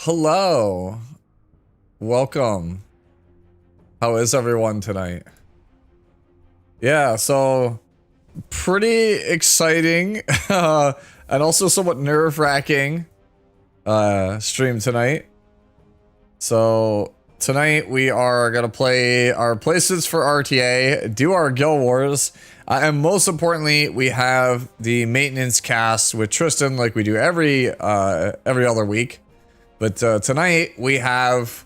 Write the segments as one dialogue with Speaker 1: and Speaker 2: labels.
Speaker 1: Hello. Welcome. How is everyone tonight? Yeah, so pretty exciting and also somewhat nerve-wracking stream tonight. So tonight we are gonna play our places for RTA, do our Guild Wars, and most importantly, we have the maintenance cast with Tristan like we do every other week. But tonight we have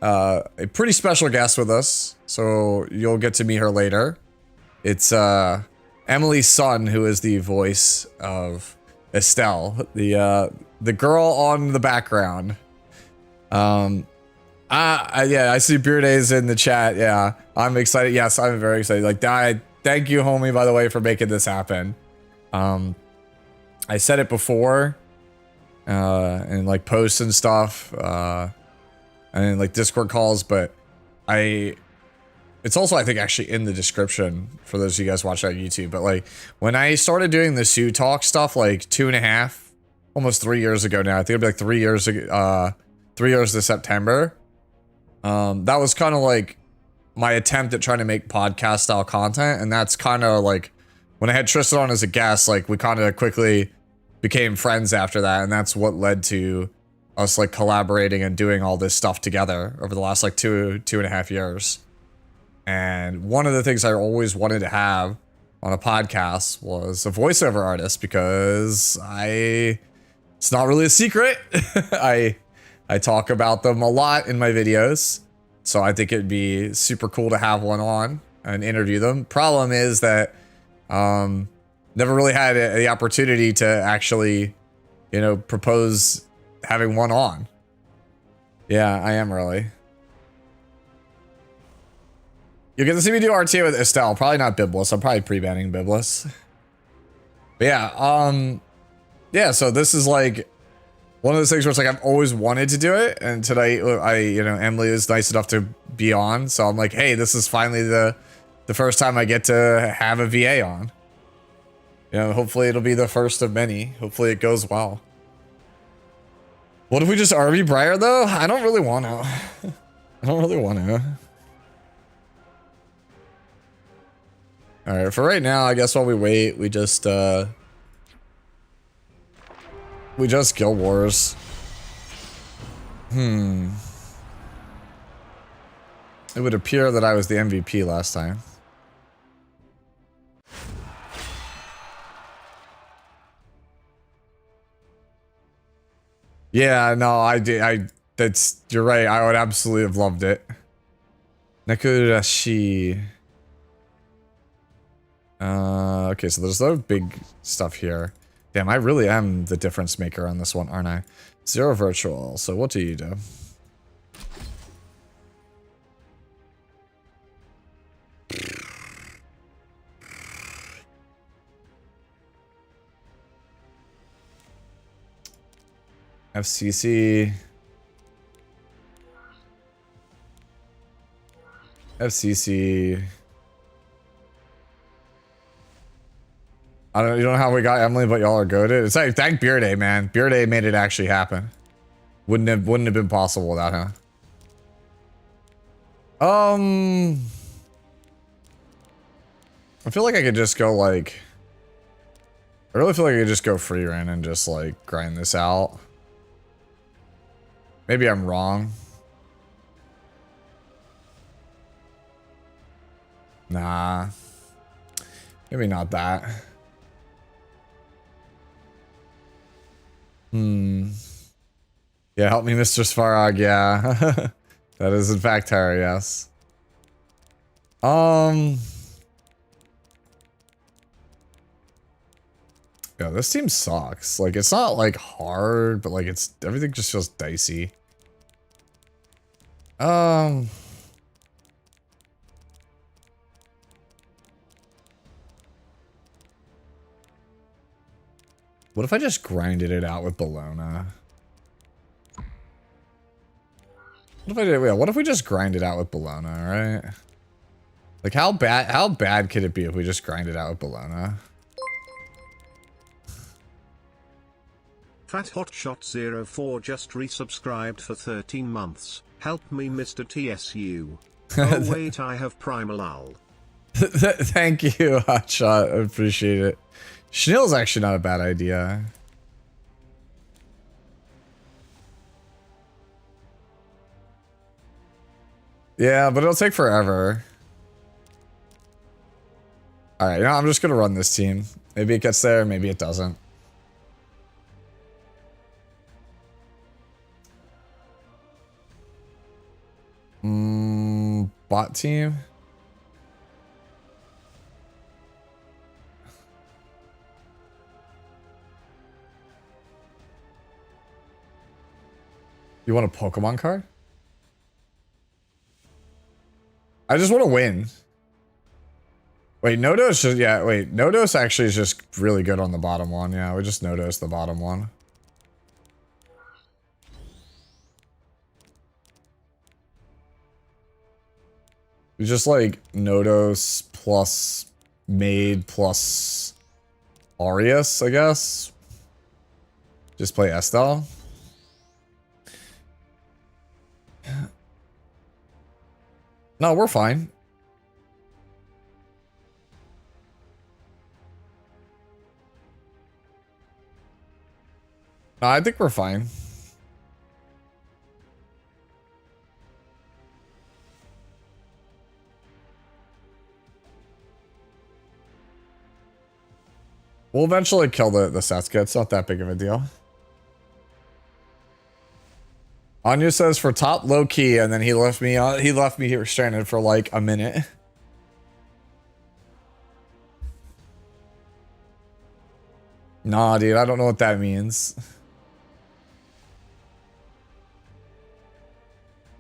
Speaker 1: a pretty special guest with us, so you'll get to meet her later. It's Emily's son, who is the voice of Estelle, the girl on the background. Yeah, I see Beard Days in the chat. Yeah, I'm excited. Yes, I'm very excited. Like, thank you, homie, by the way, for making this happen. I said it before. And like posts and stuff, and like Discord calls, but it's also, I think, actually in the description for those of you guys watching on YouTube. But like, when I started doing the Tsu Talks stuff like 2.5, almost 3 years ago now, I think it'd be like 3 years ago, 3 years this September. That was kind of like my attempt at trying to make podcast style content, and that's kind of like when I had Tristan on as a guest, like we kind of quickly became friends after that, and that's what led to us like collaborating and doing all this stuff together over the last like 2.5 years. And one of the things I always wanted to have on a podcast was a voiceover artist, because it's not really a secret. I talk about them a lot in my videos, so I think it'd be super cool to have one on and interview them. Problem is that never really had the opportunity to actually, you know, propose having one on. Yeah, I am really. You'll get to see me do RTA with Estelle. Probably not Biblis. I'm probably pre-banning Biblis. But yeah, yeah, so this is like one of those things where it's like I've always wanted to do it, and tonight Emily is nice enough to be on, so I'm like, hey, this is finally the first time I get to have a VA on. You know, hopefully it'll be the first of many. Hopefully it goes well. What if we just RV Briar though? I don't really want to. I don't really want to. Alright, for right now, I guess while we wait, we just Guild Wars. It would appear that I was the MVP last time. Yeah, no, you're right. I would absolutely have loved it. Nekurashi. Okay, so there's no big stuff here. Damn, I really am the difference maker on this one, aren't I? 0 virtual. So what do you do? FCC. FCC. You don't know how we got Emily, but y'all are goated. It's like, thank Beard Day, man. Beard Day made it actually happen. Wouldn't have been possible without him. I feel like I could just go like, I really feel like I could just go free run and just like grind this out. Maybe I'm wrong. Nah. Maybe not that. Yeah, help me, Mr. Svarog. Yeah. That is in fact her, yes. Yeah, this team sucks. Like, it's not like hard, but like everything just feels dicey. What if I just grinded it out with Bologna? What if I did? Yeah, what if we just grind it out with Bologna, right? Like, how bad could it be if we just grind it out with Bologna?
Speaker 2: Fat Hotshot04 just resubscribed for 13 months. Help me, Mr. TSU. Oh wait, I have Primal Owl.
Speaker 1: Thank you, Hotshot. I appreciate it. Schnill's actually not a bad idea. Yeah, but it'll take forever. Alright, you know, I'm just gonna run this team. Maybe it gets there, maybe it doesn't. Bot team? You want a Pokemon card? I just want to win. Wait, no-dose just, yeah, wait, no-dose actually is just really good on the bottom one. Yeah, we just no-dose the bottom one. We just like no-dose plus Maid plus Arius, I guess. Just play Estelle. No, we're fine. No, I think we're fine. We'll eventually kill the Sasuke. It's not that big of a deal. Anya says for top low key, and then he left me here stranded for like a minute. Nah, dude, I don't know what that means.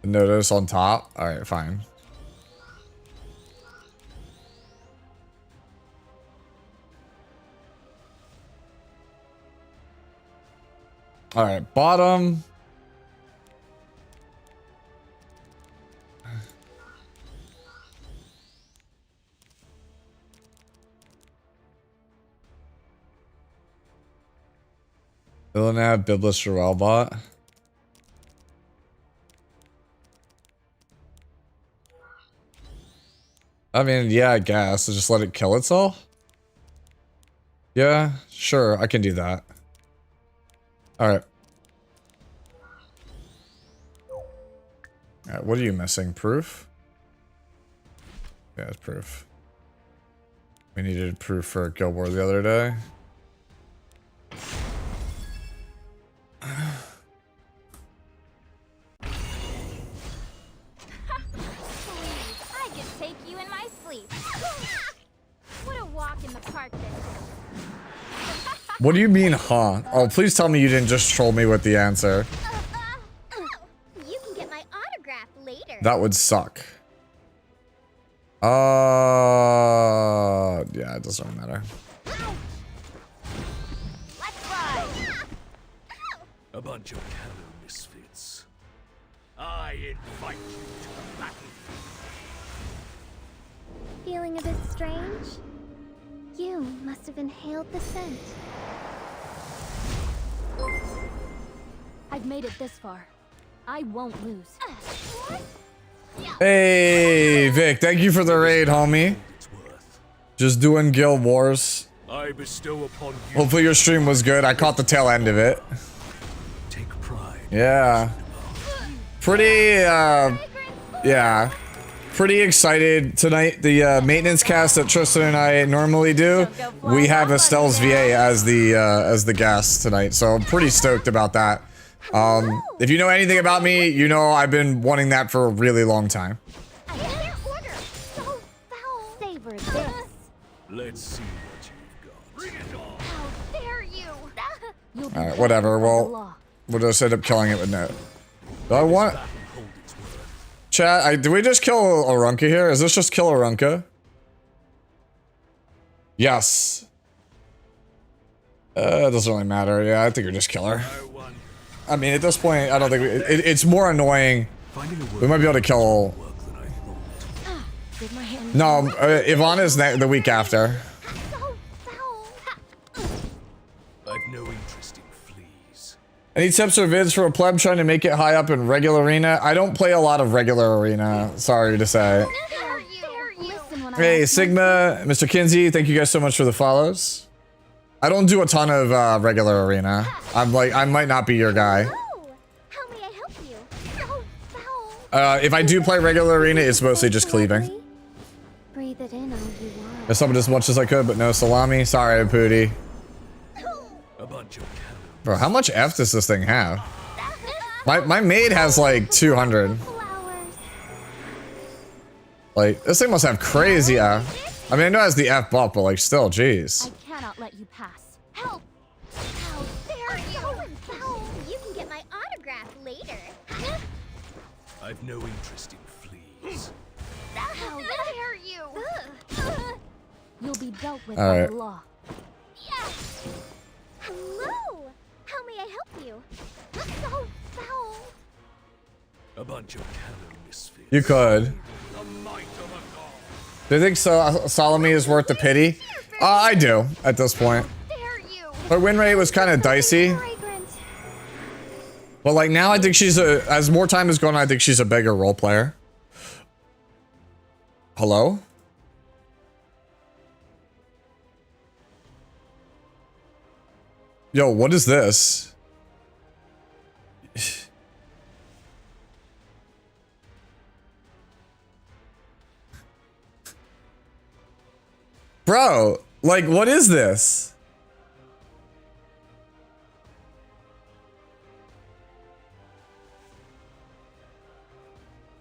Speaker 1: Notice on top. All right, fine. All right, bottom. Villanab, Biblis, Bot. I mean, yeah, I guess. So just let it kill itself? Yeah, sure, I can do that. Alright. Alright, what are you missing? Proof? Yeah, it's proof. We needed proof for Guild War the other day. What do you mean, huh? Oh, please tell me you didn't just troll me with the answer.
Speaker 3: You can get my autograph later.
Speaker 1: That would suck. Yeah, it doesn't matter.
Speaker 3: Let's ride.
Speaker 4: A bunch of callow misfits. I invite you to the battle.
Speaker 3: Feeling a bit strange? You must have inhaled the scent.
Speaker 5: I've made it this far. I won't lose.
Speaker 1: Hey, Vic, thank you for the raid, homie. Just doing Guild Wars.
Speaker 4: I bestow upon you.
Speaker 1: Hopefully your stream was good. I caught the tail end of it.
Speaker 4: Take pride.
Speaker 1: Yeah. Pretty, yeah. Pretty excited tonight. The maintenance cast that Tristan and I normally do, we have Estelle's VA as the guest tonight, so I'm pretty stoked about that. If you know anything about me, you know I've been wanting that for a really long time.
Speaker 3: I can't order. So foul. Savor this.
Speaker 4: Let's see what you've got. Bring it on.
Speaker 3: How dare you?
Speaker 1: All right, whatever. We'll just end up killing it with no. Do I want? Chat, did we just kill Arunca here? Is this just kill Arunca? Yes. It doesn't really matter. Yeah, I think we just kill her. I mean, at this point, I don't think it's more annoying. We might be able to kill. No, Ivana's the week after.
Speaker 3: So foul.
Speaker 4: I've no interest in fleas.
Speaker 1: Any tips or vids for a pleb trying to make it high up in regular arena? I don't play a lot of regular arena, sorry to say. Hey, Sigma, Mr. Kinsey, thank you guys so much for the follows. I don't do a ton of regular arena. I'm like, I might not be your guy.
Speaker 3: How may I help you? So foul.
Speaker 1: If I do play regular arena, it's mostly just cleaving.
Speaker 3: Breathe it in all you want.
Speaker 1: I summoned as much as I could, but no salami. Sorry, Pooty.
Speaker 4: A bunch of
Speaker 1: Bro, how much F does this thing have? My maid has like 200.
Speaker 3: Flowers.
Speaker 1: Like, this thing must have crazy F. I mean, I know it has the F buff, but like, still, jeez.
Speaker 5: I cannot let you pass.
Speaker 3: Help! How dare you! Foul. You can get my autograph later.
Speaker 4: I've no interest in fleas.
Speaker 3: How dare you!
Speaker 5: You'll be dealt with
Speaker 1: All
Speaker 5: by
Speaker 1: right.
Speaker 5: the law.
Speaker 3: Yes! Hello! How may I help you? So foul!
Speaker 4: A bunch of callow misfits.
Speaker 1: You could.
Speaker 4: The might of a god.
Speaker 1: Do you think Salome is worth the pity? I do, at this point.
Speaker 3: Dare you!
Speaker 1: Her win rate was kind of dicey.
Speaker 3: Fragrant.
Speaker 1: But like now I think she's as more time has gone, I think she's a bigger role player. Hello? Yo, what is this? Bro, like what is this?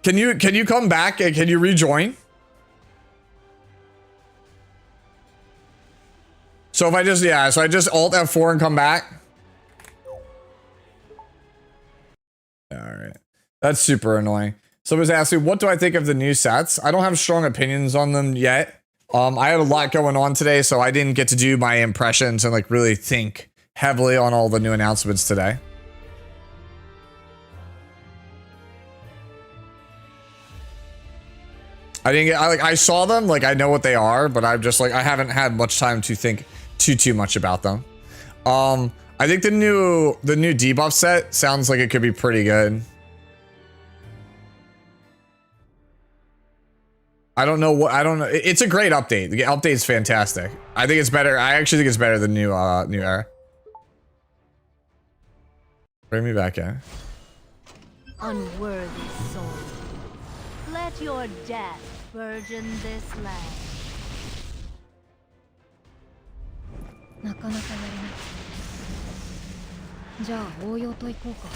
Speaker 1: Can you come back and can you rejoin? So if I just, yeah, so I just Alt F4 and come back. Alright. That's super annoying. Someone's asking, what do I think of the new sets? I don't have strong opinions on them yet. I had a lot going on today, so I didn't get to do my impressions and like really think heavily on all the new announcements today. I didn't get, I saw them, like I know what they are, but I'm just like, I haven't had much time to think too much about them. I think the new debuff set sounds like it could be pretty good. I don't know. It's a great update. The update's fantastic. I think it's better. I actually think it's better than new era. Bring me back in.
Speaker 5: Unworthy soul. Let your death burgeon this land.
Speaker 3: なかなかやりなくて。じゃあ応用といこうか。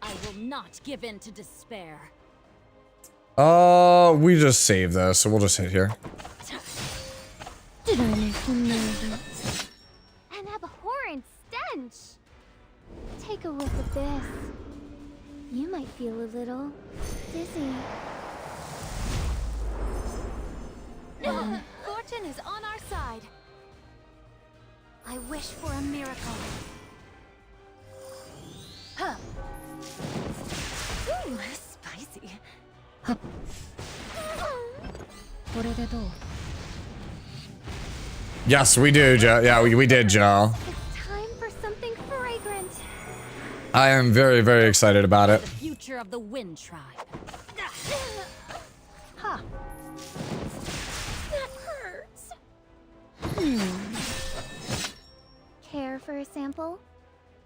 Speaker 5: I will not give in to despair.
Speaker 1: We just saved this, so we'll just hit here.
Speaker 3: Did I make some noise? An abhorrent stench. Take a whiff of this. You might feel a little dizzy.
Speaker 5: Fortune is on our side. I wish for a miracle. Huh. Ooh, spicy.
Speaker 1: Yes, we do, Joe. Yeah, we did, Joe.
Speaker 3: It's time for something fragrant.
Speaker 1: I am very, very excited about it.
Speaker 5: The future of the Wind Tribe. Ha!
Speaker 3: That hurts. Care for a sample?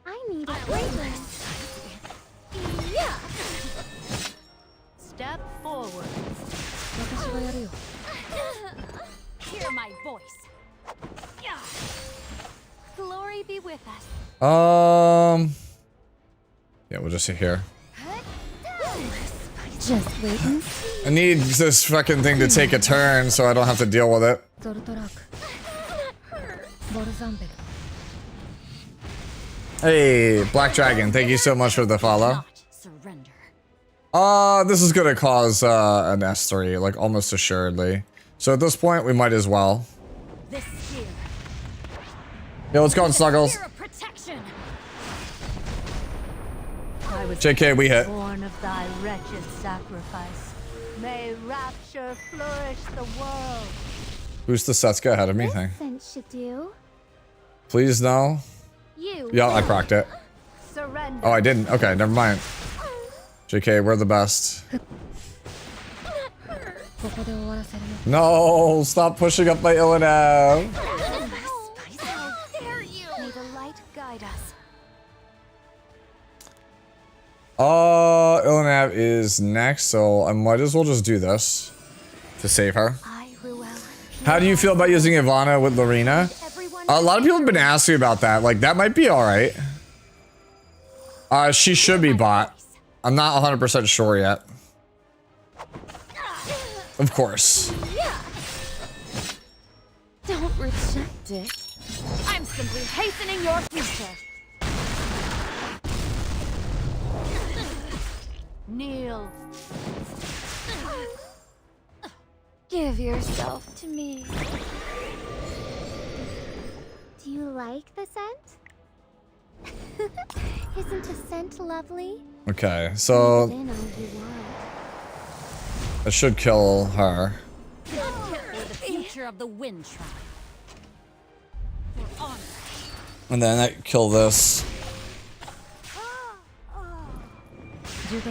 Speaker 3: I need a fragrance. Yeah.
Speaker 5: Step forward. Hear my voice. Yeah. Glory be with us.
Speaker 1: Yeah, we'll just sit here.
Speaker 3: Just wait and see.
Speaker 1: I need this fucking thing to take a turn so I don't have to deal with it. Hey, Black Dragon, thank you so much for the follow.
Speaker 5: Not surrender.
Speaker 1: This is gonna cause an S3, like almost assuredly. So at this point, we might as well.
Speaker 5: This spear.
Speaker 1: Yeah, let's go on Snuggles.
Speaker 5: Spear of protection. I was
Speaker 1: JK, we hit.
Speaker 5: born of thy wretched sacrifice. May rapture flourish the world.
Speaker 1: Who's the Setsuka ahead of me?
Speaker 3: This
Speaker 1: Thing.
Speaker 3: scent should do.
Speaker 1: Please no.
Speaker 3: You.
Speaker 1: Yeah, I procced it.
Speaker 5: Surrender.
Speaker 1: Oh, I didn't. Okay, never mind. JK, we're the best. No, stop pushing up my Illinev.
Speaker 5: How dare you? May the light guide us.
Speaker 1: Illinev is next, so I might as well just do this to save her. How do you feel about using Ivana with Lorena? A lot of people have been asking about that. Like, that might be alright. She should be bought. I'm not 100% sure yet. Of course.
Speaker 3: Don't reject it.
Speaker 5: I'm simply hastening your future. Kneel.
Speaker 3: Give yourself to me. Do you like the scent? Isn't a scent lovely?
Speaker 1: Okay, so
Speaker 3: Then all you want.
Speaker 1: I should kill her.
Speaker 5: For the future of the Wind Tribe. For honor.
Speaker 1: And then I kill this.
Speaker 3: Let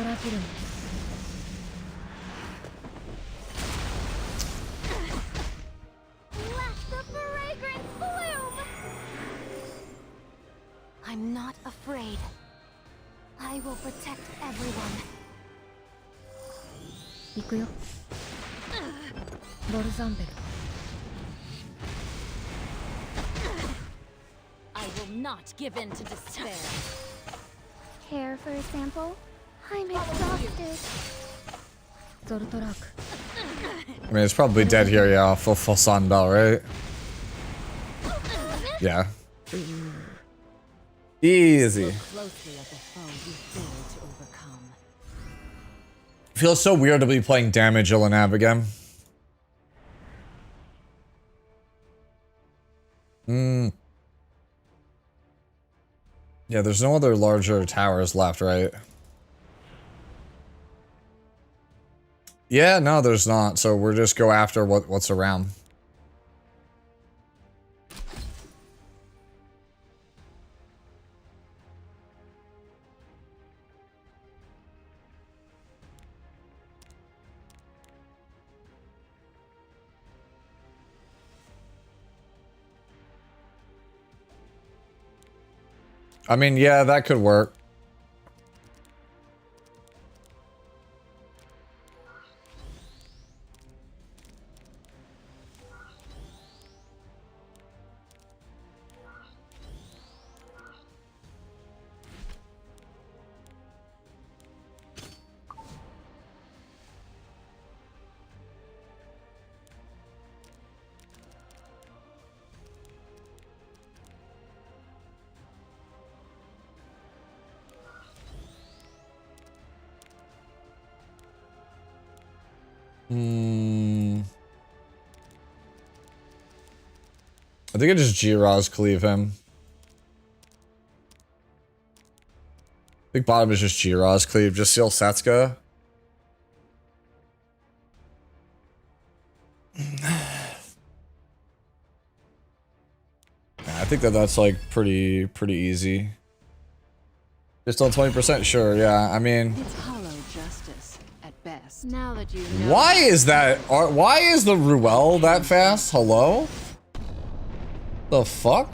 Speaker 3: the fragrance bloom!
Speaker 5: I'm not afraid. I will protect everyone. I will not give in to despair.
Speaker 3: Care for a sample? I'm exhausted.
Speaker 1: I mean, it's probably dead here, yeah, for Sunbell, right? Yeah. Easy.
Speaker 5: Closely at the foe you failed to overcome.
Speaker 1: Feels so weird to be playing damage Illinev again. Yeah, there's no other larger towers left, right? Yeah, no, there's not. So we'll just go after what's around. I mean, yeah, that could work. I think I just G-Roz cleave him. I think bottom is just G-Roz cleave, just seal Setsuka. I think that's like pretty easy. Just on 20%, sure, yeah. I mean,
Speaker 6: It's hollow justice at best. Now that you know.
Speaker 1: why is that? Why is the Ruel that fast? Hello? The fuck?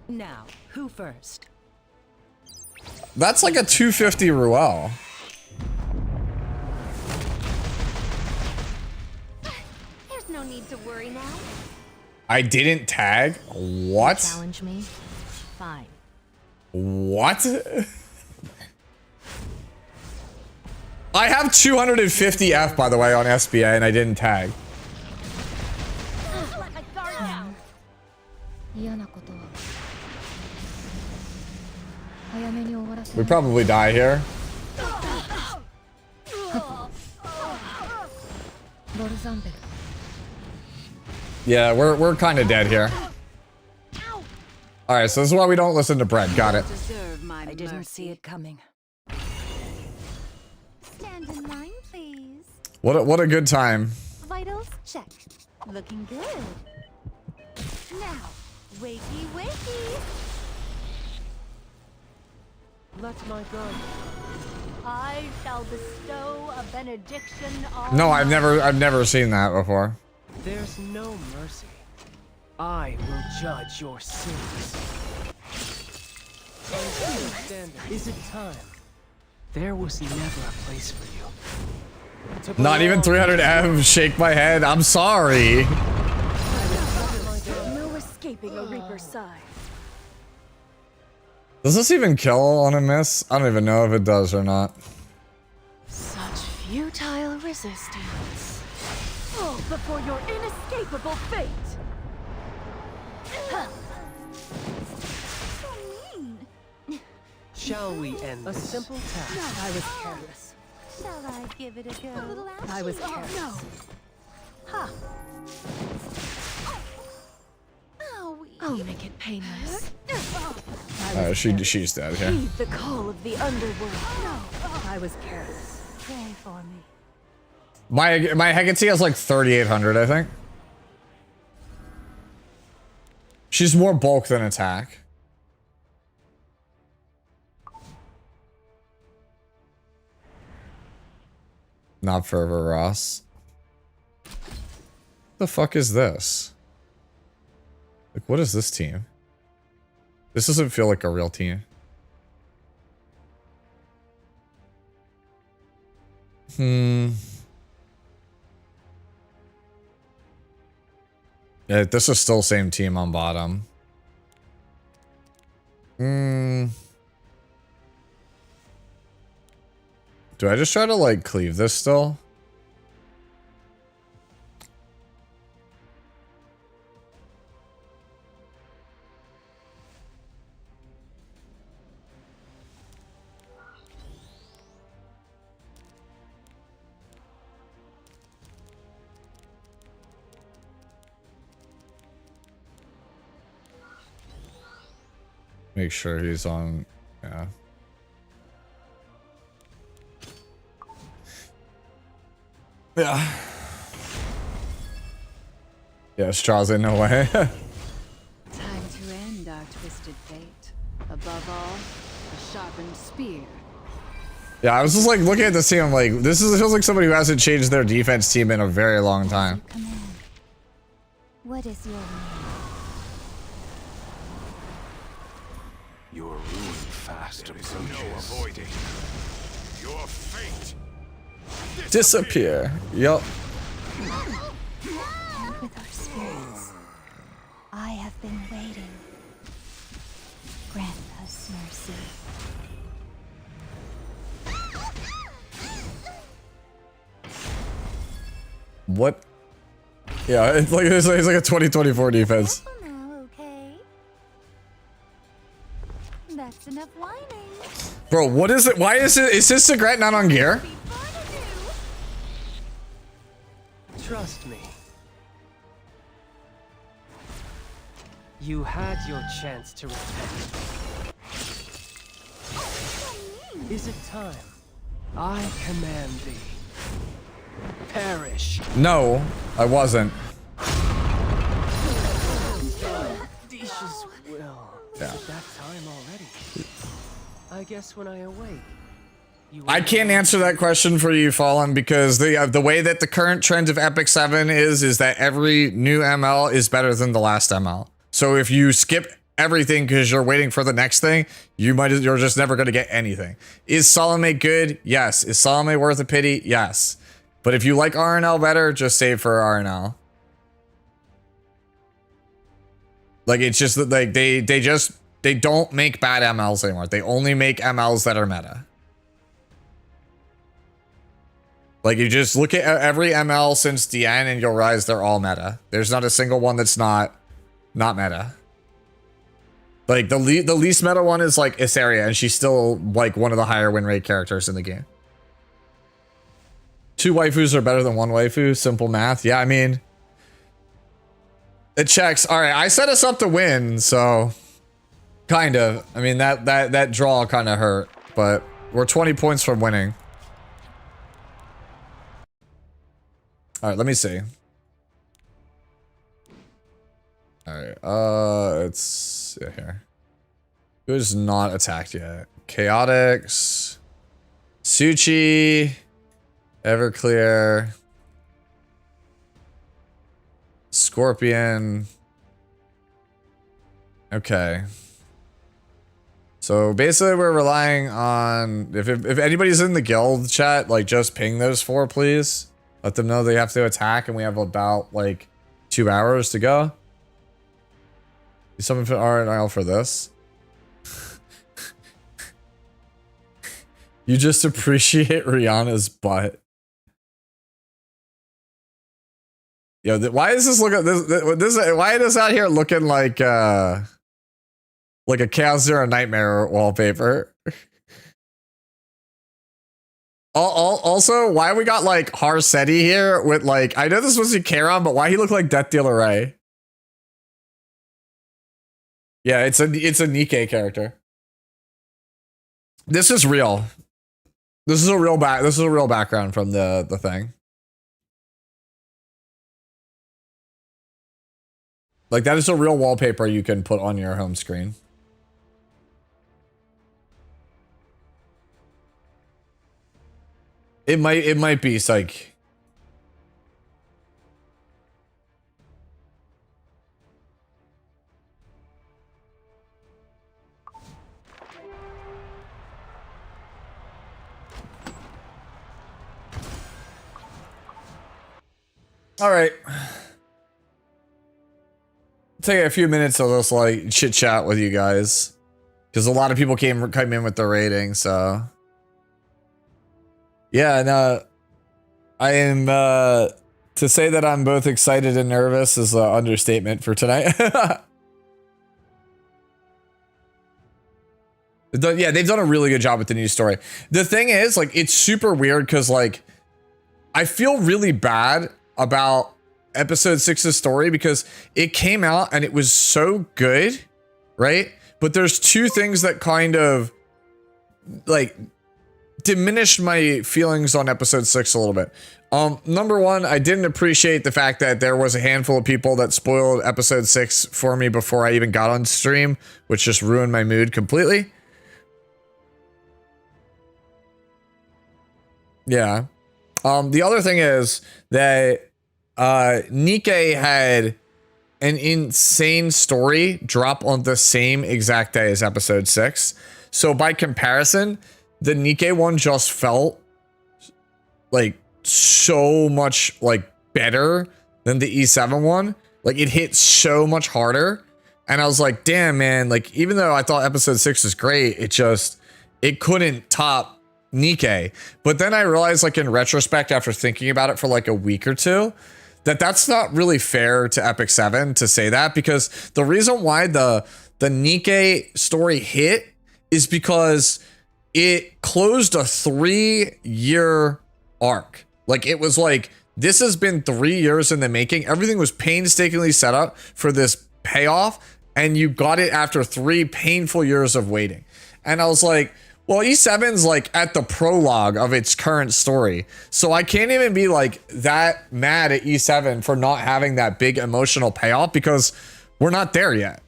Speaker 6: Now, who first?
Speaker 1: That's like a 250 Ruel.
Speaker 5: There's no need to worry now.
Speaker 1: I didn't tag? What?
Speaker 6: Challenge me? Fine.
Speaker 1: What? I have 250 F, by the way, on SBA, and I didn't tag.
Speaker 5: Let my guard down.
Speaker 1: We probably die here. Yeah, we're kind of dead here. All right, so this is why we don't listen to Brett. Got it.
Speaker 6: Deserve my I didn't see it coming.
Speaker 3: Stand in line, please.
Speaker 1: What a good time.
Speaker 3: Vitals check.
Speaker 5: Looking good.
Speaker 3: Now,
Speaker 5: Wakey, wakey!
Speaker 7: Let my guard.
Speaker 5: I shall bestow a benediction on.
Speaker 1: No, I've never seen that before.
Speaker 7: There's no mercy. I will judge your sins. Is it time? There was never a place for you.
Speaker 1: Not even 300M. Shake my head. I'm sorry.
Speaker 5: No escaping a Reaper's side.
Speaker 1: Does this even kill on a miss? I don't even know if it does or not.
Speaker 6: Such futile resistance.
Speaker 5: Fall before your inescapable fate. So mean.
Speaker 7: Shall we end a simple task?
Speaker 6: I was careless.
Speaker 5: Shall I give it a go?
Speaker 6: I was careless.
Speaker 5: No. Ha. Owie.
Speaker 6: I'll make it painless.
Speaker 1: She's dead here.
Speaker 5: Heed the call of the underworld. No.
Speaker 6: I was careless.
Speaker 5: Pray for me.
Speaker 1: My Hecate has like 3,800, I think. She's more bulk than attack. Not Fervor Ross. The fuck is this? Like, what is this team? This doesn't feel like a real team. Yeah, this is still same team on bottom. Do I just try to like cleave this still? Make sure he's on, yeah. Yeah. Yeah, Straw's in no way.
Speaker 6: Time to end our twisted fate. Above all, a sharpened spear.
Speaker 1: Yeah, I was just like looking at this team, I'm like, this feels like somebody who hasn't changed their defense team in a very long time.
Speaker 3: Command. What is your name?
Speaker 4: Your ruin fast approaches. No avoiding your fate.
Speaker 1: Disappear. Yup.
Speaker 3: And with our spirits, I have been waiting. Grant us mercy.
Speaker 1: What? Yeah, it's like a 2024 defense.
Speaker 3: Careful now, okay? That's enough whining.
Speaker 1: Bro, what is it? Why is it? Is this cigarette not on gear?
Speaker 3: Be fun to do.
Speaker 7: Trust me. You had your chance to repent. Is it time? I command thee. Perish.
Speaker 1: No, I wasn't.
Speaker 7: Disha's will.
Speaker 1: Yeah.
Speaker 7: Is it that time already? I guess when I awake, you
Speaker 1: I can't answer that question for you, Fallen, because the way that the current trend of Epic 7 is that every new ML is better than the last ML. So if you skip everything because you're waiting for the next thing, you're just never going to get anything. Is Salome good? Yes. Is Salome worth a pity? Yes. But if you like RNL better, just save for RNL. Like, it's just that like they don't make bad MLs anymore. They only make MLs that are meta. Like, you just look at every ML since DN and you'll realize they're all meta. There's not a single one that's not meta. Like, the least meta one is like Isaria, and she's still like one of the higher win rate characters in the game. 2 waifus are better than 1 waifu. Simple math. Yeah, I mean, it checks. All right, I set us up to win, so kind of. I mean, that draw kind of hurt, but we're 20 points from winning. All right, let me see. All right. It's here. Who's not attacked yet? Chaotix, Suchi, Everclear, Scorpion. Okay. So basically we're relying on, if anybody's in the guild chat, like just ping those four, please. Let them know they have to attack and we have about like 2 hours to go. Something for RNL for this. You just appreciate Rihanna's butt. Yo, why is this look at this? Why is this out here looking like a Chaos Zero Nightmare wallpaper? Also, why we got like Harsetti here with like, I know this was a Charon, but why he look like Death Dealer Ray? Yeah, it's a Nikkei character. This is real. This is a real background from the thing. Like that is a real wallpaper you can put on your home screen. It might be psych. All right. Take a few minutes to just like chit chat with you guys, because a lot of people came in with the rating. So yeah, and I am to say that I'm both excited and nervous is an understatement for tonight. Yeah, they've done a really good job with the new story. The thing is, like, it's super weird because like I feel really bad about episode 6's story because it came out and it was so good, right? But there's two things that kind of like diminished my feelings on episode 6 a little bit. Number one, I didn't appreciate the fact that there was a handful of people that spoiled episode 6 for me before I even got on stream, which just ruined my mood completely. Yeah. The other thing is that Nikkei had an insane story drop on the same exact day as episode 6. So by comparison, the Nikkei one just felt like so much like better than the E7 one. Like it hit so much harder. And I was like, damn, man, like even though I thought episode 6 was great, it couldn't top Nikkei. But then I realized, like in retrospect, after thinking about it for like a week or two, that's not really fair to Epic 7 to say that, because the reason why the Nikkei story hit is because it closed a 3-year arc. Like it was like, this has been 3 years in the making. Everything was painstakingly set up for this payoff, and you got it after 3 painful years of waiting. And I was like, well, E7's like at the prologue of its current story. So I can't even be like that mad at E7 for not having that big emotional payoff because we're not there yet.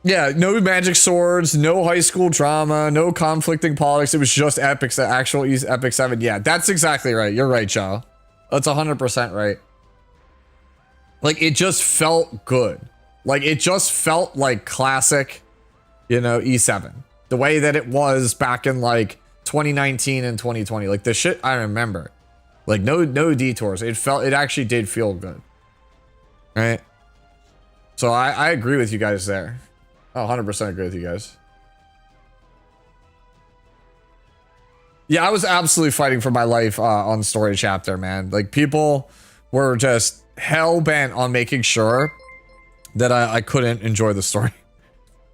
Speaker 1: Yeah, no magic swords, no high school drama, no conflicting politics. It was just Epic's actual Epic 7. Yeah, that's exactly right. You're right, Joe. That's 100% right. Like, it just felt good. Like, it just felt like classic, you know, E7. The way that it was back in, like, 2019 and 2020. Like, the shit I remember. Like, no detours. It actually did feel good. Right? So, I agree with you guys there. Oh, 100% agree with you guys. Yeah, I was absolutely fighting for my life on Story Chapter, man. Like, people were just hell-bent on making sure that I couldn't enjoy the story.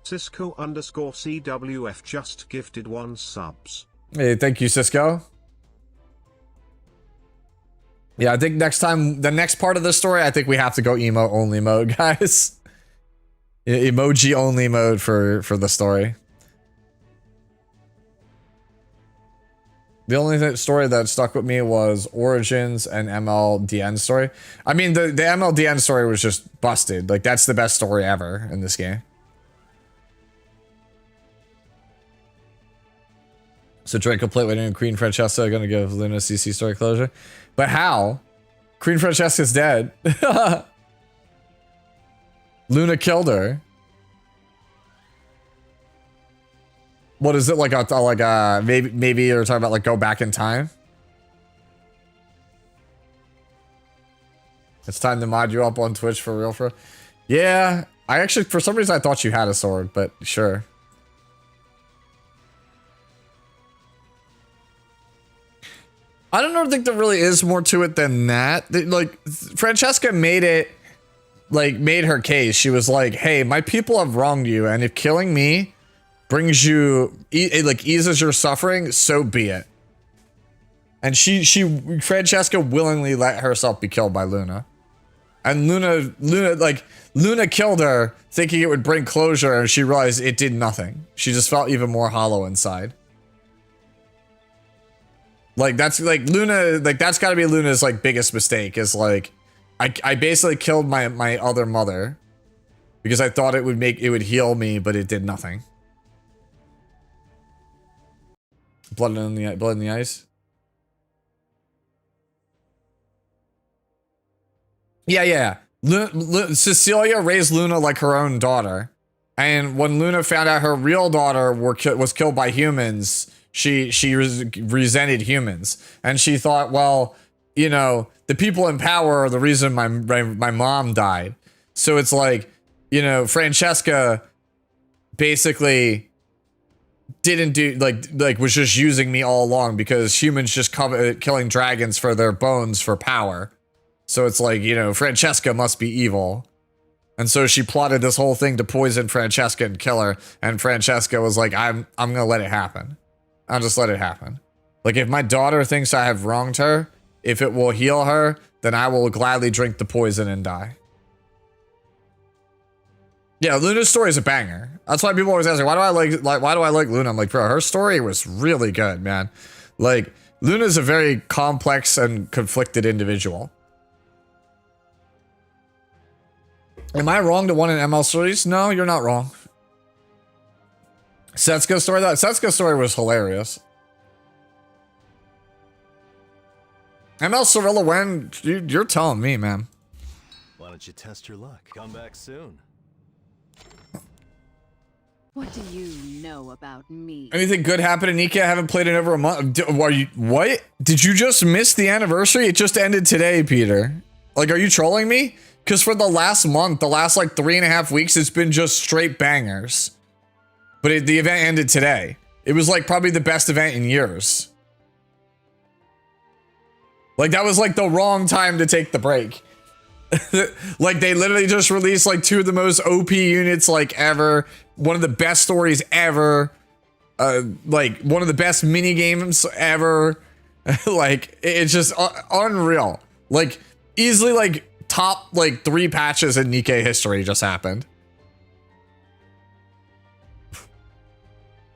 Speaker 2: Cisco_CWF just gifted 1 subs.
Speaker 1: Hey, thank you, Cisco. Yeah, I think next time, the next part of the story, I think we have to go emo only mode, guys. Emoji only mode for the story. The only story that stuck with me was Origins and MLDN story. I mean, the MLDN story was just busted. Like, that's the best story ever in this game. So Draco Plate waiting and Queen Francesca gonna give Luna CC story closure. But how? Queen Francesca's dead. Luna killed her. What is it like maybe you're talking about like go back in time? It's time to mod you up on Twitch for real, for yeah. I actually, for some reason, I thought you had a sword, but sure. I don't think there really is more to it than that. Like, Francesca made it, like, made her case. She was like, hey, my people have wronged you, and if killing me brings you, like, eases your suffering, so be it. And Francesca willingly let herself be killed by Luna. And Luna killed her thinking it would bring closure, and she realized it did nothing. She just felt even more hollow inside. Like, that's, like, Luna, like, that's gotta be Luna's, like, biggest mistake, is, like, I basically killed my other mother because I thought it would heal me, but it did nothing. Blood in the ice? Yeah. Cecilia raised Luna like her own daughter. And when Luna found out her real daughter was killed by humans, she resented humans. And she thought, well, you know, the people in power are the reason my mom died. So it's like, you know, Francesca basically didn't do, like was just using me all along because humans just killing dragons for their bones for power. So it's like, you know, Francesca must be evil. And so she plotted this whole thing to poison Francesca and kill her. And Francesca was like, I'm gonna let it happen. I'll just let it happen. Like, if my daughter thinks I have wronged her, if it will heal her, then I will gladly drink the poison and die. Yeah, Luna's story is a banger. That's why people always ask me, why do I like Luna? I'm like, bro, her story was really good, man. Like, Luna's a very complex and conflicted individual. Am I wrong to want an ML series? No, you're not wrong. Setsuko's story, Setsuko's story was hilarious. ML Cirilla, when you're telling me, man.
Speaker 4: Why don't you test your luck? Come back soon.
Speaker 6: What do you know about me?
Speaker 1: Anything good happened in Nika? I haven't played in over a month. What? Did you just miss the anniversary? It just ended today, Peter. Like, are you trolling me? Because for the last month, the last like 3.5 weeks, it's been just straight bangers. But the event ended today. It was like probably the best event in years. Like, that was like the wrong time to take the break. Like, they literally just released like 2 of the most OP units like ever. One of the best stories ever. Like one of the best mini games ever. Like, it's just unreal. Like, easily like top like 3 patches in Nikkei history just happened.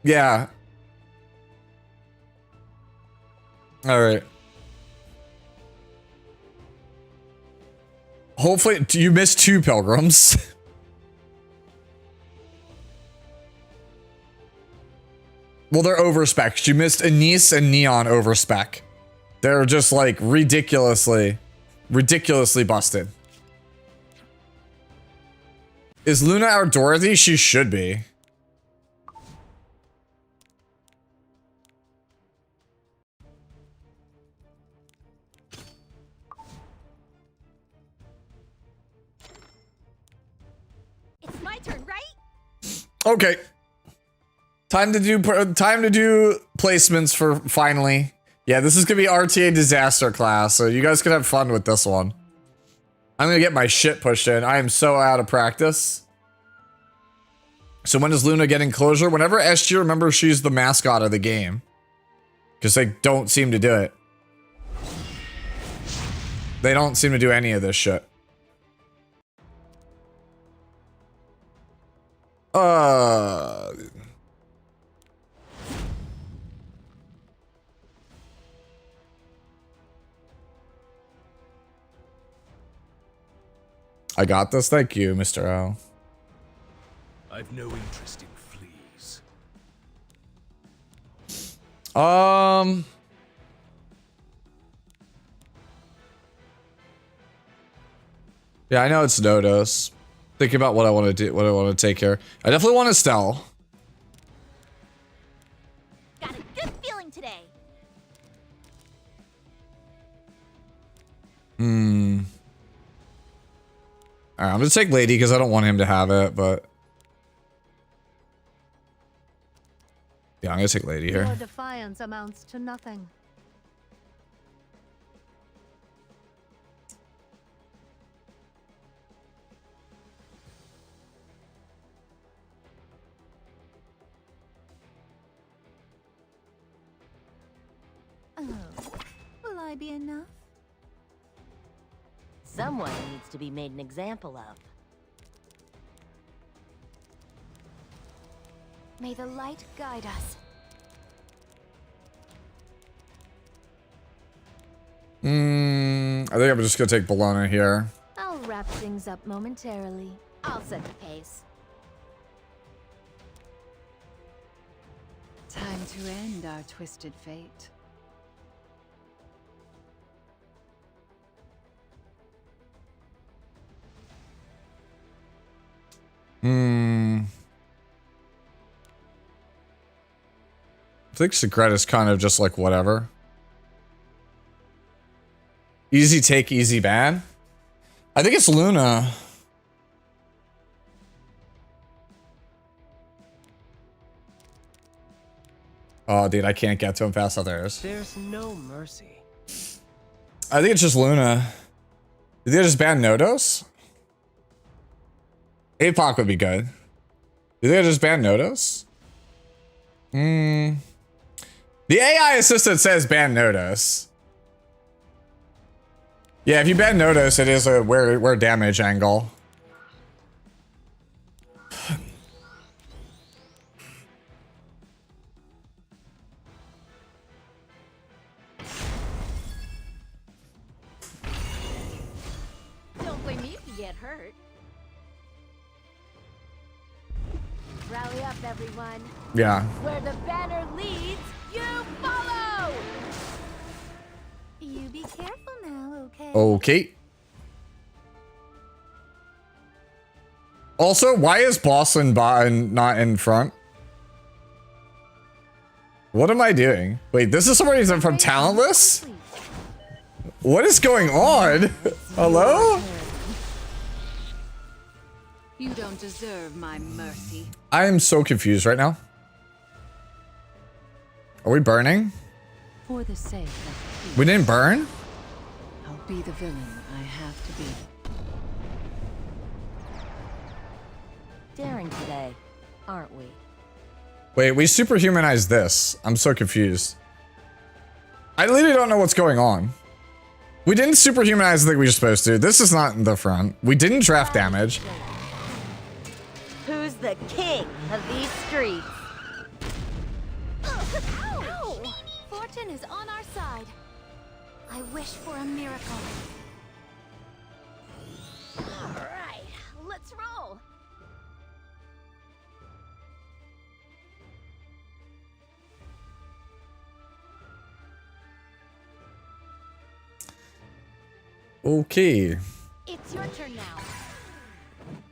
Speaker 1: Yeah. All right. Hopefully, you missed 2 pilgrims. Well, they're overspec. You missed Anise and Neon overspec. They're just like ridiculously busted. Is Luna our Dorothy? She should be.
Speaker 5: It's my turn, right?
Speaker 1: Okay. Time to do placements for finally. Yeah, this is gonna be RTA disaster class, so you guys can have fun with this one. I'm gonna get my shit pushed in. I am so out of practice. So when is Luna getting closure? Whenever SG remembers she's the mascot of the game. Because they don't seem to do it. They don't seem to do any of this shit. I got this. Thank you, Mr. O.
Speaker 4: I've no interest in fleas.
Speaker 1: Yeah, I know it's no dose. Thinking about what I want to do, what I want to take here. I definitely want Estelle.
Speaker 5: Got a good feeling today.
Speaker 1: Alright, I'm gonna take Lady because I don't want him to have it, but yeah, I'm gonna take Lady
Speaker 6: Your
Speaker 1: here.
Speaker 6: defiance amounts to nothing.
Speaker 5: Oh, will I be enough?
Speaker 8: Someone needs to be made an example of.
Speaker 5: May the light guide us.
Speaker 1: I think I'm just gonna take Bologna here.
Speaker 5: I'll wrap things up momentarily. I'll set the pace.
Speaker 6: Time to end our twisted fate.
Speaker 1: I think Secret is kind of just like whatever. Easy take, easy ban. I think it's Luna. Oh, dude, I can't get to him fast others.
Speaker 7: There's no mercy.
Speaker 1: I think it's just Luna. Did they just ban Nodos? APOC would be good. Did they just ban Nodos? The AI assistant says ban Nodos. Yeah, if you ban Nodos, it is a where damage angle.
Speaker 5: Don't blame me if you get hurt. Rally up, everyone.
Speaker 1: Yeah.
Speaker 5: Where the banner leads, you follow! You be careful now, okay?
Speaker 1: Okay. Also, why is Boston not in front? What am I doing? Wait, this is somebody who's from Talentless? What is going on? Hello?
Speaker 6: You don't deserve my mercy.
Speaker 1: I am so confused right now. Are we burning?
Speaker 6: For the sake of peace,
Speaker 1: We didn't burn?
Speaker 6: I'll be the villain I have to be.
Speaker 8: Daring today, aren't we?
Speaker 1: Wait, we superhumanized this. I'm so confused. I literally don't know what's going on. We didn't superhumanize the thing we were supposed to. This is not in the front. We didn't draft damage.
Speaker 8: Who's the king of these streets?
Speaker 5: Ow! Fortune is on our side. I wish for a miracle. All right, let's roll.
Speaker 1: Okay.
Speaker 5: It's your turn now.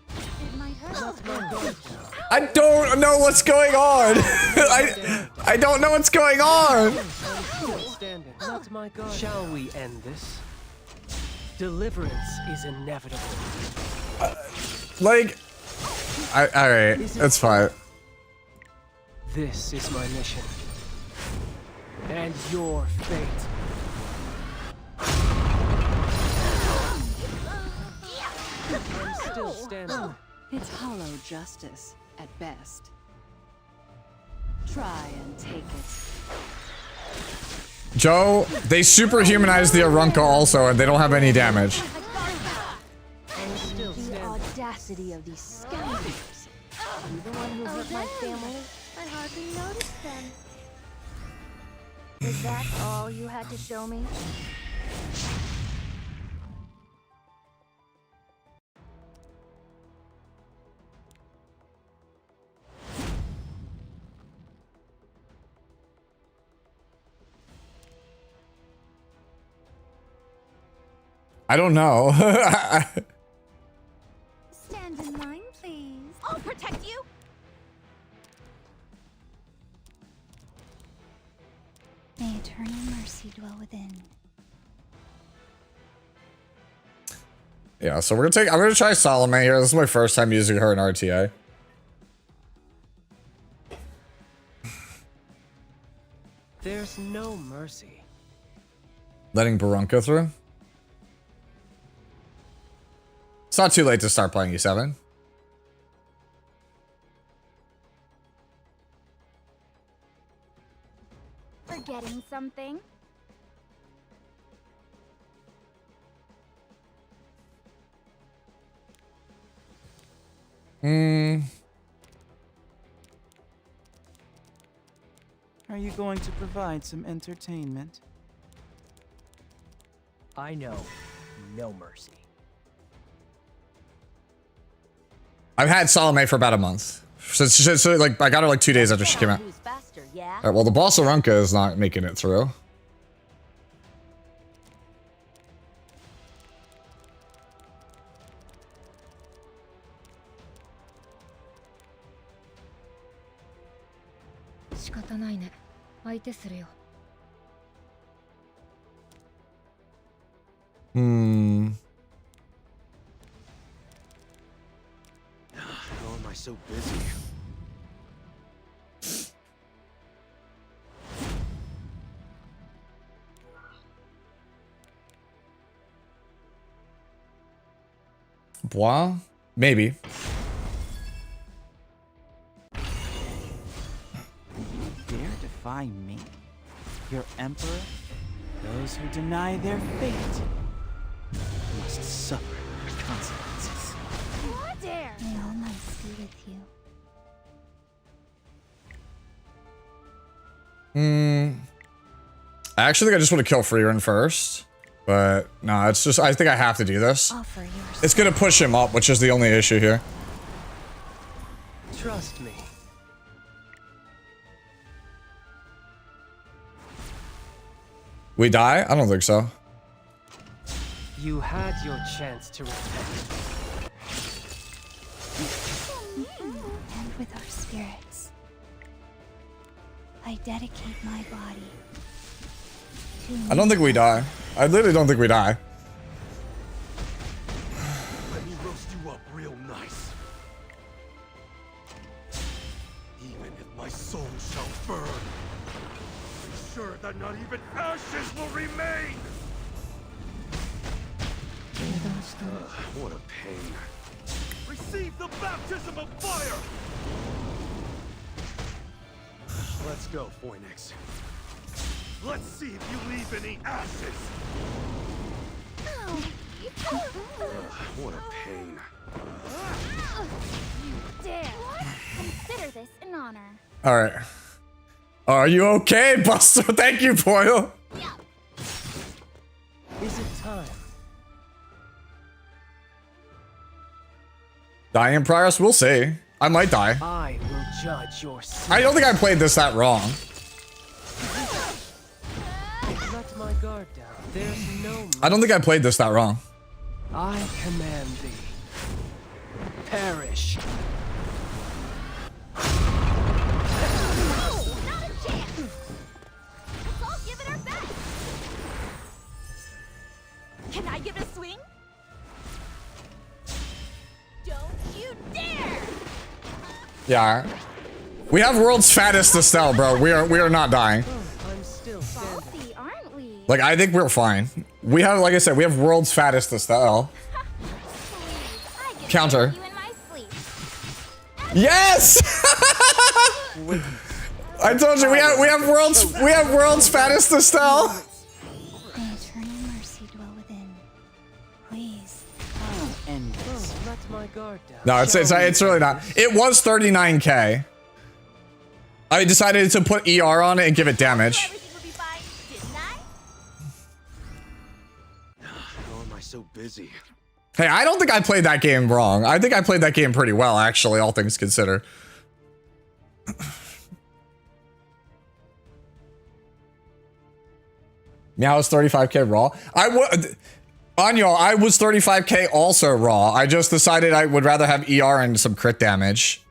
Speaker 5: It might hurt.
Speaker 1: I don't know what's going on. I don't know what's going on.
Speaker 7: Still standing. Not my god. Shall we end this? Deliverance is inevitable.
Speaker 1: Like, all right, that's fine.
Speaker 7: This is my mission. And your fate. I'm still standing.
Speaker 6: It's hollow justice, at best. Try and take it.
Speaker 1: Joe, they superhumanized the Arunca also, and they don't have any damage.
Speaker 7: I'm still
Speaker 5: The
Speaker 7: standing.
Speaker 5: audacity of these scoundrels. You the one who hurt my family? I hardly noticed them. Is that all you had to show me?
Speaker 1: I don't know.
Speaker 3: Stand in line, please. I'll protect you. May eternal mercy dwell within.
Speaker 1: Yeah, so I'm gonna try Salome here. This is my first time using her in RTA.
Speaker 7: There's no mercy.
Speaker 1: Letting Barunka through. It's not too late to start playing E7.
Speaker 3: Forgetting something?
Speaker 9: Are you going to provide some entertainment?
Speaker 7: I know no mercy.
Speaker 1: I've had Salome for about a month. So like I got her like 2 days after she came out.
Speaker 8: Who's faster, yeah?
Speaker 1: Alright, well the boss Arunka is not making it through.
Speaker 4: How am I so busy?
Speaker 1: Bois? Maybe.
Speaker 9: Dare defy me? Your emperor? Those who deny their fate must suffer the consequences.
Speaker 3: What dare? May all might be with you.
Speaker 1: I actually think I just want to kill Freerin first. But no, it's just I think I have to do this.
Speaker 3: Offer yours.
Speaker 1: It's gonna push him up, which is the only issue here.
Speaker 7: Trust me.
Speaker 1: We die? I don't think so.
Speaker 7: You had your chance to repent.
Speaker 3: And with our spirits, I dedicate my body to
Speaker 1: I don't think we die. I literally don't think we die.
Speaker 4: Let me roast you up real nice. Even if my soul shall burn, be sure that not even ashes will remain. What a pain. Receive the baptism of fire! Let's go, Phoenix. Let's see if you leave any ashes. What a pain.
Speaker 3: You dare! Consider this an honor.
Speaker 1: All right. Are you okay, Buster? Thank you, Boyle.
Speaker 7: Is it time?
Speaker 1: Dying in progress? We'll see. I might die.
Speaker 7: I will judge your sin.
Speaker 1: I don't think I played this that wrong.
Speaker 7: Let my guard down. There's no
Speaker 1: I don't think I played this that wrong.
Speaker 7: I command thee. Perish.
Speaker 3: Not a chance! Let's all give it our best! Can I give it a swing? Don't you dare!
Speaker 1: Yeah. We have world's fattest Estelle, bro. We are not dying.
Speaker 7: I'm still standing.
Speaker 3: Salty, aren't we?
Speaker 1: Like I think we're fine. We have, like I said, we have world's fattest Estelle.
Speaker 3: I get
Speaker 1: Counter.
Speaker 3: you in my sleep.
Speaker 1: Yes! I told you we have world's fattest Estelle.
Speaker 3: May eternal mercy dwell within. Please.
Speaker 9: I'll end this.
Speaker 7: Let my guard down.
Speaker 1: No, it's really not. It was 39k. I decided to put ER on it and give it damage.
Speaker 3: Everything will be fine, didn't I?
Speaker 4: How am I so busy?
Speaker 1: Hey, I don't think I played that game wrong. I think I played that game pretty well, actually, all things considered. Meow is 35k raw. Anya, I was 35k also raw. I just decided I would rather have ER and some crit damage.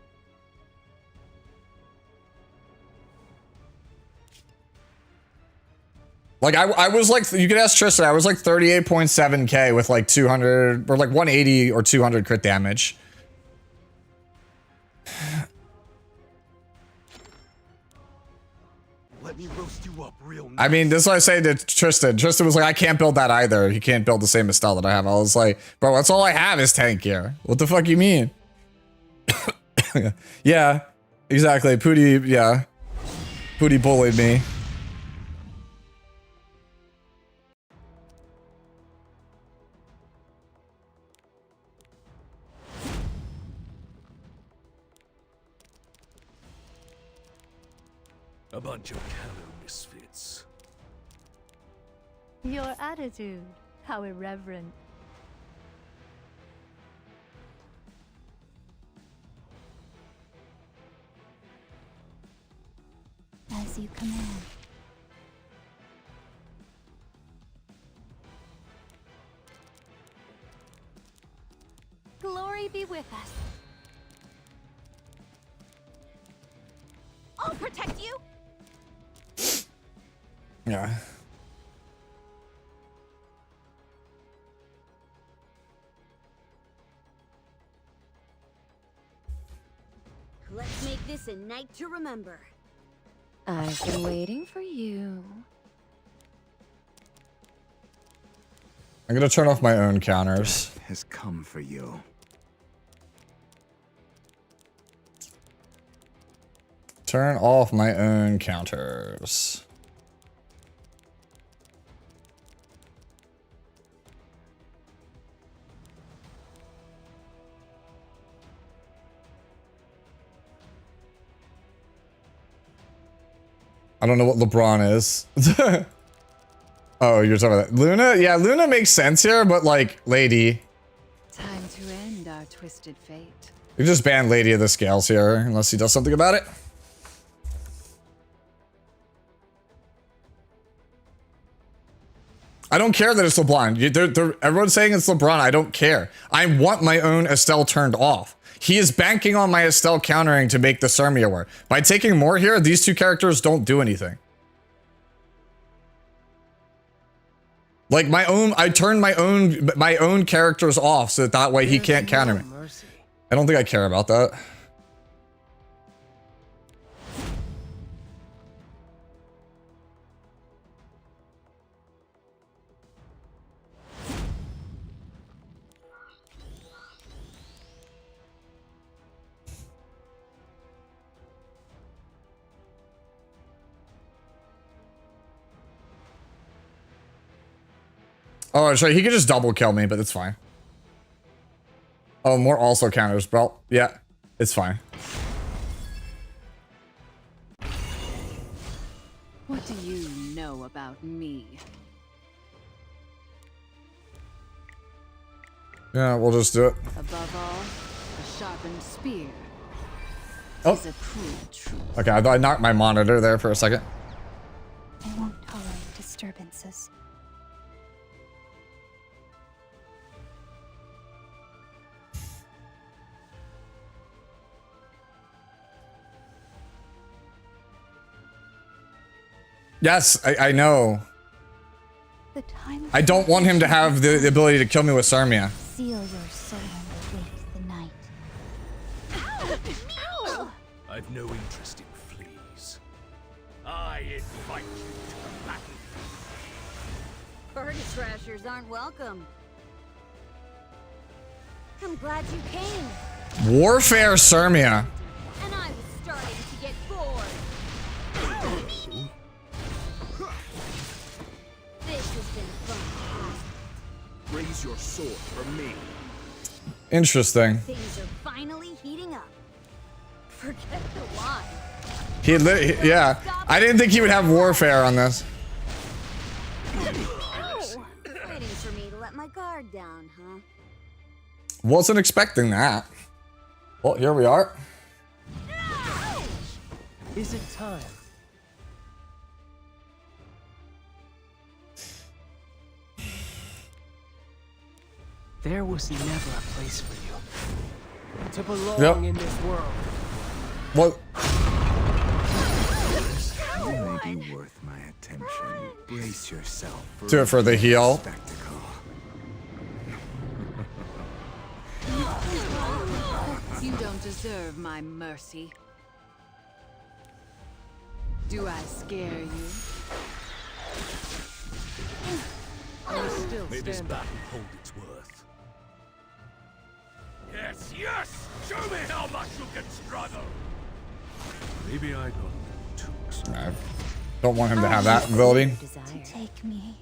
Speaker 1: Like I was like, you could ask Tristan, I was like 38.7k with like 200 or like 180 or 200 crit damage.
Speaker 4: Let me roast you up real nice.
Speaker 1: I mean, this is what I say to Tristan. Tristan was like, I can't build that either. He can't build the same Estelle that I have. I was like, bro, that's all I have is tank gear. What the fuck you mean? Yeah, exactly. Pooty, yeah. Pooty bullied me.
Speaker 4: A bunch of callow misfits.
Speaker 5: Your attitude, how irreverent.
Speaker 3: As you command.
Speaker 5: Glory be with us.
Speaker 3: I'll protect you.
Speaker 1: Yeah.
Speaker 3: Let's make this a night to remember.
Speaker 6: I've been waiting for you.
Speaker 1: I'm gonna turn off my own counters.
Speaker 10: Has come for you.
Speaker 1: Turn off my own counters. I don't know what LeBron is. Oh, you're talking about that. Luna? Yeah, Luna makes sense here, but like, Lady.
Speaker 6: Time to end our twisted fate.
Speaker 1: You just ban Lady of the Scales here, unless he does something about it. I don't care that it's LeBron. Everyone's saying it's LeBron. I don't care. I want my own Estelle turned off. He is banking on my Estelle countering to make the Sirmia work. By taking more here, these two characters don't do anything. Like my own, I turned my own characters off so that way he can't counter me. I don't think I care about that. Oh, sorry, he could just double kill me, but it's fine. Oh, more also counters, bro. Yeah, it's fine.
Speaker 6: What do you know about me?
Speaker 1: Yeah, we'll just do it.
Speaker 6: Above all, a sharpened spear
Speaker 1: Oh.
Speaker 6: is a cruel truth.
Speaker 1: Okay, I thought I knocked my monitor there for a second.
Speaker 3: I won't tolerate disturbances.
Speaker 1: Yes, I know.
Speaker 3: The time
Speaker 1: I don't want him to have the ability to kill me with Sirmia.
Speaker 3: seal your soul in the weight of the night. Ow!
Speaker 4: I've no interest in fleas. I invite you to the battlefield.
Speaker 3: Bird trashers aren't welcome. I'm glad you came.
Speaker 1: Warfare Sirmia.
Speaker 3: And I was starting to get bored. This has been fun.
Speaker 10: Raise your sword for me.
Speaker 1: Interesting.
Speaker 3: Things are finally heating up. Forget the wine.
Speaker 1: Yeah, I didn't think he would have warfare on this.
Speaker 3: Ow! Waiting for me to let my guard down, huh?
Speaker 1: Wasn't expecting that. Well, here we are.
Speaker 7: Is it time? There was never a place for you to belong in this world.
Speaker 1: What?
Speaker 10: You may be worth my attention. Brace yourself for
Speaker 1: Do it for the heal.
Speaker 10: spectacle.
Speaker 6: You don't deserve my mercy. Do I scare you?
Speaker 7: I'm still
Speaker 4: May this
Speaker 7: standing.
Speaker 4: battle hold its worth. Yes, yes! Show me how much you can struggle! Maybe I got too excited.
Speaker 1: I don't want him to have that ability.
Speaker 8: Desire.
Speaker 3: Take me.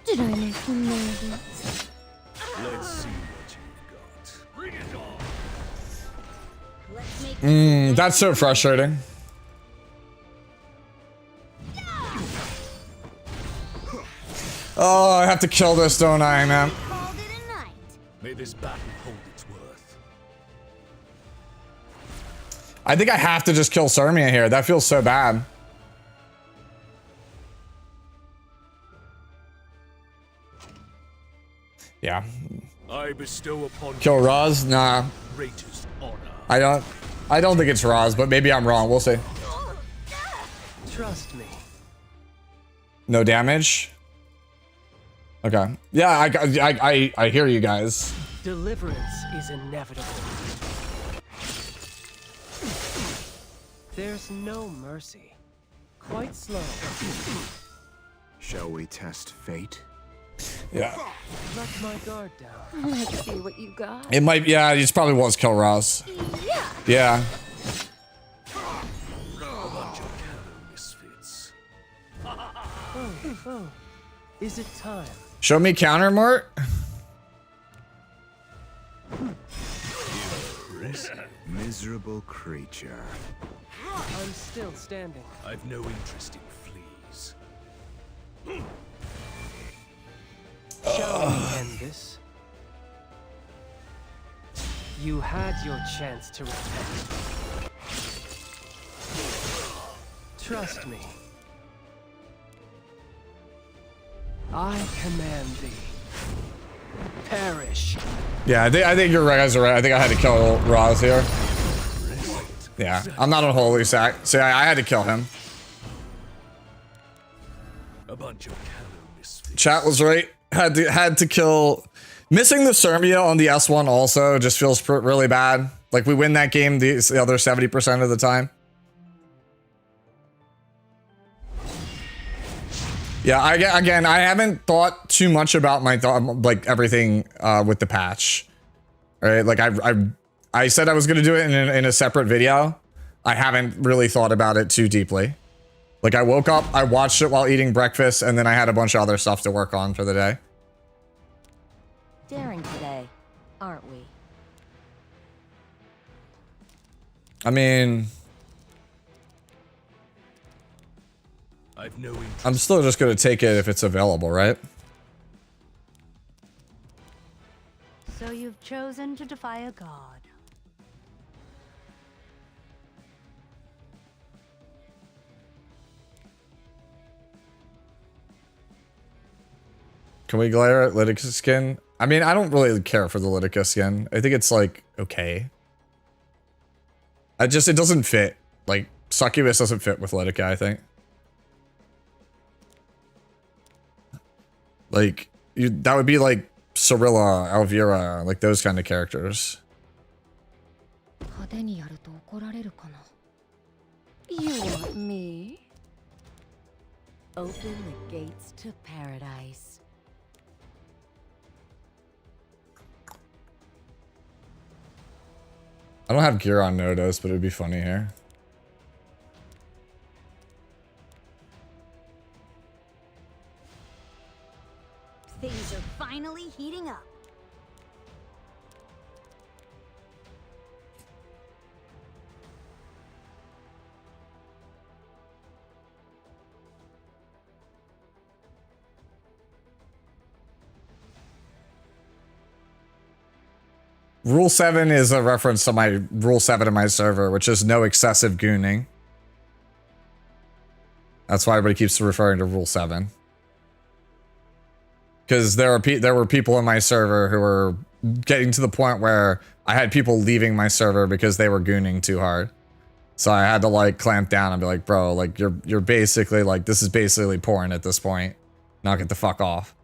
Speaker 3: Did I make you nervous?
Speaker 4: Let's see what you've got. Bring it on!
Speaker 3: Let's make
Speaker 1: That's so frustrating. Oh, I have to kill this, don't I, man?
Speaker 3: called it a night.
Speaker 4: May this battle hold its worth.
Speaker 1: I think I have to just kill Sarmia here. That feels so bad. Yeah.
Speaker 4: I bestow upon
Speaker 1: Kill Roz? Nah.
Speaker 4: greatest honor.
Speaker 1: I don't think it's Roz, but maybe I'm wrong. We'll see.
Speaker 7: Trust me.
Speaker 1: No damage. Okay. Yeah, I hear you guys.
Speaker 7: Deliverance is inevitable. There's no mercy. Quite slow.
Speaker 10: Shall we test fate?
Speaker 1: Yeah.
Speaker 7: Let my guard down.
Speaker 5: Let's see what you got.
Speaker 1: It might. Yeah, he just probably wants kill Roz.
Speaker 3: Yeah.
Speaker 1: Yeah.
Speaker 4: A bunch of callow misfits.
Speaker 7: Oh. Is it time?
Speaker 1: Show me counter, Mort.
Speaker 10: Miserable creature.
Speaker 7: I'm still standing.
Speaker 4: I've no interest in fleas.
Speaker 7: Shall we end this? You had your chance to repent. Trust me. I command thee. Perish.
Speaker 1: Yeah, I think you guys are right. I think I had to kill Roz here. Yeah, I'm not a holy sack. So I had to kill him.
Speaker 4: A bunch of callow misfits.
Speaker 1: Chat was right. Had to kill. Missing the Sermia on the S1 also just feels really bad. Like we win that game the other 70% of the time. Yeah, again, I haven't thought too much about my like everything with the patch. Right? Like I said I was gonna do it in a separate video. I haven't really thought about it too deeply. Like I woke up, I watched it while eating breakfast, and then I had a bunch of other stuff to work on for the day.
Speaker 8: Daring today, aren't we?
Speaker 1: I mean,
Speaker 4: I've no interest.
Speaker 1: I'm still just gonna take it if it's available, right?
Speaker 8: So you've chosen to defy a god.
Speaker 1: Can we glare at Litica skin? I mean, I don't really care for the Litica skin. I think it's like okay. It doesn't fit. Like Succubus doesn't fit with Litica, I think. Like that would be like Cirilla, Elvira, like those kind of characters.
Speaker 5: You want me?
Speaker 8: Open the gates to paradise.
Speaker 1: I don't have gear on Nodos, but it'd be funny here.
Speaker 3: Things are finally heating up.
Speaker 1: Rule 7 is a reference to my Rule 7 in my server, which is no excessive gooning. That's why everybody keeps referring to Rule 7. because there were people in my server who were getting to the point where I had people leaving my server because they were gooning too hard. So I had to like clamp down and be like, bro, like you're basically like, this is basically porn at this point. Now get the fuck off.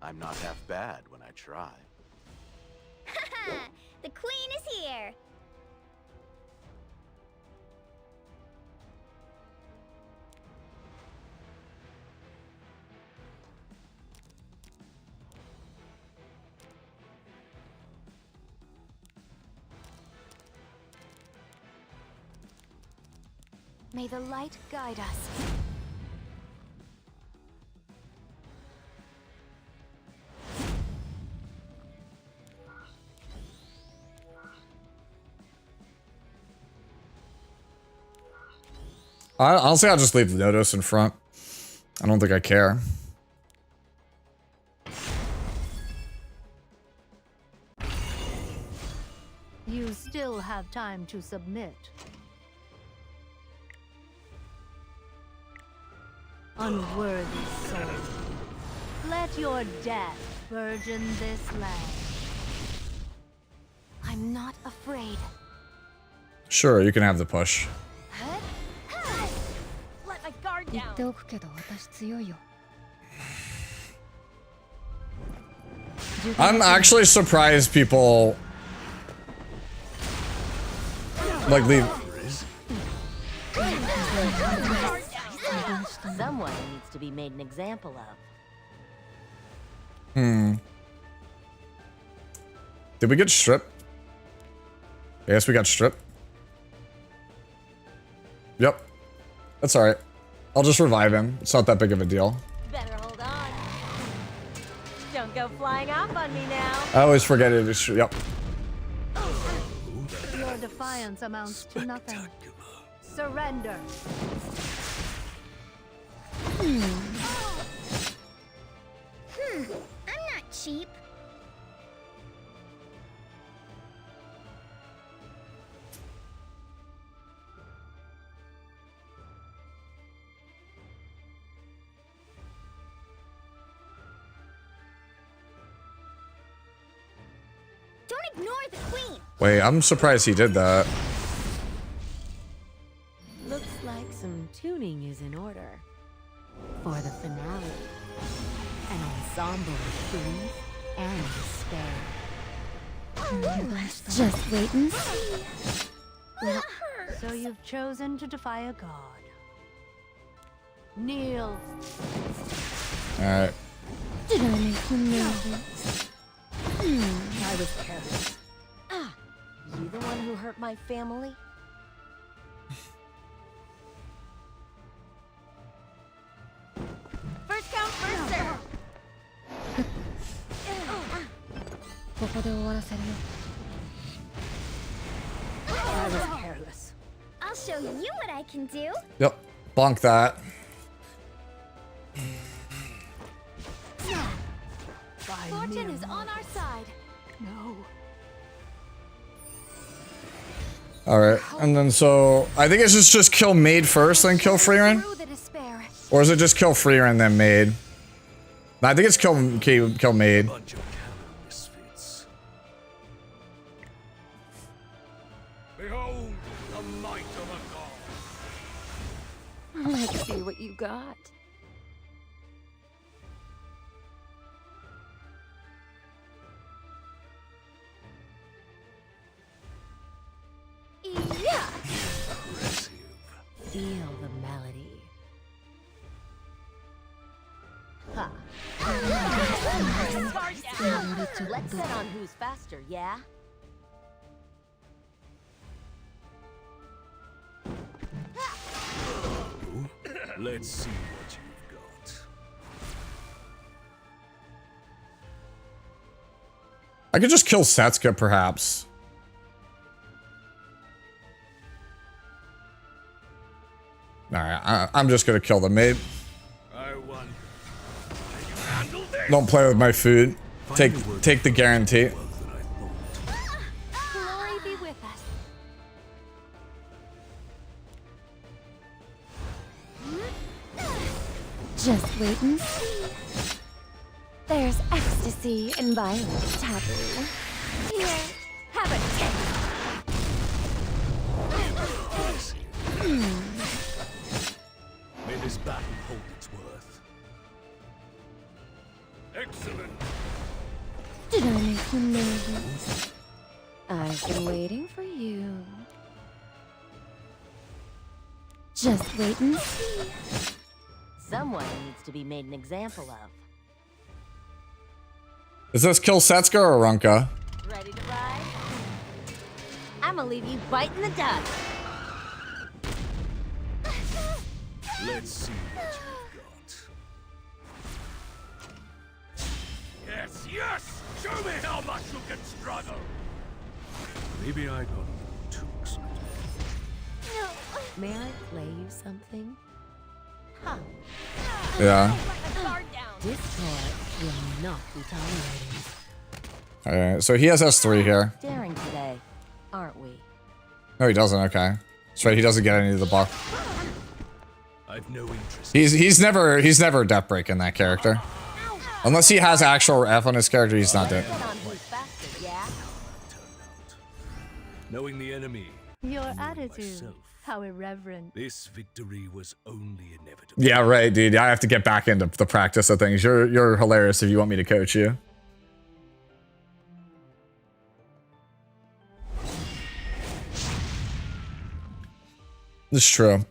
Speaker 11: I'm not half bad when I try.
Speaker 3: Haha! The queen is here!
Speaker 5: May the light guide us.
Speaker 1: Honestly, I'll just leave the notice in front. I don't think I care.
Speaker 8: You still have time to submit. Unworthy soul. Let your death burden this land.
Speaker 5: I'm not afraid.
Speaker 1: Sure, you can have the push.
Speaker 5: Let my guard down.
Speaker 3: 言っておくけど私強いよ。
Speaker 1: I'm actually surprised people like leave.
Speaker 5: Someone needs to be made an example of.
Speaker 1: Did we get stripped? Yes, we got stripped. Yep. That's alright. I'll just revive him. It's not that big of a deal.
Speaker 5: Better hold on. Don't go flying off on me now.
Speaker 1: I always forget it. Yep.
Speaker 8: Your defiance amounts to nothing. Surrender.
Speaker 3: I'm not cheap. Don't ignore the queen.
Speaker 1: Wait, I'm surprised he did that.
Speaker 5: Looks like some tuning is in order. For the finale. An ensemble of grief and despair.
Speaker 3: Just wait and see.
Speaker 8: Well, so you've chosen to defy a god. Kneel.
Speaker 1: Alright.
Speaker 3: Did I make you nervous?
Speaker 5: I was careless. You the one who hurt my family? First come, first serve.
Speaker 3: ここで終わらせるよ。
Speaker 5: I was careless.
Speaker 3: I'll show you what I can do.
Speaker 1: Yep. Bonk that.
Speaker 5: Fortune is on our side.
Speaker 8: No.
Speaker 1: Alright. And then so I think it's just kill Maid first, then kill Freeran?
Speaker 5: Through the despair.
Speaker 1: Or is it just kill Freeran then Maid? No, I think it's kill Maid.
Speaker 4: Bunch of coward misfits. Behold the might of a god.
Speaker 5: Let's see what you got. Yeah.
Speaker 4: Impressive.
Speaker 5: Feel the melody. Ha. Let's bet on who's faster, yeah?
Speaker 4: Let's see what you've got.
Speaker 1: I could just kill Setsuka, perhaps. Alright, I'm just gonna kill the maid.
Speaker 4: I won. Can you handle this?
Speaker 1: Don't play with my food. Take the guarantee.
Speaker 5: Glory be with us.
Speaker 3: Just wait and see. There's ecstasy in violent taboo. Here, have a taste.
Speaker 4: May this battle hold its worth. Excellent.
Speaker 3: Did I make you nervous? I've been waiting for you. Just wait and see.
Speaker 5: Someone needs to be made an example of.
Speaker 1: Is this Kill Setsuka or Runka?
Speaker 5: Ready to ride? I'ma leave you biting the dust.
Speaker 4: Let's see what you've got. Yes, yes! Show me how much you can struggle! Maybe I got too excited.
Speaker 5: May I play you something? Huh.
Speaker 1: Yeah.
Speaker 5: Discord will not be tolerated.
Speaker 1: Alright, so he has S3 here.
Speaker 5: Daring today, aren't we?
Speaker 1: No, he doesn't. Okay. That's right. He doesn't get any of the buff.
Speaker 4: I've no interest.
Speaker 1: He's never death breaking that character. Unless he has actual F on his character, he's not dead.
Speaker 4: Knowing the enemy.
Speaker 8: Your attitude. How irreverent.
Speaker 4: This victory was only inevitable.
Speaker 1: Yeah, right, dude. I have to get back into the practice of things. You're hilarious if you want me to coach you. It's true.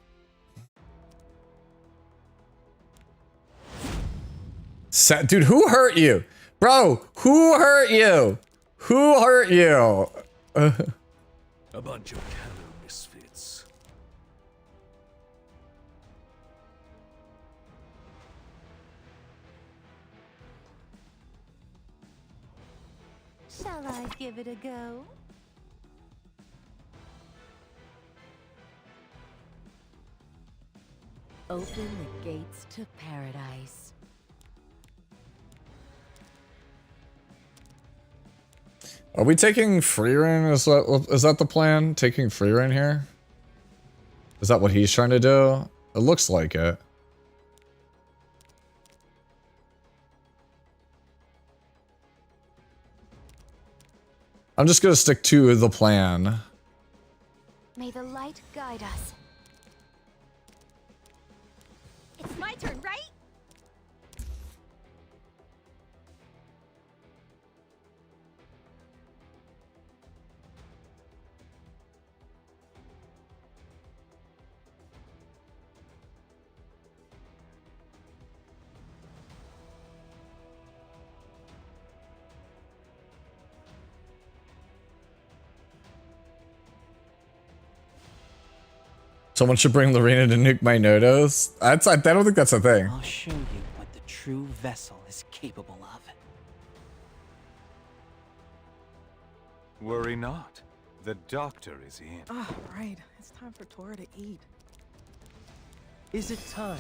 Speaker 1: Dude, who hurt you? Bro, who hurt you? Who hurt you?
Speaker 4: A bunch of callow misfits.
Speaker 8: Shall I give it a go?
Speaker 5: Open the gates to paradise.
Speaker 1: Are we taking free reign? Is that the plan? Taking free reign here? Is that what he's trying to do? It looks like it. I'm just gonna stick to the plan.
Speaker 3: May the light guide us. It's my turn, right?
Speaker 1: Someone should bring Lorena to nuke my Nodos. I don't think that's a thing.
Speaker 9: I'll show you what the true vessel is capable of.
Speaker 10: Worry not. The doctor is in.
Speaker 12: Oh, right. It's time for Tora to eat.
Speaker 7: Is it time?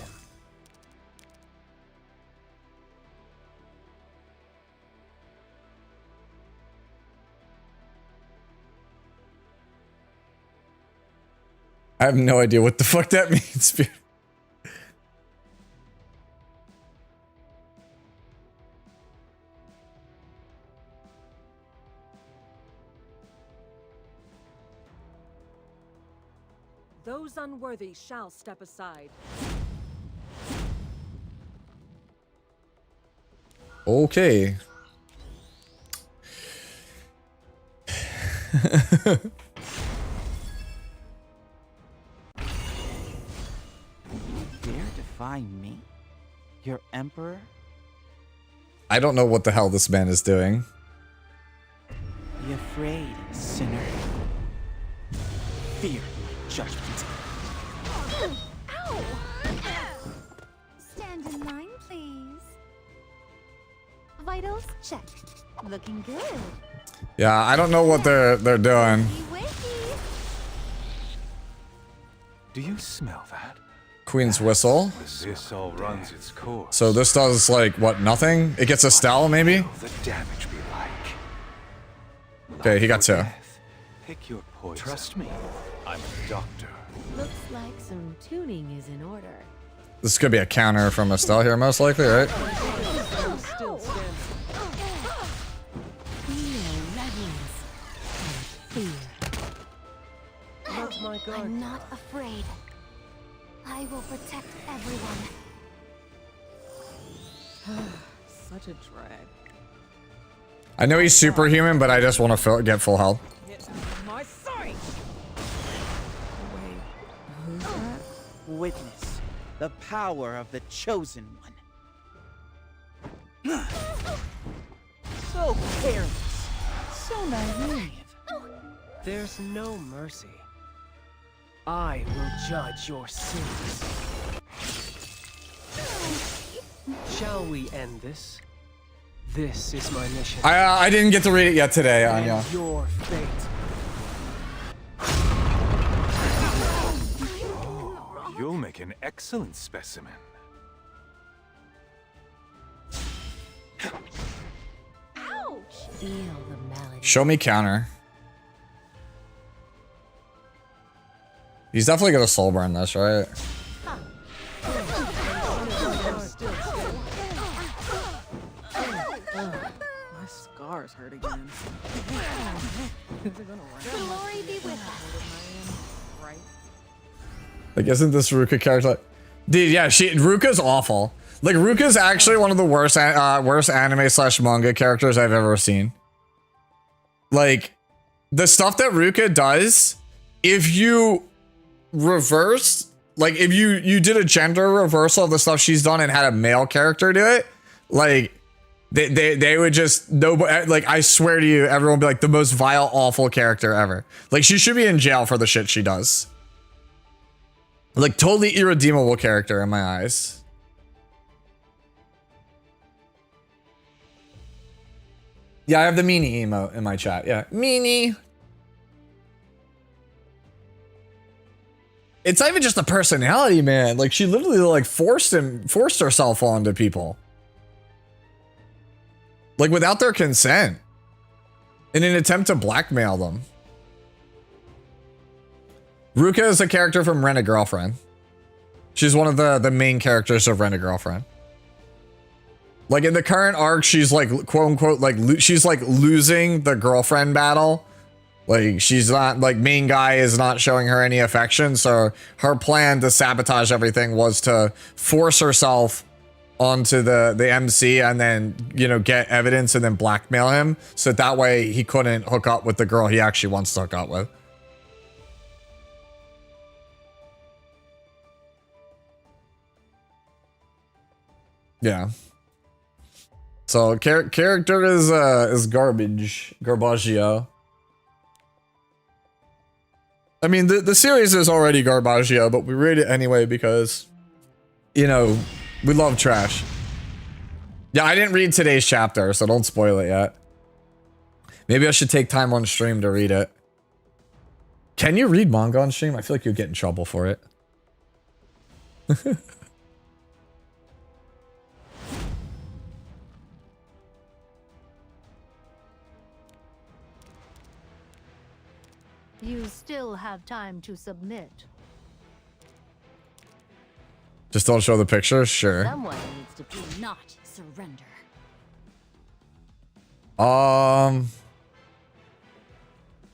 Speaker 1: I have no idea what the fuck that means.
Speaker 12: Those unworthy shall step aside.
Speaker 1: Okay.
Speaker 9: Dare defy me? Your emperor?
Speaker 1: I don't know what the hell this man is doing.
Speaker 9: Be afraid, sinner. Fear my judgment.
Speaker 3: Ow! Stand in line, please. Vitals check. Looking good.
Speaker 1: Yeah, I don't know what they're doing.
Speaker 10: Do you smell that?
Speaker 1: Queen's whistle.
Speaker 10: This all runs its course.
Speaker 1: So this does like what? Nothing? It gets Estelle maybe?
Speaker 10: The damage be like.
Speaker 1: Okay, he got two.
Speaker 10: Pick your poison. Trust me, I'm a doctor.
Speaker 5: Looks like some tuning is in order.
Speaker 1: This could be a counter from Estelle here, most likely, right?
Speaker 7: Still standing.
Speaker 5: Feel reverence and fear.
Speaker 7: Not my guard.
Speaker 3: I'm not afraid. I will protect everyone.
Speaker 12: Such a drag.
Speaker 1: I know he's superhuman, but I just want to get full health.
Speaker 12: Get out of my sight! Wait, who's that?
Speaker 9: Witness the power of the chosen one. So careless, so naive.
Speaker 7: There's no mercy. I will judge your sins. Shall we end this? This is my mission.
Speaker 1: I didn't get to read it yet today, Anya.
Speaker 7: And your fate.
Speaker 10: Oh, you'll make an excellent specimen.
Speaker 5: Feel the malady.
Speaker 1: Show me counter. He's definitely gonna soul burn this, right?
Speaker 12: My scars hurt again. They're gonna run.
Speaker 3: Glory be with us.
Speaker 12: Right?
Speaker 1: Like, isn't this Ruka character? Dude, yeah, Ruka's awful. Like, Ruka's actually one of the worst anime / manga characters I've ever seen. Like, the stuff that Ruka does, if you reverse, like, if you did a gender reversal of the stuff she's done and had a male character do it, like, they would just, nobody, like, I swear to you, everyone would be like, the most vile, awful character ever. Like, she should be in jail for the shit she does. Like, totally irredeemable character in my eyes. Yeah, I have the meanie emote in my chat. Yeah, meanie. It's not even just a personality, man. Like, she literally like forced herself onto people, like, without their consent, in an attempt to blackmail them. Ruka is a character from Rent a Girlfriend. She's one of the main characters of Rent a Girlfriend. Like, in the current arc, she's like, quote unquote, like, she's like losing the girlfriend battle. Like, she's not, like, main guy is not showing her any affection. So her plan to sabotage everything was to force herself onto the MC and then, you know, get evidence and then blackmail him. So that way he couldn't hook up with the girl he actually wants to hook up with. Yeah. So character is garbage, garbaggio. I mean, the series is already garbaggio, but we read it anyway because, you know, we love trash. Yeah, I didn't read today's chapter, so don't spoil it yet. Maybe I should take time on stream to read it. Can you read manga on stream? I feel like you'll get in trouble for it.
Speaker 8: You still have time to submit.
Speaker 1: Just don't show the picture? Sure.
Speaker 5: Someone needs to
Speaker 6: Do not surrender.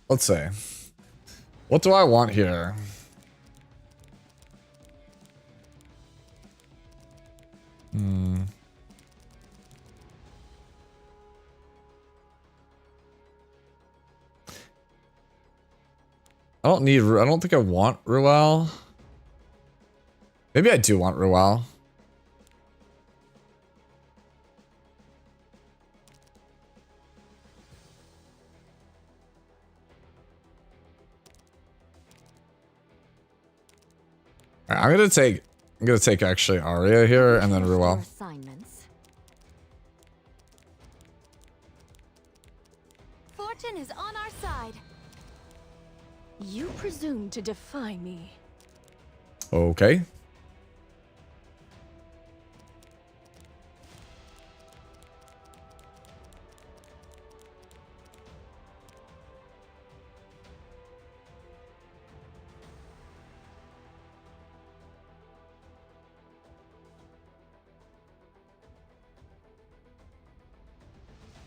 Speaker 1: Let's see. What do I want here? I don't think I want Ruel. Maybe I do want Ruel. Alright, I'm gonna take actually Arya here and then Ruel.
Speaker 3: Assignments. Fortune is on our side.
Speaker 12: You presume to defy me.
Speaker 1: Okay.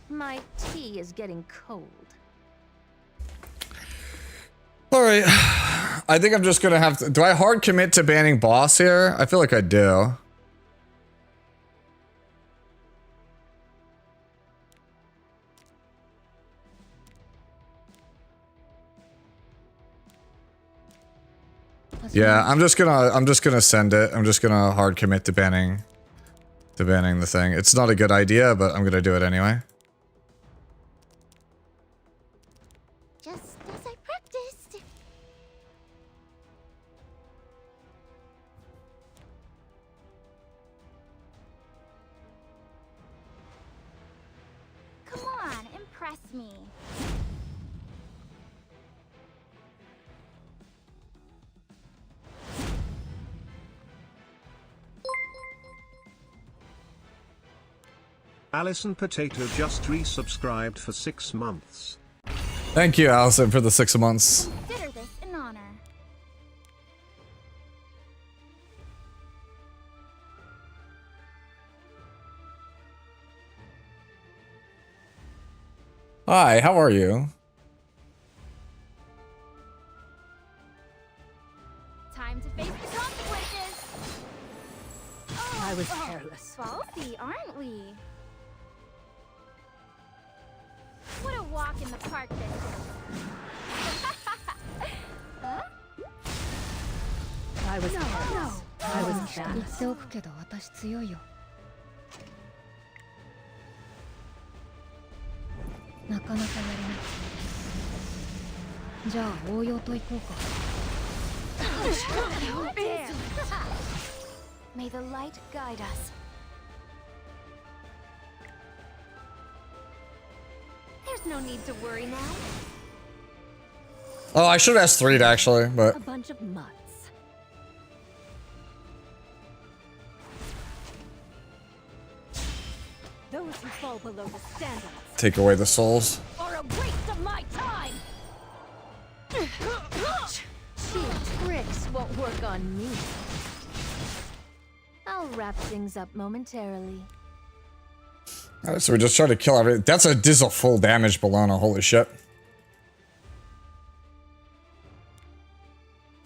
Speaker 8: My tea is getting cold.
Speaker 1: All right. I think I'm just gonna have to. Do I hard commit to banning boss here? I feel like I do. Yeah, I'm just gonna send it. I'm just gonna hard commit to banning the thing. It's not a good idea, but I'm gonna do it anyway.
Speaker 3: Just as I practiced. Come on, impress me.
Speaker 2: Alison Potato just resubscribed for 6 months.
Speaker 1: Thank you, Allison, for the 6 months.
Speaker 3: Consider this an honor.
Speaker 1: Hi, how are you?
Speaker 3: Time to face the consequences.
Speaker 8: I was careless.
Speaker 3: Ballsy, aren't we? What a walk in the park this is. Huh?
Speaker 8: I was careless. I was careless.
Speaker 12: 言っておくけど私強いよ。なかなかやれない。じゃあ応用と行こうか。
Speaker 3: May the light guide us. There's no need to worry now.
Speaker 1: Oh, I should have asked 3'd actually, but
Speaker 8: A bunch of mutts. Those who fall below the standards
Speaker 1: take away the souls.
Speaker 8: are a waste of my time. Cheap tricks won't work on me. I'll wrap things up momentarily.
Speaker 1: Alright, so we just try to kill everything. That's a full damage Bologna, holy shit.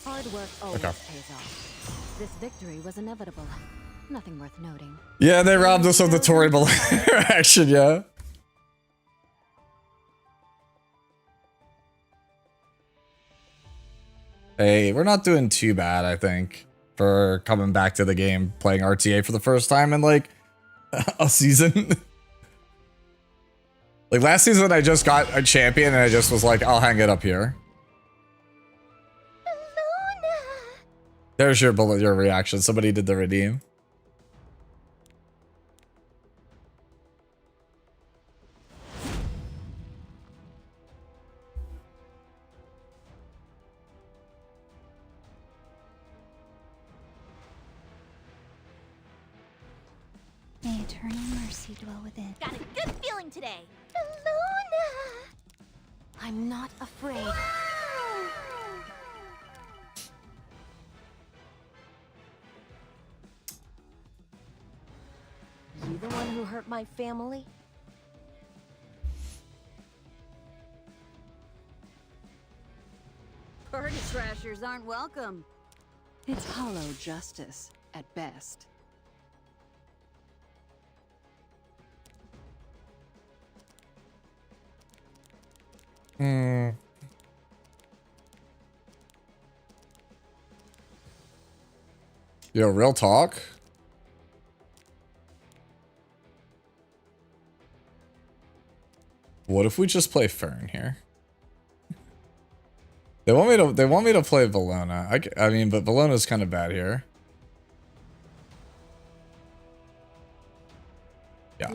Speaker 8: Hard work always
Speaker 1: Okay.
Speaker 8: pays off. This victory was inevitable. Nothing worth noting.
Speaker 1: Yeah, they robbed us of the Tory Bologna action, yeah. Hey, we're not doing too bad, I think, for coming back to the game, playing RTA for the first time in like a season. Like last season, I just got a champion and I just was like, I'll hang it up here. There's your reaction. Somebody did the redeem.
Speaker 3: May eternal mercy dwell within. Got a good feeling today. Luna!
Speaker 8: I'm not afraid. You the one who hurt my family?
Speaker 6: Party crashers aren't welcome. It's hollow justice, at best.
Speaker 1: Yo, real talk. What if we just play Fern here? They want me to play Bologna. I mean, but Bologna's kind of bad here. Yeah.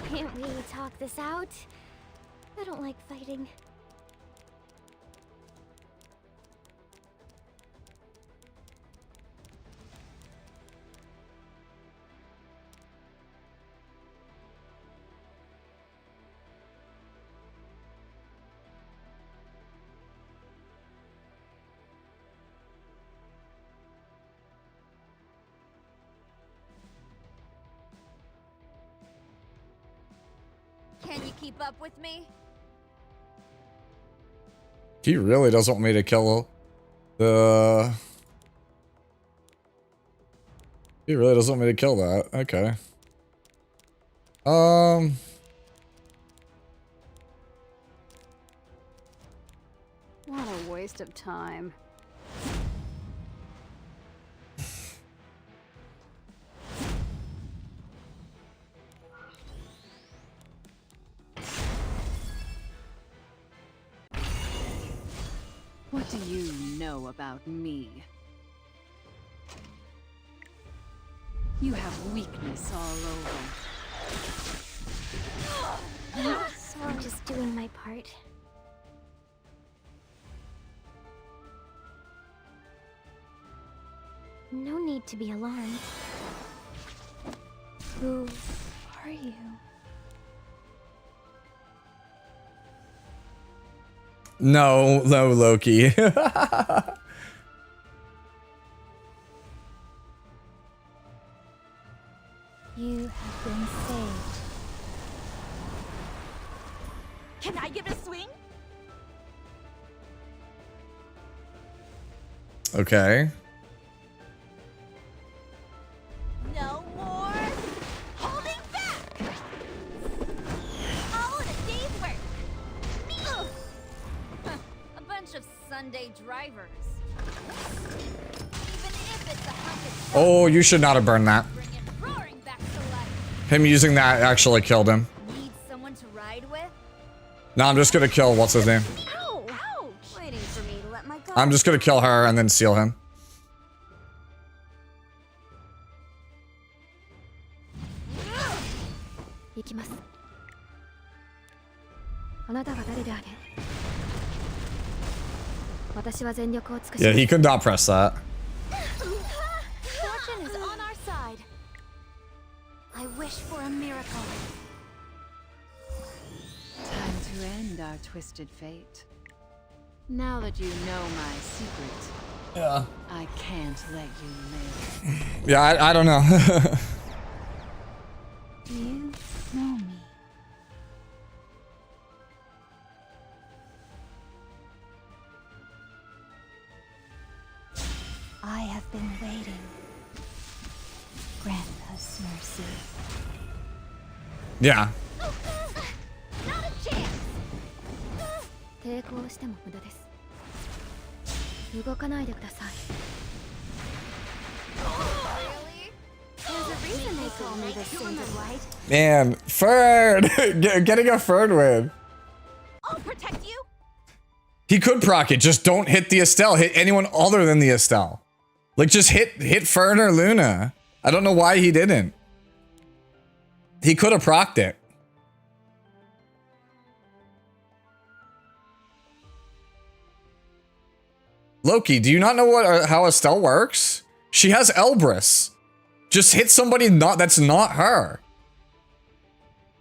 Speaker 3: Can't we talk this out? I don't like fighting. keep up with me?
Speaker 1: He really doesn't want me to kill the... He really doesn't want me to kill that. Okay.
Speaker 6: What a waste of time. What do you know about me? You have weakness all over.
Speaker 3: So I'm just doing my part. No need to be alarmed. Who are you?
Speaker 1: No, Loki.
Speaker 3: You have been saved.
Speaker 5: Can I give it a swing?
Speaker 1: Okay.
Speaker 5: No more holding back. All in a day's work. Ugh.
Speaker 3: A bunch of Sunday drivers. Even if it's a hunk of
Speaker 1: Oh, you should not have burned that.
Speaker 3: bring it roaring back to life.
Speaker 1: Him using that actually killed him.
Speaker 3: Need someone to ride with?
Speaker 1: No, I'm just gonna kill, what's his name?
Speaker 3: Ow! Ouch! Waiting for me to let my guard.
Speaker 1: I'm just gonna kill her and then seal him.
Speaker 12: 行きます。あなたは誰であれ。私は全力を尽くし
Speaker 1: Yeah, he could not press that.
Speaker 3: Fortune is on our side. I wish for a miracle.
Speaker 6: Time to end our twisted fate. Now that you know my secret,
Speaker 1: Yeah.
Speaker 6: I can't let you live.
Speaker 1: Yeah, I don't know.
Speaker 3: Do you know me? I have been waiting. Grant us mercy.
Speaker 1: Yeah.
Speaker 3: Not a chance.
Speaker 12: 抵抗しても無駄です。動かないでください。
Speaker 3: Really? There's a reason they call me the Saint of Light.
Speaker 1: Man, Fern! Getting a Fern win.
Speaker 3: I'll protect you.
Speaker 1: He could proc it, just don't hit the Estelle. Hit anyone other than the Estelle. Like, just hit Fern or Luna. I don't know why he didn't. He could have procced it. Loki, do you not know how Estelle works? She has Elbrus. Just hit somebody that's not her.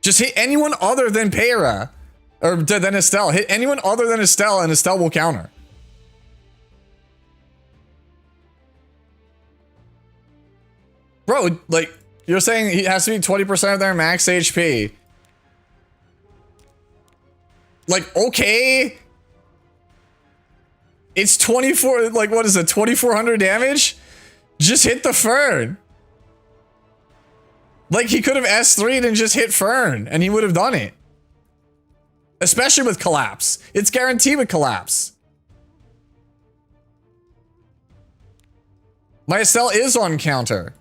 Speaker 1: Just hit anyone other than Peyra. Or than Estelle. Hit anyone other than Estelle and Estelle will counter. Bro, like, you're saying he has to be 20% of their max HP. Like, okay. It's 24, like, what is it, 2400 damage? Just hit the Fern. Like, he could have S3'd and just hit Fern, and he would have done it. Especially with Collapse. It's guaranteed with Collapse. My Estelle is on counter.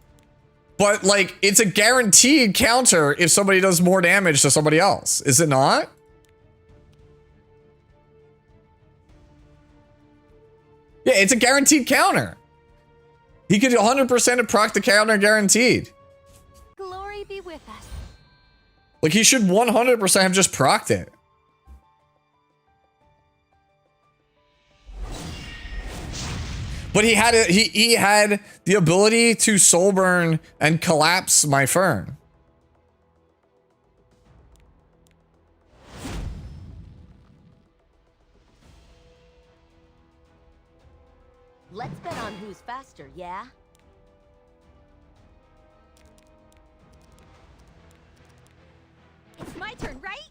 Speaker 1: But, like, it's a guaranteed counter if somebody does more damage to somebody else. Is it not? Yeah, it's a guaranteed counter. He could 100% have proc the counter guaranteed.
Speaker 3: Glory be with us.
Speaker 1: Like, he should 100% have just procced it. But he had he had the ability to soul burn and collapse my Fern.
Speaker 5: Let's bet on who's faster, yeah?
Speaker 3: It's my turn, right?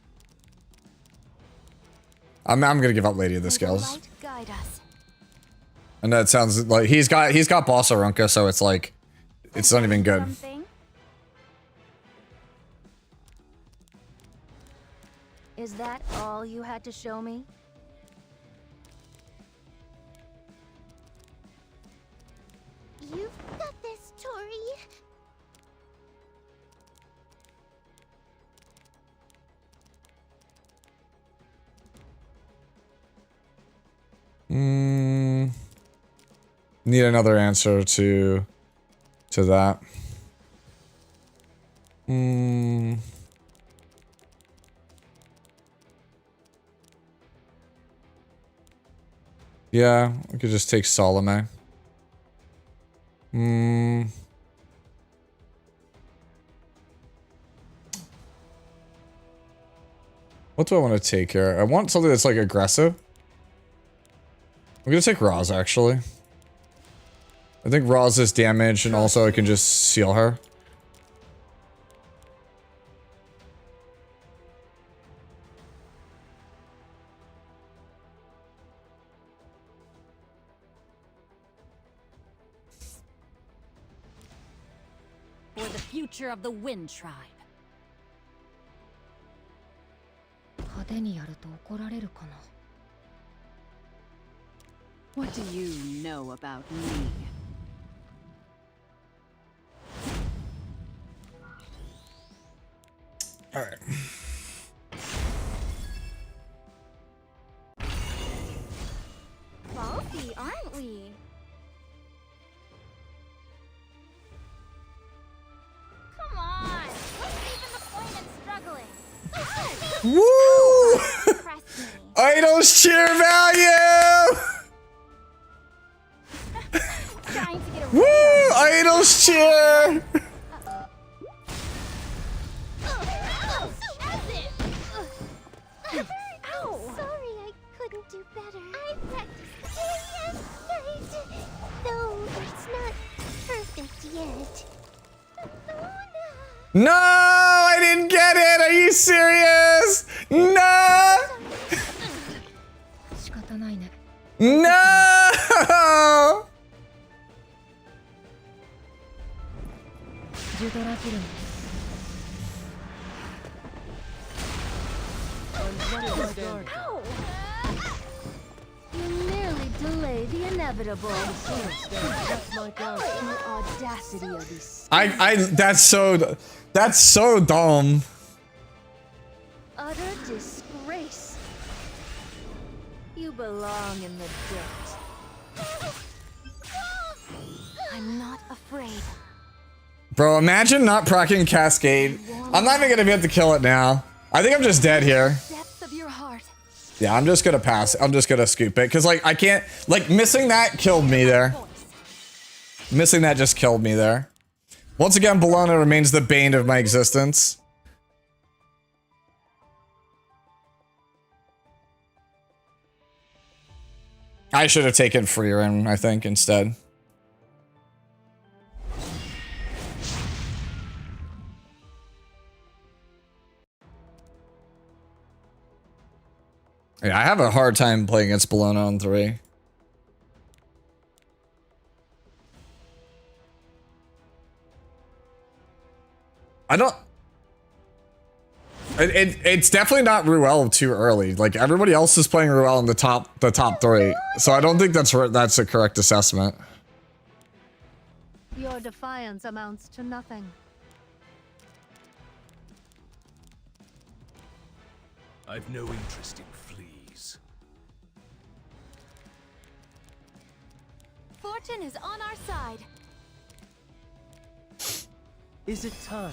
Speaker 1: I'm gonna give up Lady of the Scales.
Speaker 3: Light guide us.
Speaker 1: And that sounds like he's got Boss Arunca, so it's like it's not even good.
Speaker 3: Something? Is that all you had to show me? You've got this, Tori.
Speaker 1: Need another answer to that. Yeah, we could just take Salome. What do I want to take here? I want something that's like aggressive. I'm gonna take Roz actually. I think Roz is damage and also I can just seal her.
Speaker 8: For the future of the Wind Tribe.
Speaker 6: What do you know about me?
Speaker 1: All right.
Speaker 3: Ballsy, aren't we? Come on. What's even the point in struggling?
Speaker 1: Woo!
Speaker 3: Impress me.
Speaker 1: Idols cheer value!
Speaker 3: Trying to get a
Speaker 1: Woo! Idols cheer!
Speaker 3: Sorry, I couldn't do better. I practiced day and night. Though it's not perfect yet.
Speaker 1: No, I didn't get it. Are you serious? No! No!
Speaker 3: Ow! You nearly delayed the inevitable.
Speaker 7: That's my go.
Speaker 3: The audacity of these.
Speaker 1: That's so dumb.
Speaker 3: Utter disgrace. You belong in the dirt. I'm not afraid.
Speaker 1: Bro, imagine not proccing Cascade. I'm not even gonna be able to kill it now. I think I'm just dead here.
Speaker 3: Depths of your heart.
Speaker 1: Yeah, I'm just gonna pass. I'm just gonna scoop it. Cause like I can't, like missing that killed me there. Missing that just killed me there. Once again, Bologna remains the bane of my existence. I should have taken Freerin, I think, instead. Yeah, I have a hard time playing against Bologna on 3. I don't... It's definitely not Ruel too early. Like, everybody else is playing Ruel in the top 3. So I don't think that's a correct assessment.
Speaker 6: Your defiance amounts to nothing.
Speaker 4: I've no interest in fleas.
Speaker 3: Fortune is on our side.
Speaker 7: Is it time?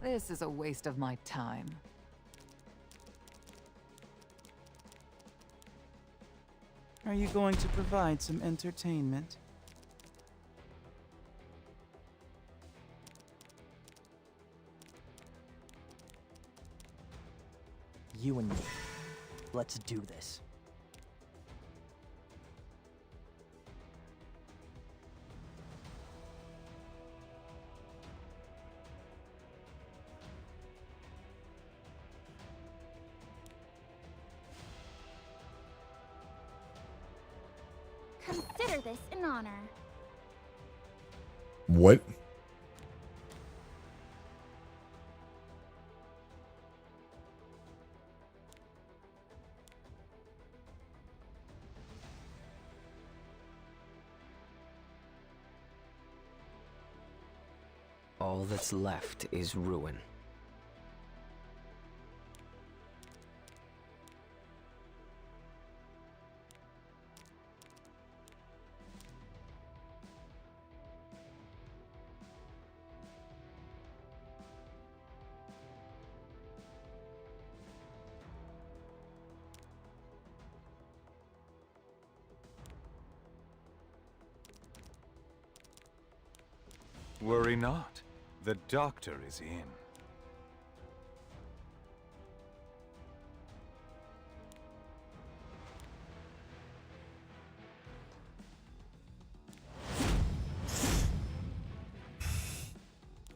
Speaker 6: This is a waste of my time.
Speaker 9: Are you going to provide some entertainment?
Speaker 7: You and me. Let's do this.
Speaker 3: consider this an honor.
Speaker 1: What?
Speaker 13: All that's left is ruin.
Speaker 4: Worry not. The doctor is in.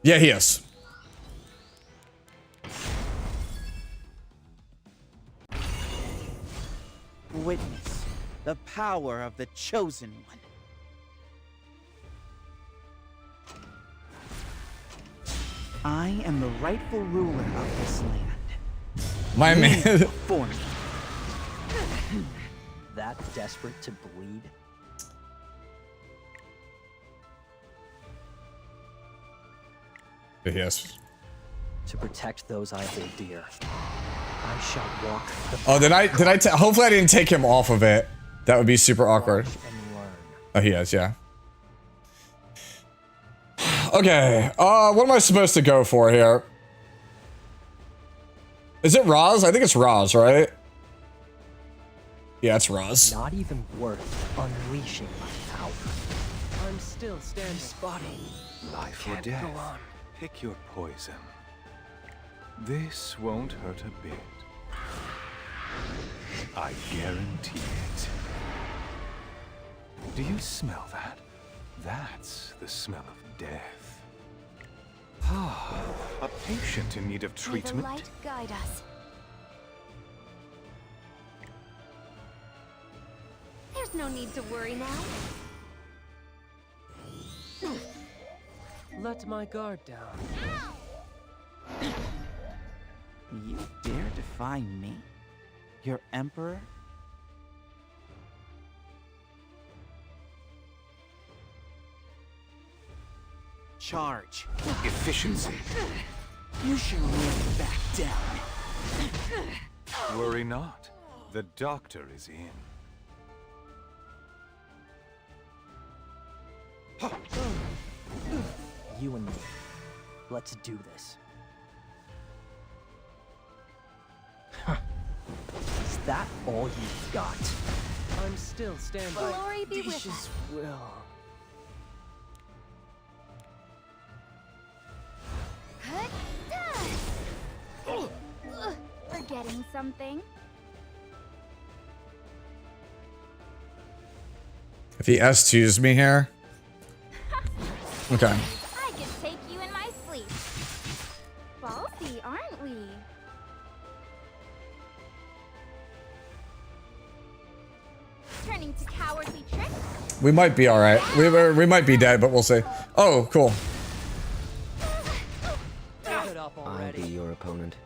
Speaker 1: Yeah, he is.
Speaker 9: Witness the power of the Chosen One. I am the rightful ruler of this land.
Speaker 1: My man.
Speaker 9: Before me.
Speaker 13: That desperate to bleed?
Speaker 1: Yes.
Speaker 13: To protect those I hold dear, I shall walk the
Speaker 1: Oh, did I hopefully I didn't take him off of it. That would be super awkward. Oh, he is, yeah. Okay, what am I supposed to go for here? Is it Roz? I think it's Roz, right? Yeah, it's Roz.
Speaker 13: Not even worth unleashing my power.
Speaker 7: I'm still standing.
Speaker 13: Spotting.
Speaker 4: Life or death.
Speaker 7: Go on.
Speaker 4: Pick your poison. This won't hurt a bit. I guarantee it. Do you smell that? That's the smell of death. Ah, a patient in need of treatment.
Speaker 3: May the light guide us. There's no need to worry now.
Speaker 7: Let my guard down.
Speaker 9: You dare defy me? Your Emperor? Charge.
Speaker 4: Efficiency.
Speaker 9: You shall never back down.
Speaker 4: Worry not. The doctor is in.
Speaker 13: You and me. Let's do this. Is that all you've got?
Speaker 7: I'm still standing.
Speaker 3: Glory be with us.
Speaker 7: Audacious will.
Speaker 3: Forgetting something?
Speaker 1: If he S2s me here. Okay.
Speaker 3: I can take you in my sleep. Ballsy, aren't we? Turning to cowardly tricks?
Speaker 1: We might be alright. We might be dead, but we'll see. Oh, cool.
Speaker 7: Give it up
Speaker 13: I'll
Speaker 7: already.
Speaker 13: be your opponent.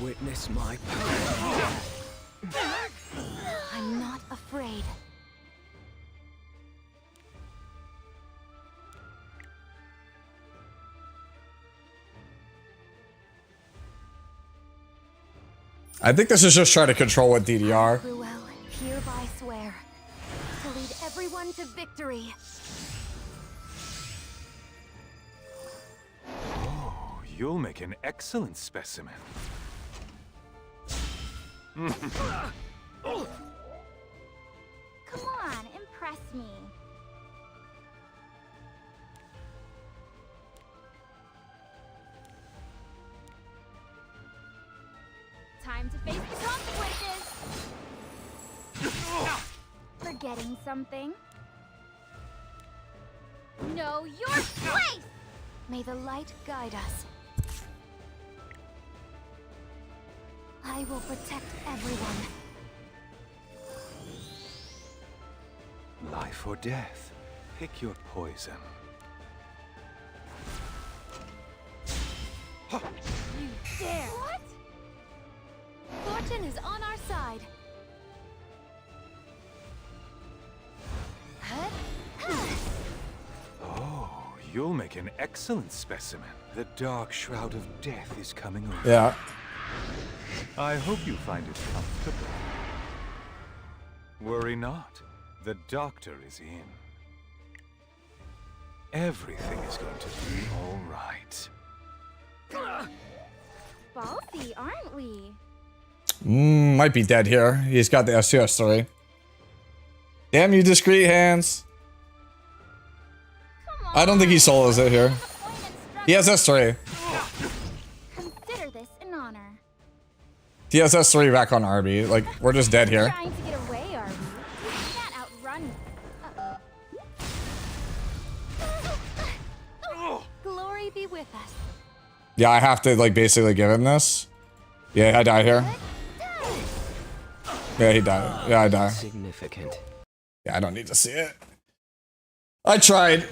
Speaker 13: Witness my power.
Speaker 3: I'm not afraid.
Speaker 1: I think this is just trying to control what DDR.
Speaker 3: Cruel, hereby swear to lead everyone to victory.
Speaker 4: Oh, you'll make an excellent specimen.
Speaker 3: Come on, impress me. Time to face the consequences. Forgetting something? Know your place! May the light guide us. I will protect everyone.
Speaker 10: Life or death. Pick your poison.
Speaker 3: You dare! What? Fortune is on our side.
Speaker 10: Oh, you'll make an excellent specimen. The dark shroud of death is coming over.
Speaker 1: Yeah.
Speaker 10: I hope you find it comfortable. Worry not. The doctor is in. Everything is going to be all right.
Speaker 3: Ballsy, aren't we?
Speaker 1: Might be dead here. He's got the SCS3. Damn you, discreet hands. I don't think he solos it here. He has S3.
Speaker 3: Consider this an honor.
Speaker 1: He has S3 back on RB. Like, we're just dead here.
Speaker 3: Trying to get away, are we? You can't outrun me. Glory be with us.
Speaker 1: Yeah, I have to, like, basically give him this. Yeah, I die here. Yeah, he died. Yeah, I die.
Speaker 13: Significant.
Speaker 1: Yeah, I don't need to see it. I tried.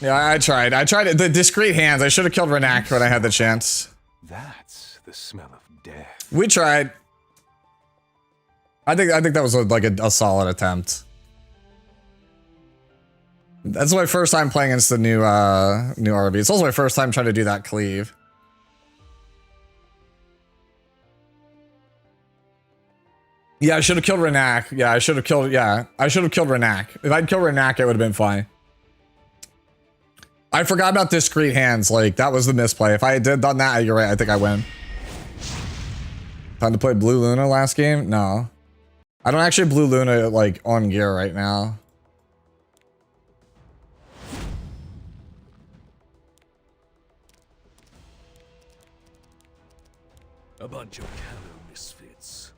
Speaker 1: Yeah, I tried. I tried it. The discreet hands. I should have killed Renak when I had the chance.
Speaker 10: That's the smell of death.
Speaker 1: We tried. I think that was like a solid attempt. That's my first time playing against the new RB. It's also my first time trying to do that cleave. Yeah, I should have killed Renak. Yeah, I should have killed Renak. If I'd killed Renak, it would have been fine. I forgot about discreet hands. Like, that was the misplay. If I had done that, you're right. I think I win. Time to play Blue Luna last game? No. I don't actually Blue Luna, like, on gear right now.
Speaker 4: A bunch of callow misfits.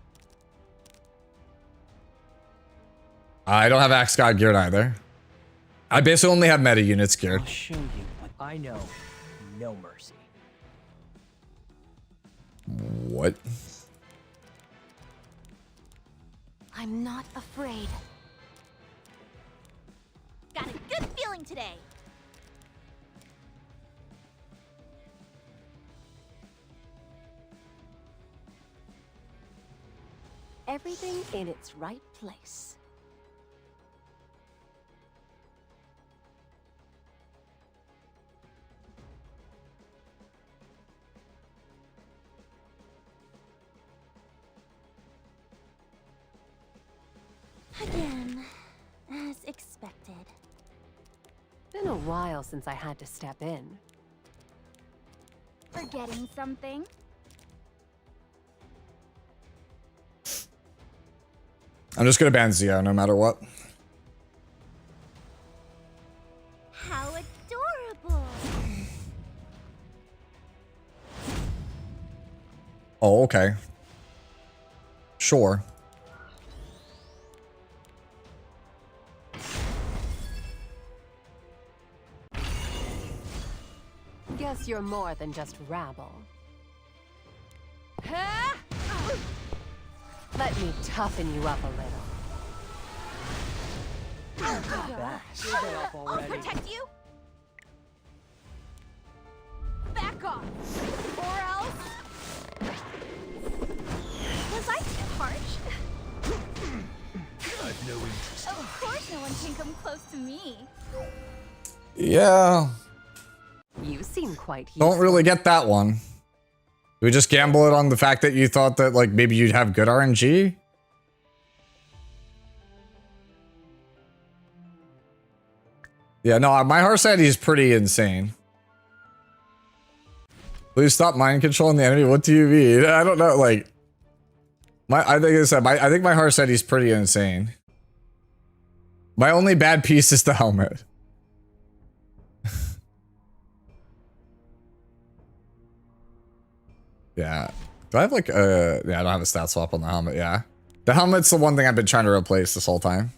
Speaker 1: I don't have Axe God geared either. I basically only have meta units geared.
Speaker 13: I'll show you what I know. No mercy.
Speaker 1: What?
Speaker 3: I'm not afraid. Got a good feeling today.
Speaker 5: Everything in its right place.
Speaker 3: Again, as expected.
Speaker 5: Been a while since I had to step in.
Speaker 3: Forgetting something?
Speaker 1: I'm just gonna ban Zio no matter what.
Speaker 3: How adorable!
Speaker 1: Oh, okay. Sure.
Speaker 5: Guess you're more than just rabble. Let me toughen you up a little.
Speaker 3: I'll protect you! Back off! Or else... Was I too harsh?
Speaker 4: I've no interest.
Speaker 3: Of course no one can come close to me.
Speaker 1: Yeah.
Speaker 5: You seem quite
Speaker 1: Don't really get that one. Do we just gamble it on the fact that you thought that, like, maybe you'd have good RNG? Yeah, no, my Harsaddy is pretty insane. Please stop mind controlling the enemy. What do you mean? I don't know, like... I think I think my Harsaddy is pretty insane. My only bad piece is the helmet. Yeah. Do I have like yeah, I don't have a stat swap on the helmet, yeah. The helmet's the one thing I've been trying to replace this whole time.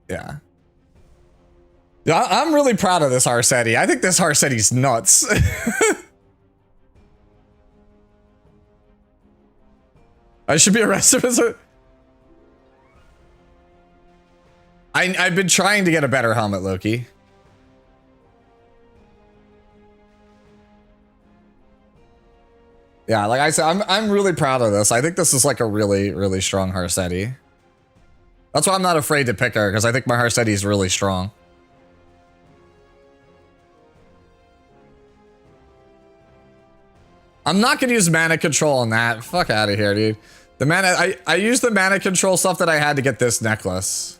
Speaker 1: Yeah. Yeah, I'm really proud of this Harsaddy. I think this Harsaddy's nuts. I should be arrested as a... I've been trying to get a better helmet, Loki. Yeah, like I said, I'm really proud of this. I think this is like a really, really strong Harsetti. That's why I'm not afraid to pick her, because I think my Harsetti is really strong. I'm not gonna use mana control on that. Fuck out of here, dude. The mana, I used the mana control stuff that I had to get this necklace.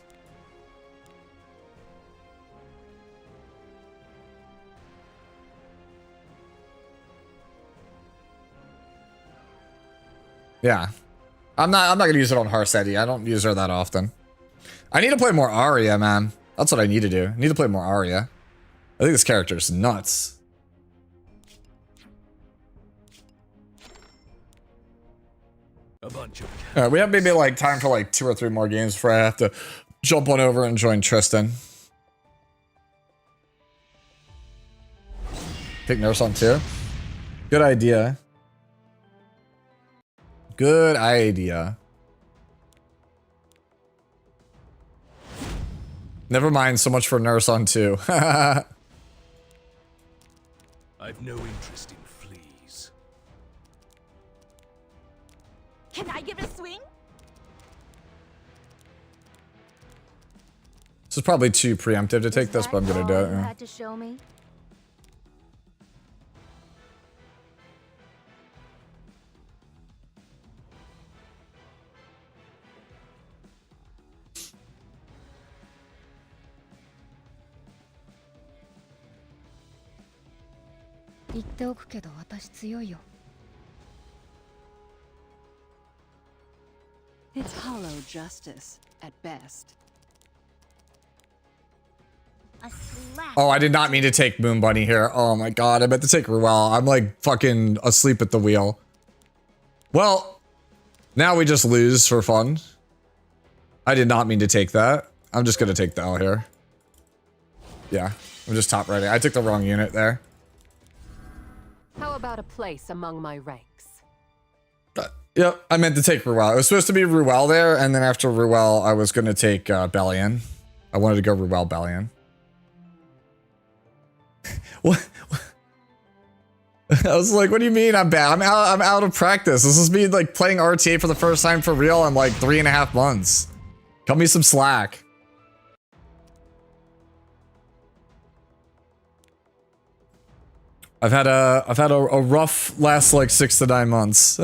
Speaker 1: Yeah. I'm not gonna use it on Harsetti. I don't use her that often. I need to play more Arya, man. That's what I need to do. I need to play more Arya. I think this character is nuts.
Speaker 4: A bunch of
Speaker 1: We have maybe like time for like 2 or 3 more games before I have to jump on over and join Tristan. Take Nurse on too. Good idea. Good idea. Never mind, so much for Nurse on 2.
Speaker 4: I've no interest in fleas.
Speaker 5: Can I give it a swing?
Speaker 1: This is probably too preemptive to take this, but I'm gonna do it.
Speaker 3: You
Speaker 1: Yeah.
Speaker 3: had to show me.
Speaker 6: It's hollow justice, at best.
Speaker 3: A slap.
Speaker 1: Oh, I did not mean to take Moon Bunny here. Oh my god, I meant to take Ruel. I'm like fucking asleep at the wheel. Well, now we just lose for fun. I did not mean to take that. I'm just gonna take the L here. Yeah, I'm just top ready. I took the wrong unit there.
Speaker 5: How about a place among my ranks?
Speaker 1: Yep, I meant to take Ruel. It was supposed to be Ruel there, and then after Ruel, I was gonna take Bellion. I wanted to go Ruel Bellion. What? I was like, what do you mean I'm bad? I'm out of practice. This is me like playing RTA for the first time for real in like 3.5 months. Cut me some slack. I've had a rough last like 6 to 9 months.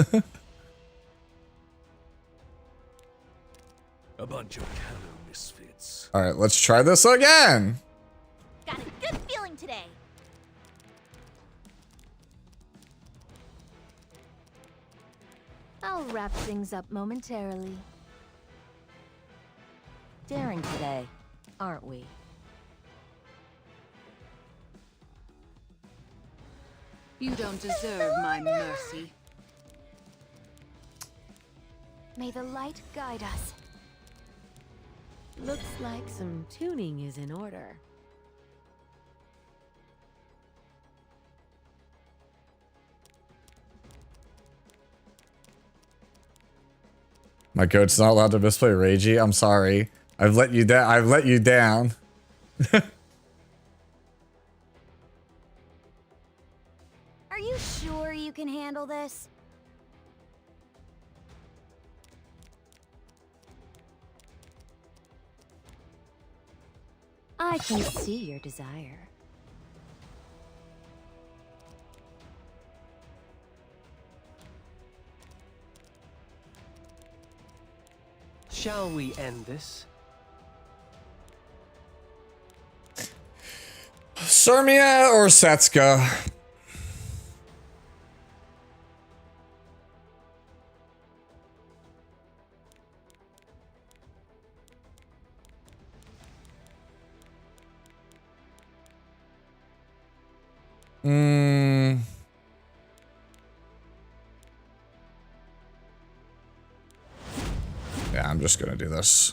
Speaker 4: A bunch of callow misfits.
Speaker 1: All right, let's try this again.
Speaker 3: Got a good feeling today. I'll wrap things up momentarily.
Speaker 5: Daring today, aren't we?
Speaker 6: You don't deserve my mercy.
Speaker 3: May the light guide us.
Speaker 5: Looks like some tuning is in order.
Speaker 1: My coach's not allowed to misplay Reiji. I'm sorry. I've let you down. I've let you down.
Speaker 3: Are you sure you can handle this?
Speaker 5: I can see your desire.
Speaker 7: Shall we end this?
Speaker 1: Sirmia or Setsuka? Yeah, I'm just gonna do this.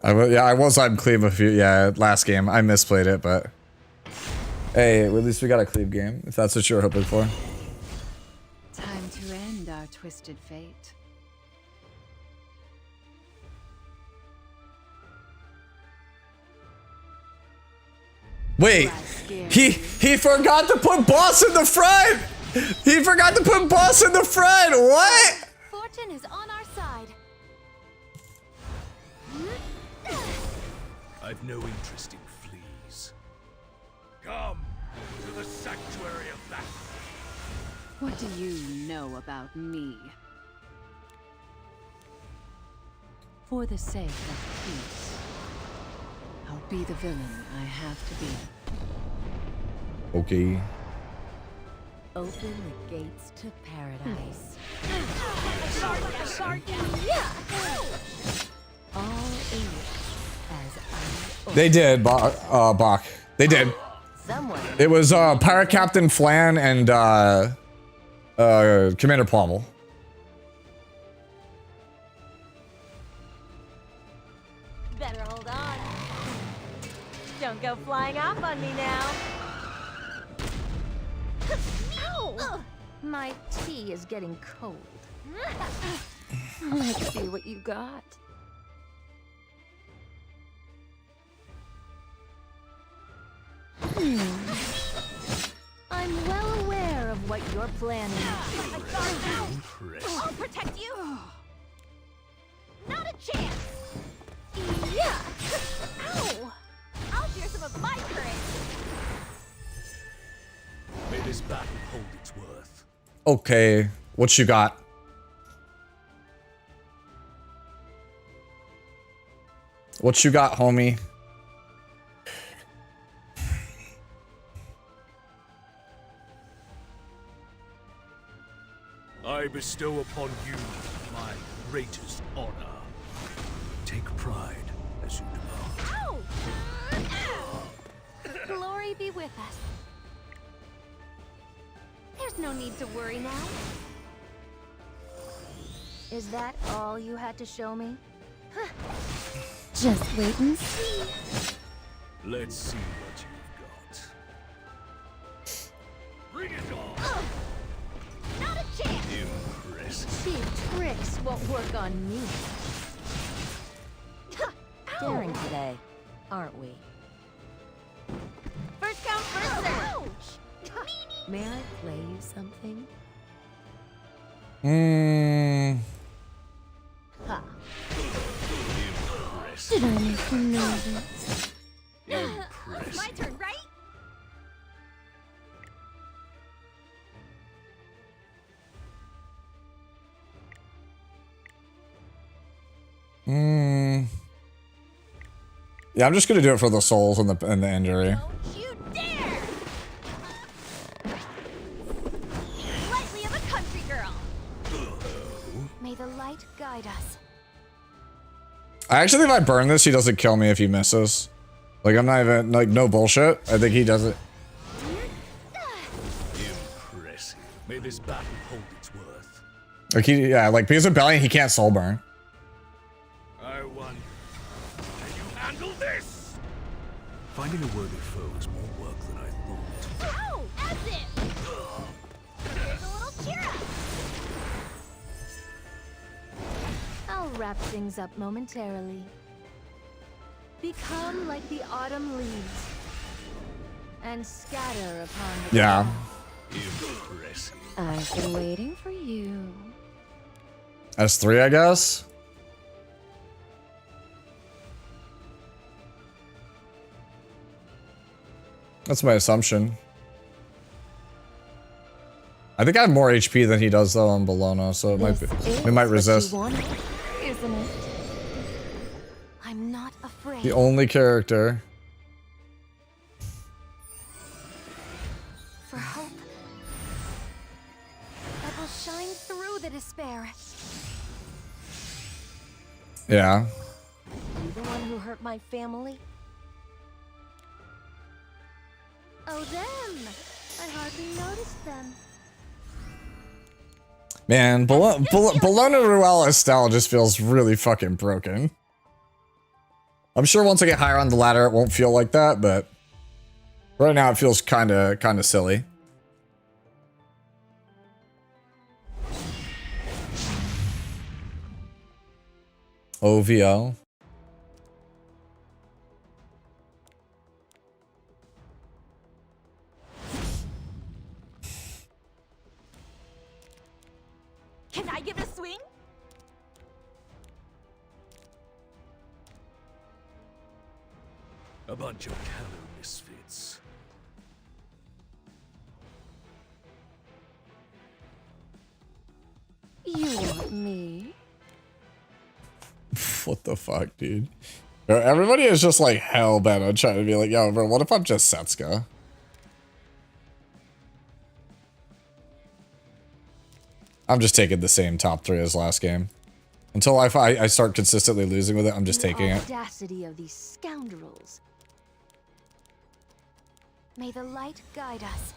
Speaker 1: I was on Cleve a few. Yeah, last game I misplayed it, but hey, at least we got a Cleve game. If that's what you're hoping for.
Speaker 6: Time to end our twisted fate.
Speaker 1: Wait, he forgot to put boss in the front. He forgot to put boss in the front. What?
Speaker 3: Fortune is on our side.
Speaker 4: I've no interest in fleas. Come to the sanctuary of that.
Speaker 6: What do you know about me? For the sake of peace, I'll be the villain I have to be.
Speaker 1: Okay.
Speaker 5: Open the gates to paradise. All English as I
Speaker 1: They did, Bach. They did.
Speaker 5: Someone.
Speaker 1: It was Pirate Captain Flan and Commander Pommel.
Speaker 5: Better hold on. Don't go flying off on me now.
Speaker 3: Ow!
Speaker 8: My tea is getting cold. Let's see what you got. I'm well aware of what you're planning.
Speaker 3: I'll protect you. Not a chance. Yeah. Ow! I'll share some of my courage.
Speaker 4: May this battle hold its worth.
Speaker 1: Okay, what you got? What you got, homie?
Speaker 4: I bestow upon you my greatest honor. Take pride as you demand.
Speaker 3: Ow! Glory be with us. There's no need to worry now.
Speaker 8: Is that all you had to show me?
Speaker 3: Just wait and see.
Speaker 4: Let's see what you've got. Bring it on!
Speaker 3: Not a chance.
Speaker 4: Impressive.
Speaker 8: Cheap tricks won't work on me.
Speaker 5: Daring today, aren't we?
Speaker 3: First come, first serve.
Speaker 5: May I play you something?
Speaker 8: Ha.
Speaker 3: Did I make you nervous?
Speaker 4: Impressive.
Speaker 3: My turn, right?
Speaker 1: Yeah, I'm just gonna do it for the souls and the injury.
Speaker 3: Don't you dare! Lightly of a country girl. May the light guide us.
Speaker 1: I actually think if I burn this, he doesn't kill me if he misses. Like, I'm not even, like, no bullshit. I think he does it.
Speaker 4: Impressive. May this battle hold its worth.
Speaker 1: Like, yeah, like, because of Belly, he can't soul burn.
Speaker 4: I won. Can you handle this? Finding a worthy foe is more work than I thought.
Speaker 3: Ow! As if! Here's a little cheer up.
Speaker 8: I'll wrap things up momentarily. Become like the autumn leaves and scatter upon the
Speaker 1: Yeah.
Speaker 8: ground.
Speaker 4: Impressive.
Speaker 8: I've been waiting for you.
Speaker 1: S3, I guess? That's my assumption. I think I have more HP than he does, though, on Bologna, so it might be, we might resist.
Speaker 8: Isn't it? I'm not afraid.
Speaker 1: The only character.
Speaker 8: For hope that will shine through the despair.
Speaker 1: Yeah.
Speaker 8: You the one who hurt my family?
Speaker 3: Oh, them! I hardly noticed them.
Speaker 1: Man, Bologna Ruel Estelle just feels really fucking broken. I'm sure once I get higher on the ladder, it won't feel like that, but right now it feels kind of silly. OVO.
Speaker 5: Can I give it a swing?
Speaker 4: A bunch of callow misfits.
Speaker 5: You want me?
Speaker 1: What the fuck, dude? Bro, everybody is just like hell bent on trying to be like, yo, bro, what if I'm just Setsuka? I'm just taking the same top 3 as last game. Until I start consistently losing with it, I'm just taking it.
Speaker 5: The audacity of these scoundrels.
Speaker 3: May the light guide us.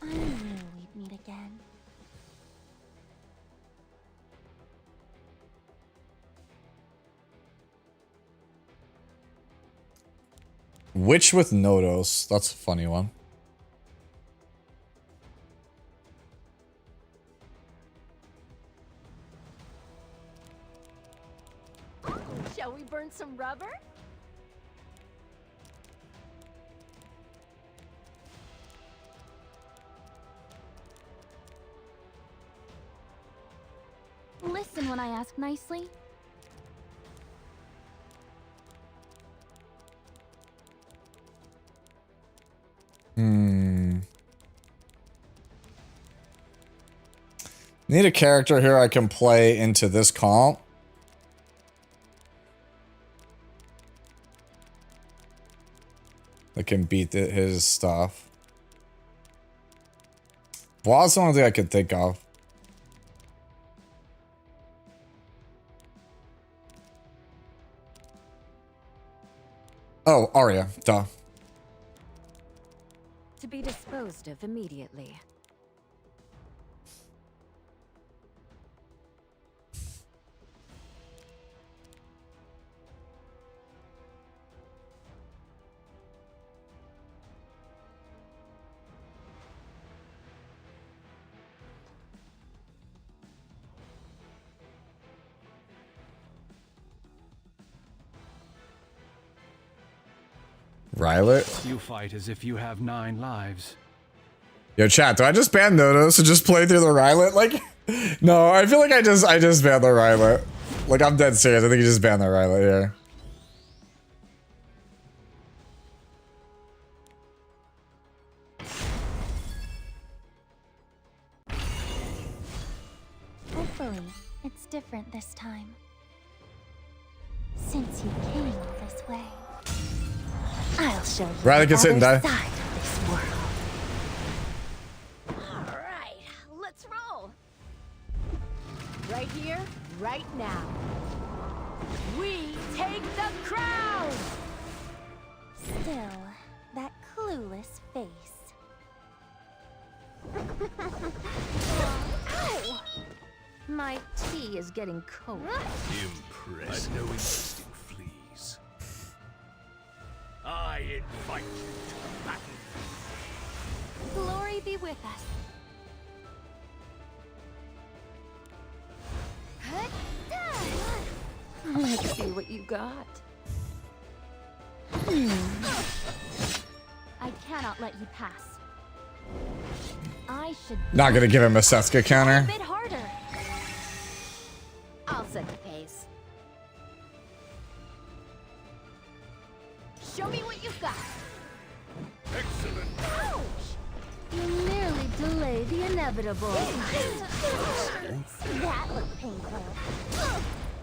Speaker 3: I knew we'd meet again.
Speaker 1: Witch with Nodos. That's a funny one.
Speaker 5: Shall we burn some rubber?
Speaker 3: Listen when I ask nicely.
Speaker 1: Need a character here I can play into this comp. That can beat his stuff. Well, that's the only thing I could think of. Oh, Arya, duh.
Speaker 8: To be disposed of immediately.
Speaker 1: Rylet?
Speaker 14: You fight as if you have 9 lives.
Speaker 1: Yo, chat, do I just ban Nodos and just play through the Rylet? Like, no, I feel like I just banned the Rylet. Like, I'm dead serious. I think you just banned the Rylet here.
Speaker 3: Hopefully, it's different this time. Since you came all this way. I'll show you
Speaker 1: Rylet can sit and die.
Speaker 3: side of this world.
Speaker 5: All right, let's roll. Right here, right now. We take the crown!
Speaker 3: Still, that clueless face.
Speaker 5: Ow! My tea is getting cold.
Speaker 4: Impressive. I've no interest in fleas. I invite you to battle.
Speaker 3: Glory be with us.
Speaker 5: Let's see what you got.
Speaker 3: I cannot let you pass. I should
Speaker 1: Not gonna give him a Setsuka
Speaker 3: a
Speaker 1: counter.
Speaker 3: bit harder.
Speaker 5: I'll set the pace. Show me what you've got.
Speaker 4: Excellent.
Speaker 5: Ouch!
Speaker 3: You nearly delayed the inevitable.
Speaker 5: That looked painful.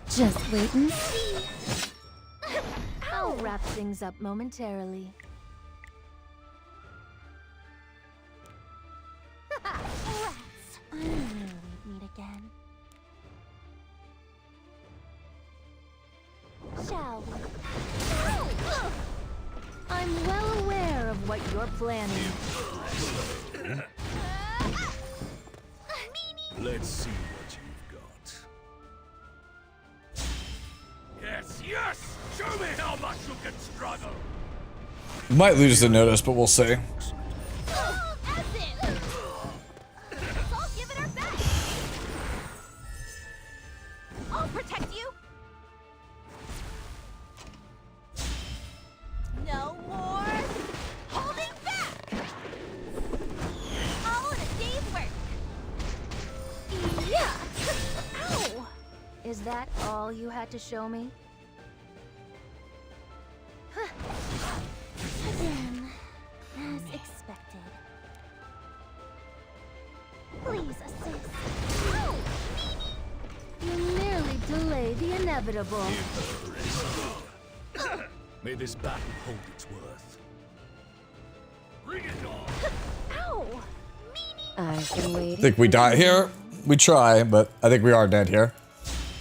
Speaker 3: Just wait and see. I'll wrap things up momentarily. Rats. I knew we'd meet again. Shall we? I'm well aware of what you're planning.
Speaker 4: Let's see what you've got. Yes, yes! Show me how much you can struggle!
Speaker 1: Might lose the notice, but we'll see.
Speaker 3: I'll protect you. No more holding back. All in a day's work. Yeah. Ow.
Speaker 12: Is that all you had to show me?
Speaker 3: Again, as expected. Please assist. Oh,
Speaker 12: You nearly delayed the inevitable.
Speaker 4: May this battle hold its worth. Bring it on!
Speaker 3: ow.
Speaker 5: I've been waiting.
Speaker 1: I think we die here. We try, but I think we are dead here.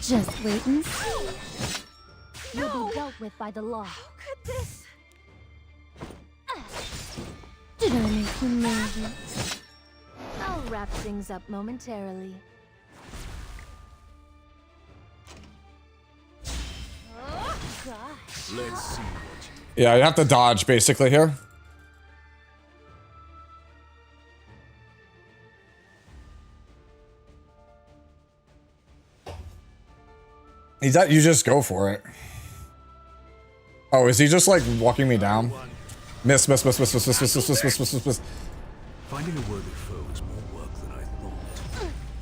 Speaker 12: Just wait and see. You'll be dealt with by the law.
Speaker 3: How could this?
Speaker 12: Did I make you nervous? I'll wrap things up momentarily.
Speaker 3: Oh, gosh.
Speaker 4: Let's see what
Speaker 1: Yeah, you have to dodge basically here. Is that you just go for it? Oh, is he just like walking me down? Miss.
Speaker 4: Finding a worthy foe is more work than I thought.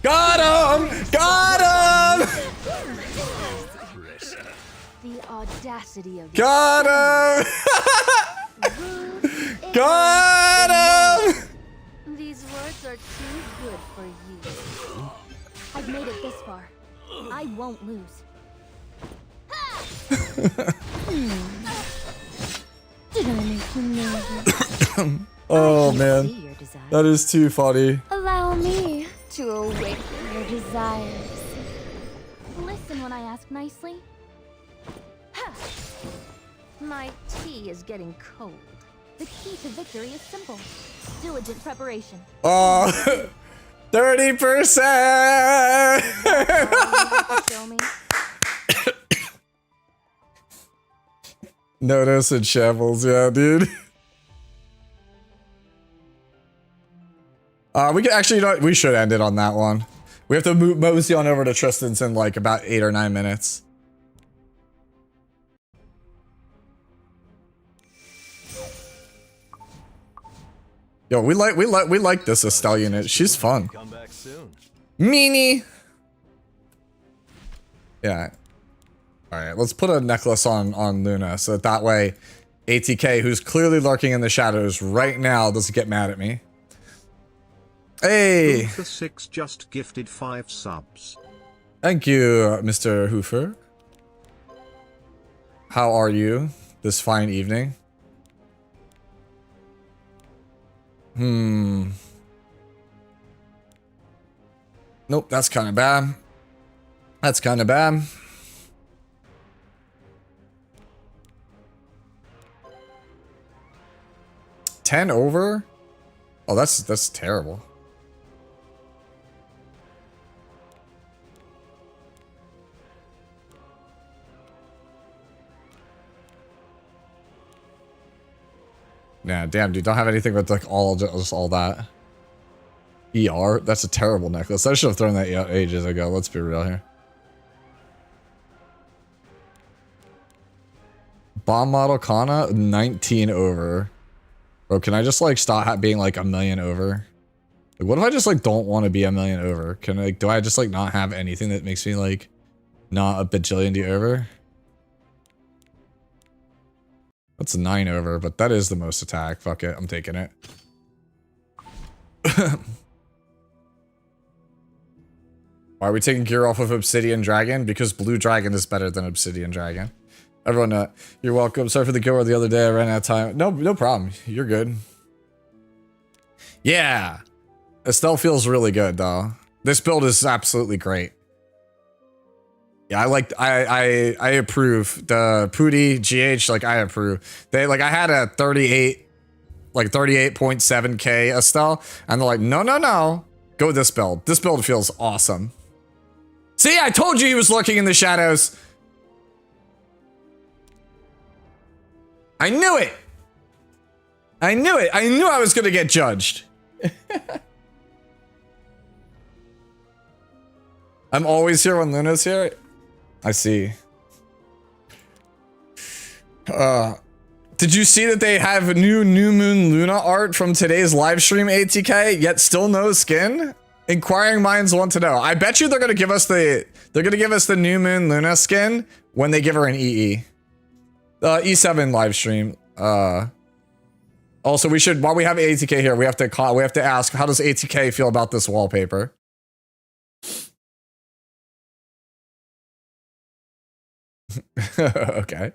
Speaker 1: Got him! Got him!
Speaker 12: The audacity of
Speaker 1: Got him! Got him!
Speaker 12: These words are too good for you. I've made it this far. I won't lose. Did I make you nervous?
Speaker 1: Oh man, that is too funny.
Speaker 12: Allow me to awaken your desires. Listen when I ask nicely. Ha! My tea is getting cold. The key to victory is simple. Diligent preparation.
Speaker 1: Oh, 30%!
Speaker 12: Show me.
Speaker 1: Notice and shambles, yeah, dude. We can actually, you know, we should end it on that one. We have to move mosey on over to Tristan's in like about 8 or 9 minutes. Yo, we like this Estelle unit. She's fun.
Speaker 4: Come back soon.
Speaker 1: Meanie. Yeah. All right, let's put a necklace on Luna so that way ATK, who's clearly lurking in the shadows right now, doesn't get mad at me. Hey!
Speaker 2: The 6 just gifted 5 subs.
Speaker 1: Thank you, Mr. Hoofer. How are you this fine evening? Nope, that's kind of bad. That's kind of bad. $10 over? Oh, that's terrible. Nah, damn, dude, don't have anything with like just all that. ER? That's a terrible necklace. I should have thrown that out ages ago. Let's be real here. Bomb model Kana, 19 over. Bro, can I just like stop being like a million over? Like, what if I just like don't want to be a million over? Can like, do I just like not have anything that makes me like not a bajillion D over? That's 9 over, but that is the most attack. Fuck it, I'm taking it. Why are we taking gear off of Obsidian Dragon? Because Blue Dragon is better than Obsidian Dragon. Everyone, you're welcome. Sorry for the giveaway the other day. I ran out of time. No problem. You're good. Yeah. Estelle feels really good, though. This build is absolutely great. Yeah, I approve. The Pooty, GH, like, I approve. They, like, I had a 38, like, 38.7K Estelle, and they're like, no. Go with this build. This build feels awesome. See, I told you he was lurking in the shadows. I knew it. I knew it. I knew I was going to get judged. I'm always here when Luna's here. I see. Did you see that they have new Moon Luna art from today's live stream, ATK, yet still no skin? Inquiring minds want to know. I bet you they're gonna give us the new Moon Luna skin when they give her an EE. E7 live stream. Also, we should, while we have ATK here, we have to ask, how does ATK feel about this wallpaper? Okay.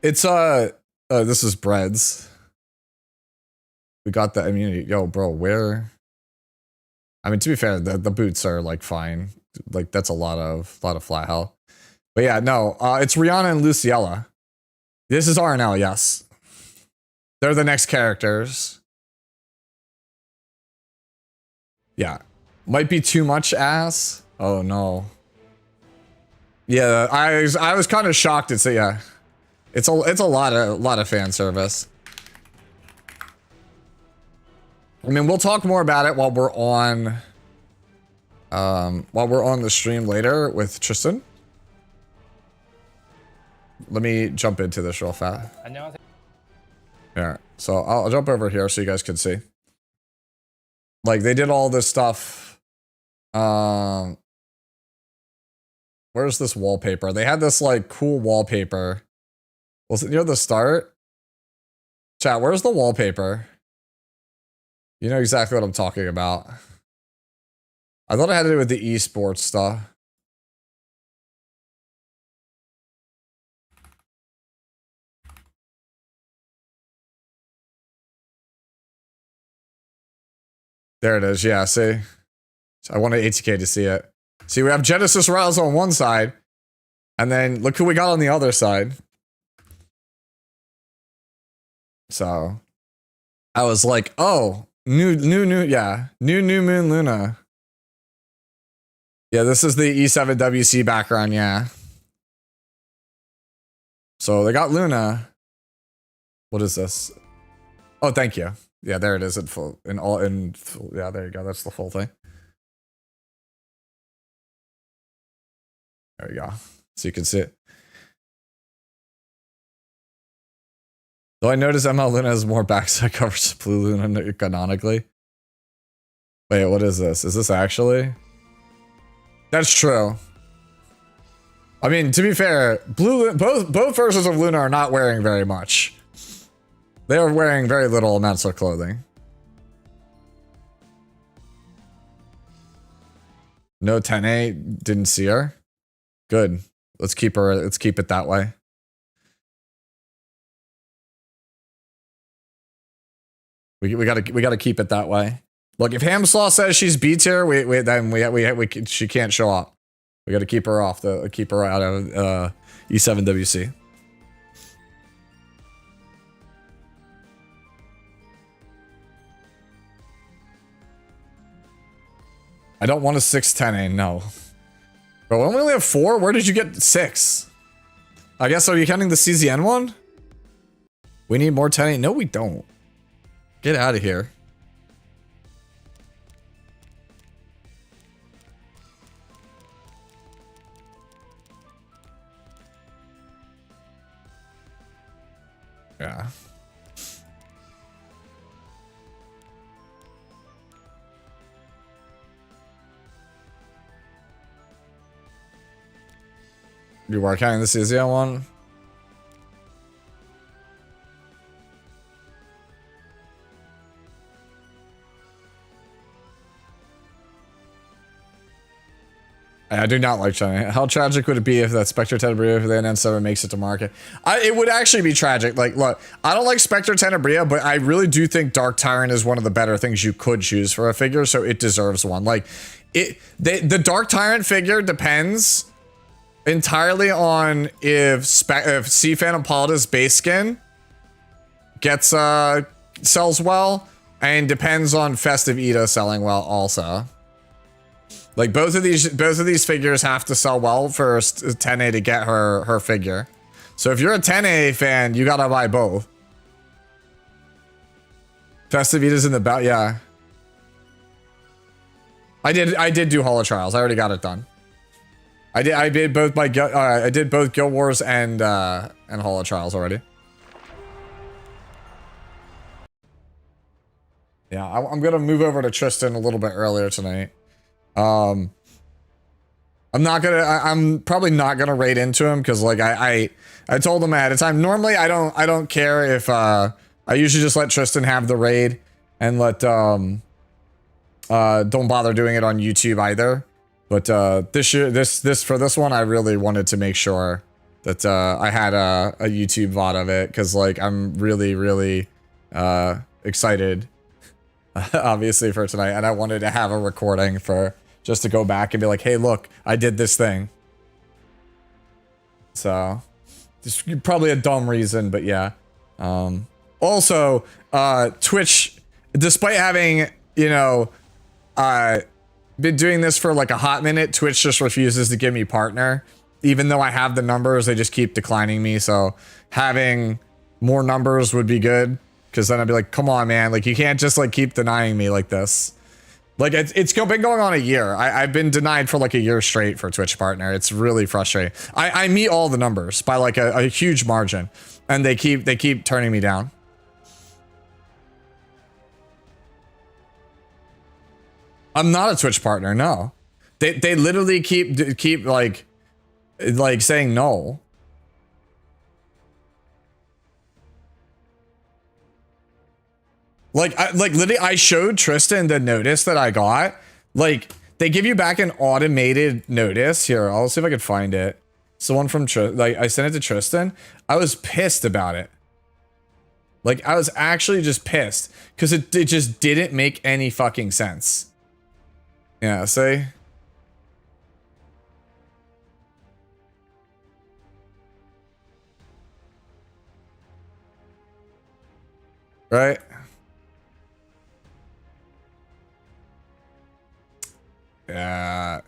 Speaker 1: It's this is breads. We got the immunity. Yo, bro, where? I mean, to be fair, the boots are like fine. Like that's a lot of flat health. But yeah, no, it's Rihanna and Luciella. This is RNL, yes. They're the next characters. Yeah. Might be too much ass. Oh no. Yeah, I was kind of shocked to see, yeah. It's a lot of fan service. I mean, we'll talk more about it while we're on the stream later with Tristan. Let me jump into this real fast. Yeah, so I'll jump over here so you guys can see. Like, they did all this stuff. Where's this wallpaper? They had this, like, cool wallpaper. Was it near the start? Chat, where's the wallpaper? You know exactly what I'm talking about. I thought it had to do with the esports stuff. There it is, yeah, see? I wanted ATK to see it. See, we have Genesis Rouse on one side, and then look who we got on the other side. So, I was like, oh, new Moon Luna. Yeah, this is the E7WC background, yeah. So they got Luna. What is this? Oh, thank you. Yeah, there it is in full, yeah, there you go. That's the full thing. There we go. So you can see it. Though I noticed ML Luna has more backside coverage to Blue Luna canonically. Wait, what is this? Is this actually? That's true. I mean, to be fair, both versions of Luna are not wearing very much. They are wearing very little amounts of clothing. No 10A, didn't see her. Good. Let's keep it that way. We gotta keep it that way. Look, if Hamslaw says she's B tier, she can't show up. We gotta keep her out of E7WC. I don't want a 610A, no. But when we only have 4, where did you get 6? I guess, are you counting the CZN one? We need more 10A. No, we don't. Get out of here. Yeah. You are counting the CZN one? I do not like China. How tragic would it be if that Spectre Tenebria for the NN7 makes it to market? It would actually be tragic. Like, look, I don't like Spectre Tenebria, but I really do think Dark Tyrant is one of the better things you could choose for a figure, so it deserves one. Like, the Dark Tyrant figure depends entirely on if Sea Phantom Palada's base skin gets sells well, and depends on Festive Ida selling well also. Like both of these figures have to sell well for 10A to get her figure. So if you're a 10A fan, you gotta buy both. Festive Ida's in the belt, yeah. I did do Holo Trials. I already got it done. I did both Guild Wars and Holo Trials already. Yeah, I'm gonna move over to Tristan a little bit earlier tonight. I'm probably not gonna raid into him because like I told him ahead of time. Normally I don't care if I usually just let Tristan have the raid and let don't bother doing it on YouTube either. But for this one I really wanted to make sure that I had a YouTube VOD of it because like I'm really excited obviously for tonight, and I wanted to have a recording for just to go back and be like, hey look, I did this thing. So just probably a dumb reason, but yeah. Also Twitch, despite having, you know, been doing this for like a hot minute, Twitch just refuses to give me partner. Even though I have the numbers, they just keep declining me. So having more numbers would be good, because then I'd be like, come on, man. Like, you can't just like keep denying me like this. Like, it's been going on a year. I've been denied for like a year straight for Twitch partner. It's really frustrating. I meet all the numbers by like a huge margin, and they keep turning me down. I'm not a Twitch partner, no. They literally keep like saying no. Like literally I showed Tristan the notice that I got. Like they give you back an automated notice. Here, I'll see if I can find it. It's the one from like I sent it to Tristan. I was pissed about it. Like I was actually just pissed because it just didn't make any fucking sense. Yeah, see? Right? Yeah.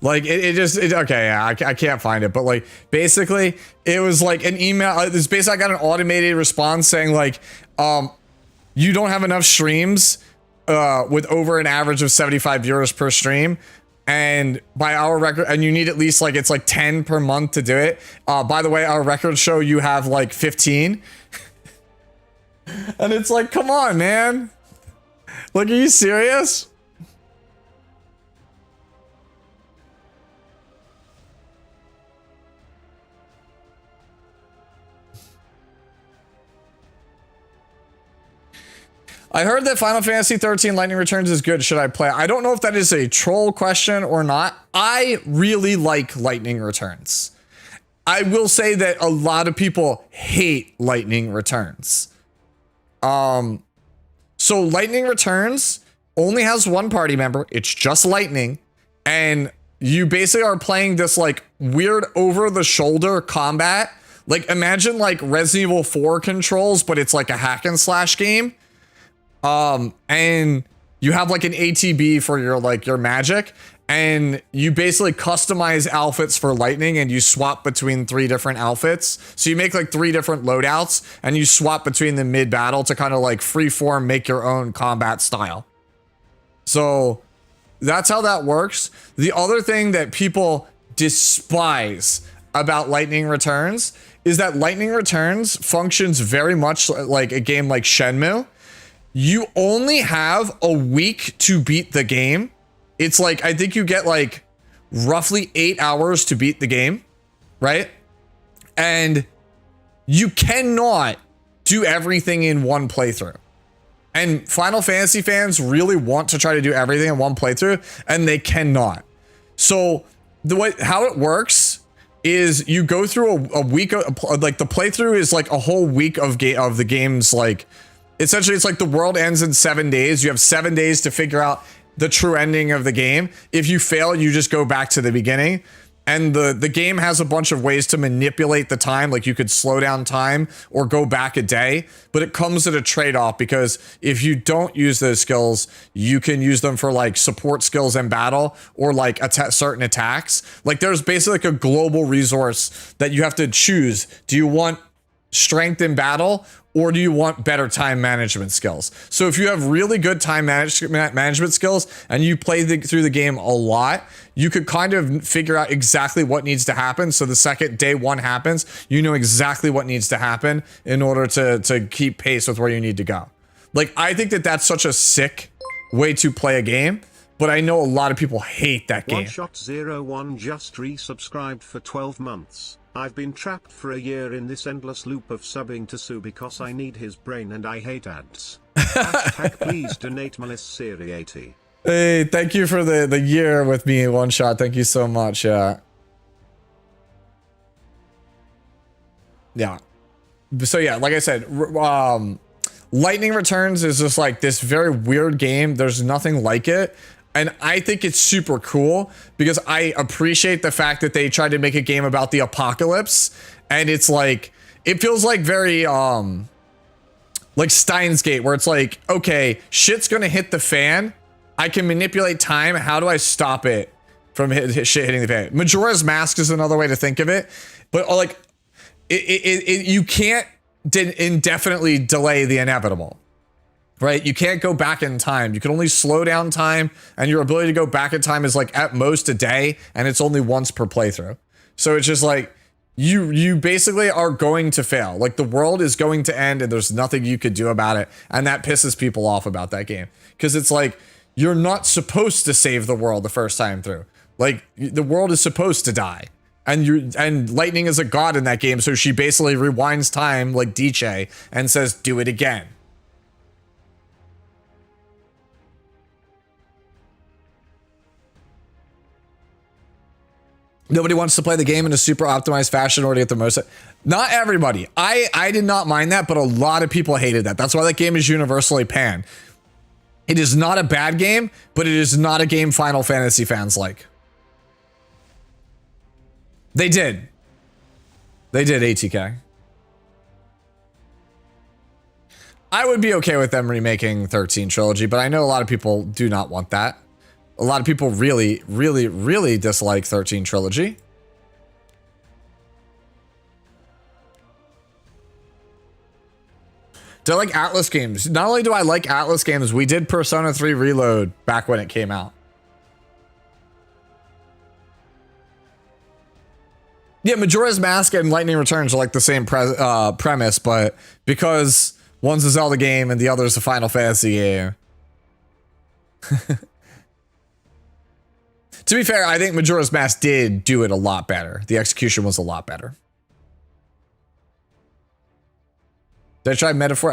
Speaker 1: Like okay, yeah, I can't find it, but like basically it was like an email. This basically I got an automated response saying like, you don't have enough streams with over an average of 75 viewers per stream, and by our record, and you need at least like it's like 10 per month to do it. By the way, our records show you have like 15. And it's like, come on, man. Like, are you serious? I heard that Final Fantasy 13 Lightning Returns is good. Should I play? I don't know if that is a troll question or not. I really like Lightning Returns. I will say that a lot of people hate Lightning Returns. So Lightning Returns only has one party member. It's just Lightning. And you basically are playing this like weird over the shoulder combat. Like imagine like Resident Evil 4 controls, but it's like a hack and slash game. And you have like an ATB for your magic, and you basically customize outfits for Lightning, and you swap between 3 different outfits. So you make like 3 different loadouts, and you swap between them mid battle to kind of like freeform make your own combat style. So that's how that works. The other thing that people despise about Lightning Returns is that Lightning Returns functions very much like a game like Shenmue. You only have a week to beat the game. It's like, I think you get like roughly 8 hours to beat the game, right? And you cannot do everything in one playthrough. And Final Fantasy fans really want to try to do everything in one playthrough, and they cannot. So how it works is you go through a week of, like the playthrough is like a whole week of the game's like, Essentially, it's like the world ends in 7 days. You have 7 days to figure out the true ending of the game. If you fail, you just go back to the beginning. And the game has a bunch of ways to manipulate the time. Like you could slow down time or go back a day, but it comes at a trade-off because if you don't use those skills, you can use them for like support skills in battle or like certain attacks. Like there's basically like a global resource that you have to choose. Do you want strength in battle or do you want better time management skills? So if you have really good time management skills and you play through the game a lot, you could kind of figure out exactly what needs to happen. So the second day one happens, you know exactly what needs to happen in order to keep pace with where you need to go. Like, I think that that's such a sick way to play a game, but I know a lot of people hate that game.
Speaker 2: OneShot01 just resubscribed for 12 months. I've been trapped for a year in this endless loop of subbing to Tsu because I need his brain and I hate ads. Hashtag please donate Siri 80.
Speaker 1: Hey, thank you for the year with me, One Shot. Thank you so much. Yeah. So yeah, like I said, Lightning Returns is just like this very weird game. There's nothing like it. And I think it's super cool because I appreciate the fact that they tried to make a game about the apocalypse. And it's like, it feels like very, like Steins Gate, where it's like, okay, shit's gonna hit the fan. I can manipulate time. How do I stop it from shit hitting the fan? Majora's Mask is another way to think of it. But like, you can't indefinitely delay the inevitable. Right? You can't go back in time. You can only slow down time, and your ability to go back in time is like at most a day, and it's only once per playthrough. So it's just like you basically are going to fail. Like the world is going to end and there's nothing you could do about it. And that pisses people off about that game. Because it's like you're not supposed to save the world the first time through. Like the world is supposed to die. And Lightning is a god in that game, so she basically rewinds time like DJ and says, do it again. Nobody wants to play the game in a super optimized fashion or to get the most. Not everybody. I did not mind that, but a lot of people hated that. That's why that game is universally panned. It is not a bad game, but it is not a game Final Fantasy fans like. They did. They did, ATK. I would be okay with them remaking 13 Trilogy, but I know a lot of people do not want that. A lot of people really, really, really dislike 13 Trilogy. Do I like Atlas games? Not only do I like Atlas games, we did Persona 3 Reload back when it came out. Yeah, Majora's Mask and Lightning Returns are like the same premise, but because one's a Zelda game and the other's a Final Fantasy game. To be fair, I think Majora's Mask did do it a lot better. The execution was a lot better. Did I try Metaphor?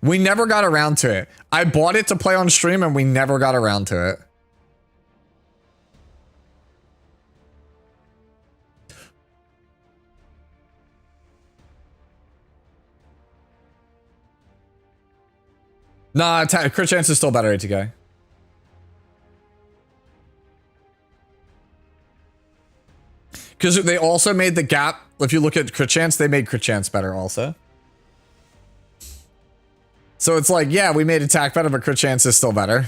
Speaker 1: We never got around to it. I bought it to play on stream and we never got around to it. Nah, crit chance is still better, ATK. Because they also made the gap. If you look at crit chance, they made crit chance better also. So it's like, yeah, we made attack better, but crit chance is still better.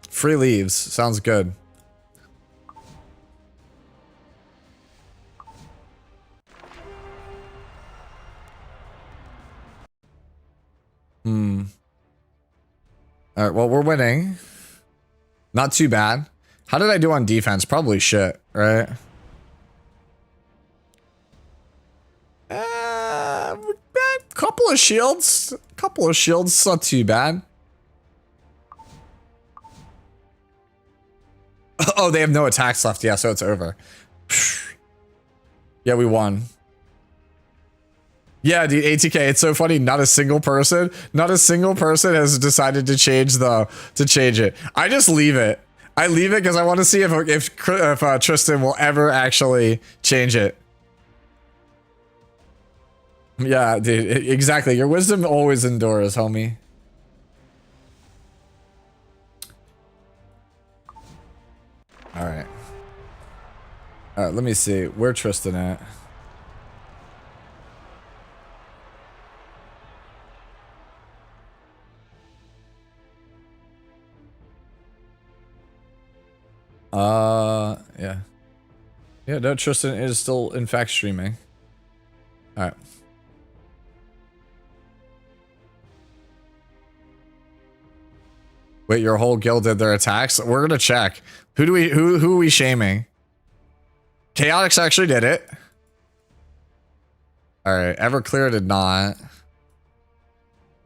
Speaker 1: Free leaves. Sounds good. All right, well, we're winning. Not too bad. How did I do on defense? Probably shit, right? Couple of shields. Couple of shields, not too bad. Oh, they have no attacks left. Yeah, so it's over. Yeah, we won. Yeah, dude, ATK, it's so funny. Not a single person has decided to change it. I just leave it. I leave it because I want to see if Tristan will ever actually change it. Yeah, dude, exactly. Your wisdom always endures, homie. All right. All right, let me see. Where Tristan at? Yeah. Yeah, no, Tristan is still, in fact, streaming. Alright. Wait, your whole guild did their attacks? We're gonna check. Who are we shaming? Chaotix actually did it. Alright, Everclear did not.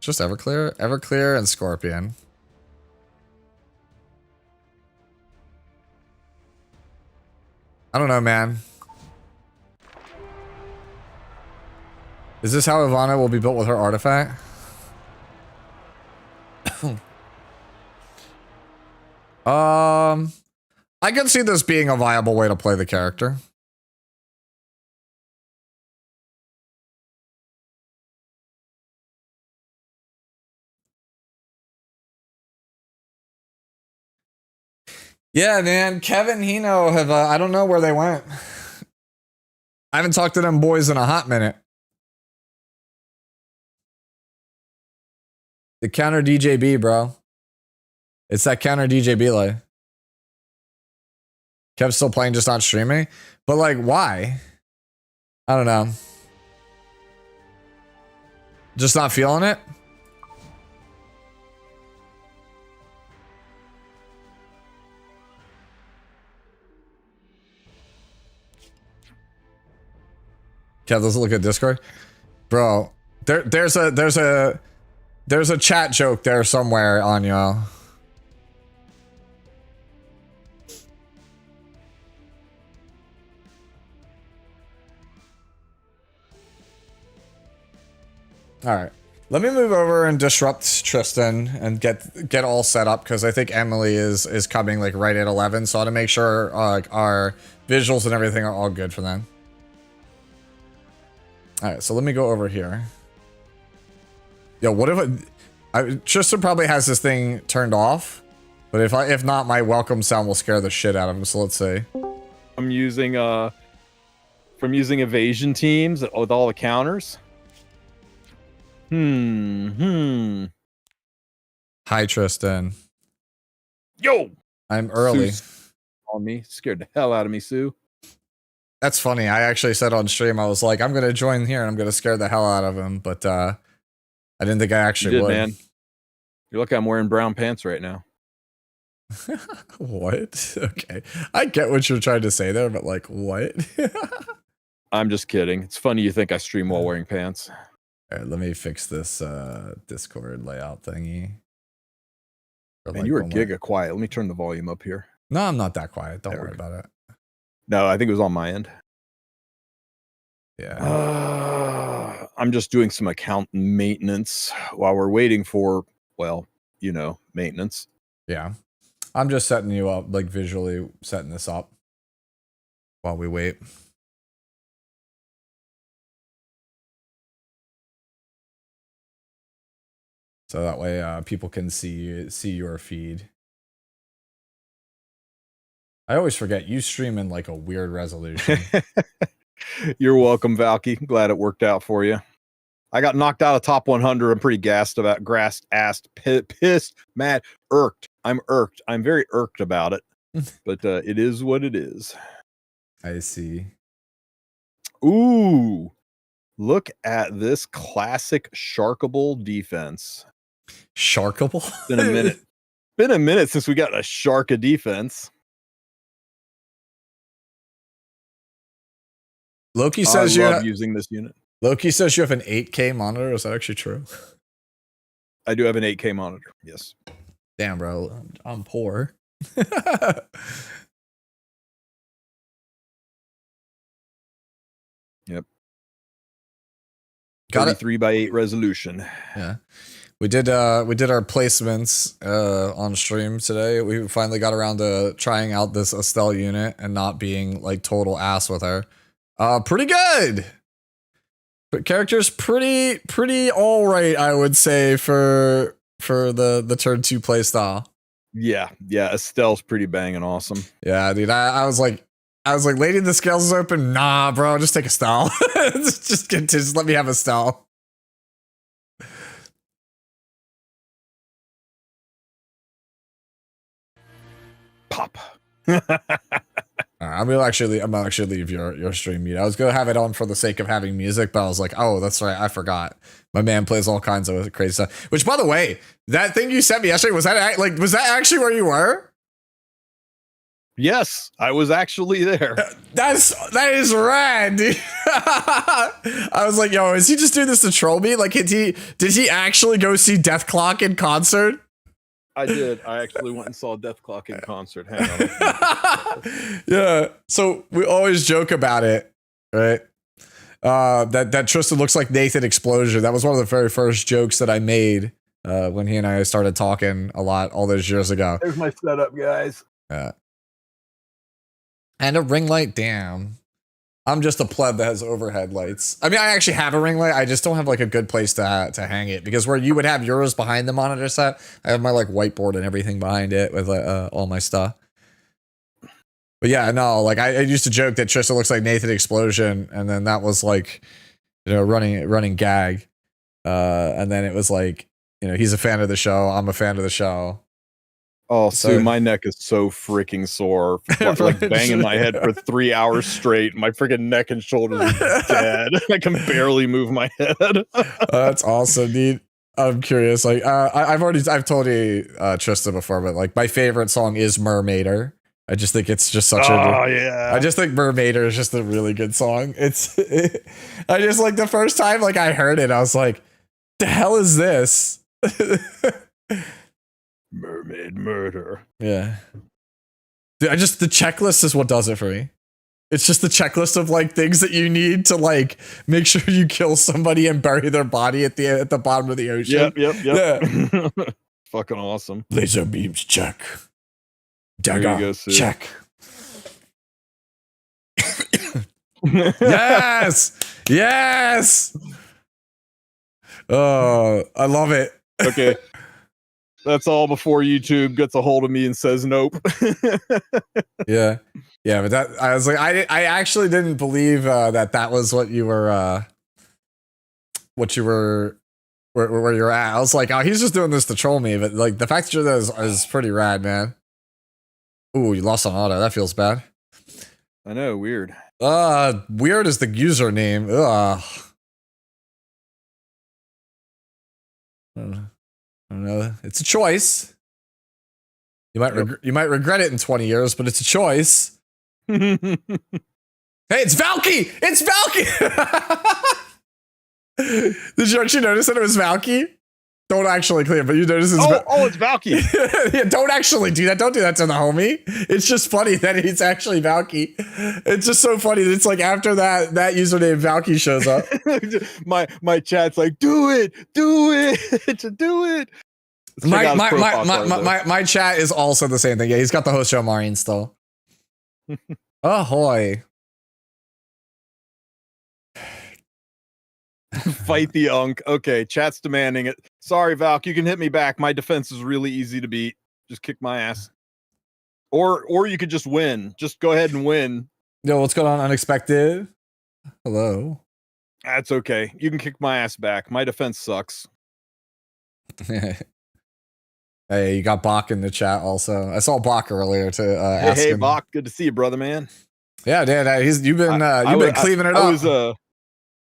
Speaker 1: Just Everclear? Everclear and Scorpion. I don't know, man. Is this how Ivana will be built with her artifact? I can see this being a viable way to play the character. Yeah, man. Kevin, Hino have, I don't know where they went. I haven't talked to them boys in a hot minute. The counter DJB, bro. It's that counter DJB like. Kev's still playing, just not streaming. But like, why? I don't know. Just not feeling it? Kev, let's look at Discord. Bro, there's a chat joke there somewhere on y'all. All right, let me move over and disrupt Tristan and get all set up because I think Emily is coming like right at 11, so I want to make sure our visuals and everything are all good for them. All right, so let me go over here. Yo, what if Tristan probably has this thing turned off, but if not, my welcome sound will scare the shit out of him. So let's see.
Speaker 15: I'm using evasion teams with all the counters.
Speaker 1: Hi, Tristan.
Speaker 15: Yo,
Speaker 1: I'm early.
Speaker 15: Sue's on me, scared the hell out of me, Sue.
Speaker 1: That's funny. I actually said on stream, I was like, I'm gonna join here and I'm gonna scare the hell out of him, but I didn't think I actually would.
Speaker 15: Man. You're lucky I'm wearing brown pants right now.
Speaker 1: What? Okay, I get what you're trying to say there, but like, what?
Speaker 15: I'm just kidding. It's funny you think I stream while wearing pants.
Speaker 1: All right, let me fix this Discord layout thingy.
Speaker 15: And like, you were giga quiet. Let me turn the volume up here.
Speaker 1: No, I'm not that quiet. Don't worry about it.
Speaker 15: No, I think it was on my end.
Speaker 1: Yeah.
Speaker 15: I'm just doing some account maintenance while we're waiting for, well, you know, maintenance.
Speaker 1: Yeah. I'm just setting you up, like visually setting this up while we wait. So that way people can see your feed. I always forget you stream in like a weird resolution.
Speaker 15: You're welcome, Valky. Glad it worked out for you. I got knocked out of top 100. I'm pretty pissed, mad, irked. I'm irked. I'm very irked about it. But it is what it is.
Speaker 1: I see.
Speaker 15: Ooh. Look at this classic Sharkable defense.
Speaker 1: Sharkable?
Speaker 15: Been a minute. Been a minute since we got a Sharka defense.
Speaker 1: Loki says you're
Speaker 15: using this unit.
Speaker 1: Loki says you have an 8K monitor. Is that actually true?
Speaker 15: I do have an 8K monitor. Yes.
Speaker 1: Damn, bro. I'm poor.
Speaker 15: Yep.
Speaker 1: Got it.
Speaker 15: 33 by 8 resolution.
Speaker 1: Yeah. We did our placements on stream today. We finally got around to trying out this Estelle unit and not being like total ass with her. Pretty good. But character's pretty all right, I would say, for the turn 2 playstyle.
Speaker 15: Yeah, Estelle's pretty banging awesome.
Speaker 1: Yeah, dude. I was like, Lady the Scales is open. Nah, bro, just take Estelle. just let me have Estelle.
Speaker 15: Pop.
Speaker 1: I'm gonna actually leave your stream mute. I was gonna have it on for the sake of having music, but I was like, oh, that's right, I forgot. My man plays all kinds of crazy stuff. Which, by the way, that thing you sent me yesterday, was that actually where you were?
Speaker 15: Yes, I was actually there.
Speaker 1: That is rad, dude. I was like, yo, is he just doing this to troll me? Like, did he actually go see Death Clock in concert?
Speaker 15: I did. I actually went and saw Death Clock in concert. Hang on.
Speaker 1: Yeah. So we always joke about it, right? That Tristan looks like Nathan Explosion. That was one of the very first jokes that I made when he and I started talking a lot all those years ago.
Speaker 15: There's my setup, guys.
Speaker 1: Yeah. And a ring light. Damn. I'm just a pleb that has overhead lights. I mean, I actually have a ring light. I just don't have like a good place to hang it, because where you would have yours behind the monitor set, I have my like whiteboard and everything behind it with all my stuff. But yeah, no, like I used to joke that Tristan looks like Nathan Explosion, and then that was like, you know, running gag. And then it was like, you know, he's a fan of the show. I'm a fan of the show.
Speaker 15: Oh, Sue, my neck is so freaking sore. Like banging my head for 3 hours straight. My freaking neck and shoulders are dead. I can barely move my head.
Speaker 1: That's awesome, dude. I'm curious. Like, I've told you, Trista, before, but like my favorite song is Mermaider. I just think it's just such
Speaker 15: yeah.
Speaker 1: I just think Mermaider is just a really good song. I just like the first time like I heard it, I was like, the hell is this?
Speaker 15: Mermaid murder.
Speaker 1: Yeah. Dude, the checklist is what does it for me. It's just the checklist of like things that you need to like make sure you kill somebody and bury their body at the bottom of the ocean.
Speaker 15: Yep.
Speaker 1: Yeah.
Speaker 15: Fucking awesome.
Speaker 1: Laser beams, check. Dagger, check. Yes. Oh, I love it.
Speaker 15: Okay. That's all before YouTube gets a hold of me and says nope.
Speaker 1: Yeah, but that I was like, I actually didn't believe that was what you were, where you're at. I was like, oh, he's just doing this to troll me. But like the fact that you're there is pretty rad, man. Ooh, you lost on auto. That feels bad.
Speaker 15: I know, weird.
Speaker 1: Weird is the username. Ugh. I don't know. It's a choice. You might regret it in 20 years, but it's a choice. Hey, it's Valky! It's Valky! Did you actually notice that it was Valky? Don't actually clear, but you notice it's
Speaker 15: it's Valky.
Speaker 1: Yeah, don't actually do that. Don't do that to the homie. It's just funny that it's actually Valky. It's just so funny that it's like after that username Valky shows up.
Speaker 15: my chat's like, do it.
Speaker 1: My chat is also the same thing. Yeah, he's got the host show Mari install. Ahoy.
Speaker 15: Fight the unk. Okay, chat's demanding it. Sorry, Valk, you can hit me back. My defense is really easy to beat. Just kick my ass. Or you could just win. Just go ahead and win.
Speaker 1: Yo, what's going on, Unexpected? Hello.
Speaker 15: That's okay. You can kick my ass back. My defense sucks.
Speaker 1: Hey, you got Bach in the chat also. I saw Bach earlier to ask
Speaker 15: Hey,
Speaker 1: him.
Speaker 15: Bach, good to see you, brother, man.
Speaker 1: Yeah, Dan, you've been cleaving it up.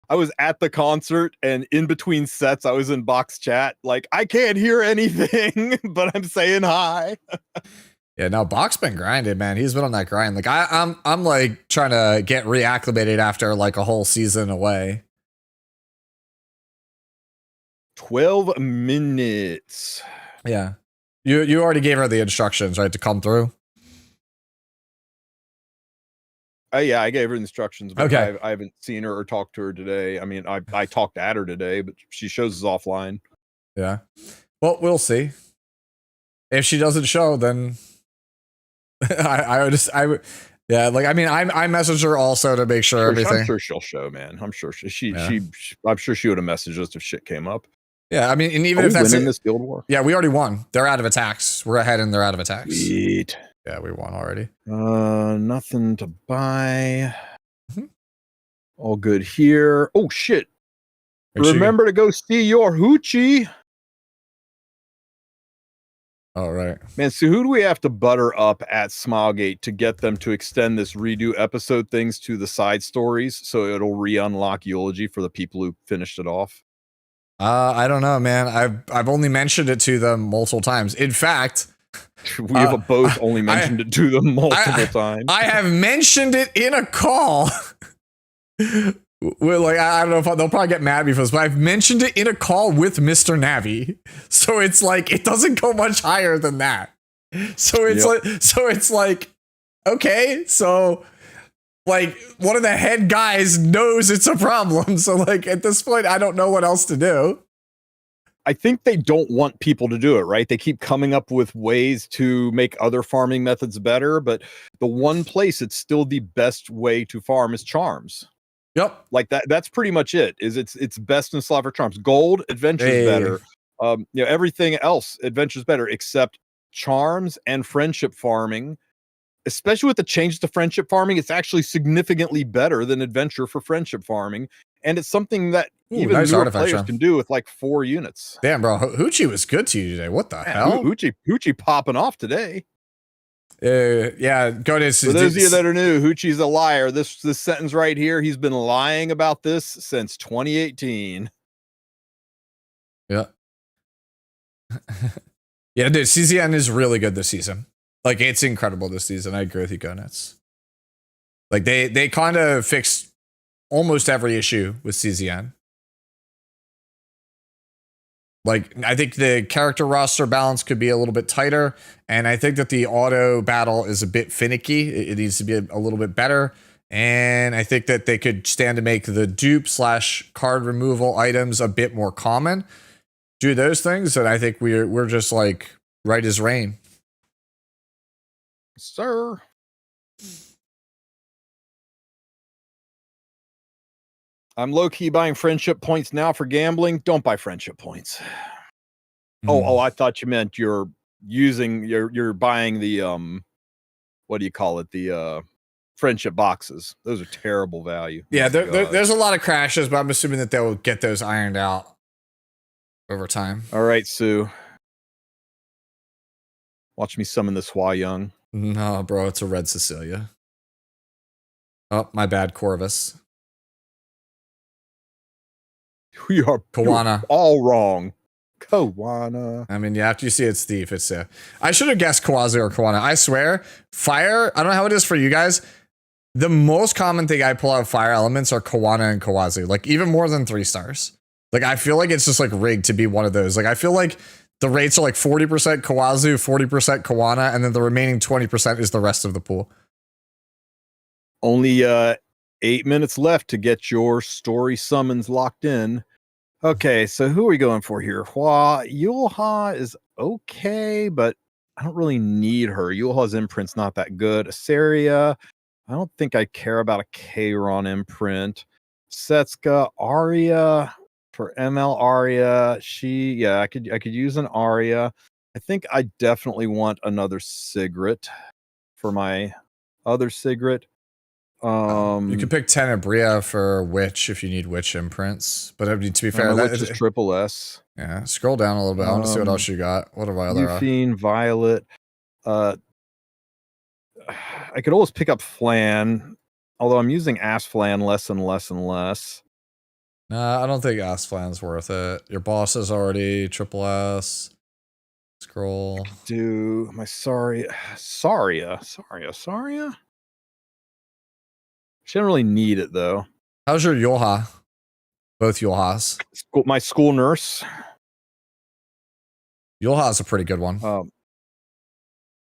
Speaker 15: I was at the concert, and in between sets, I was in Bach's chat. Like, I can't hear anything, but I'm saying hi.
Speaker 1: Yeah, no, Bach's been grinding, man. He's been on that grind. Like, I'm like trying to get reacclimated after like a whole season away.
Speaker 15: 12 minutes.
Speaker 1: Yeah. You already gave her the instructions, right, to come through?
Speaker 15: Yeah, I gave her instructions, but
Speaker 1: Okay.
Speaker 15: I haven't seen her or talked to her today. I mean, I talked at her today, but she shows us offline.
Speaker 1: Yeah. Well, we'll see. If she doesn't show, then I would, yeah, like, I mean, I messaged her also to make sure everything.
Speaker 15: I'm sure she'll show, man. I'm sure I'm sure she would have messaged us if shit came up.
Speaker 1: Yeah, I mean, and even if
Speaker 15: we
Speaker 1: that's
Speaker 15: winning this Guild War.
Speaker 1: Yeah, we already won. They're out of attacks. We're ahead and they're out of attacks.
Speaker 15: Sweet.
Speaker 1: Yeah, we won already.
Speaker 15: Nothing to buy. All good here. Oh shit. Remember to go see your hoochie.
Speaker 1: All right.
Speaker 15: Man, so who do we have to butter up at Smilegate to get them to extend this redo episode things to the side stories so it'll re-unlock Eulogy for the people who finished it off?
Speaker 1: I don't know, man. I've only mentioned it to them multiple times. In fact,
Speaker 15: we have both only mentioned it to them multiple times.
Speaker 1: I have mentioned it in a call. Like, I don't know if they'll probably get mad at me for this, but I've mentioned it in a call with Mr. Navi. So it's like, it doesn't go much higher than that. So it's like, okay, so like one of the head guys knows it's a problem. So like at this point, I don't know what else to do.
Speaker 15: I think they don't want people to do it, right? They keep coming up with ways to make other farming methods better, but the one place it's still the best way to farm is charms.
Speaker 1: Yep.
Speaker 15: Like that's pretty much it. It's best in slot for charms. Gold, adventure's better. Everything else, adventure's better, except charms and friendship farming. Especially with the changes to friendship farming, it's actually significantly better than adventure for friendship farming. And it's something that even
Speaker 1: nice
Speaker 15: newer players can do with like 4 units.
Speaker 1: Damn, bro. Hoochie was good to you today. What the hell?
Speaker 15: Hoochie popping off today.
Speaker 1: Yeah, go to.
Speaker 15: For those of you that are new, Hoochie's a liar. This sentence right here, he's been lying about this since 2018.
Speaker 1: Yeah. Yeah, dude, CZN is really good this season. Like, it's incredible this season. I agree with you, Gonets. Like, they kind of fixed almost every issue with CZN. Like, I think the character roster balance could be a little bit tighter, and I think that the auto battle is a bit finicky. It needs to be a little bit better, and I think that they could stand to make the dupe / card removal items a bit more common. Do those things, and I think we're just like right as rain.
Speaker 15: Sir. I'm low-key buying friendship points now for gambling. Don't buy friendship points. Oh, I thought you meant you're buying the what do you call it? The friendship boxes. Those are terrible value.
Speaker 1: Yeah, there's a lot of crashes, but I'm assuming that they'll get those ironed out over time.
Speaker 15: All right, Sue. Watch me summon this Hua Young.
Speaker 1: No, bro, it's a red Cecilia. Oh, my bad, Corvus.
Speaker 15: We are
Speaker 1: Kawana.
Speaker 15: All wrong. Kawana.
Speaker 1: I mean, yeah, after you see it's Thief, it's I should have guessed Kawazi or Kawana. I swear, fire, I don't know how it is for you guys. The most common thing I pull out of fire elements are Kawana and Kawazi. Like, even more than 3 stars. Like, I feel like it's just like rigged to be one of those. Like, I feel like the rates are like 40% Kawazu, 40% Kawana, and then the remaining 20% is the rest of the pool.
Speaker 15: Only 8 minutes left to get your story summons locked in. Okay, so who are we going for here? Yulha is okay, but I don't really need her. Yulha's imprint's not that good. Asaria, I don't think I care about a Kayron imprint. Setsuka, Arya for ML Arya. I could use an Arya. I think I definitely want another Sigrid for my other Sigrid.
Speaker 1: You can pick Tenebria for Witch if you need Witch imprints. But I mean, to be fair,
Speaker 15: that is triple S.
Speaker 1: Yeah, scroll down a little bit. I want to see what else you got. What are my other?
Speaker 15: Euphine, Violet. I could always pick up Flan, although I'm using Asflan less and less and less.
Speaker 1: Nah, I don't think Asflan's worth it. Your boss is already triple S. Scroll.
Speaker 15: Do my Saria. She didn't really need it though.
Speaker 1: How's your Yulha? Both Yulhas.
Speaker 15: My school nurse.
Speaker 1: Yulha's a pretty good one.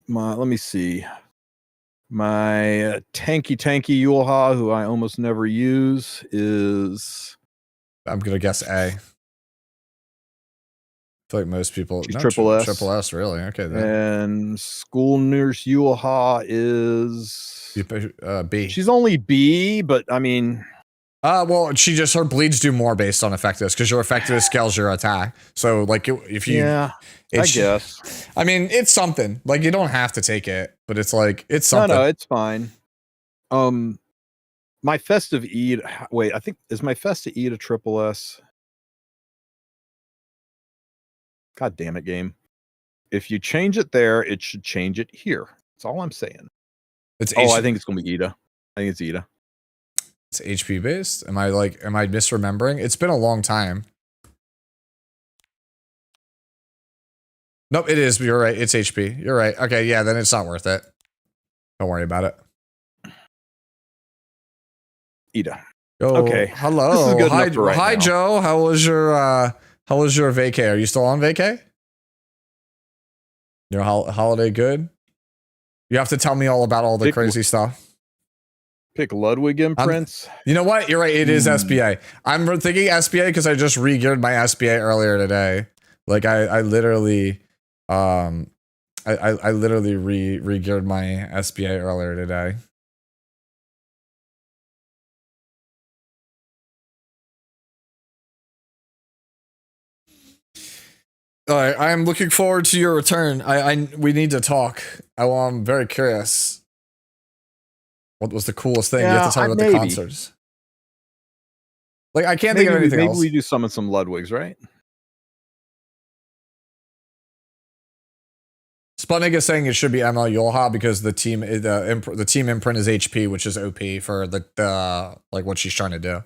Speaker 15: Let me see. My tanky Yulha, who I almost never use, is...
Speaker 1: I'm going to guess A. I feel like most people...
Speaker 15: She's triple S.
Speaker 1: Triple S, really? Okay, then.
Speaker 15: And School Nurse Yulha is...
Speaker 1: B.
Speaker 15: She's only B, but I mean...
Speaker 1: well, her bleeds do more based on effectiveness, because your effectiveness scales your attack. So, like, if you...
Speaker 15: Yeah, I guess.
Speaker 1: I mean, it's something. Like, you don't have to take it, but it's like, it's something.
Speaker 15: No, it's fine. My Festive Eid... Wait, I think... Is my Festive Eid a triple S? God damn it, game. If you change it there, it should change it here. That's all I'm saying. I think it's going to be Ida. I think it's Ida.
Speaker 1: It's HP based? Am I misremembering? It's been a long time. Nope, it is. You're right. It's HP. You're right. Okay, yeah, then it's not worth it. Don't worry about it.
Speaker 15: Ida.
Speaker 1: Oh,
Speaker 15: okay.
Speaker 1: Hello.
Speaker 15: This is good enough for right
Speaker 1: hi
Speaker 15: now.
Speaker 1: Joe. How was your vacay? Are you still on vacay? Your holiday good? You have to tell me all about all the crazy stuff.
Speaker 15: Pick Ludwig imprints.
Speaker 1: You know what? You're right. It is SBA. I'm thinking SBA because I just re-geared my SBA earlier today. Like I literally, I literally re-geared my SBA earlier today. All right, I'm looking forward to your return. We need to talk. I'm very curious. What was the coolest thing? You have to tell me about the concerts. Like, I can't think of anything else.
Speaker 15: Maybe we do summon some Ludwigs, right?
Speaker 1: Sputnik is saying it should be ML Yulha because the team imprint is HP, which is OP for the like what she's trying to do.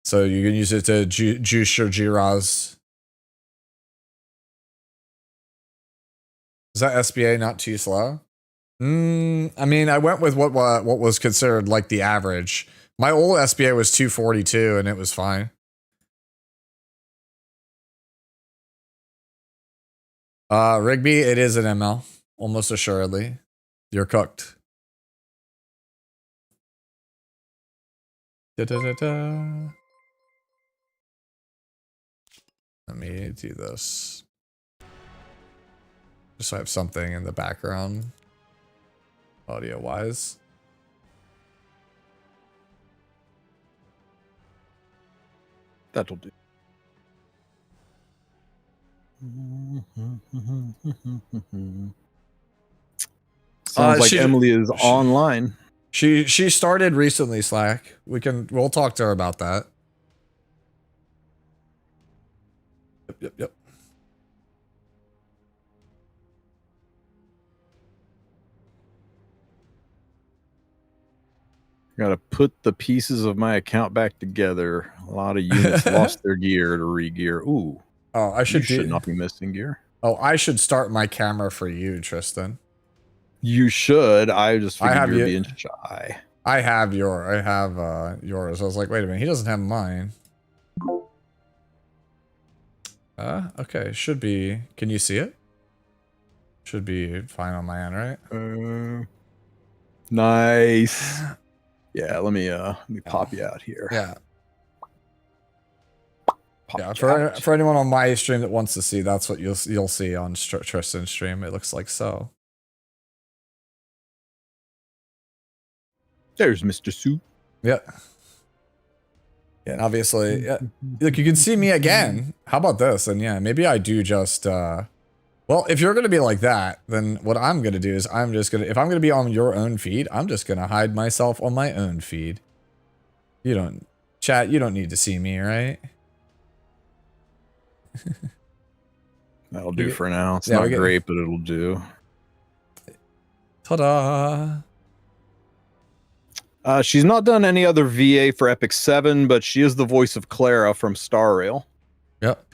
Speaker 1: So you can use it to juice your Jiras. Is that SBA not too slow? I mean, I went with what was considered like the average. My old SBA was 242 and it was fine. Rigby, it is an ML. Almost assuredly. You're cooked. Da-da-da-da. Let me do this. Just so I have something in the background. Audio wise.
Speaker 15: That'll do. Sounds like Emily is online.
Speaker 1: She started recently, Slack. We'll talk to her about that. Yep.
Speaker 15: Gotta put the pieces of my account back together. A lot of units lost their gear to re-gear. Ooh.
Speaker 1: Oh, I should
Speaker 15: not be missing gear.
Speaker 1: Oh, I should start my camera for you, Tristan.
Speaker 15: You should. I just figured you're being shy.
Speaker 1: I have yours. I was like, wait a minute, he doesn't have mine. Okay, should be. Can you see it? Should be fine on my end, right?
Speaker 15: Nice. Yeah, let me pop you out here.
Speaker 1: Yeah. For anyone on my stream that wants to see, that's what you'll see on Tristan's stream. It looks like so.
Speaker 15: There's Mr. Sue.
Speaker 1: Yeah. Yeah, and obviously, look, you can see me again. How about this? And yeah, maybe I do just, well, if you're going to be like that, then what I'm going to do is if I'm going to be on your own feed, I'm just going to hide myself on my own feed. You don't need to see me, right?
Speaker 15: That'll do for now. It's not great, but it'll do.
Speaker 1: Ta-da!
Speaker 15: She's not done any other VA for Epic 7, but she is the voice of Clara from Star Rail.
Speaker 1: Yep.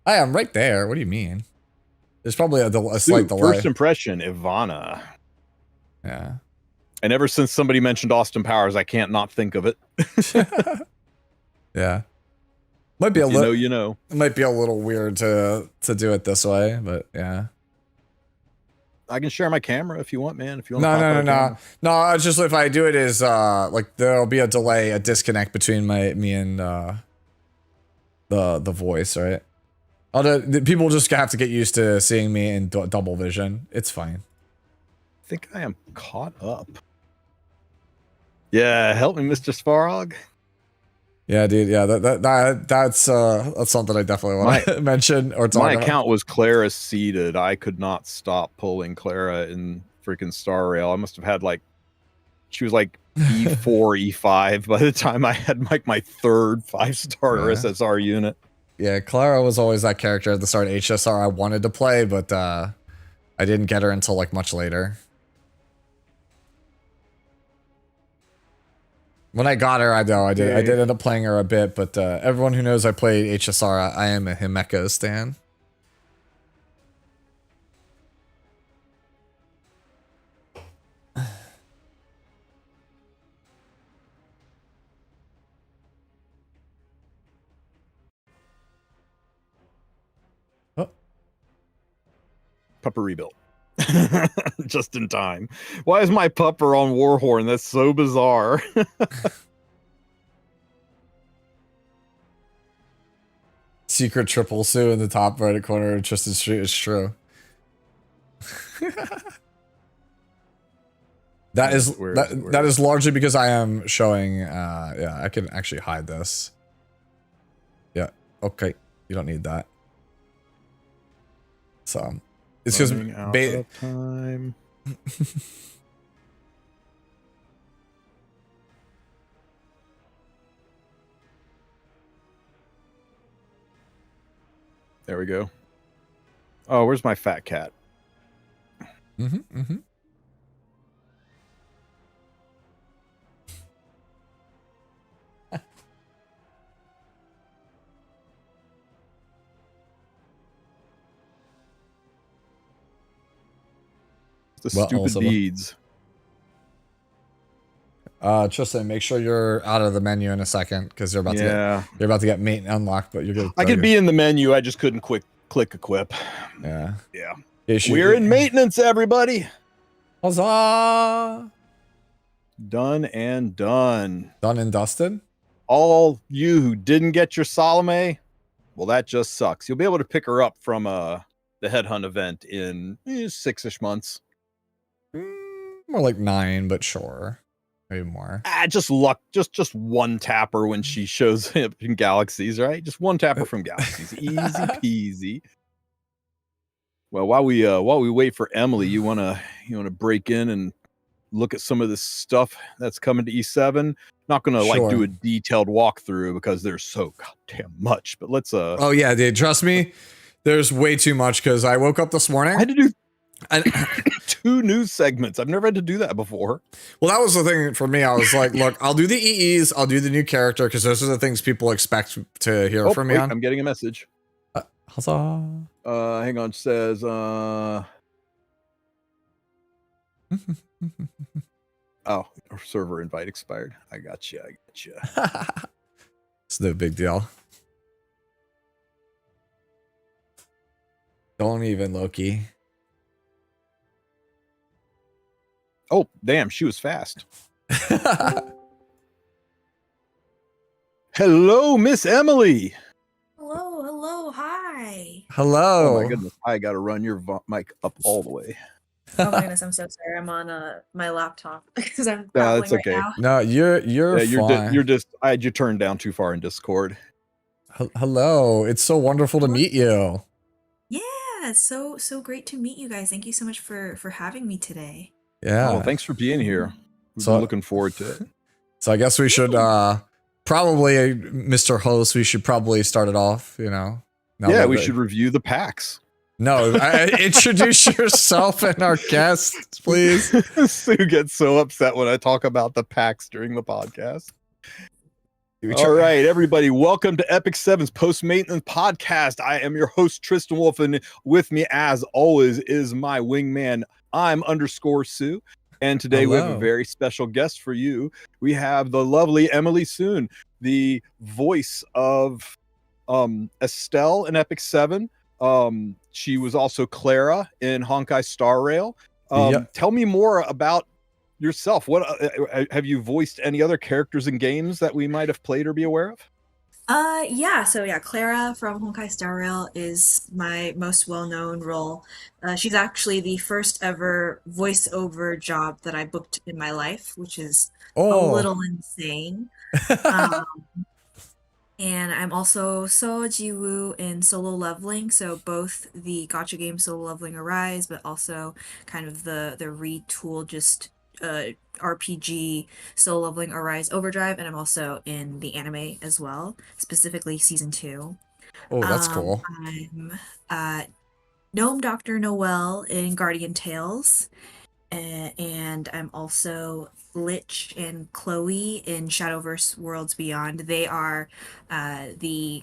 Speaker 1: I am right there. What do you mean? There's probably a slight delay.
Speaker 15: First impression, Ivana.
Speaker 1: Yeah.
Speaker 15: And ever since somebody mentioned Austin Powers, I can't not think of it.
Speaker 1: Yeah. Might be a little,
Speaker 15: you know.
Speaker 1: It might be a little weird to do it this way, but yeah.
Speaker 15: I can share my camera if you want, man. If you want.
Speaker 1: No. It's just if I do it is like there'll be a delay, a disconnect between me and the voice, right? The people just have to get used to seeing me in double vision. It's fine.
Speaker 15: I think I am caught up. Yeah, help me, Mr. Svarog.
Speaker 1: Yeah, dude. Yeah, that's something I definitely want to mention or talk
Speaker 15: My
Speaker 1: about.
Speaker 15: account was Clara seeded. I could not stop pulling Clara in freaking Star Rail. I must have had she was like E4, E5 by the time I had like my third 5-star SSR unit.
Speaker 1: Yeah, Clara was always that character at the start of HSR I wanted to play, but I didn't get her until like much later. When I got her, I did end up playing her a bit, but everyone who knows I played HSR, I am a Himeka stan.
Speaker 15: Pupper rebuilt. Just in time. Why is my pupper on Warhorn? That's so bizarre.
Speaker 1: Secret triple Sue in the top right corner of Tristan Street is true. That is largely because I am showing yeah, I can actually hide this. Yeah, okay. You don't need that. So it's just
Speaker 15: time. There we go. Oh, where's my fat cat?
Speaker 1: The
Speaker 15: stupid deeds.
Speaker 1: Tristan, make sure you're out of the menu in a second because you're about to get mate unlocked, but you're good.
Speaker 15: I could be in the menu, I just couldn't click equip.
Speaker 1: Yeah.
Speaker 15: Yeah.
Speaker 1: We're
Speaker 15: in maintenance, everybody.
Speaker 1: Huzzah!
Speaker 15: Done and done.
Speaker 1: Done and dusted?
Speaker 15: All you who didn't get your Salome, well, that just sucks. You'll be able to pick her up from the Headhunt event in 6-ish months.
Speaker 1: More like 9, but sure. Maybe more.
Speaker 15: Just luck. Just one tapper when she shows up in Galaxies, right? Just one tapper from Galaxies. Easy peasy. Well, while we wait for Emily, you wanna break in and look at some of this stuff that's coming to E7. Not gonna do a detailed walkthrough because there's so goddamn much. But let's
Speaker 1: Oh yeah, dude. Trust me, there's way too much because I woke up this morning.
Speaker 15: I had to do 2 news segments. I've never had to do that before.
Speaker 1: Well, that was the thing for me. I was like, look, I'll do the EEs, I'll do the new character because those are the things people expect to hear from me on.
Speaker 15: I'm getting a message.
Speaker 1: Huzzah.
Speaker 15: Hang on. It says oh, server invite expired. I got you.
Speaker 1: It's no big deal. Don't even, Loki.
Speaker 15: Oh, damn, she was fast. Hello, Miss Emily.
Speaker 16: Hello, hi.
Speaker 1: Hello.
Speaker 15: Oh my goodness, I got to run your mic up all the way.
Speaker 16: Oh my goodness, I'm so sorry. I'm on my laptop because I'm
Speaker 15: no, that's
Speaker 16: right
Speaker 15: okay.
Speaker 16: now.
Speaker 1: No, you're fine.
Speaker 15: I had you turned down too far in Discord.
Speaker 1: Hello, it's so wonderful to meet you.
Speaker 16: Yeah, so great to meet you guys. Thank you so much for having me today.
Speaker 1: Yeah.
Speaker 15: Oh, thanks for being here. We've been looking forward to it.
Speaker 1: So I guess we should probably, Mr. Host, we should probably start it off, you know.
Speaker 15: Yeah, we should review the packs.
Speaker 1: No, introduce yourself and our guests, please.
Speaker 15: Sue gets so upset when I talk about the packs during the podcast. All right, everybody, welcome to Epic 7's post-maintenance podcast. I am your host, TristenWulf, and with me, as always, is my wingman, I'm _Sue. And today we have a very special guest for you. We have the lovely Emily Soon, the voice of Estelle in Epic 7. She was also Clara in Honkai Star Rail.
Speaker 1: Yep.
Speaker 15: Tell me more about yourself. What have you voiced any other characters in games that we might have played or be aware of?
Speaker 16: Yeah, so yeah, Clara from Honkai Star Rail is my most well-known role. She's actually the first ever voiceover job that I booked in my life, which is a little insane. Um, and I'm also So Jiwoo in Solo Leveling, so both the gacha game Solo Leveling Arise, but also kind of the retool just RPG Solo Leveling Arise Overdrive, and I'm also in the anime as well, specifically season 2.
Speaker 1: Oh, that's cool.
Speaker 16: I'm Gnome Dr. Noel in Guardian Tales, and I'm also Lich and Chloe in Shadowverse Worlds Beyond. They are they're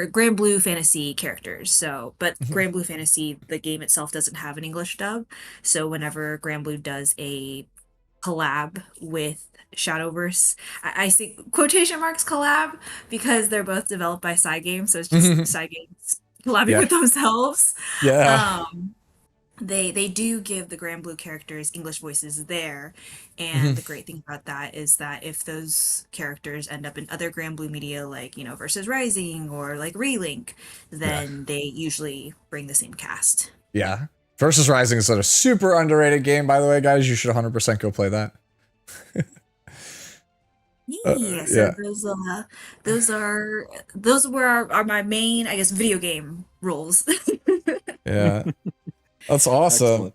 Speaker 16: Grand Blue Fantasy characters. So, but Grand Blue Fantasy, the game itself doesn't have an English dub. So whenever Grand Blue does a collab with Shadowverse, I say quotation marks collab because they're both developed by Cygames, so it's just Cygames collabing with themselves.
Speaker 1: Yeah.
Speaker 16: They do give the Grand Blue characters English voices there, and the great thing about that is that if those characters end up in other Grand Blue media, like, you know, Versus Rising or like Relink, then they usually bring the same cast.
Speaker 1: Yeah. Versus Rising is a super underrated game, by the way, guys. You should 100% go play that.
Speaker 16: So those were our my main, I guess, video game roles.
Speaker 1: Yeah. That's awesome.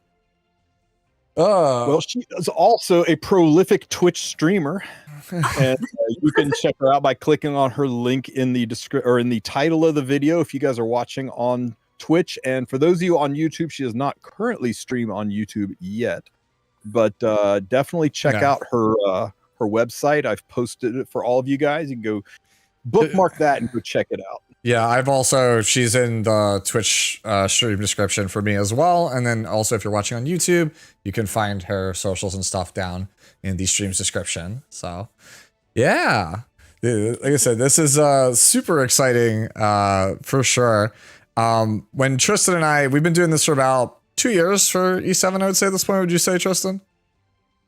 Speaker 15: Well, she is also a prolific Twitch streamer, and you can check her out by clicking on her link in the description or in the title of the video if you guys are watching on Twitch. And for those of you on YouTube, she does not currently stream on YouTube yet, but definitely check out her website. I've posted it for all of you guys. You can go bookmark that and go check it out.
Speaker 1: Yeah, she's in the Twitch stream description for me as well. And then also, if you're watching on YouTube, you can find her socials and stuff down in the stream's description. So, yeah, like I said, this is super exciting for sure. When Tristan and we've been doing this for about 2 years for E7, I would say at this point. Would you say, Tristan?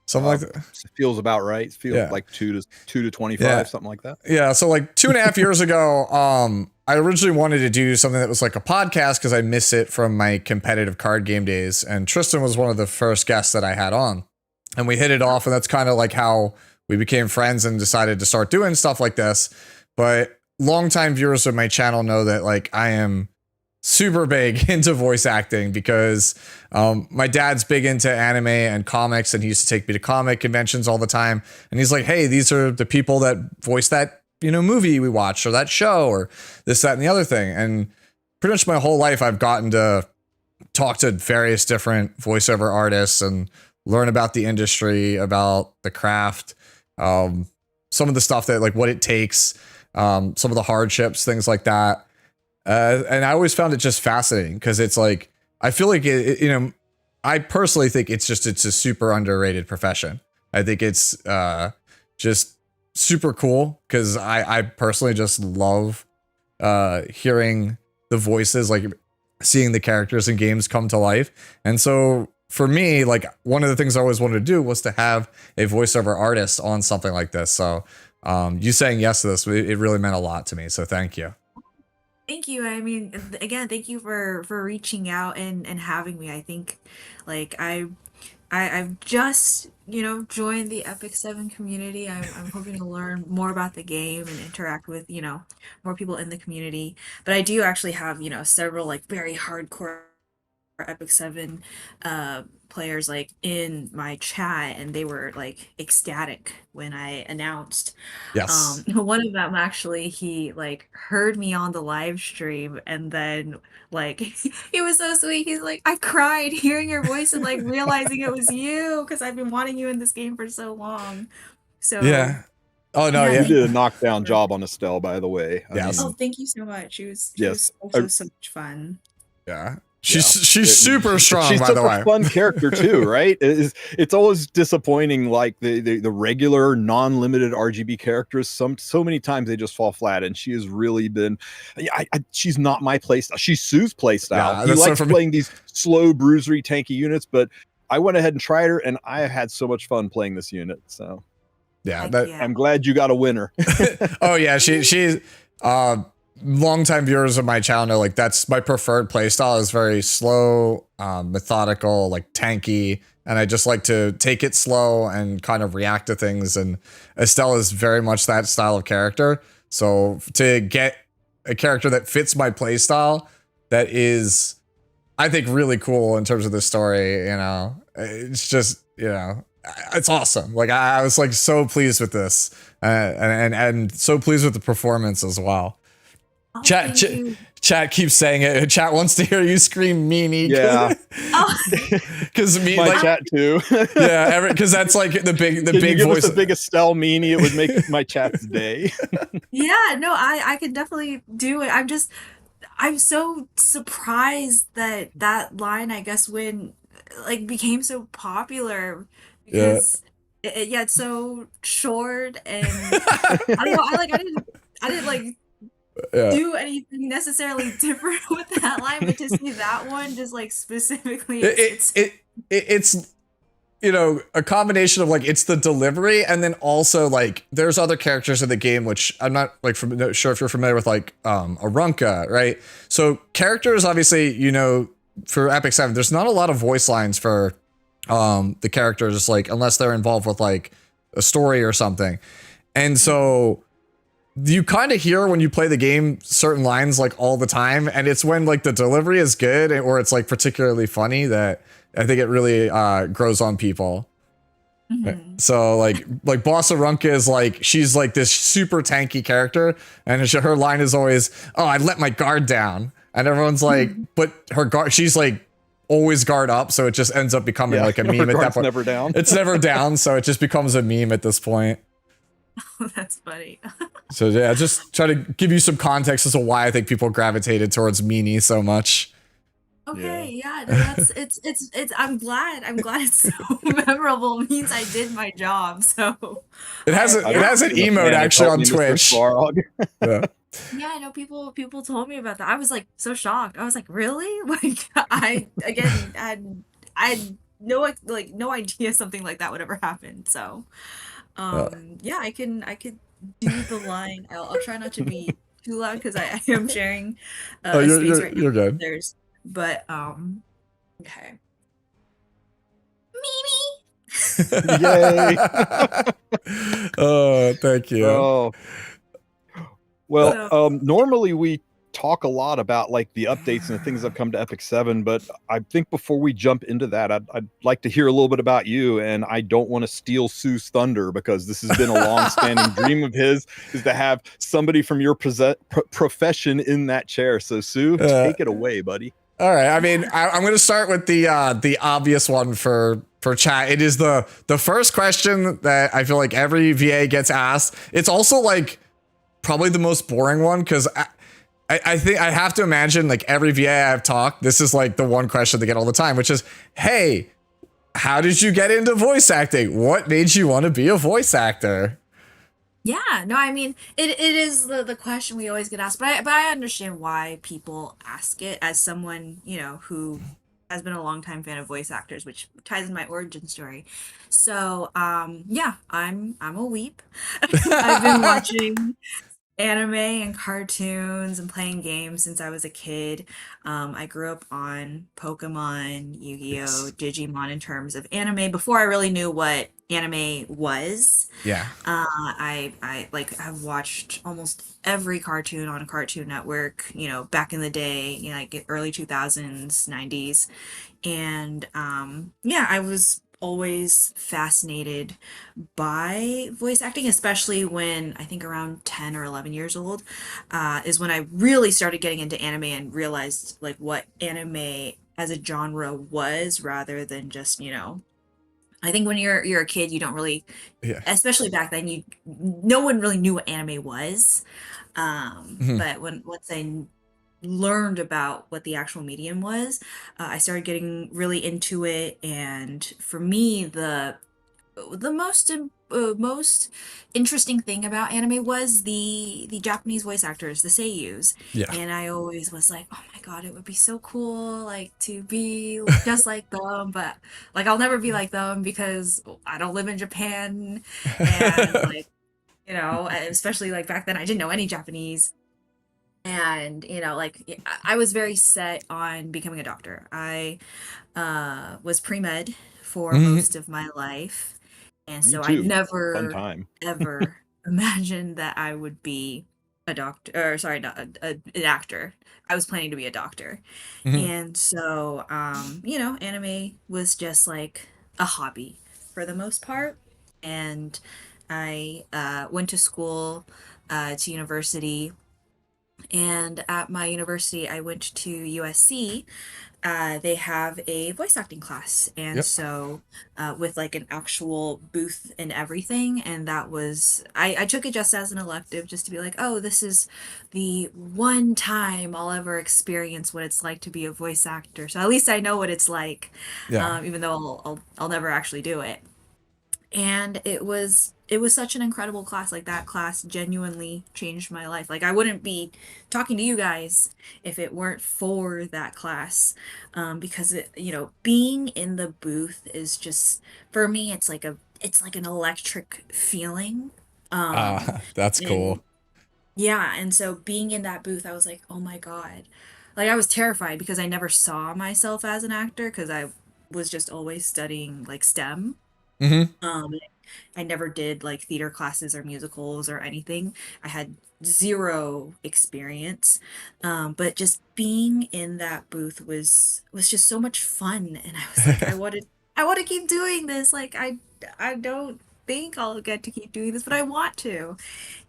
Speaker 1: Something like that.
Speaker 15: It feels about right. It feels like 2 to 25, something like that.
Speaker 1: Yeah. So like 2.5 years ago, I originally wanted to do something that was like a podcast because I miss it from my competitive card game days. And Tristan was one of the first guests that I had on, and we hit it off. And that's kind of like how we became friends and decided to start doing stuff like this. But longtime viewers of my channel know that like I am super big into voice acting because my dad's big into anime and comics, and he used to take me to comic conventions all the time. And he's like, hey, these are the people that voice that, you know, movie we watched or that show or this, that, and the other thing. And pretty much my whole life I've gotten to talk to various different voiceover artists and learn about the industry, about the craft, some of the stuff that like what it takes, some of the hardships, things like that. And I always found it just fascinating because it's like, I feel like, you know, I personally think it's a super underrated profession. I think it's just super cool because I personally just love hearing the voices, like seeing the characters in games come to life. And so for me, like one of the things I always wanted to do was to have a voiceover artist on something like this. So you saying yes to this, it really meant a lot to me. So thank you.
Speaker 16: Thank you. I mean, again, thank you for reaching out and having me. I think, like, I've just, you know, joined the Epic 7 community. I'm hoping to learn more about the game and interact with, you know, more people in the community. But I do actually have, you know, several like very hardcore Epic 7 players like in my chat, and they were like ecstatic when I announced.
Speaker 1: Yes.
Speaker 16: One of them actually, he like heard me on the live stream, and then like he was so sweet. He's like, I cried hearing your voice and like realizing it was you because I've been wanting you in this game for so long. So
Speaker 1: yeah. Oh no,
Speaker 15: You did a knockdown job on Estelle, by the way.
Speaker 1: Yes.
Speaker 16: Oh, thank you so much. She was
Speaker 15: Yes.
Speaker 16: also so much fun.
Speaker 1: Yeah. She's super strong,
Speaker 15: she's
Speaker 1: by the
Speaker 15: such
Speaker 1: way.
Speaker 15: a fun character too, right? It's always disappointing, like the regular non-limited RGB characters. So many times they just fall flat, and she has really been. She's not my playstyle. She's Sue's playstyle.
Speaker 1: Yeah,
Speaker 15: He likes
Speaker 1: so
Speaker 15: playing these slow, bruisery, tanky units, but I went ahead and tried her, and I had so much fun playing this unit. So
Speaker 1: yeah,
Speaker 15: I'm glad you got a winner.
Speaker 1: Oh yeah, she's longtime viewers of my channel know, like, that's my preferred playstyle, is very slow, methodical, like tanky, and I just like to take it slow and kind of react to things, and Estelle is very much that style of character. So to get a character that fits my playstyle, that is, I think, really cool in terms of the story, you know, it's just, you know, it's awesome. Like I was like so pleased with this, and so pleased with the performance as well.
Speaker 16: Oh,
Speaker 1: Chat keeps saying it. Chat wants to hear you scream meanie.
Speaker 15: Yeah.
Speaker 1: Because me,
Speaker 15: my
Speaker 1: like,
Speaker 15: chat too.
Speaker 1: Yeah, because that's like the big voice.
Speaker 15: The big Estelle meanie, it would make my chat's day.
Speaker 16: Yeah, no, I could definitely do it. I'm so surprised that line, I guess, when like became so popular, because it's so short, and I don't know, I didn't like do anything necessarily different with that line, but to see that one just like specifically,
Speaker 1: it's you know, a combination of like, it's the delivery, and then also like there's other characters in the game which I'm not like sure if you're familiar with, like Arunka, right? So characters, obviously, you know, for Epic 7 there's not a lot of voice lines for the characters, like unless they're involved with like a story or something. And so you kind of hear when you play the game certain lines like all the time, and it's when like the delivery is good or it's like particularly funny that I think it really grows on people. Mm-hmm. So like Boss Arunka is like, she's like this super tanky character, and her line is always, "Oh, I let my guard down," and everyone's like, but her guard, she's like always guard up, so it just ends up becoming like a meme at that point.
Speaker 15: Never down.
Speaker 1: It's never down, so it just becomes a meme at this point.
Speaker 16: Oh, that's funny.
Speaker 1: So yeah, just try to give you some context as to why I think people gravitated towards meanie so much.
Speaker 16: Okay, yeah, no, it's I'm glad it's so memorable. It means I did my job. So
Speaker 1: it has an emote actually on Twitch.
Speaker 16: Yeah, I know people told me about that. I was like so shocked. I was like, really? Like I had no idea something like that would ever happen. So yeah, I could do the line. I'll try not to be too loud because I am sharing space right now.
Speaker 1: You're good.
Speaker 16: But okay.
Speaker 15: Yay!
Speaker 1: Oh, thank you.
Speaker 15: Oh. Well, normally we talk a lot about like the updates and the things that come to Epic 7, but I think before we jump into that, I'd like to hear a little bit about you, and I don't want to steal Sue's thunder, because this has been a long-standing dream of his, is to have somebody from your profession in that chair. So Sue, take it away, buddy.
Speaker 1: All right. I mean, I'm going to start with the obvious one for chat. It is the first question that I feel like every VA gets asked. It's also like probably the most boring one, because I think I have to imagine like every VA I've talked, this is like the one question they get all the time, which is, hey, how did you get into voice acting? What made you want to be a voice actor?
Speaker 16: Yeah, no, I mean, it is the question we always get asked, but I understand why people ask it, as someone, you know, who has been a longtime fan of voice actors, which ties in my origin story. So, yeah, I'm a weep. I've been watching anime and cartoons and playing games since I was a kid. I grew up on Pokemon, Yu-Gi-Oh, Digimon in terms of anime before I really knew what anime was.
Speaker 1: Yeah.
Speaker 16: I like have watched almost every cartoon on Cartoon Network, you know, back in the day, you know, like early 2000s, 90s. And yeah, I was always fascinated by voice acting, especially when I think around 10 or 11 years old is when I really started getting into anime and realized like what anime as a genre was, rather than just, you know, I think when you're a kid, you don't really, especially back then, no one really knew what anime was. But once I learned about what the actual medium was, I started getting really into it. And for me, the most interesting thing about anime was the Japanese voice actors, the seiyus.
Speaker 1: Yeah.
Speaker 16: And I always was like, oh my god, it would be so cool like to be just like them, but like I'll never be like them because I don't live in Japan. And like, you know, especially like back then I didn't know any Japanese. And you know, like I was very set on becoming a doctor. I was pre-med for
Speaker 1: Mhm.
Speaker 16: most of my life, and
Speaker 15: Me
Speaker 16: so I
Speaker 15: too. Fun
Speaker 16: never
Speaker 15: time.
Speaker 16: ever imagined that I would be a doctor, or sorry, not an actor. I was planning to be a doctor.
Speaker 1: Mhm.
Speaker 16: And so you know, anime was just like a hobby for the most part. And I went to school, to university, and at my university, I went to USC. They have a voice acting class, and
Speaker 1: Yep.
Speaker 16: so with like an actual booth and everything. And that was, I took it just as an elective, just to be like, oh, this is the one time I'll ever experience what it's like to be a voice actor. So at least I know what it's like,
Speaker 1: Yeah.
Speaker 16: even though I'll never actually do it. And it was such an incredible class. Like that class genuinely changed my life. Like I wouldn't be talking to you guys if it weren't for that class. Because it, you know, being in the booth is just, for me, it's like an electric feeling.
Speaker 1: That's
Speaker 16: And
Speaker 1: cool.
Speaker 16: yeah, and so being in that booth, I was like, oh my god. Like I was terrified because I never saw myself as an actor because I was just always studying like STEM.
Speaker 1: Mhm.
Speaker 16: um I never did like theater classes or musicals or anything. I had zero experience. But just being in that booth was just so much fun. And I was like, I want to keep doing this. Like I don't think I'll get to keep doing this, but I want to.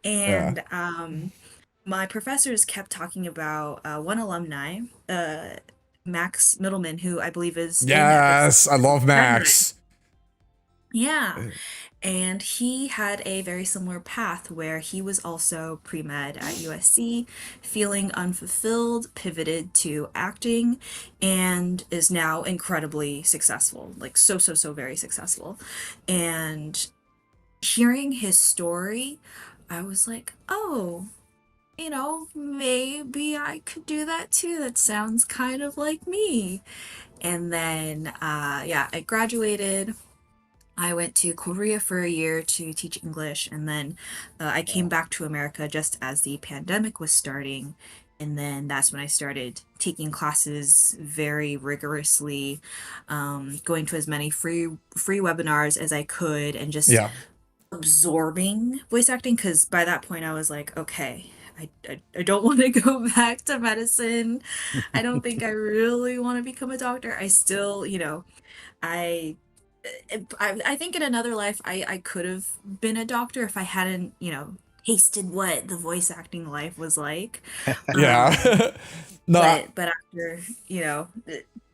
Speaker 1: Yeah.
Speaker 16: And my professors kept talking about one alumni, Max Middleman, who I believe is in episode
Speaker 1: Yes, I love
Speaker 16: 100.
Speaker 1: Max.
Speaker 16: Yeah. And he had a very similar path where he was also pre-med at USC, feeling unfulfilled, pivoted to acting, and is now incredibly successful, like so very successful. And hearing his story, I was like, oh, you know, maybe I could do that too. That sounds kind of like me. And then, yeah, I graduated. I went to Korea for a year to teach English, and then I came back to America just as the pandemic was starting. And then that's when I started taking classes very rigorously, going to as many free webinars as I could, and just
Speaker 1: Yeah.
Speaker 16: absorbing voice acting. Because by that point, I was like, okay, I don't want to go back to medicine. I don't think I really want to become a doctor. I still, you know, I I think in another life I could have been a doctor if I hadn't, you know, tasted what the voice acting life was like. Um,
Speaker 1: Yeah. No.
Speaker 16: but after, you know,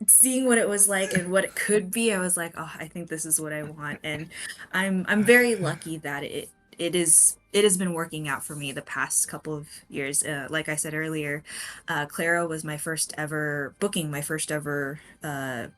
Speaker 16: seeing what it was like and what it could be, I was like, oh, I think this is what I want. And I'm very lucky that it has been working out for me the past couple of years. Like I said earlier, Clara was my first ever booking, my first ever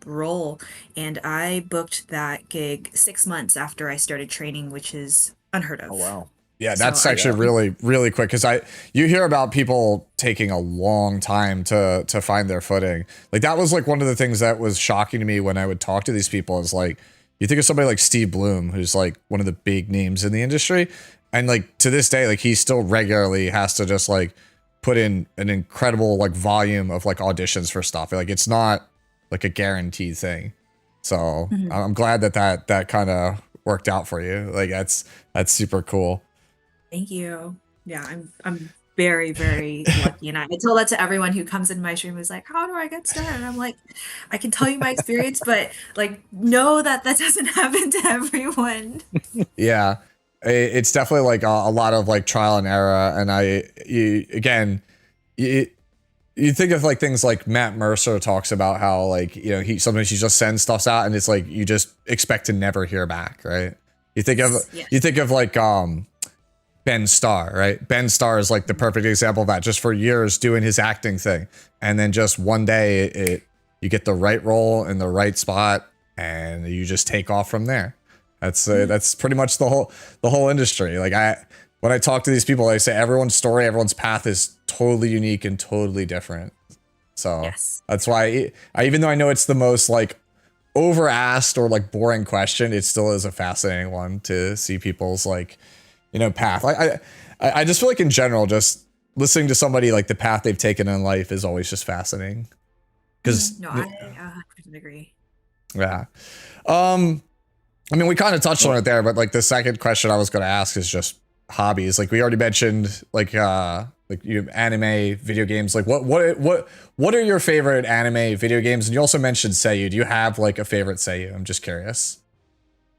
Speaker 16: role, and I booked that gig 6 months after I started training, which is unheard of.
Speaker 15: Oh wow.
Speaker 1: Yeah,
Speaker 16: So
Speaker 1: that's
Speaker 16: I
Speaker 1: actually really quick because you hear about people taking a long time to find their footing. Like that was like one of the things that was shocking to me when I would talk to these people is like you think of somebody like Steve Bloom, who's like one of the big names in the industry, and like to this day, like he still regularly has to just like put in an incredible like volume of like auditions for stuff. Like it's not like a guaranteed thing. So
Speaker 16: Mhm.
Speaker 1: I'm glad that kind of worked out for you. Like that's super cool.
Speaker 16: Thank you. Yeah, I'm very lucky, and I tell that to everyone who comes in my stream who's like, "How do I get started?" And I'm like, I can tell you my experience, but like know that that doesn't happen to everyone.
Speaker 1: Yeah, it's definitely like a lot of like trial and error. And you, you think of like things like Matt Mercer talks about how like, you know, sometimes he just sends stuff out and it's like, you just expect to never hear back. Right. You think of
Speaker 16: Yeah.
Speaker 1: like, Ben Starr, right? Ben Starr is like the perfect example of that. Just for years doing his acting thing, and then just one day you get the right role in the right spot, and you just take off from there. That's pretty much the whole industry. Like when I talk to these people, I say everyone's story, everyone's path is totally unique and totally different. So that's why even though I know it's the most like over asked or like boring question, it still is a fascinating one to see people's like, you know, path. I just feel like in general, just listening to somebody like the path they've taken in life is always just fascinating. Because
Speaker 16: no, I 100% agree.
Speaker 1: Yeah. I mean, we kind of touched on it there, but like the second question I was going to ask is just hobbies. Like we already mentioned, like you anime, video games. Like what are your favorite anime, video games? And you also mentioned Seiyu. Do you have like a favorite Seiyu? I'm just curious.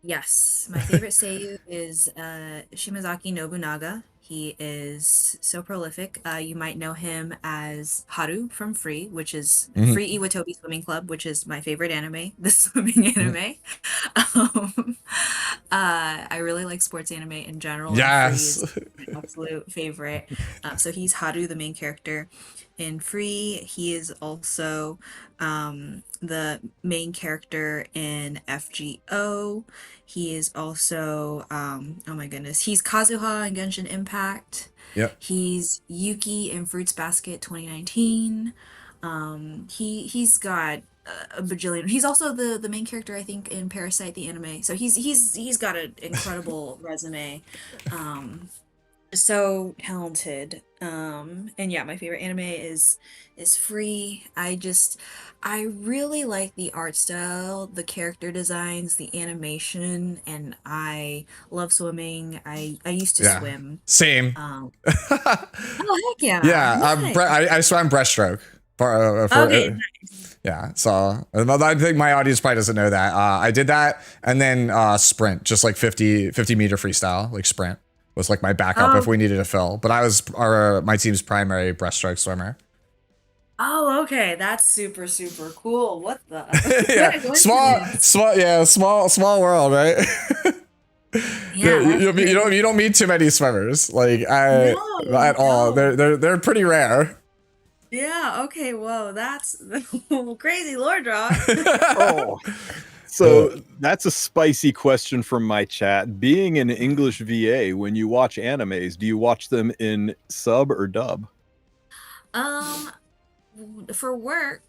Speaker 16: Yes, my favorite Seiyu is Shimazaki Nobunaga. He is so prolific. You might know him as Haru from Free, which is Free Iwatobi Swimming Club, which is my favorite anime, the swimming anime. I really like sports anime in general.
Speaker 1: Yes.
Speaker 16: Free is my absolute favorite. So he's Haru, the main character. In Free, he is also the main character in FGO. He is also, oh my goodness, he's Kazuha in Genshin Impact.
Speaker 1: Yep.
Speaker 16: He's Yuki in Fruits Basket 2019. He's got a bajillion. He's also the main character, I think, in Parasite the anime. So he's got an incredible resume. So talented. And yeah, my favorite anime is Free. I really like the art style, the character designs, the animation, and I love swimming. I used to swim.
Speaker 1: Same.
Speaker 16: Oh heck yeah.
Speaker 1: Yeah,
Speaker 16: Nice.
Speaker 1: I swam breaststroke.
Speaker 16: Okay, nice.
Speaker 1: Yeah, so I think my audience probably doesn't know that. I did that, and then sprint, just like 50 meter freestyle, like sprint was like my backup if we needed to fill. But I was my team's primary breaststroke swimmer.
Speaker 16: Oh, okay. That's super, super cool. What the?
Speaker 1: Yeah, small world, right?
Speaker 16: Yeah,
Speaker 1: you don't meet too many swimmers, like at all. They're pretty rare.
Speaker 16: Yeah, okay, whoa, that's crazy lore drop.
Speaker 15: Oh. So that's a spicy question from my chat. Being an English VA, when you watch animes, do you watch them in sub or dub?
Speaker 16: For work,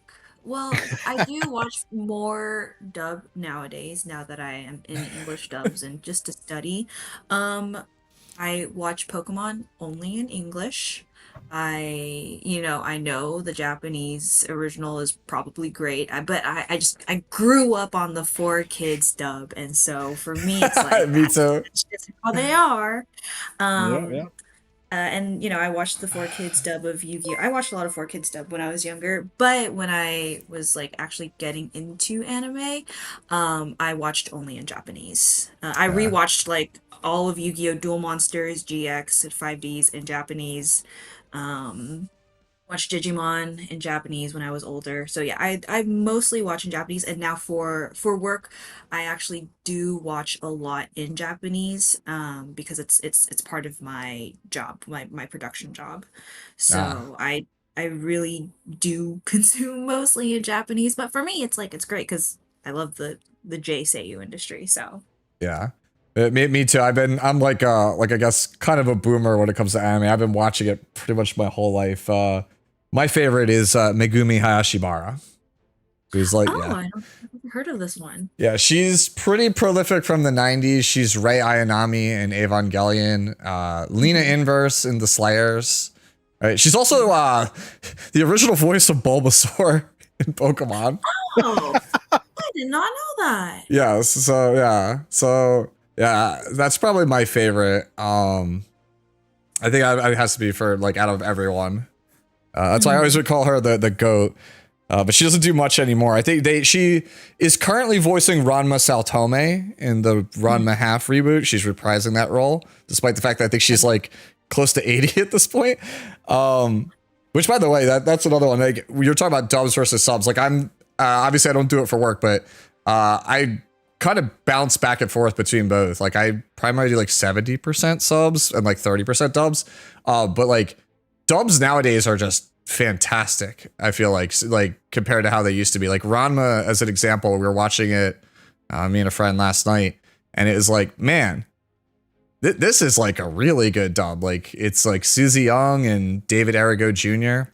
Speaker 16: well, I do watch more dub nowadays, now that I am in English dubs and just to study. I watch Pokemon only in English. I know the Japanese original is probably great, but I grew up on the 4Kids dub, and so for me it's like
Speaker 1: Me too.
Speaker 16: that's just how they are.
Speaker 15: Yeah.
Speaker 16: And I watched the 4Kids dub of Yu-Gi-Oh! I watched a lot of 4Kids dub when I was younger, but when I was like actually getting into anime, I watched only in Japanese. I rewatched like all of Yu-Gi-Oh! Duel Monsters, GX, and 5Ds in Japanese. Watched Digimon in Japanese when I was older. So yeah, I mostly watch in Japanese, and now for work, I actually do watch a lot in Japanese because it's part of my job, my production job. So I really do consume mostly in Japanese, but for me it's great because I love the J Seiyu industry. So
Speaker 1: Yeah. Me too. I'm like I guess kind of a boomer when it comes to anime. I've been watching it pretty much my whole life. My favorite is Megumi Hayashibara. Who's like,
Speaker 16: I haven't heard of this one.
Speaker 1: Yeah, she's pretty prolific from the 90s. She's Rei Ayanami in Evangelion, Lena Inverse in The Slayers. Right? She's also the original voice of Bulbasaur in Pokemon.
Speaker 16: Oh, I did not know that.
Speaker 1: Yeah, so that's probably my favorite. I think it has to be for like out of everyone. That's why I always would call her the GOAT. But she doesn't do much anymore. I think she is currently voicing Ranma Saltome in the Ranma Half reboot. She's reprising that role, despite the fact that I think she's like close to 80 at this point. Which, by the way, that's another one. Like you're talking about dubs versus subs. Like I'm obviously I don't do it for work, but I kind of bounce back and forth between both. Like I primarily do like 70% subs and like 30% dubs. But like dubs nowadays are just fantastic. I feel like compared to how they used to be. Like Ranma, as an example, we were watching it, me and a friend last night, and it was like, man, this is like a really good dub. Like it's like Suzy Young and David Arago Jr.,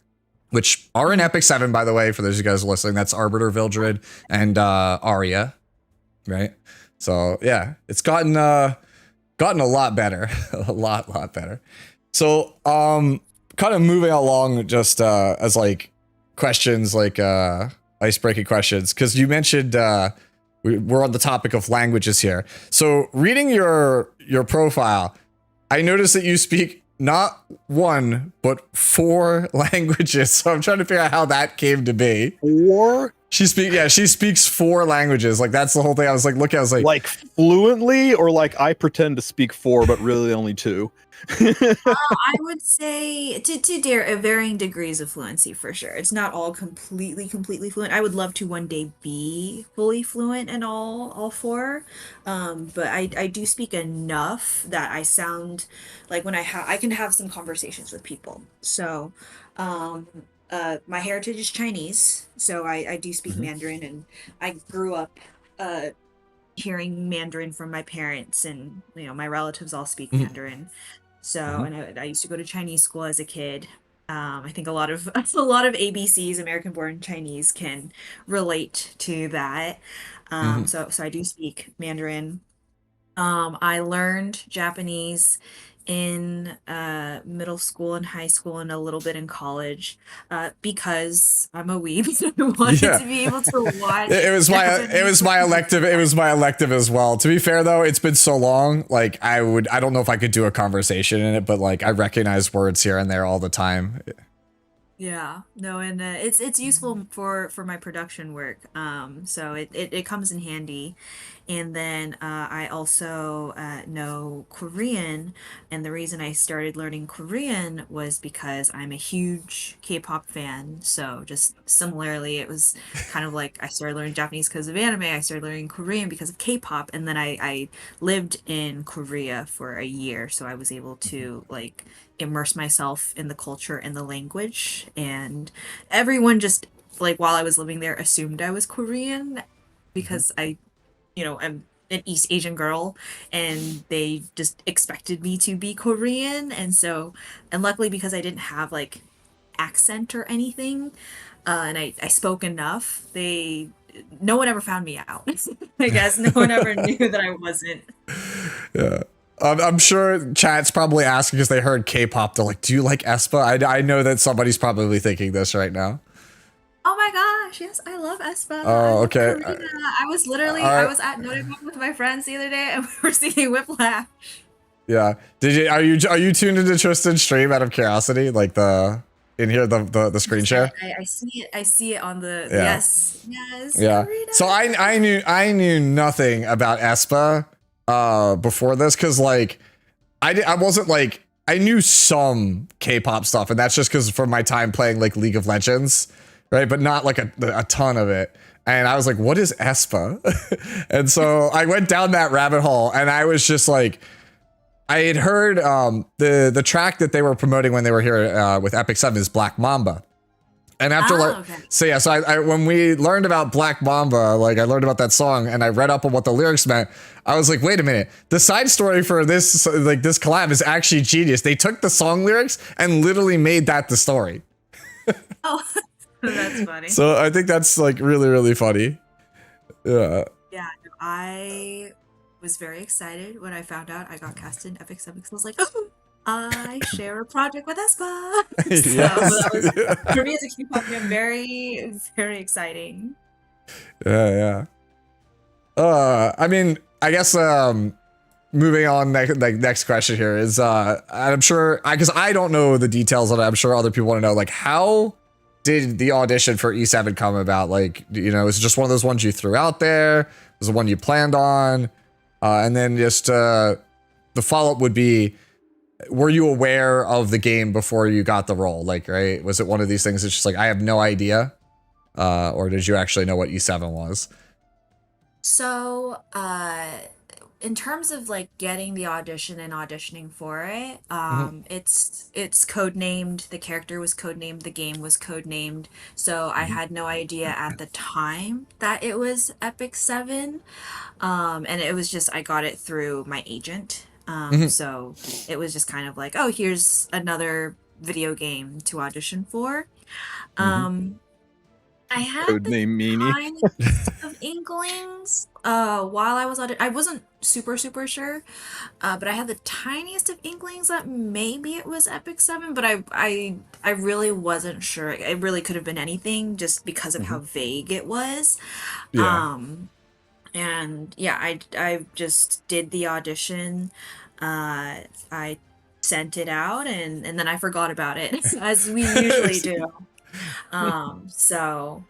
Speaker 1: which are in Epic 7, by the way, for those of you guys listening. That's Arbiter, Vildred, and Arya, right? So yeah, it's gotten a lot better, a lot better. So kind of moving along, just as like questions, like ice-breaking questions, because you mentioned we're on the topic of languages here. So reading your profile, I noticed that you speak not 1, but 4 languages. So I'm trying to figure out how that came to be.
Speaker 15: 4?
Speaker 1: She speaks 4 languages. Like that's the whole thing. I was like
Speaker 15: fluently, or like I pretend to speak 4, but really only 2.
Speaker 16: I would say to varying degrees of fluency for sure. It's not all completely fluent. I would love to one day be fully fluent in all 4, but I do speak enough that I sound like when I can have some conversations with people. So my heritage is Chinese, so I do speak Mandarin, and I grew up hearing Mandarin from my parents, and my relatives all speak Mandarin. So, and I used to go to Chinese school as a kid. I think a lot of ABCs, American-born Chinese, can relate to that. So I do speak Mandarin. I learned Japanese in middle school and high school, and a little bit in college, because I'm a weeb. I wanted to be able to watch.
Speaker 1: It was my elective. It was my elective as well. To be fair though, it's been so long. Like I don't know if I could do a conversation in it, but like I recognize words here and there all the time.
Speaker 16: Yeah, no, and it's useful for my production work. So it comes in handy. And then I also know Korean, and the reason I started learning Korean was because I'm a huge K-pop fan. So just similarly, it was kind of like I started learning Japanese because of anime. I started learning Korean because of K-pop, and then I lived in Korea for a year, so I was able to like immerse myself in the culture and the language. And everyone just like while I was living there assumed I was Korean because I'm an East Asian girl, and they just expected me to be Korean. And luckily, because I didn't have like accent or anything, and I spoke enough, no one ever found me out. I guess no one ever knew that I wasn't.
Speaker 1: Yeah. I'm sure chat's probably asking because they heard K-pop. They're like, do you like aespa? I know that somebody's probably thinking this right now.
Speaker 16: Oh my gosh, yes, I love aespa.
Speaker 1: Oh, okay.
Speaker 16: I was literally, I was at Notre Dame with my friends the other day, and we were singing Whiplash.
Speaker 1: Yeah. Are you tuned into Tristan's stream out of curiosity? Like the screen share?
Speaker 16: I see it on the
Speaker 1: yeah.
Speaker 16: yes.
Speaker 1: Yeah.
Speaker 16: Karina.
Speaker 1: So I knew nothing about aespa before this, because like I wasn't like, I knew some K-pop stuff, and that's just because from my time playing like League of Legends, right? But not like a ton of it. And I was like, what is aespa? And so I went down that rabbit hole, and I was just like, I had heard the track that they were promoting when they were here with Epic 7 is Black Mamba. And after so I when we learned about Black Mamba, like I learned about that song and I read up on what the lyrics meant. I was like, wait a minute, the side story for this this collab is actually genius. They took the song lyrics and literally made that the story.
Speaker 16: Oh, that's funny.
Speaker 1: So I think that's like really, really funny. Yeah.
Speaker 16: Yeah, I was very excited when I found out I got cast in Epic 7 because I was like, oh, I share a project with aespa. So for me as a K-pop fan, very, very exciting.
Speaker 1: Yeah. I mean, I guess moving on, next question here is I'm sure, because I don't know the details of it. I'm sure other people want to know, like, how did the audition for E7 come about? Like, is it just one of those ones you threw out there? Was it one you planned on? And then just the follow-up would be, were you aware of the game before you got the role? Like, right? Was it one of these things that's just like, I have no idea? Or did you actually know what E7 was?
Speaker 16: So, in terms of like getting the audition and auditioning for it,
Speaker 1: Mhm.
Speaker 16: it's codenamed. The character was codenamed. The game was codenamed. So I
Speaker 1: Mhm.
Speaker 16: had no idea at the time that it was Epic 7. And it was just I got it through my agent.
Speaker 1: Mhm.
Speaker 16: So it was just kind of like, oh, here's another video game to audition for.
Speaker 1: Mhm.
Speaker 16: Um, I had the
Speaker 15: Codename Meanie.
Speaker 16: tiniest of inklings while I was I wasn't super sure, but I had the tiniest of inklings that maybe it was Epic 7, but I really wasn't sure. It really could have been anything just because of how
Speaker 1: Mhm.
Speaker 16: vague it was.
Speaker 1: Yeah.
Speaker 16: Um, and yeah, I just did the audition. I sent it out and then I forgot about it as we usually do. So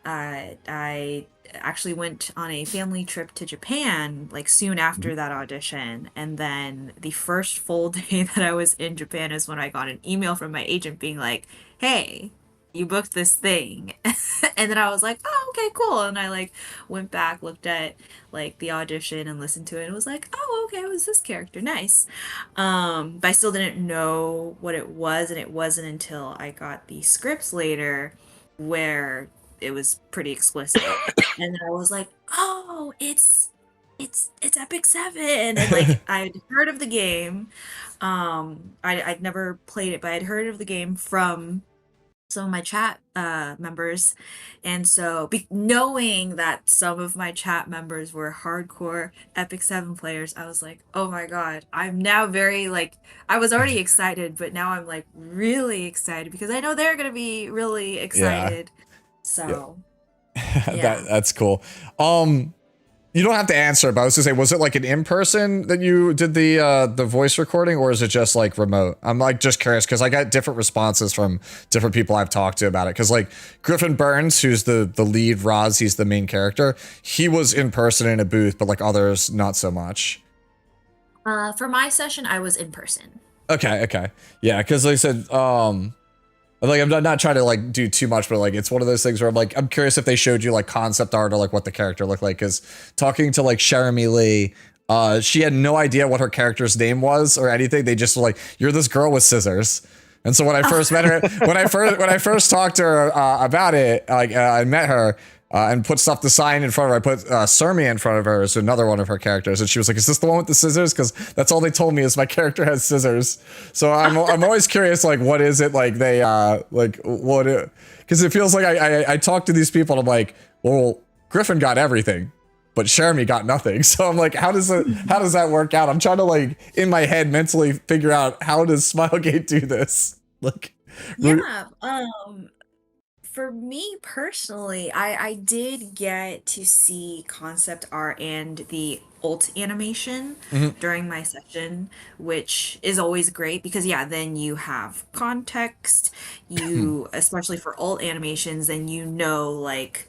Speaker 16: I actually went on a family trip to Japan like soon after that audition, and then the first full day that I was in Japan is when I got an email from my agent being like, "Hey, you booked this thing." And then I was like, "Oh, okay, cool." And I like went back, looked at like the audition and listened to it and was like, "Oh, okay, it was this character. Nice." But I still didn't know what it was, and it wasn't until I got the scripts later where it was pretty explicit. And then I was like, "Oh, it's Epic 7." And like I'd heard of the game. I'd never played it, but I'd heard of the game from some of my chat members. And so knowing that some of my chat members were hardcore Epic 7 players, I was like, "Oh my God, I'm now very like I was already excited, but now I'm like really excited because I know they're going to be really
Speaker 1: Yeah.
Speaker 16: excited."
Speaker 1: Yeah.
Speaker 16: So,
Speaker 1: That
Speaker 16: yeah.
Speaker 1: that's cool. You don't have to answer, but I was gonna say, was it like an in-person that you did the voice recording, or is it just like remote? I'm like just curious because I got different responses from different people I've talked to about it. Because like Griffin Burns, who's the lead Roz, he's the main character. He was in person in a booth, but like others, not so much.
Speaker 16: For my session, I was in person.
Speaker 1: Okay, okay, yeah, because like I said, like I'm not trying to like do too much, but like it's one of those things where I'm like I'm curious if they showed you like concept art or like what the character looked like. Because talking to like Jeremy Lee, she had no idea what her character's name was or anything. They just were like, "You're this girl with scissors." And so when I first met her, when I first talked to her about it, like I met her and put stuff to sign in front of her. I put Surmi in front of her as another one of her characters, and she was like, "Is this the one with the scissors?" Because that's all they told me is my character has scissors. So I'm always curious, like, what is it like they like what? Because it feels like I talk to these people and I'm like, well, Griffin got everything, but Jeremy got nothing. So I'm like, how does that work out? I'm trying to like in my head mentally figure out how does Smilegate do this? Like,
Speaker 16: Yeah. For me personally, I did get to see concept art and the ult animation
Speaker 1: Mhm.
Speaker 16: during my session, which is always great because yeah, then you have context. You, especially for ult animations, then you know like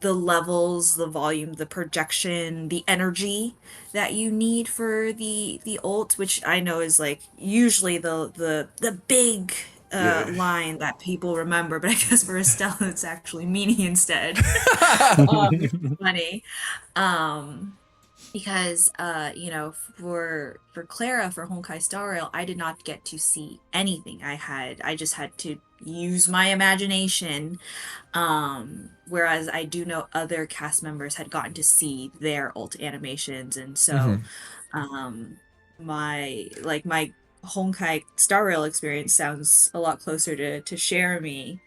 Speaker 16: the levels, the volume, the projection, the energy that you need for the ult, which I know is like usually the big
Speaker 1: Yeah.
Speaker 16: line that people remember, but I guess for Estelle it's actually meanie instead. Which is funny. Um because you know, for Clara for Honkai Star Rail, I did not get to see anything. I just had to use my imagination, whereas I do know other cast members had gotten to see their ult animations, and so
Speaker 1: Mhm.
Speaker 16: um my Honkai Star Rail experience sounds a lot closer to Jeremy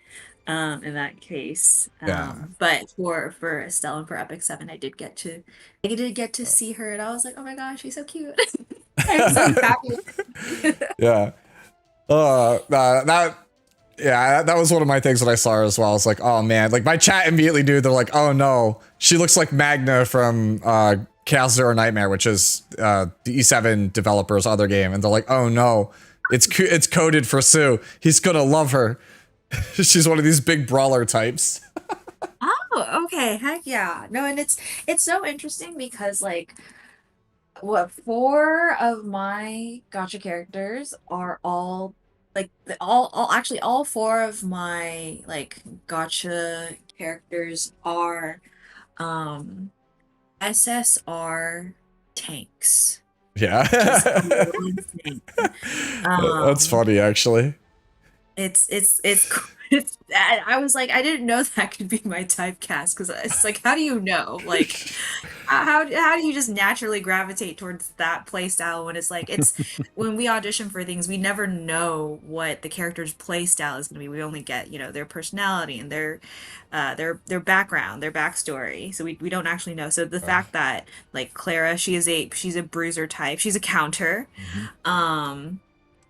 Speaker 16: in that case.
Speaker 1: Yeah.
Speaker 16: But for Estelle and for Epic 7, I did get to see her, and I was like, "Oh my gosh, she's so cute." I'm so happy.
Speaker 1: Yeah. That yeah, that was one of my things that I saw as well. I was like, oh man, like my chat immediately knew. They're like, oh no, she looks like Magna from Chaos Zero Nightmare, which is the E7 developers' other game, and they're like, oh no, it's coded for Sue. He's gonna love her. She's one of these big brawler types.
Speaker 16: Oh, okay. Heck yeah. No, and it's so interesting because like what four of my gotcha characters are all like all actually all four of my like gotcha characters are Um, SSR tanks.
Speaker 1: Yeah.
Speaker 16: Just one thing.
Speaker 1: That's funny, actually.
Speaker 16: I was like, I didn't know that could be my typecast because it's like, how do you know? Like, how do you just naturally gravitate towards that play style when it's like it's when we audition for things, we never know what the character's play style is going to be. We only get, their personality and their background, their backstory. So we don't actually know. So the fact that like Clara, she's a bruiser type, she's a counter.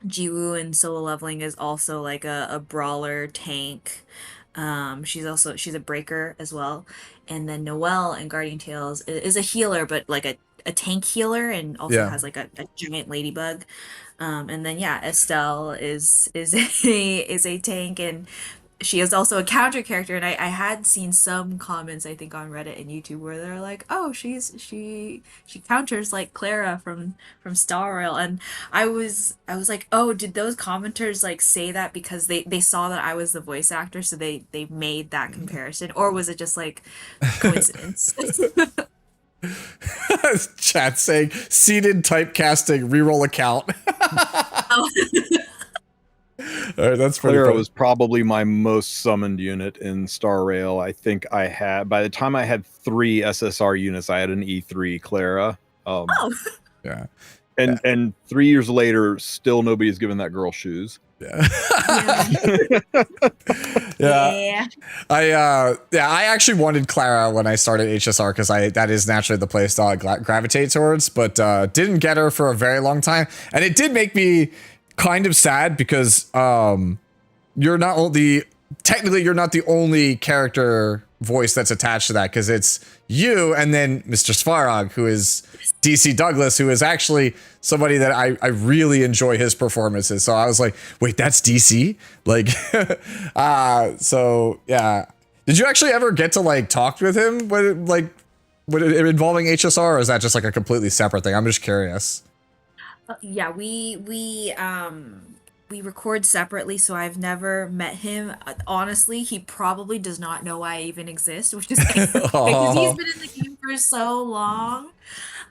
Speaker 16: Jiwoo in Solo Leveling is also like a brawler tank. She's a breaker as well. And then Noelle in Guardian Tales is a healer, but like a tank healer, and also
Speaker 1: Yeah.
Speaker 16: has like a giant ladybug. And then yeah, Estelle is a tank, and she is also a counter character. And I had seen some comments, I think, on Reddit and YouTube where they're like, oh, she counters like Clara from Star Rail. And I was like, oh, did those commenters like say that because they saw that I was the voice actor, so they made that comparison, or was it just like coincidence?
Speaker 1: Chat saying seated typecasting reroll account. All right, that's pretty
Speaker 15: Clara
Speaker 1: funny.
Speaker 15: was probably my most summoned unit in Star Rail. I think I had, by the time I had 3 SSR units, I had an E3 Clara.
Speaker 1: Yeah.
Speaker 15: And 3 years later, still nobody's given that girl shoes.
Speaker 1: Yeah. Yeah. I actually wanted Clara when I started HSR because that is naturally the playstyle I gravitate towards, but didn't get her for a very long time. And it did make me kind of sad because you're not the only character voice that's attached to that, because it's you and then Mr. Svarog, who is DC Douglas, who is actually somebody that I really enjoy his performances. So I was like, wait, that's DC? Like, so yeah. Did you actually ever get to like talk with him when involving HSR, or is that just like a completely separate thing? I'm just curious.
Speaker 16: Yeah, we record separately, so I've never met him. Honestly, he probably does not know I even exist, which is because he's been in the game for so long.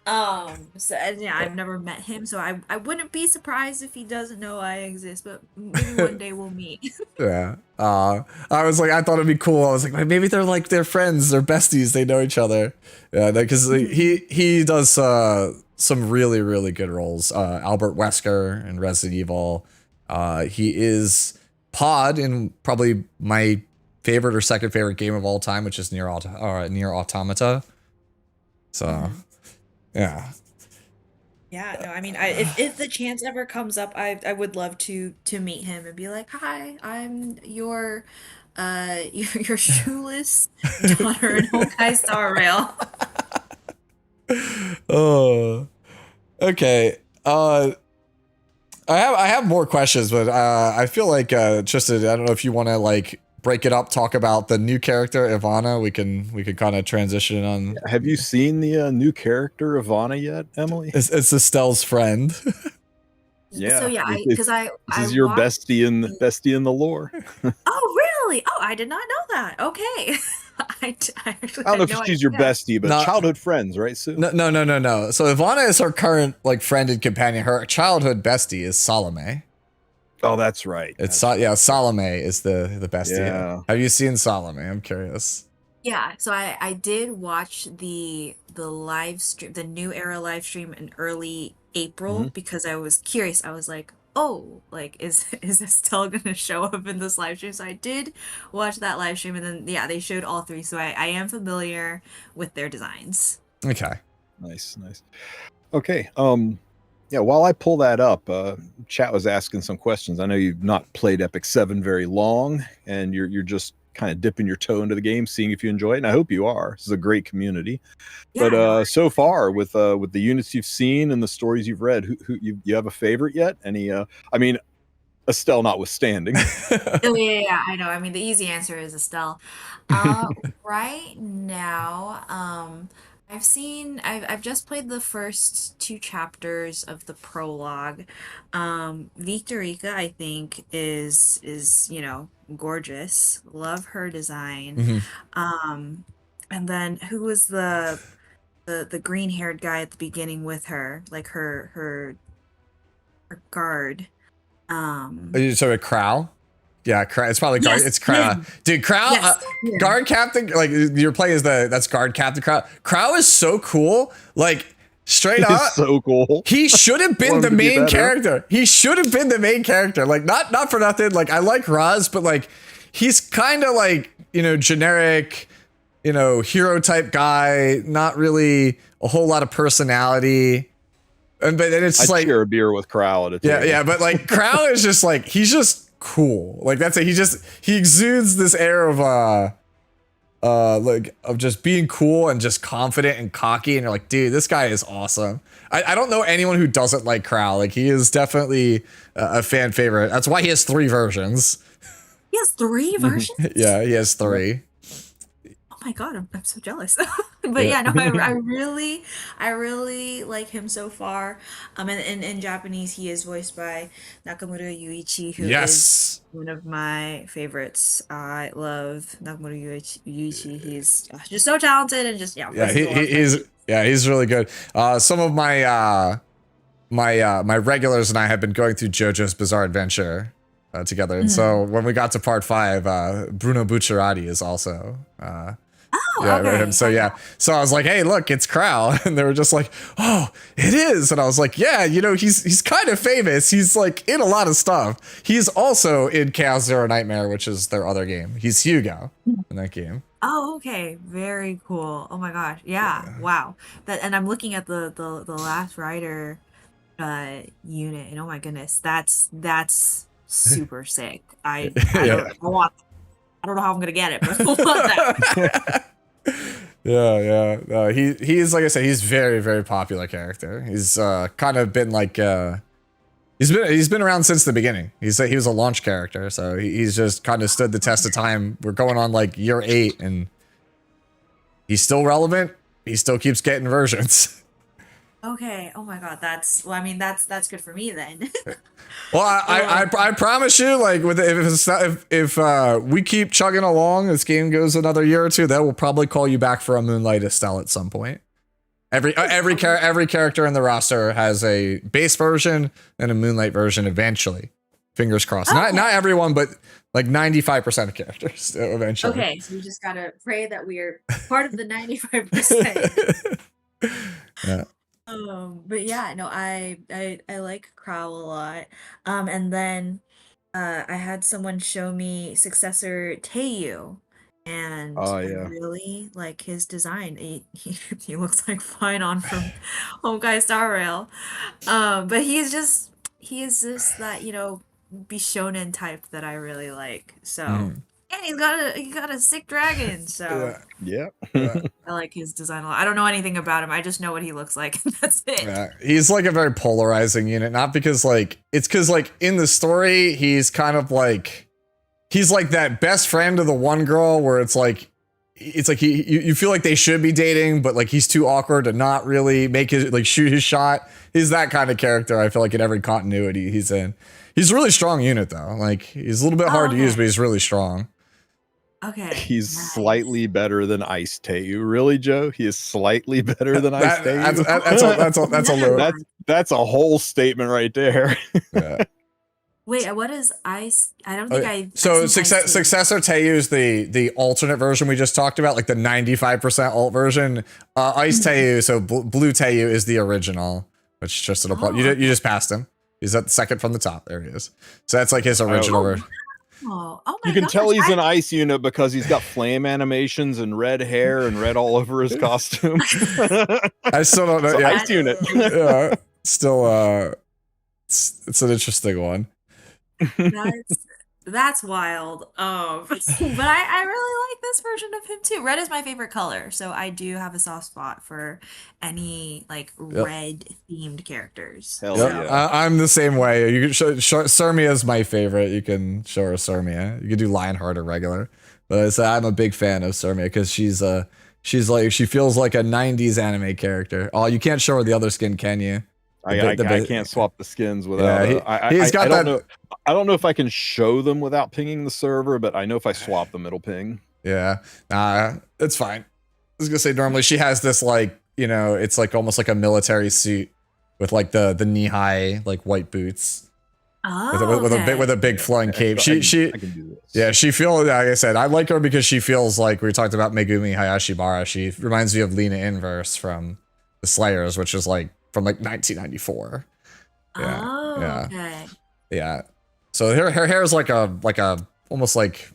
Speaker 16: So and yeah, I've never met him, so I wouldn't be surprised if he doesn't know I exist, but maybe one day we'll meet.
Speaker 1: Yeah. I was like, I thought it'd be cool. I was like, maybe they're friends, they're besties, they know each other. Yeah, because he does some really, really good roles. Albert Wesker in Resident Evil. He is Pod in probably my favorite or second favorite game of all time, which is Nier Automata. So, yeah.
Speaker 16: Yeah, no, I mean, if the chance ever comes up, I would love to meet him and be like, hi, I'm your shoeless daughter in Honkai Star Rail.
Speaker 1: Oh, okay. I have more questions, but I feel like Tristan, I don't know if you want to like break it up, talk about the new character Ivana. We can kind of transition on.
Speaker 15: Have you seen the new character Ivana yet, Emily?
Speaker 1: It's Estelle's friend.
Speaker 15: Yeah.
Speaker 16: So yeah,
Speaker 15: this is your bestie in the lore.
Speaker 16: Oh really? Oh, I did not know that. Okay. I actually
Speaker 15: I don't know
Speaker 16: had
Speaker 15: if
Speaker 16: no
Speaker 15: she's your
Speaker 16: idea.
Speaker 15: bestie, but childhood friends, right, Sue?
Speaker 1: No. So Ivana is her current like friend and companion. Her childhood bestie is Salome.
Speaker 15: Oh, that's right.
Speaker 1: Salome is the bestie.
Speaker 15: Yeah.
Speaker 1: Have you seen Salome? I'm curious.
Speaker 16: Yeah, so I did watch the live stream, the New Era live stream in early April because I was curious. I was like, oh, like is Estelle gonna show up in this live stream? So I did watch that live stream, and then yeah, they showed all 3. So I am familiar with their designs.
Speaker 1: Okay.
Speaker 15: Nice. Okay. Yeah, while I pull that up, chat was asking some questions. I know you've not played Epic 7 very long, and you're just kind of dipping your toe into the game, seeing if you enjoy it, and I hope you are. This is a great community.
Speaker 16: Yeah,
Speaker 15: But so far, with the units you've seen and the stories you've read, who you have a favorite yet? Any? I mean, Estelle notwithstanding.
Speaker 16: Oh yeah, I know. I mean, the easy answer is Estelle. Right now, I've just played the first 2 chapters of the prologue. Victorica, I think, is gorgeous. Love her design. And then who was the green haired guy at the beginning with her, like her guard.
Speaker 1: Are you talking about Crow? Yeah, Crow. It's probably guard.
Speaker 16: Yes,
Speaker 1: It's Crow.
Speaker 16: him.
Speaker 1: Dude, Crow.
Speaker 16: Yes, him.
Speaker 1: Guard captain. Like your play is that's guard captain Crow. Crow is so cool. Like straight up,
Speaker 15: so cool.
Speaker 1: He should have been
Speaker 15: Want
Speaker 1: the
Speaker 15: him to be
Speaker 1: main
Speaker 15: better.
Speaker 1: character. He should have been the main character. Like not for nothing. Like I like Raz, but like he's kind of like generic, hero type guy. Not really a whole lot of personality. But then it's
Speaker 15: I'd
Speaker 1: like
Speaker 15: share a beer with Crow at a table.
Speaker 1: yeah, but like Crow is just like he's just cool. Like that's it. He exudes this air of like of just being cool and just confident and cocky, and you're like, dude, this guy is awesome. I don't know anyone who doesn't like Crow. Like he is definitely a fan favorite. That's why he has 3 versions.
Speaker 16: He has 3 versions?
Speaker 1: Yeah, he has 3.
Speaker 16: Oh my god, I'm so jealous. But yeah, no, I really like him so far. And in Japanese, he is voiced by Nakamura Yuichi, who is one of my favorites. I love Nakamura Yuichi. He's just so talented and just
Speaker 1: he's really good. Some of my my regulars and I have been going through JoJo's Bizarre Adventure together, and so when we got to part 5, Bruno Bucciarati is also. So I was like, hey, look, it's Crow. And they were just like, oh, it is. And I was like, yeah, he's kind of famous. He's like in a lot of stuff. He's also in Chaos Zero Nightmare, which is their other game. He's Hugo in that game.
Speaker 16: Oh, okay. Very cool. Oh my gosh. Yeah. Wow. And I'm looking at the Last Rider unit, and oh my goodness, that's super sick. I don't know how I'm gonna get it, but I want that.
Speaker 1: Yeah. He's like I said, he's very, very popular character. He's kind of been like he's been around since the beginning. He was a launch character, so he's just kind of stood the test of time. We're going on like year 8, and he's still relevant. He still keeps getting versions.
Speaker 16: Okay. Oh my god. That's good for me then.
Speaker 1: Well, I promise you, like if we keep chugging along, this game goes another year or 2, that will probably call you back for a Moonlight Estelle at some point. Every character in the roster has a base version and a Moonlight version eventually. Fingers crossed.
Speaker 16: Okay.
Speaker 1: Not everyone, but like 95% of characters eventually.
Speaker 16: Okay, so you just gotta pray that we're part of the 95%.
Speaker 1: Yeah.
Speaker 16: But yeah, no, I like Crow a lot. And then I had someone show me successor Teiyu, and I really like his design. He looks like Fine On from Honkai Star Rail. But he is just that, Bishonen type that I really like. So and he got a sick dragon, so
Speaker 15: yeah.
Speaker 16: I like his design a lot. I don't know anything about him. I just know what he looks like. That's it.
Speaker 1: Yeah, he's like a very polarizing unit, not because it's because like in the story he's kind of like he's like that best friend of the one girl where it's like you feel like they should be dating, but like he's too awkward to not really make his shoot his shot. He's that kind of character. I feel like in every continuity he's in. He's a really strong unit though. Like he's a little bit hard to use, but he's really strong.
Speaker 16: Okay.
Speaker 15: He's slightly better than Ice Teiyu. Really, Joe? He is slightly better than Ice Teiyu.
Speaker 1: That's a little.
Speaker 15: That's a whole statement right there.
Speaker 1: Yeah.
Speaker 16: Wait, what is Ice? I don't think
Speaker 1: So successor Teiyu is the alternate version we just talked about, like the 95% alt version. Ice Teiyu, so Blue Teiyu is the original, which just you just passed him. He's at the second from the top. There he is. So that's like his original version.
Speaker 16: Oh my
Speaker 15: You can tell he's an ice unit because he's got flame animations and red hair and red all over his costume.
Speaker 1: I still don't know. Yeah.
Speaker 15: Ice unit.
Speaker 1: Yeah. Still, it's an interesting one.
Speaker 16: That's wild. But I really like this version of him too. Red is my favorite color, so I do have a soft spot for any red themed characters.
Speaker 15: Hell yeah.
Speaker 1: I'm the same way. You can show Surmia is my favorite. You can show her Surmia. You can do Lionheart or regular. But I'm a big fan of Surmia because she feels like a 90s anime character. Oh, you can't show her the other skin, can you?
Speaker 15: I can't swap the skins without.
Speaker 1: Yeah,
Speaker 15: I don't know if I can show them without pinging the server, but I know if I swap them, it'll ping.
Speaker 1: Yeah, it's fine. was gonna say normally she has this like, you know, it's like almost like a military suit with like the knee-high like white boots.
Speaker 16: Oh,
Speaker 1: with a big flowing cape.
Speaker 15: I can do this.
Speaker 1: Yeah, she feels, like I said, I like her because she feels like we talked about Megumi Hayashibara. She reminds me of Lena Inverse from the Slayers, which is like from like 1994. Yeah.
Speaker 16: Oh,
Speaker 1: yeah.
Speaker 16: okay.
Speaker 1: Yeah. So her hair is like a almost like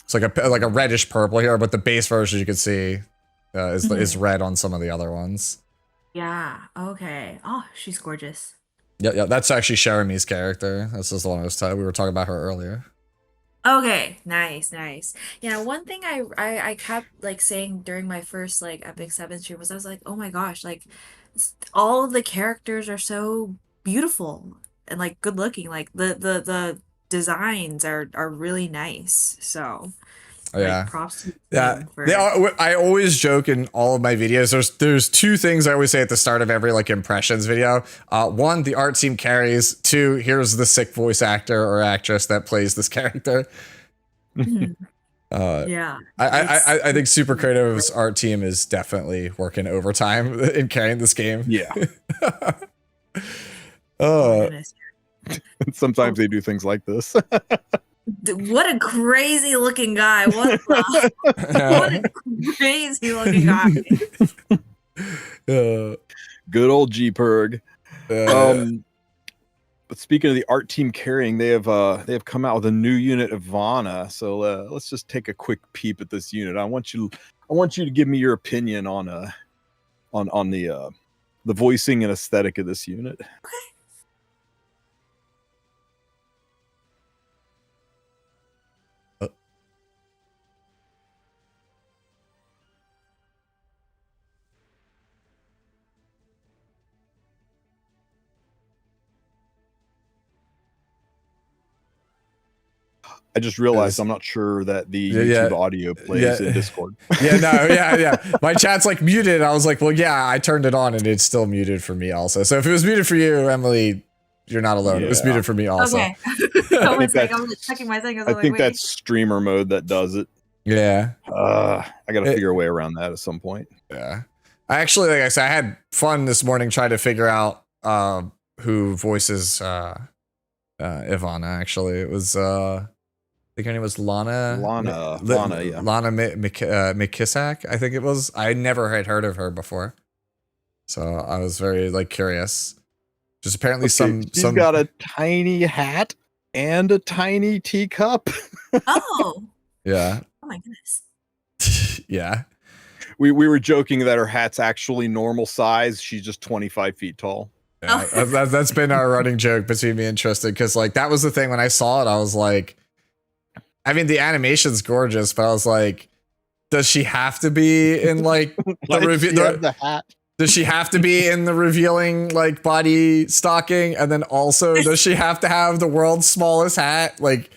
Speaker 1: it's like a reddish purple here, but the base version you can see is red on some of the other ones.
Speaker 16: Yeah. Okay. Oh, she's gorgeous.
Speaker 1: Yeah, that's actually Cherami's character. This is the one we were talking about her earlier.
Speaker 16: Okay, nice. Yeah, one thing I kept like saying during my first like Epic 7 stream was I was like, oh my gosh, like all of the characters are so beautiful and like good looking. Like the designs are really nice. So
Speaker 1: Yeah.
Speaker 16: like, props to
Speaker 1: Yeah.
Speaker 16: them for
Speaker 1: I always joke in all of my videos. There's two things I always say at the start of every like impressions video. One, the art team carries. Two, here's the sick voice actor or actress that plays this character.
Speaker 16: yeah.
Speaker 1: I think Super Creative's art team is definitely working overtime in carrying this game.
Speaker 15: Yeah.
Speaker 16: Goodness.
Speaker 15: Sometimes they do things like this.
Speaker 16: What a crazy looking guy. What a crazy looking guy.
Speaker 15: Good old G-Perg. But speaking of the art team carrying, they have come out with a new unit, Ivana. So let's just take a quick peep at this unit. I want you to give me your opinion on the voicing and aesthetic of this unit.
Speaker 16: Okay.
Speaker 15: I just realized I'm not sure that the YouTube audio plays in Discord.
Speaker 1: Yeah. My chat's like muted. I was like, well, yeah, I turned it on and it's still muted for me also. So if it was muted for you, Emily, you're not alone. It was muted for me also.
Speaker 16: Okay. I was checking my settings.
Speaker 15: I think that's streamer mode that does it.
Speaker 1: Yeah.
Speaker 15: I got to figure a way around that at some point.
Speaker 1: Yeah. I actually, like I said, I had fun this morning trying to figure out who voices Ivana. Actually, it was I think her name was Lana McKissack. I think it was. I never had heard of her before, so I was very like curious. Just apparently
Speaker 15: she's got a tiny hat and a tiny teacup.
Speaker 16: Oh.
Speaker 1: Yeah.
Speaker 16: Oh my goodness.
Speaker 1: Yeah.
Speaker 15: We were joking that her hat's actually normal size. She's just 25 feet tall.
Speaker 1: Yeah, that's been our running joke between me and Tristan, because like that was the thing when I saw it, I was like, I mean, the animation's gorgeous, but I was like, does she have to be in like
Speaker 15: the hat?
Speaker 1: Does she have to be in the revealing like body stocking? And then also, does she have to have the world's smallest hat? Like,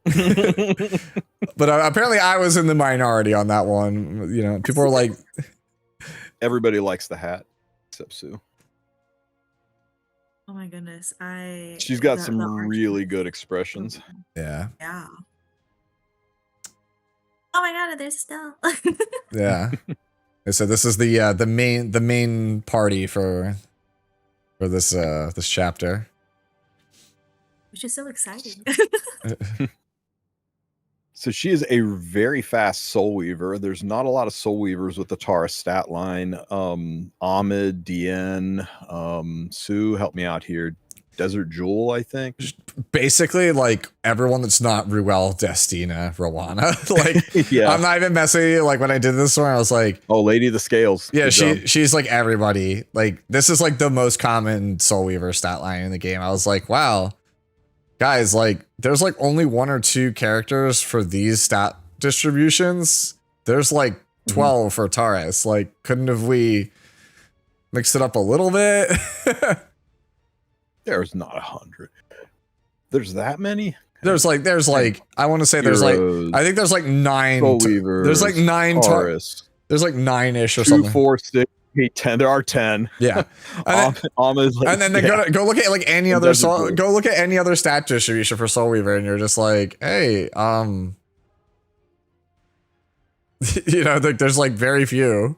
Speaker 1: but apparently I was in the minority on that one. You know, people were like,
Speaker 15: everybody likes the hat except Sue.
Speaker 16: Oh my goodness.
Speaker 15: She's got some really good expressions.
Speaker 1: Yeah.
Speaker 16: Yeah. Oh my god, there's Estelle.
Speaker 1: Yeah. So this is the main party for this this chapter.
Speaker 16: Which is so exciting.
Speaker 15: So she is a very fast soul weaver. There's not a lot of soul weavers with the Tara stat line. Ahmed, Dien, Sue, help me out here. Desert Jewel, I think.
Speaker 1: Basically, like everyone that's not Ruel, Destina, Rowana. Like, yeah. I'm not even messing. Like when I did this one, I was like,
Speaker 15: "Oh, Lady of the Scales."
Speaker 1: Yeah, she's like everybody. Like this is like the most common Soul Weaver stat line in the game. I was like, wow, guys, like there's like only 1 or 2 characters for these stat distributions. There's like 12 for Taurus. Like, couldn't have we mixed it up a little bit?
Speaker 15: There's not 100. There's that many?
Speaker 1: There's like I want to say there's like I think there's like 9
Speaker 15: Soul Weavers,
Speaker 1: there's like 9
Speaker 15: Taurus.
Speaker 1: There's like 9-ish or
Speaker 15: 2,
Speaker 1: something.
Speaker 15: 4, 6, 8, 10. There are 10.
Speaker 1: Yeah. And then go look at like any other go look at any other stat distribution for Soul Weaver and you're just like, hey, You know, there's like very few.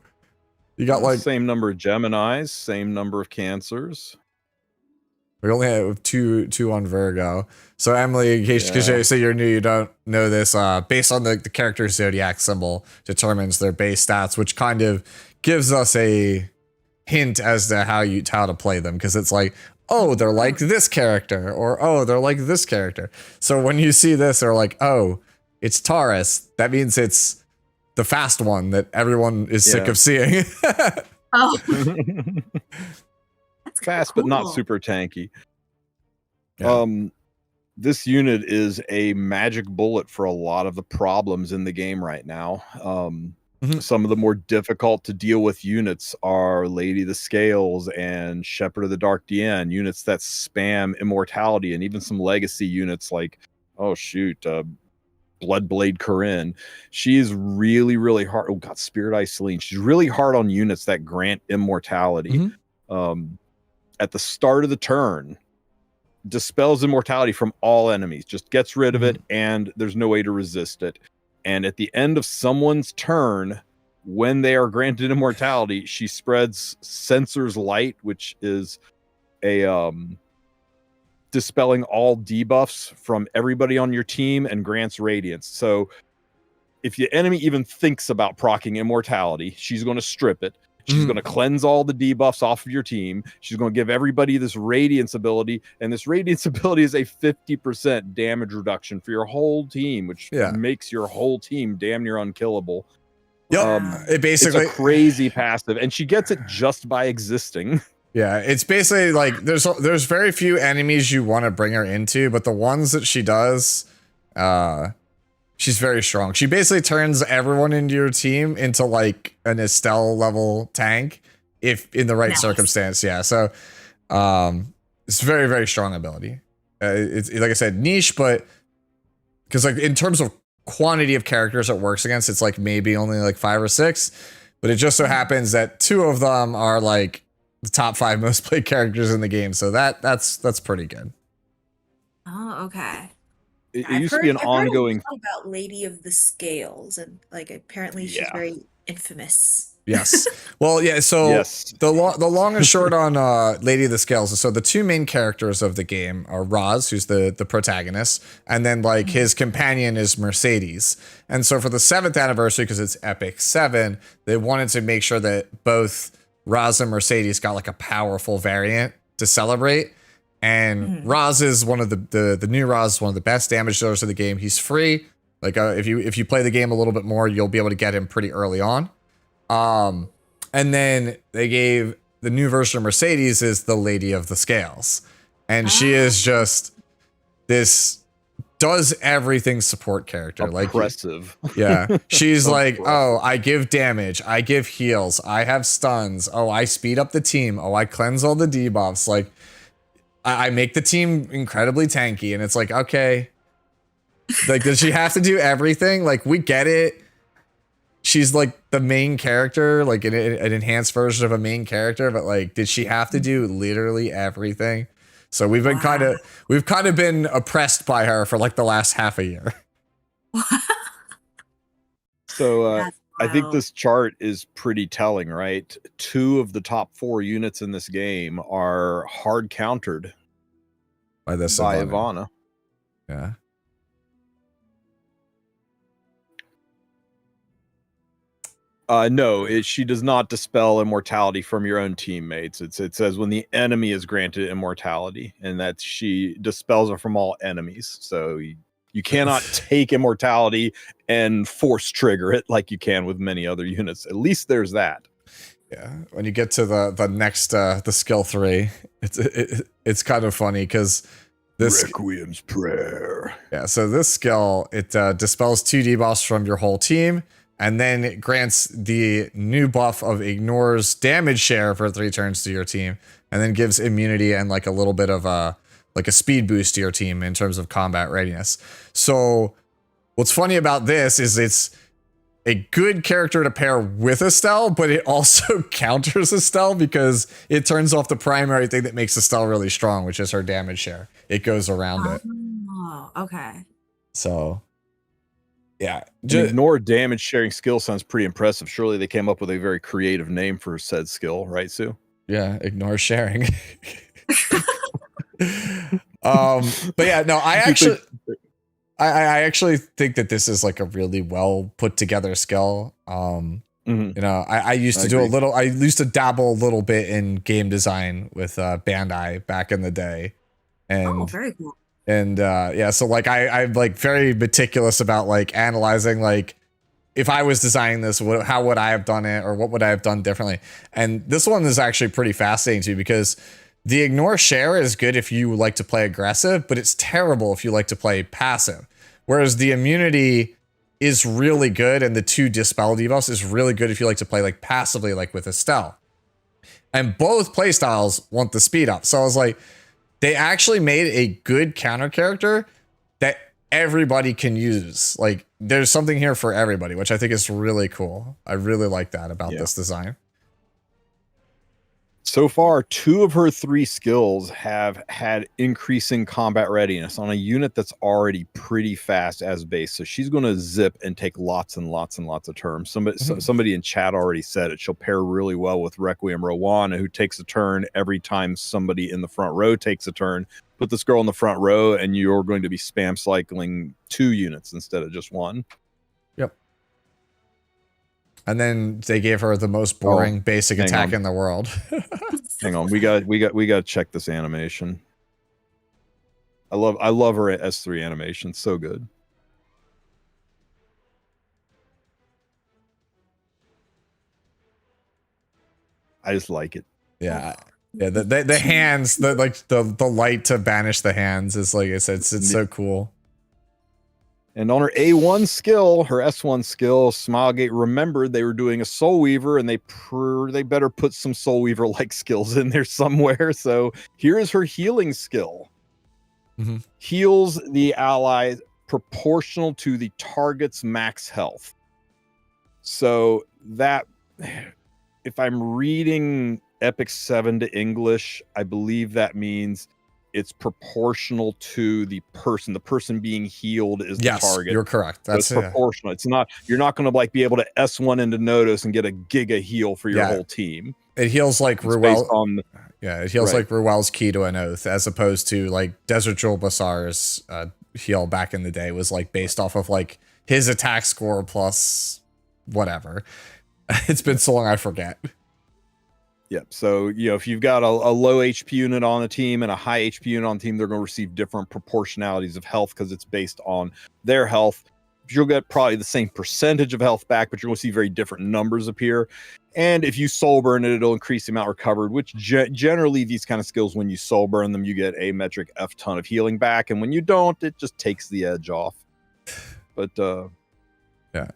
Speaker 1: You got like
Speaker 15: same number of Geminis, same number of Cancers.
Speaker 1: We only have two on Virgo. So Emily, in case because you say you're new, you don't know this. Based on the character zodiac symbol determines their base stats, which kind of gives us a hint as to how to play them. Because it's like, oh, they're like this character, or oh, they're like this character. So when you see this, they're like, oh, it's Taurus. That means it's the fast one that everyone is sick of seeing.
Speaker 16: Oh.
Speaker 15: Fast,
Speaker 16: cool.
Speaker 15: but not super tanky. Yeah. This unit is a magic bullet for a lot of the problems in the game right now. Some of the more difficult to deal with units are Lady of the Scales and Shepherd of the Dark Dien, units that spam immortality, and even some legacy units like, Bloodblade Corinne. She is really, really hard. Oh god, Spirit Eye Celine. She's really hard on units that grant immortality. At the start of the turn, dispels immortality from all enemies, just gets rid of it, and there's no way to resist it. And at the end of someone's turn, when they are granted immortality, she spreads Censor's Light, which is a dispelling all debuffs from everybody on your team and grants radiance. So if the enemy even thinks about proccing immortality, she's going to strip it. She's going to cleanse all the debuffs off of your team. She's going to give everybody this Radiance ability, and this Radiance ability is a 50% damage reduction for your whole team, which makes your whole team damn near unkillable.
Speaker 1: It basically
Speaker 15: it's a crazy passive, and she gets it just by existing.
Speaker 1: Yeah, it's basically like there's very few enemies you want to bring her into, but the ones that she does, she's very strong. She basically turns everyone into your team into like an Estelle level tank, if in the right circumstance. Yeah, so it's very, very strong ability. It's like I said, niche, but because like in terms of quantity of characters it works against, it's like maybe only like 5 or 6, but it just so happens that 2 of them are like the top 5 most played characters in the game. So that's pretty good.
Speaker 16: Oh, okay.
Speaker 15: It used to be an ongoing
Speaker 16: thing about Lady of the Scales, and like apparently she's very infamous.
Speaker 1: Yes. Well, yeah. So the long and short on Lady of the Scales. So the 2 main characters of the game are Roz, who's the protagonist, and then like his companion is Mercedes. And so for the 7th anniversary, because it's Epic 7, they wanted to make sure that both Roz and Mercedes got like a powerful variant to celebrate. And Roz is one of the new Roz is one of the best damage dealers of the game. He's free. Like if you play the game a little bit more, you'll be able to get him pretty early on. And then they gave the new version of Mercedes is the Lady of the Scales, and she is just this does everything support character.
Speaker 15: Oppressive.
Speaker 1: Like yeah, she's like, oh, I give damage, I give heals, I have stuns, oh, I speed up the team, oh, I cleanse all the debuffs, like. I make the team incredibly tanky, and it's like, okay, like, does she have to do everything? Like, we get it. She's like the main character, like an enhanced version of a main character, but like, did she have to do literally everything? So we've been kind of been oppressed by her for like the last half a year.
Speaker 15: So I think this chart is pretty telling, right? 2 of the top 4 units in this game are hard countered
Speaker 1: by
Speaker 15: Ivana.
Speaker 1: Yeah.
Speaker 15: No, she does not dispel immortality from your own teammates. It says when the enemy is granted immortality, and that she dispels it from all enemies. So you cannot take immortality and force trigger it like you can with many other units. At least there's that.
Speaker 1: Yeah. When you get to the next the skill 3, it's kind of funny because this
Speaker 15: Requiem's Prayer.
Speaker 1: Yeah. So this skill, it dispels 2 debuffs from your whole team, and then it grants the new buff of ignores damage share for 3 turns to your team, and then gives immunity and like a little bit of like a speed boost to your team in terms of combat readiness. So what's funny about this is it's a good character to pair with Estelle, but it also counters Estelle because it turns off the primary thing that makes Estelle really strong, which is her damage share. It goes around it.
Speaker 16: Oh, okay.
Speaker 1: So Yeah.
Speaker 15: Ignore damage sharing skill sounds pretty impressive. Surely they came up with a very creative name for said skill, right, Sue?
Speaker 1: Yeah, ignore sharing. But yeah, no, I actually think that this is like a really well put together skill. You know, I used to I used to dabble a little bit in game design with Bandai back in the day. And
Speaker 16: very cool.
Speaker 1: And yeah, so like I'm like very meticulous about like analyzing like if I was designing this, how would I have done it, or what would I have done differently? And this one is actually pretty fascinating too, because the ignore share is good if you like to play aggressive, but it's terrible if you like to play passive. Whereas the immunity is really good, and the 2 dispel debuffs is really good if you like to play like passively, like with Estelle. And both playstyles want the speed up. So I was like, they actually made a good counter character that everybody can use. Like, there's something here for everybody, which I think is really cool. I really like that about this design.
Speaker 15: So far, 2 of her 3 skills have had increasing combat readiness on a unit that's already pretty fast as base. So she's going to zip and take lots and lots and lots of turns. Somebody in chat already said it. She'll pair really well with Requiem Rowan, who takes a turn every time somebody in the front row takes a turn. Put this girl in the front row, and you're going to be spam cycling 2 units instead of just 1.
Speaker 1: Yep. And then they gave her the most boring basic attack in the world.
Speaker 15: Hang on, we got to check this animation. I love her S3 animation, so good. I just like it.
Speaker 1: Yeah. Yeah, the hands, the light to banish the hands is, like I said, it's so cool.
Speaker 15: And on her A1 skill, her S1 skill, Smilegate remembered they were doing a Soul Weaver, and they better put some Soul Weaver like skills in there somewhere. So here is her healing skill. Heals the ally proportional to the target's max health. So that, if I'm reading Epic 7 to English, I believe that means it's proportional to the person being healed is the target.
Speaker 1: You're correct. That's
Speaker 15: proportional. It's not, you're not going to like be able to S1 into Nodos and get a giga heal for your whole team.
Speaker 1: It heals like Ruel. It heals like Ruel's Key to an Oath, as opposed to like Desert Jewel Basar's heal back in the day was like based off of like his attack score plus whatever. It's been so long I forget.
Speaker 15: Yep. So, you know, if you've got a low HP unit on the team and a high HP unit on the team, they're going to receive different proportionalities of health because it's based on their health. You'll get probably the same percentage of health back, but you're going to see very different numbers appear. And if you soul burn it, it'll increase the amount recovered, which generally these kind of skills, when you soul burn them, you get a metric F ton of healing back. And when you don't, it just takes the edge off. But,
Speaker 1: yeah.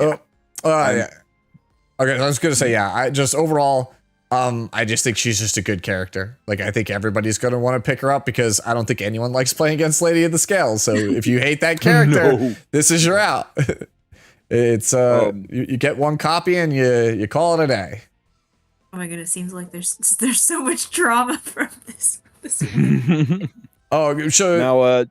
Speaker 1: Yeah. Okay, I was gonna say, I just overall, I just think she's just a good character. Like, I think everybody's gonna want to pick her up because I don't think anyone likes playing against Lady of the Scales. So if you hate that character, this is your out. It's you get 1 copy and you call it a day.
Speaker 16: Oh my goodness, it seems like there's so much drama from this.
Speaker 1: Oh, so
Speaker 15: now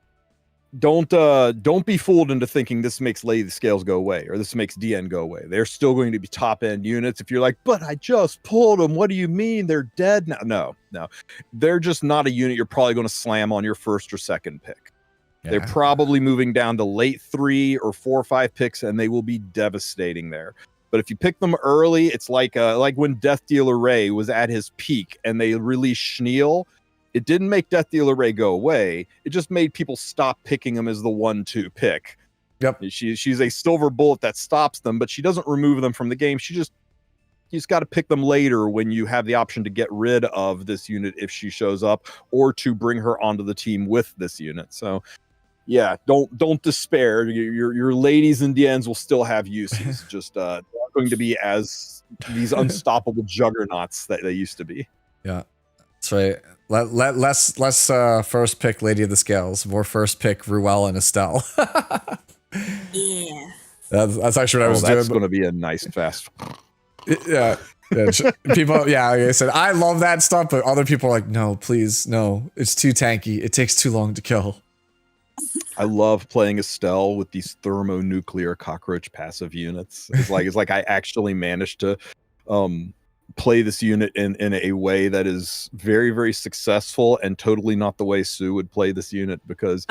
Speaker 15: don't be fooled into thinking this makes Lady of the Scales go away or this makes DN go away. They're still going to be top end units. If you're like, but I just pulled them, what do you mean they're dead now? No, they're just not a unit you're probably going to slam on your first or second pick. They're probably moving down to late 3 or 4 or 5 picks, and they will be devastating there. But if you pick them early, it's like when Death Dealer Ray was at his peak and they released Schneal. It didn't make Death Dealer Ray go away. It just made people stop picking him as the 1-2 pick.
Speaker 1: Yep.
Speaker 15: She's a silver bullet that stops them, but she doesn't remove them from the game. You just got to pick them later when you have the option to get rid of this unit if she shows up, or to bring her onto the team with this unit. So, yeah, don't despair. Your ladies and DNs will still have uses. Just not going to be as these unstoppable juggernauts that they used to be.
Speaker 1: Yeah, that's right. Less first pick Lady of the Scales, more first pick Ruel and Estelle.
Speaker 16: Yeah.
Speaker 1: That's actually what I was doing.
Speaker 15: That's going to be a nice fast.
Speaker 1: Yeah. People, like I said, I love that stuff, but other people are like, no, please, no. It's too tanky. It takes too long to kill.
Speaker 15: I love playing Estelle with these thermonuclear cockroach passive units. It's like I actually managed to play this unit in a way that is very, very successful and totally not the way Tsu would play this unit, because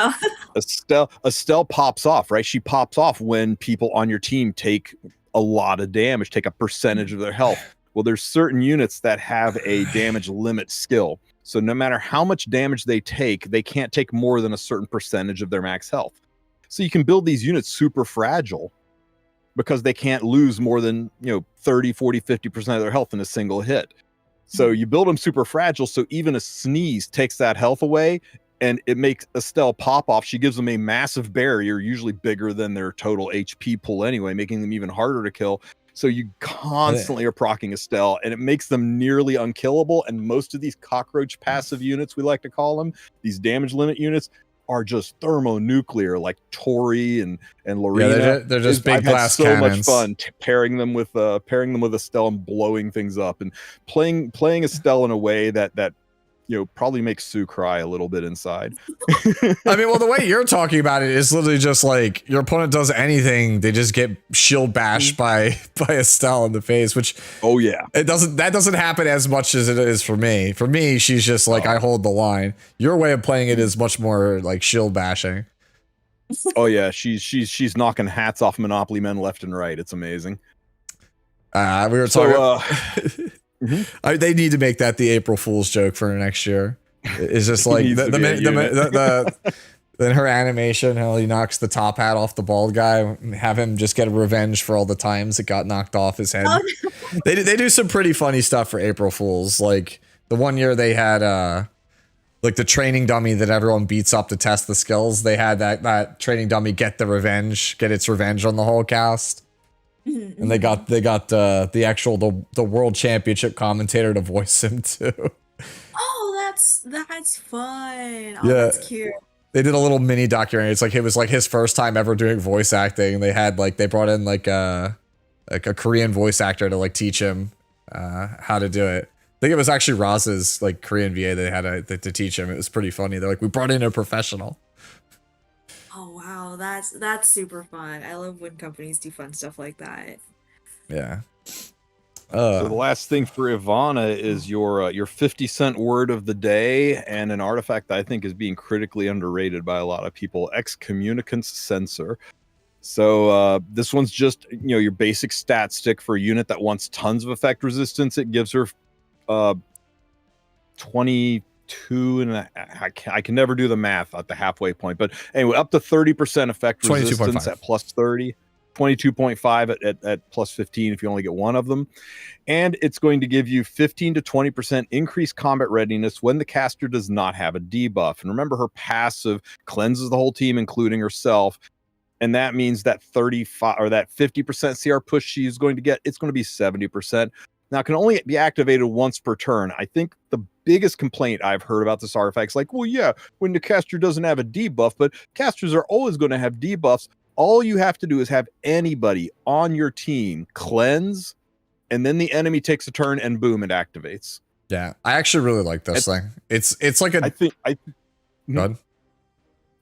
Speaker 15: Estelle pops off, right? She pops off when people on your team take a lot of damage, take a percentage of their health. Well, there's certain units that have a damage limit skill. So no matter how much damage they take, they can't take more than a certain percentage of their max health. So you can build these units super fragile because they can't lose more than, 30, 40, 50% of their health in a single hit. So you build them super fragile, so even a sneeze takes that health away, and it makes Estelle pop off. She gives them a massive barrier, usually bigger than their total HP pool anyway, making them even harder to kill. So you constantly are proccing Estelle, and it makes them nearly unkillable. And most of these cockroach passive units, we like to call them, these damage limit units, are just thermonuclear, like Tori and Lorena.
Speaker 1: Yeah, they're just big
Speaker 15: I've
Speaker 1: glass
Speaker 15: had so
Speaker 1: cannons.
Speaker 15: much fun pairing them with Estelle and blowing things up, and playing Estelle in a way that probably makes Tsu cry a little bit inside.
Speaker 1: I mean, well, the way you're talking about it is literally just like your opponent does anything, they just get shield bashed by Estelle in the face, which that doesn't happen as much as it is for me. For me, she's just like, I hold the line. Your way of playing it is much more like shield bashing.
Speaker 15: Oh yeah, she's knocking hats off Monopoly men left and right. It's amazing.
Speaker 1: We were talking. They need to make that the April Fool's joke for next year. It's just like then her animation, how he knocks the top hat off the bald guy, have him just get a revenge for all the times it got knocked off his head. They do some pretty funny stuff for April Fools. Like the one year they had like the training dummy that everyone beats up to test the skills. They had that training dummy get its revenge on the whole cast. And they got the actual the world championship commentator to voice him too.
Speaker 16: Oh, that's fun. Oh,
Speaker 1: Yeah.
Speaker 16: that's cute.
Speaker 1: They did a little mini documentary. It was like his first time ever doing voice acting. They brought in like a Korean voice actor to like teach him how to do it. I think it was actually Roz's like Korean VA they had to teach him. It was pretty funny. They're like, we brought in a professional.
Speaker 16: Oh wow, that's super fun. I love when companies do fun stuff like that.
Speaker 1: Yeah.
Speaker 15: So the last thing for Ivana is your 50-cent word of the day, and an artifact that I think is being critically underrated by a lot of people: Excommunicant's Censor. So this one's just your basic stat stick for a unit that wants tons of effect resistance. It gives her 22 and I can never do the math at the halfway point, but anyway, up to 30% effect resistance at plus 30, 22.5 at plus 15 if you only get one of them. And it's going to give you 15 to 20% increased combat readiness when the caster does not have a debuff. And remember, her passive cleanses the whole team, including herself. And that means that 35 or that 50% CR push she's going to get, it's going to be 70%. Now, it can only be activated once per turn. I think the biggest complaint I've heard about this artifact is like, well, yeah, when the caster doesn't have a debuff, but casters are always going to have debuffs. All you have to do is have anybody on your team cleanse, and then the enemy takes a turn, and boom, it activates.
Speaker 1: Yeah, I actually really like this thing. It's like a. Go ahead.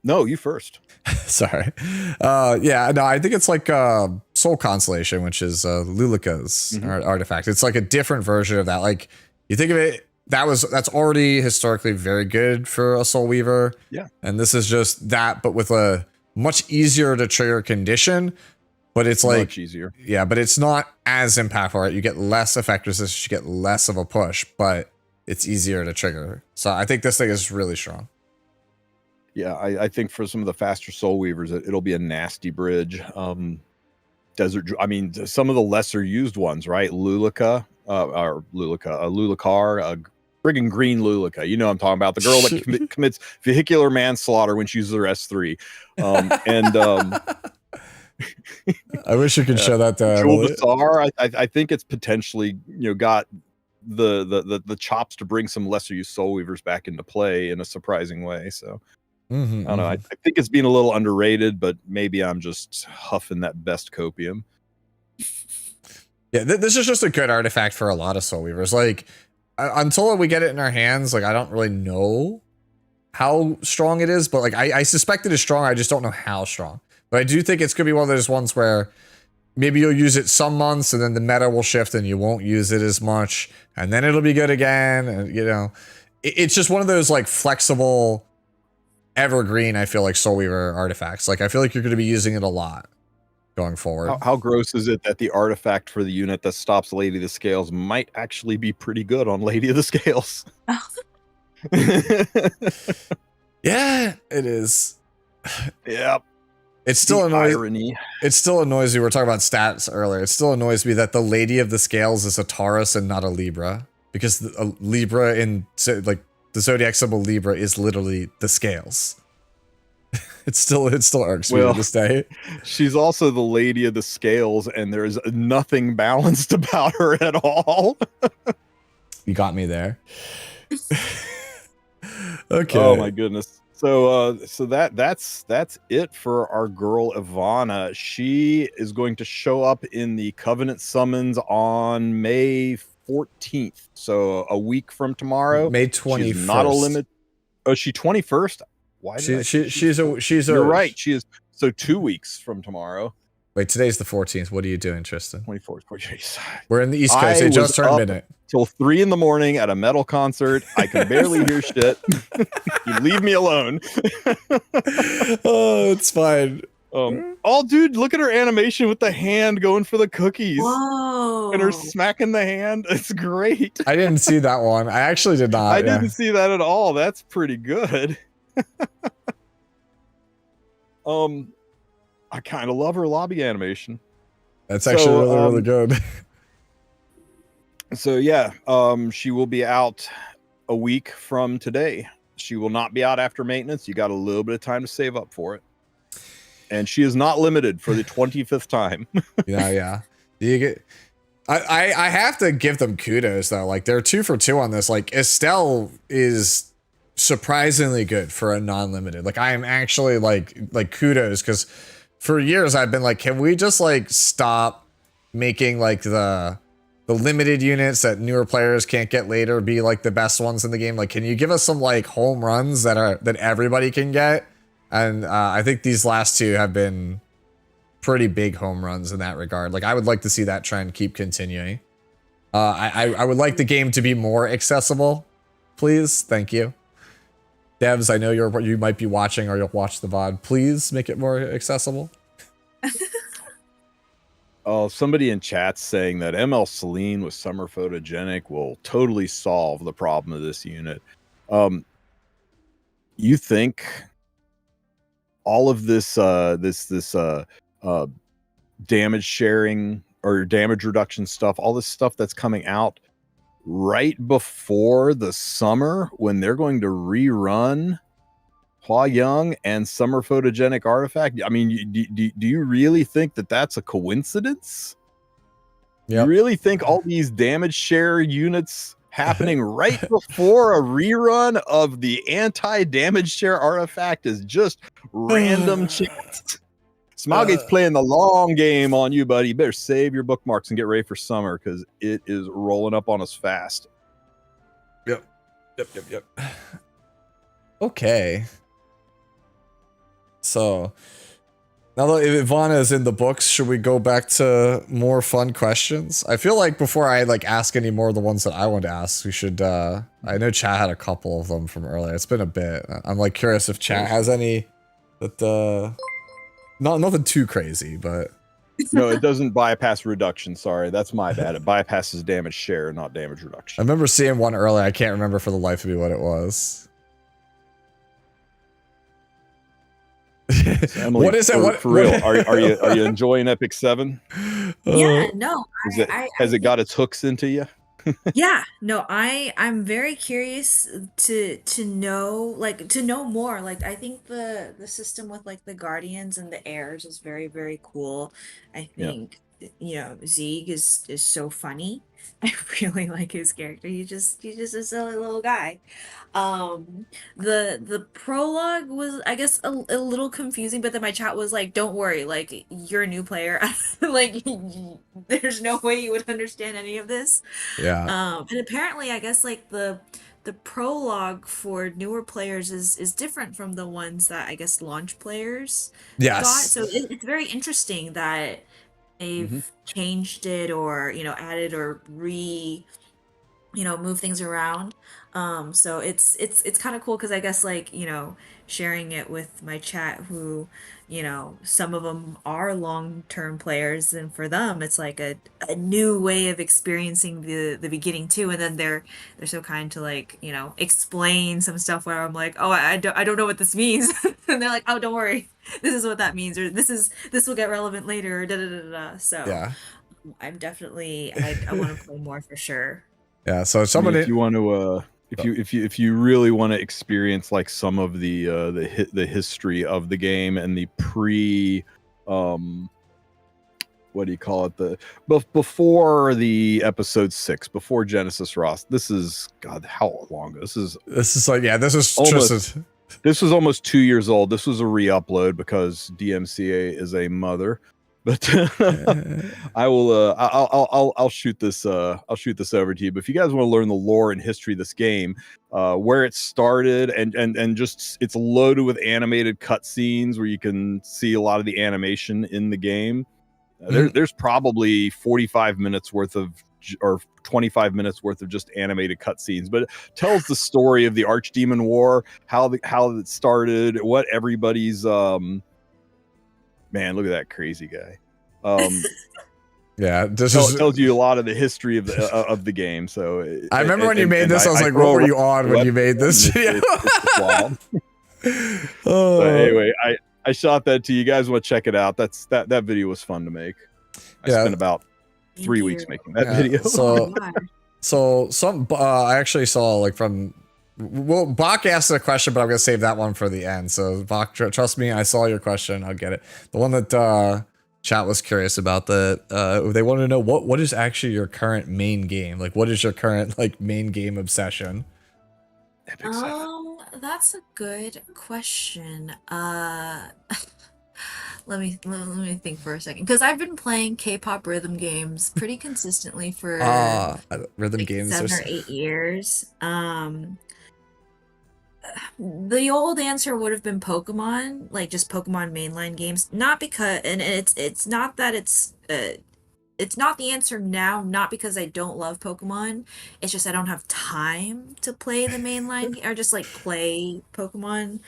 Speaker 15: No, you first.
Speaker 1: Sorry. I think it's like Soul Constellation, which is Lulika's artifact. It's like a different version of that. Like you think of it, that's already historically very good for a Soul Weaver.
Speaker 15: Yeah.
Speaker 1: And this is just that, but with a much easier to trigger condition. But it's like
Speaker 15: much easier.
Speaker 1: Yeah, but it's not as impactful, right? You get less effect resistance, you get less of a push, but it's easier to trigger. So I think this thing is really strong.
Speaker 15: Yeah, I think for some of the faster Soul Weavers, it'll be a nasty bridge. Desert, I mean, some of the lesser used ones, right? Lulika, Lulakar, friggin' green Lulika. You know what I'm talking about. The girl that commits vehicular manslaughter when she uses her S3.
Speaker 1: I wish you could show that to
Speaker 15: Jewel Bazaar, I think it's potentially got the chops to bring some lesser used Soul Weavers back into play in a surprising way. So I don't know. I think it's being a little underrated, but maybe I'm just huffing that best copium.
Speaker 1: Yeah, this is just a good artifact for a lot of Soul Weavers. Like until we get it in our hands, like I don't really know how strong it is, but like I suspect it is strong. I just don't know how strong. But I do think it's gonna be one of those ones where maybe you'll use it some months and then the meta will shift and you won't use it as much, and then it'll be good again. And you know, it's just one of those like flexible, evergreen. I feel like Soul Weaver artifacts. Like I feel like you're gonna be using it a lot going forward.
Speaker 15: How gross is it that the artifact for the unit that stops Lady of the Scales might actually be pretty good on Lady of the Scales?
Speaker 1: Yeah, it is.
Speaker 15: Yep.
Speaker 1: It still annoys.
Speaker 15: Irony.
Speaker 1: It still annoys me. We were talking about stats earlier. It still annoys me that the Lady of the Scales is a Taurus and not a Libra, because a Libra in like the zodiac symbol Libra is literally the scales. it still irks me to this day.
Speaker 15: She's also the Lady of the Scales, and there's nothing balanced about her at all.
Speaker 1: You got me there. Okay.
Speaker 15: Oh my goodness. So that's it for our girl Ivana. She is going to show up in the Covenant summons on May 14th. So a week from tomorrow.
Speaker 1: May 21st.
Speaker 15: She's not a limit. Oh, she 21st? Why did
Speaker 1: she's
Speaker 15: You're right. She is. So 2 weeks from tomorrow.
Speaker 1: Wait, today's the 14th. What are you doing, Tristan?
Speaker 15: 24th. 48th.
Speaker 1: We're in the East Coast. It just turned midnight.
Speaker 15: Till 3 in the morning at a metal concert. I can barely hear shit. You leave me alone.
Speaker 1: Oh, it's fine.
Speaker 15: Oh, dude, look at her animation with the hand going for the cookies.
Speaker 16: Whoa.
Speaker 15: And her smacking the hand. It's great.
Speaker 1: I didn't see that one. I actually did not.
Speaker 15: I didn't see that at all. That's pretty good. I kind of love her lobby animation.
Speaker 1: That's actually really good.
Speaker 15: So yeah, she will be out a week from today. She will not be out after maintenance. You got a little bit of time to save up for it. And she is not limited for the 25th time.
Speaker 1: Yeah. You get I have to give them kudos though. Like they're 2 for 2 on this. Like Estelle is surprisingly good for a non-limited. Like I am actually like kudos, because for years I've been like, can we just like stop making like the limited units that newer players can't get later be like the best ones in the game? Like, can you give us some like home runs that everybody can get? And I think these last 2 have been pretty big home runs in that regard. Like I would like to see that trend keep continuing. I would like the game to be more accessible, please. Thank you. Devs, I know you might be watching or you'll watch the VOD. Please make it more accessible.
Speaker 15: Oh, somebody in chat's saying that ML Celine with Summer Photogenic will totally solve the problem of this unit. You think all of this damage sharing or damage reduction stuff, all this stuff that's coming out right before the summer when they're going to rerun Hua Young and Summer Photogenic Artifact? I mean, do you really think that that's a coincidence?
Speaker 1: Yep.
Speaker 15: You really think all these damage share units happening right before a rerun of the anti-damage share artifact is just random chance? Smilegate's playing the long game on you, buddy. You better save your bookmarks and get ready for summer, because it is rolling up on us fast.
Speaker 1: Yep. Okay. So now that Ivana is in the books, should we go back to more fun questions? I feel like before I like ask any more of the ones that I want to ask, we should I know chat had a couple of them from earlier. It's been a bit. I'm like curious if chat has any that nothing too crazy, but
Speaker 15: no, it doesn't bypass reduction. Sorry, that's my bad. It bypasses damage share, not damage reduction.
Speaker 1: I remember seeing one earlier. I can't remember for the life of me what it was.
Speaker 15: So Emily,
Speaker 1: what is it?
Speaker 15: For real? Are you enjoying Epic 7?
Speaker 16: Yeah, no.
Speaker 15: Has it got its hooks into you?
Speaker 16: Yeah, no, I'm very curious to know more. Like I think the system with like the guardians and the heirs is very, very cool. I think Zeeg is so funny. I really like his character. He's just a silly little guy. The prologue was, I guess, a little confusing, but then my chat was like, "Don't worry, like you're a new player, like there's no way you would understand any of this."
Speaker 1: Yeah.
Speaker 16: And apparently, I guess like the prologue for newer players is different from the ones that I guess launch players got.
Speaker 1: Yes.
Speaker 16: So it's very interesting that they've changed it or added or move things around. So it's kind of cool because I guess like sharing it with my chat who some of them are long-term players, and for them it's like a new way of experiencing the beginning too, and then they're so kind to like explain some stuff where I'm like, oh, I don't know what this means. And they're like, oh, don't worry, this is what that means, or this will get relevant later, or da da da da. So
Speaker 1: Yeah.
Speaker 16: I'm definitely I want to play more for sure.
Speaker 1: Yeah. So
Speaker 15: I mean,
Speaker 1: somebody,
Speaker 15: if you want to, if you really want to experience like some of the history of the game and the what do you call it, before the episode 6, before Genesis Ross, this is, God, how long ago? This is
Speaker 1: like, yeah, this is
Speaker 15: almost, this was almost 2 years old. This was a re-upload because DMCA is a mother. But I will I'll shoot this over to you. But if you guys want to learn the lore and history of this game, where it started, and just it's loaded with animated cutscenes where you can see a lot of the animation in the game. There's probably 45 minutes worth of, or 25 minutes worth of just animated cutscenes, but it tells the story of the Archdemon War, how it started, what everybody's man, look at that crazy guy.
Speaker 1: Yeah, this
Speaker 15: tells you a lot of the history of the game. So
Speaker 1: I remember when you made this, I was like, what were you on when you made this video?
Speaker 15: So anyway, I shot that to you guys. Want to check it out? That video was fun to make. I spent about 3 weeks making that video.
Speaker 1: So some I actually saw like from, well, Bach asked a question, but I'm gonna save that one for the end. So Bach, trust me, I saw your question. I'll get it. The one that chat was curious about, they wanted to know what is actually your current main game. Like, what is your current like main game obsession?
Speaker 16: That's a good question. Let me think for a second, because I've been playing K-pop rhythm games pretty consistently for
Speaker 1: rhythm
Speaker 16: like
Speaker 1: games
Speaker 16: 7 or 8 years. The old answer would have been Pokemon, like just Pokemon mainline games. Not because, and it's not that it's not the answer now, not because I don't love Pokemon. It's just I don't have time to play the mainline or just like play Pokemon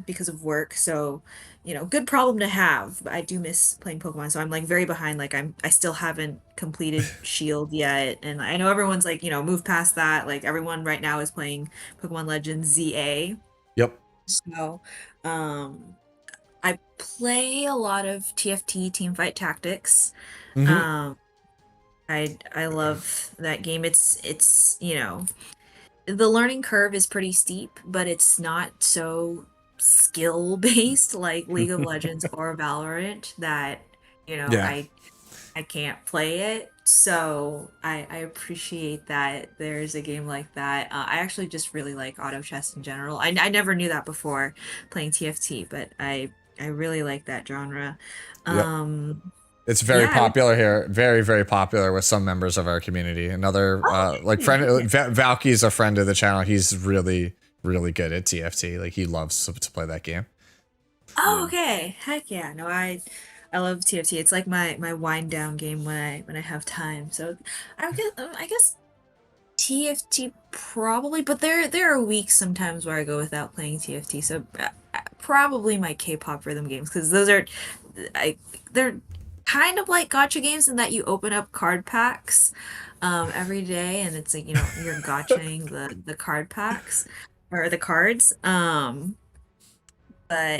Speaker 16: because of work. So, good problem to have. But I do miss playing Pokemon, so I'm like very behind. Like I still haven't completed Shield yet, and I know everyone's like moved past that. Like everyone right now is playing Pokemon Legends ZA.
Speaker 1: Yep.
Speaker 16: So, I play a lot of TFT, Teamfight Tactics. I love that game. It's the learning curve is pretty steep, but it's not so skill based like League of Legends or Valorant that I can't play it. So I appreciate that there's a game like that. I actually just really like auto chess in general. I never knew that before playing TFT, but I really like that genre.
Speaker 1: It's very popular here. Very, very popular with some members of our community. Another Valky's a friend of the channel. He's really, really good at TFT. Like, he loves to play that game.
Speaker 16: Oh, okay. Heck yeah. No, I love TFT. It's like my wind down game when I have time. So I guess TFT probably, but there are weeks sometimes where I go without playing TFT. So probably my K-pop rhythm games, because those are they're kind of like gacha games in that you open up card packs every day, and it's like you're gachaing the card packs or the cards. But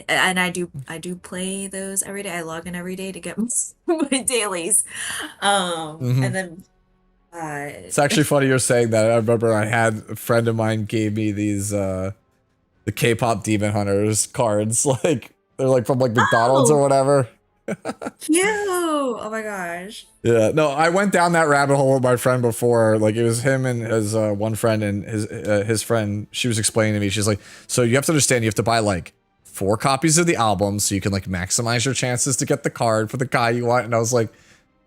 Speaker 16: I do play those every day. I log in every day to get my dailies. And then
Speaker 1: it's actually funny you're saying that. I remember I had a friend of mine gave me these the K-pop Demon Hunters cards. Like, they're like from like McDonald's or whatever.
Speaker 16: Cute. too. Oh my gosh.
Speaker 1: Yeah, no, I went down that rabbit hole with my friend before. Like it was him and his one friend and his friend. She was explaining to me. She's like, so you have to understand, you have to buy like 4 copies of the album so you can like maximize your chances to get the card for the guy you want. And I was like,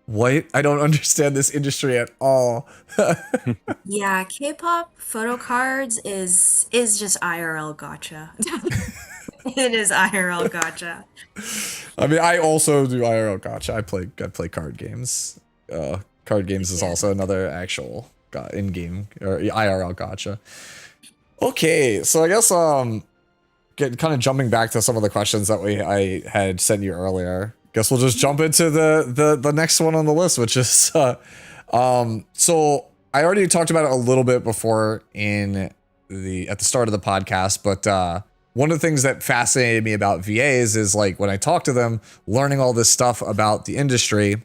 Speaker 1: what? I don't understand this industry at all.
Speaker 16: Yeah, K-pop photo cards is just IRL gotcha. It is IRL gotcha.
Speaker 1: I mean, I also do IRL gotcha. I play card games. Card games is also another actual in-game or IRL gotcha. Okay, so I guess kind of jumping back to some of the questions that I had sent you earlier. Guess we'll just jump into the next one on the list, which is so I already talked about it a little bit before at the start of the podcast, but one of the things that fascinated me about VAs is like when I talk to them, learning all this stuff about the industry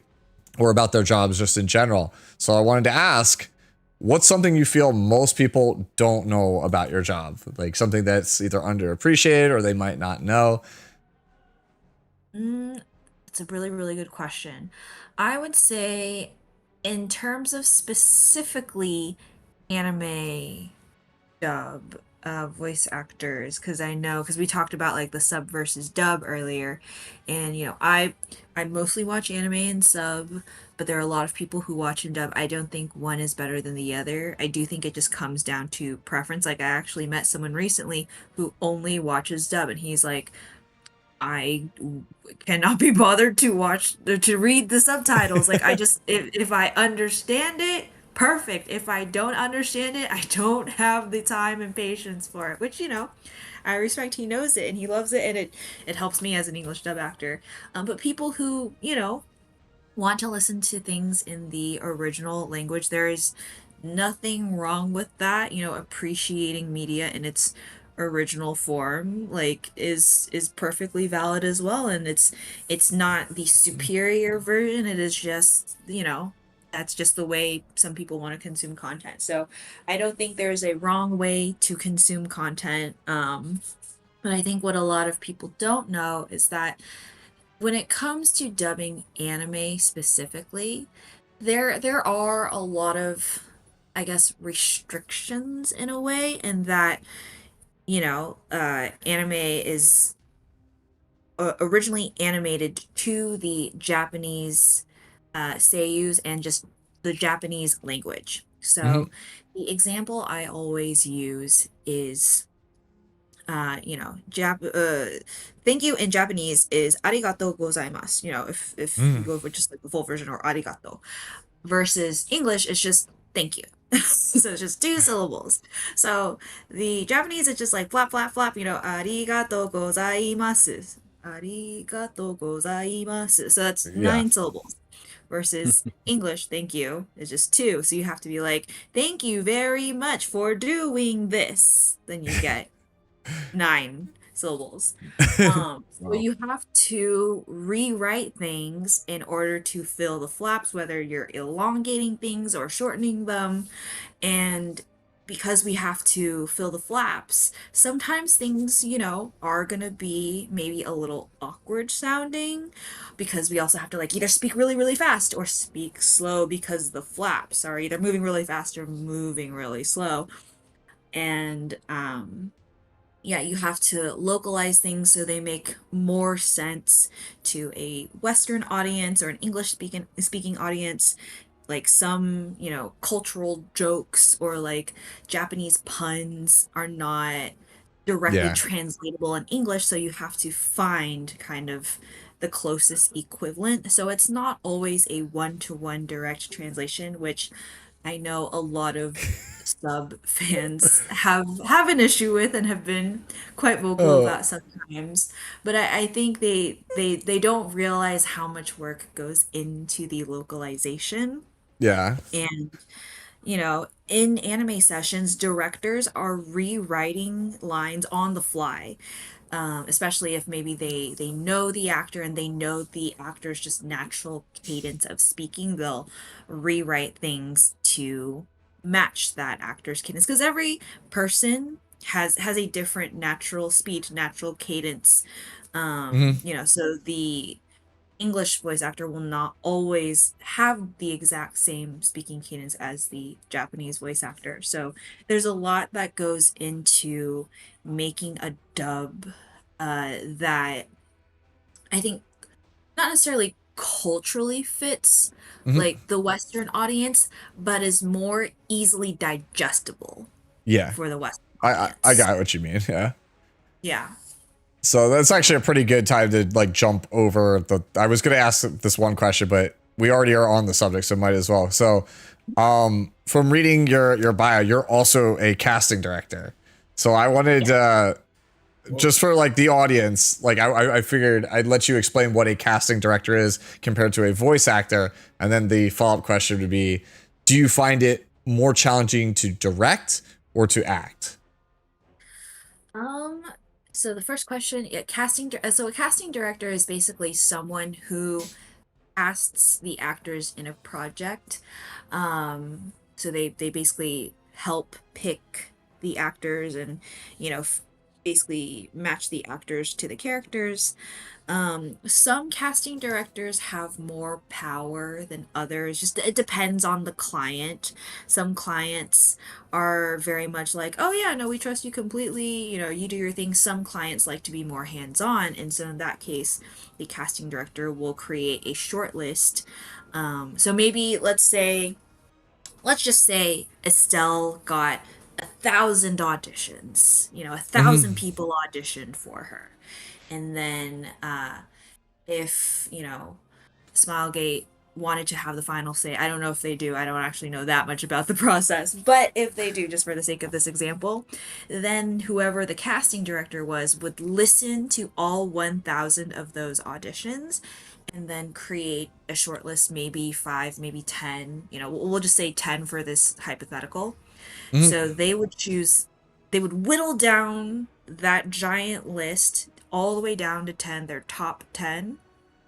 Speaker 1: or about their jobs just in general. So I wanted to ask, what's something you feel most people don't know about your job? Like something that's either underappreciated or they might not know?
Speaker 16: It's a really, really good question. I would say in terms of specifically anime dub voice actors, because we talked about like the sub versus dub earlier, and I mostly watch anime and sub, but there are a lot of people who watch and dub. I don't think one is better than the other. I do think it just comes down to preference. Like I actually met someone recently who only watches dub, and he's like, I cannot be bothered to read the subtitles. Like I just if I understand it, perfect. If I don't understand it, I don't have the time and patience for it. Which I respect. He knows it and he loves it, and it helps me as an English dub actor. But people who want to listen to things in the original language, there is nothing wrong with that. Appreciating media in its original form like is perfectly valid as well, and it's not the superior version. It is just that's just the way some people want to consume content. So I don't think there's a wrong way to consume content, but I think what a lot of people don't know is that when it comes to dubbing anime specifically, there are a lot of, I guess, restrictions in a way, and that anime is originally animated to the Japanese seiyus and just the Japanese language. So the example I always use is, thank you in Japanese is arigatou gozaimasu. If you go for just like the full version, or arigato, versus English, it's just thank you. So it's just 2 syllables. So the Japanese is just like flap, flap, flap, arigatou gozaimasu. Arigatou gozaimasu. So that's 9 syllables. Versus English, thank you, is just 2. So you have to be like, thank you very much for doing this. Then you get 9 syllables. So you have to rewrite things in order to fill the flaps, whether you're elongating things or shortening them. And because we have to fill the flaps, sometimes things, are gonna be maybe a little awkward sounding, because we also have to like either speak really, really fast or speak slow, because the flaps are either moving really fast or moving really slow. And yeah, you have to localize things so they make more sense to a Western audience or an English speaking audience. Like some, cultural jokes or like Japanese puns are not directly translatable in English, so you have to find kind of the closest equivalent. So it's not always a one-to-one direct translation, which I know a lot of sub fans have an issue with and have been quite vocal about sometimes. But I think they don't realize how much work goes into the localization.
Speaker 1: Yeah.
Speaker 16: And in anime sessions, directors are rewriting lines on the fly, especially if maybe they know the actor and they know the actor's just natural cadence of speaking. They'll rewrite things to match that actor's cadence, because every person has a different natural speech, natural cadence. So the English voice actor will not always have the exact same speaking cadence as the Japanese voice actor. So there's a lot that goes into making a dub that I think not necessarily culturally fits
Speaker 1: Mhm.
Speaker 16: like the Western audience, but is more easily digestible
Speaker 1: Yeah.
Speaker 16: for the Western
Speaker 1: I
Speaker 16: audience.
Speaker 1: got what you mean. Yeah.
Speaker 16: Yeah.
Speaker 1: So that's actually a pretty good time to like jump over the. I was going to ask this one question, but we already are on the subject, so might as well. So, from reading your bio, you're also a casting director. So I wanted just for like the audience, like I figured I'd let you explain what a casting director is compared to a voice actor, and then the follow up question would be, do you find it more challenging to direct or to act?
Speaker 16: Um, so the first question, yeah, so a casting director is basically someone who casts the actors in a project. So they basically help pick the actors and, basically match the actors to the characters. Some casting directors have more power than others. Just it depends on the client. Some clients are very much like, "Oh yeah, no, we trust you completely. You do your thing." Some clients like to be more hands-on, and so in that case, the casting director will create a short list. So maybe let's just say Estelle got 1,000 auditions. 1,000
Speaker 1: Mhm.
Speaker 16: people auditioned for her, and then if Smilegate wanted to have the final say. I don't know if they do. I don't actually know that much about the process. But if they do, just for the sake of this example, then whoever the casting director was would listen to all 1,000 of those auditions and then create a short list, maybe 5, maybe 10. We'll just say 10 for this hypothetical.
Speaker 1: Mhm.
Speaker 16: So they would whittle down that giant list all the way down to 10, their top 10,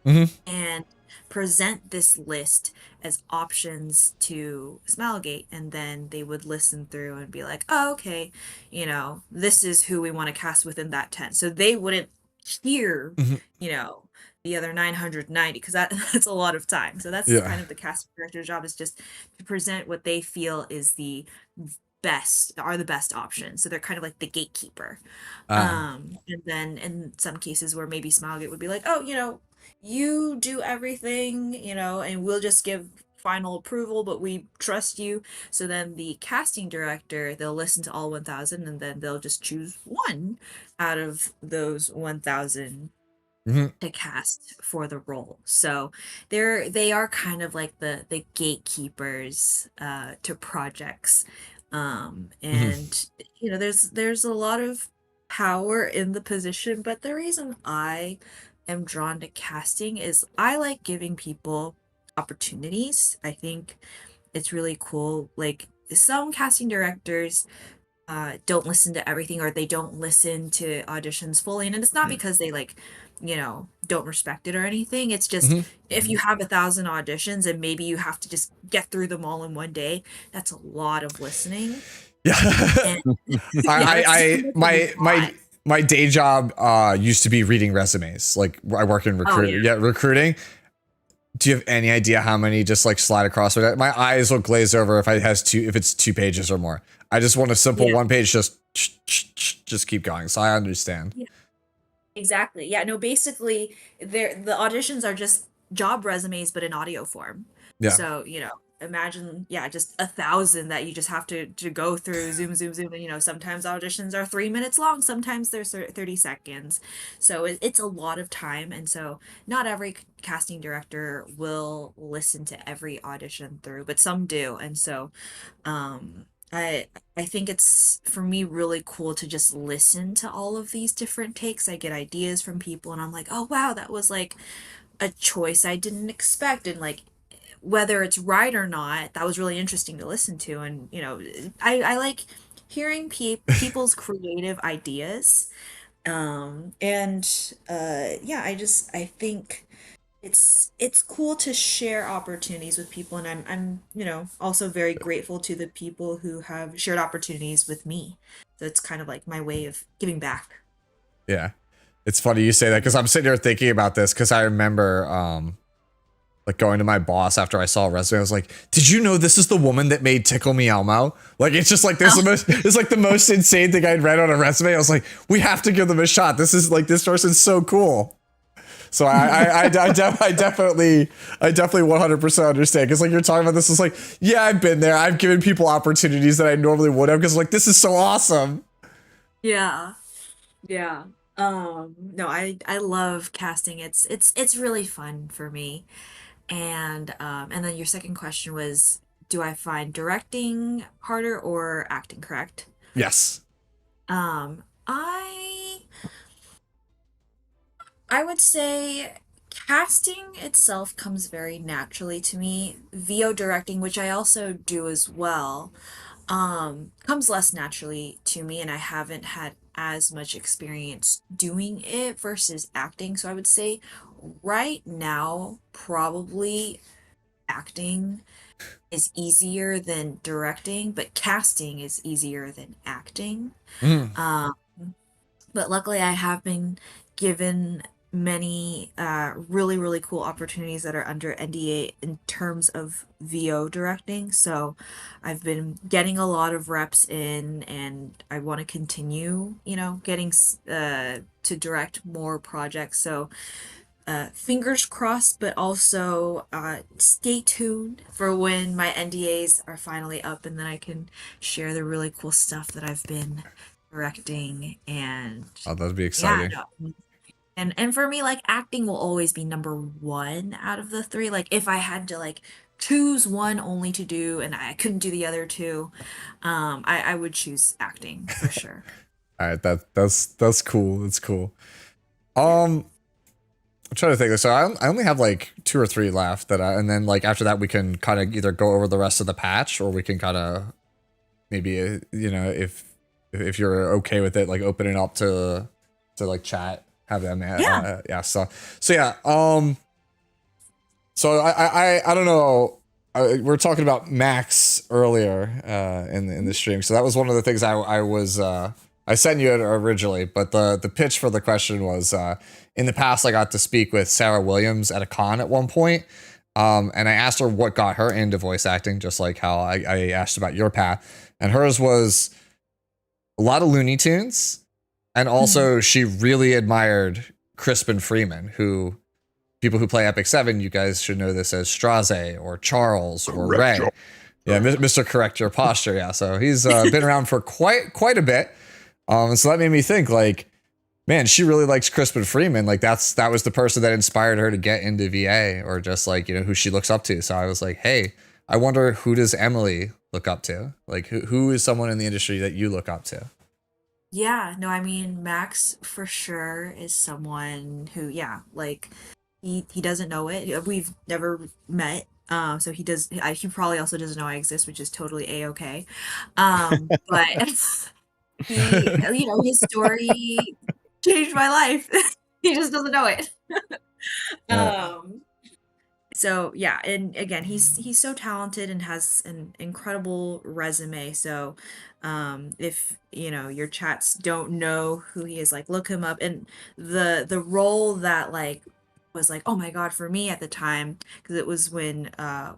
Speaker 1: Mhm.
Speaker 16: and present this list as options to Smilegate, and then they would listen through and be like, "Oh, okay, this is who we want to cast within that 10." So they wouldn't hear,
Speaker 1: Mhm.
Speaker 16: you know, the other 990 because that's a lot of time. So that's
Speaker 1: Yeah.
Speaker 16: kind of the casting director's job, is just to present what they feel is the best options. So they're kind of like the gatekeeper.
Speaker 1: Uh,
Speaker 16: And then in some cases where maybe Smilegate would be like, "Oh, you do everything, and we'll just give final approval, but we trust you." So then the casting director, they'll listen to all 1,000 and then they'll just choose one out of those 1,000
Speaker 1: mhm.
Speaker 16: to cast for the role. So they are kind of like the gatekeepers to projects.
Speaker 1: Mhm.
Speaker 16: And there's a lot of power in the position, but the reason I am drawn to casting is I like giving people opportunities. I think it's really cool. Like some casting directors don't listen to everything, or they don't listen to auditions fully, and it's not because they like don't respect it or anything. It's just
Speaker 1: Mhm.
Speaker 16: if you have 1,000 auditions and maybe you have to just get through them all in one day, that's a lot of listening.
Speaker 1: Yeah.
Speaker 16: And yeah, that's just a
Speaker 1: My
Speaker 16: lot.
Speaker 1: my day job used to be reading resumes. Like I work in
Speaker 16: Oh yeah.
Speaker 1: recruiting. Do you have any idea how many just like slide across? My eyes will glaze over if it's 2 pages or more. I just want a simple
Speaker 16: Yeah.
Speaker 1: one page, just keep going. So I understand.
Speaker 16: Yeah. Exactly. Yeah, no, basically the auditions are just job resumes but in audio form.
Speaker 1: Yeah.
Speaker 16: So, imagine, yeah, just 1,000 that you just have to go through, zoom, and sometimes auditions are 3 minutes long, sometimes they're 30 seconds. So it's a lot of time, and so not every casting director will listen to every audition through, but some do. And so I think it's, for me, really cool to just listen to all of these different takes. I get ideas from people and I'm like, "Oh wow, that was like a choice I didn't expect." And like whether it's right or not, that was really interesting to listen to. And I like hearing people's creative ideas. And yeah, I think it's cool to share opportunities with people, and I'm also very grateful to the people who have shared opportunities with me. So it's kind of like my way of giving back.
Speaker 1: Yeah. It's funny you say that because I'm sitting here thinking about this because I remember like going to my boss after I saw a resume. I was like, "Did you know this is the woman that made Tickle Me Elmo?" Like it's just like this it's like the most insane thing I'd read on a resume. I was like, "We have to give them a shot. This is like this person's so cool." So I definitely 100% understand because like you're talking about this is like, yeah, I've been there. I've given people opportunities that I normally would have because like this is so awesome.
Speaker 16: Yeah. Yeah. No, I love casting. It's really fun for me. And then your second question was, do I find directing harder or acting, correct?
Speaker 1: Yes.
Speaker 16: I would say casting itself comes very naturally to me. VO directing, which I also do as well, comes less naturally to me, and I haven't had as much experience doing it versus acting. So I would say right now, probably acting is easier than directing, but casting is easier than acting. Um, but luckily, I have been given many really, really cool opportunities that are under NDA in terms of VO directing. So I've been getting a lot of reps in, and I want to continue, getting to direct more projects. So fingers crossed, but also stay tuned for when my NDAs are finally up, and then I can share the really cool stuff that I've been directing. And
Speaker 1: oh, that'd be exciting.
Speaker 16: Yeah, no. And for me, like, acting will always be number one out of the three. Like, if I had to like choose one only to do and I couldn't do the other two, I would choose acting for sure.
Speaker 1: All right, that's cool. That's cool. I'm trying to think. So I only have like 2 or 3 left and then like after that we can kind of either go over the rest of the patch or we can kind of maybe if you're okay with it, like open it up to like chat, have them yeah. So yeah. So I don't know. We're talking about Max earlier in the stream. So that was one of the things I sent you it originally, but the pitch for the question was in the past I got to speak with Sarah Williams at a con at one point, and I asked her what got her into voice acting, just like how I asked about your path, and hers was a lot of Looney Tunes, and also she really admired Crispin Freeman, who people who play Epic 7, you guys should know this as Straze or Charles or Ray. Yeah, Mr. Correct Your Posture. Yeah, so he's been around for quite a bit. And so that made me think, like, man, she really likes Crispin Freeman. Like that was the person that inspired her to get into VA, or just like, who she looks up to. So I was like, hey, I wonder who does Emily look up to? Like who is someone in the industry that you look up to?
Speaker 16: Yeah, no, I mean, Max for sure is someone who, yeah, like he doesn't know it. We've never met. So he probably also doesn't know I exist, which is totally a-okay. But he, his story changed my life. He just doesn't know it. So yeah, and again, he's so talented and has an incredible resume. So if your chats don't know who he is, like, look him up. And the role that like was like, oh my god, for me at the time, because it was when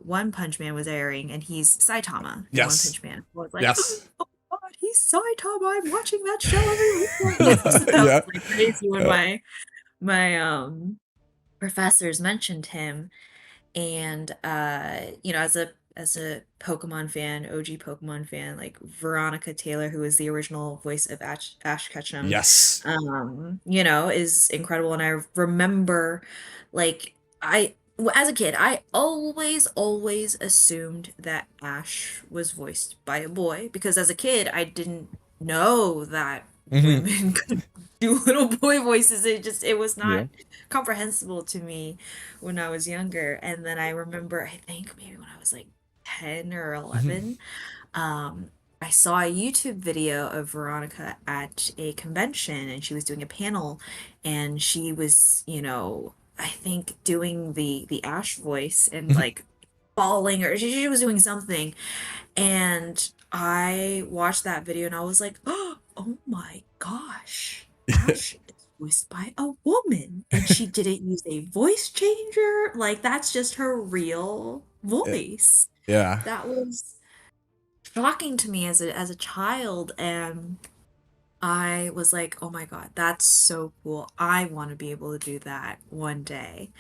Speaker 16: One Punch Man was airing, and he's Saitama in
Speaker 1: Yes.
Speaker 16: One Punch Man. I was like,
Speaker 1: yes.
Speaker 16: oh god, he's Saitama, I'm watching that show every week. That was like crazy when my professors mentioned him. And as a Pokemon fan, OG Pokemon fan, like Veronica Taylor, who is the original voice of Ash Ketchum,
Speaker 1: Yes.
Speaker 16: is incredible. And I remember, like, as a kid, I always assumed that Ash was voiced by a boy, because as a kid, I didn't know that women could do little boy voices. It was not comprehensible to me when I was younger. And then I remember, I think maybe when I was like 10 or 11, I saw a YouTube video of Veronica at a convention, and she was doing a panel, and she was, I think doing the Ash voice and like bawling, or she was doing something. And I watched that video and I was like, oh my gosh, Ash is voiced by a woman, and she didn't use a voice changer. Like, that's just her real voice.
Speaker 1: Yeah.
Speaker 16: That was shocking to me as a child, and I was like, "Oh my God, that's so cool. I want to be able to do that one day."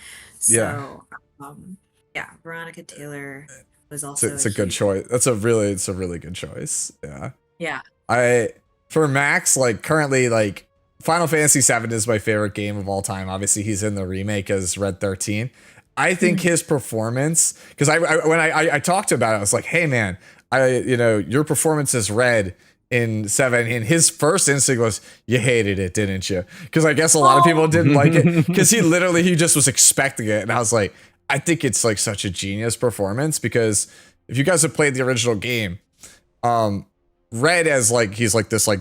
Speaker 1: Yeah.
Speaker 16: So, um, yeah, Veronica Taylor was
Speaker 1: It's a,
Speaker 16: also a
Speaker 1: it's a good
Speaker 16: huge.
Speaker 1: choice. It's a really good choice. Yeah.
Speaker 16: Yeah.
Speaker 1: For Max, like currently, like Final Fantasy VII is my favorite game of all time. Obviously, he's in the remake as Red 13. I think his performance, because when I talked about it, I was like, hey man, your performance as Red in 7, and his first instinct was, you hated it, didn't you? Because I guess a lot of people didn't like it, because he just was expecting it. And I was like, I think it's like such a genius performance, because if you guys have played the original game, Red as like, he's like this like,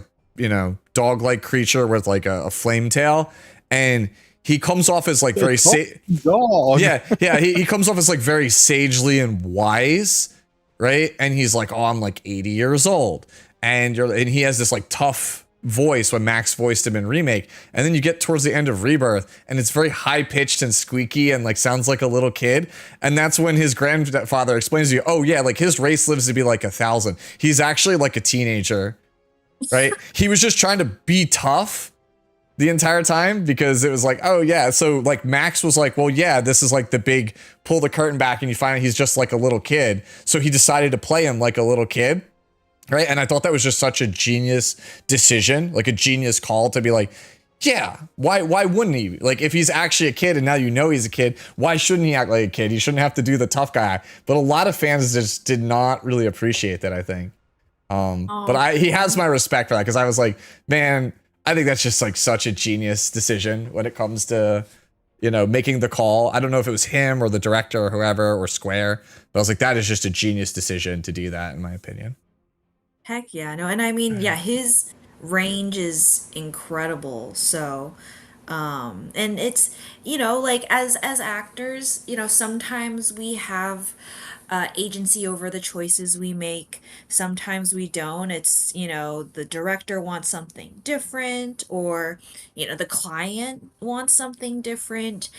Speaker 1: dog-like creature with like a flame tail, and he comes off as like very
Speaker 15: dog.
Speaker 1: Yeah, he comes off as like very sagely and wise, right? And he's like, oh, I'm like 80 years old, and he has this like tough voice when Max voiced him in remake, and then you get towards the end of Rebirth, and it's very high pitched and squeaky and like sounds like a little kid, and that's when his grandfather explains to you, oh yeah, like his race lives to be like 1,000. He's actually like a teenager, right? He was just trying to be tough the entire time, because it was like, oh yeah, so like Max was like, well yeah, this is like the big pull the curtain back and you find out he's just like a little kid, so he decided to play him like a little kid, right? And I thought that was just such a genius decision, like a genius call to be like, yeah, why wouldn't he? Like, if he's actually a kid and now he's a kid, why shouldn't he act like a kid? He shouldn't have to do the tough guy. But a lot of fans just did not really appreciate that, I think. But he has my respect for that, because I was like, man, I think that's just like such a genius decision when it comes to, making the call. I don't know if it was him or the director or whoever or Square, but I was like, that is just a genius decision to do that, in my opinion.
Speaker 16: Heck yeah, no, and I mean, yeah, his range is incredible. So, and it's, like as actors, sometimes we have agency over the choices we make. Sometimes we don't. It's, the director wants something different, or, the client wants something different.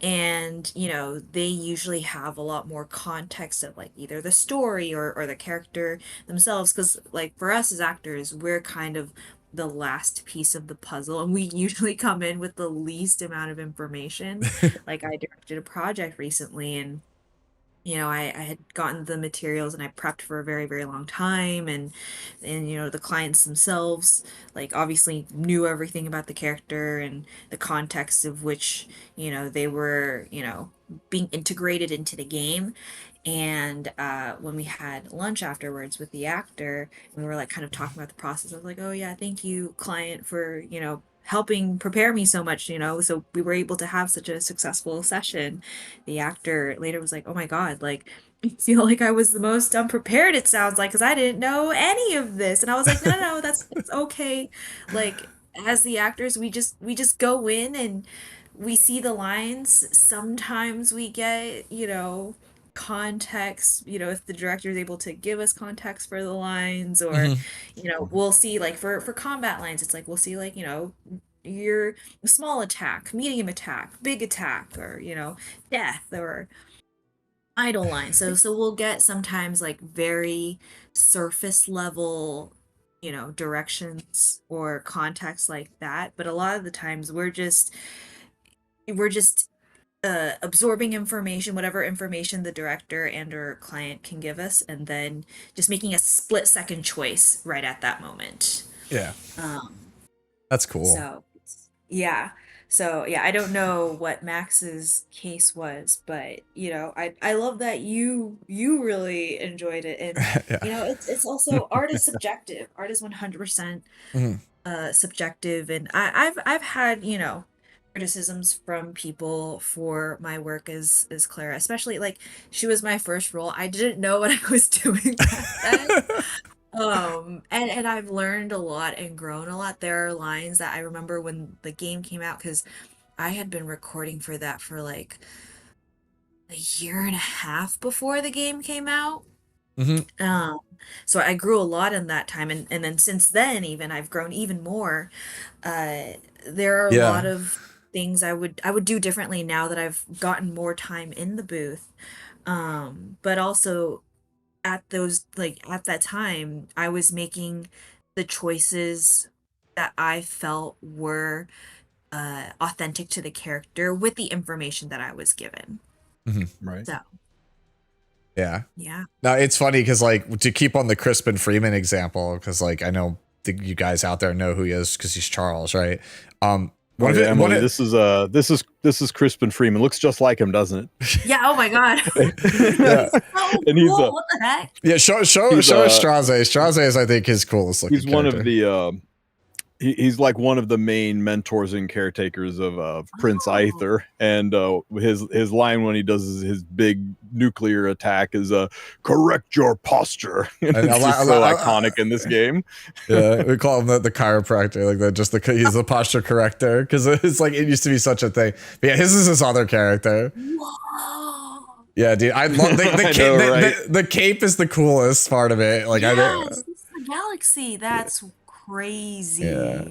Speaker 16: And, they usually have a lot more context of like either the story or the character themselves. Because, like, for us as actors, we're kind of the last piece of the puzzle, and we usually come in with the least amount of information. Like, I directed a project recently, and I had gotten the materials and I prepped for a very, very long time, and the clients themselves, like, obviously knew everything about the character and the context of which, they were, being integrated into the game. And when we had lunch afterwards with the actor, and we were like kind of talking about the process, I was like, oh yeah, thank you, client, for, helping prepare me so much, so we were able to have such a successful session. The actor later was like, oh my God, like, I feel like I was the most unprepared, it sounds like, because I didn't know any of this. And I was like, no, that's okay. Like, as the actors, we just go in and we see the lines. Sometimes we get, context, if the director is able to give us context for the lines, or we'll see, like, for combat lines, it's like we'll see, like, your small attack, medium attack, big attack, or death, or idle line. So we'll get sometimes like very surface level, directions or context like that. But a lot of the times we're just absorbing information, whatever information the director and or client can give us, and then just making a split second choice right at that moment.
Speaker 1: Yeah.
Speaker 16: Um,
Speaker 1: That's cool.
Speaker 16: yeah. So yeah, I don't know what Max's case was, but I love that you really enjoyed it, and
Speaker 1: Yeah.
Speaker 16: it's also, art is subjective. Art is 100%
Speaker 1: Mhm.
Speaker 16: subjective, and I've had, criticisms from people for my work as Clara, especially, like, she was my first role. I didn't know what I was doing back then. And I've learned a lot and grown a lot. There are lines that I remember when the game came out, because I had been recording for that for like a year and a half before the game came out.
Speaker 1: Mhm.
Speaker 16: So I grew a lot in that time, and then since then even I've grown even more. There are a lot
Speaker 1: Yeah.
Speaker 16: of things I would do differently now that I've gotten more time in the booth. But also at that time, I was making the choices that I felt were authentic to the character with the information that I was given.
Speaker 15: Right.
Speaker 16: So
Speaker 1: Yeah.
Speaker 16: yeah.
Speaker 1: No, it's funny because like to keep on the Crispin Freeman example, because like I know you guys out there know who he is because he's Charles, right? One of it,
Speaker 15: Emily, this is Crispin Freeman. Looks just like him, doesn't it?
Speaker 16: Yeah. Oh my God.
Speaker 1: yeah,
Speaker 16: So
Speaker 15: And he's
Speaker 16: cool. What the heck?
Speaker 1: yeah. Show
Speaker 15: He's,
Speaker 1: Straze. Straze is I think his coolest looking
Speaker 15: he's one of
Speaker 1: character.
Speaker 15: the he's like one of the main mentors and caretakers of Prince Aether, and his line when he does his big nuclear attack is correct your posture, and it's just so iconic in this game.
Speaker 1: Yeah, we call him the chiropractor, like that. Just he's the posture corrector because it's like it used to be such a thing. But yeah, his is his other character.
Speaker 16: Whoa.
Speaker 1: Yeah, dude, I love the
Speaker 15: I
Speaker 1: cape.
Speaker 15: know, right?
Speaker 1: The cape is the coolest part of it. Like
Speaker 16: Yes, it's the galaxy. That's crazy.
Speaker 1: Yeah.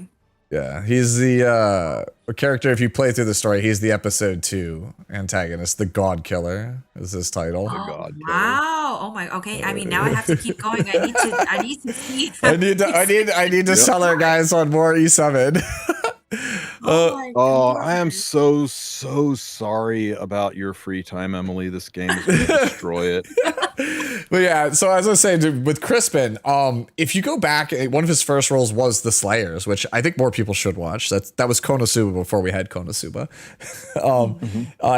Speaker 1: Yeah, he's the character. If you play through the story, he's the episode 2 antagonist. The God Killer is his title.
Speaker 15: The God Killer.
Speaker 16: Wow. Oh my. Okay. I mean, now I have to keep going. I need to see.
Speaker 1: I need to sell our guys on more E7.
Speaker 15: I am so sorry about your free time, Emily. This game is going to destroy it.
Speaker 1: But yeah, so as I was saying, dude, with Crispin, if you go back, one of his first roles was the Slayers, which I think more people should watch. That was Konosuba before we had Konosuba.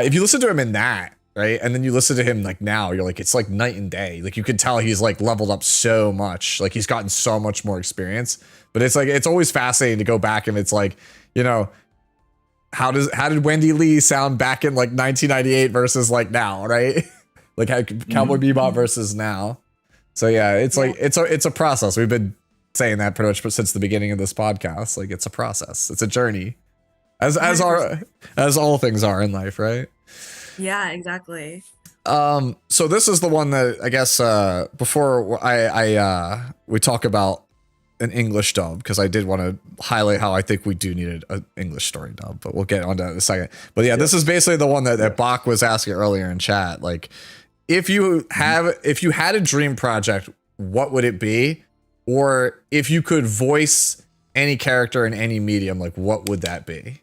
Speaker 1: If you listen to him in that, right, and then you listen to him like now, you're like, it's like night and day. Like you can tell he's like leveled up so much. Like he's gotten so much more experience. But it's like it's always fascinating to go back and it's like, you know, how did Wendy Lee sound back in like 1998 versus like now, right? Like how Cowboy Bebop versus now. So yeah, it's like it's a process. We've been saying that pretty much since the beginning of this podcast. Like it's a process. It's a journey. As all things are in life, right?
Speaker 16: Yeah, exactly.
Speaker 1: So this is the one that I guess before we talk about an English dub, because I did want to highlight how I think we do need an English story dub, but we'll get onto that in a second. But yeah, this is basically the one that Bach was asking earlier in chat. Like, if you had a dream project, what would it be? Or if you could voice any character in any medium, like what would that be?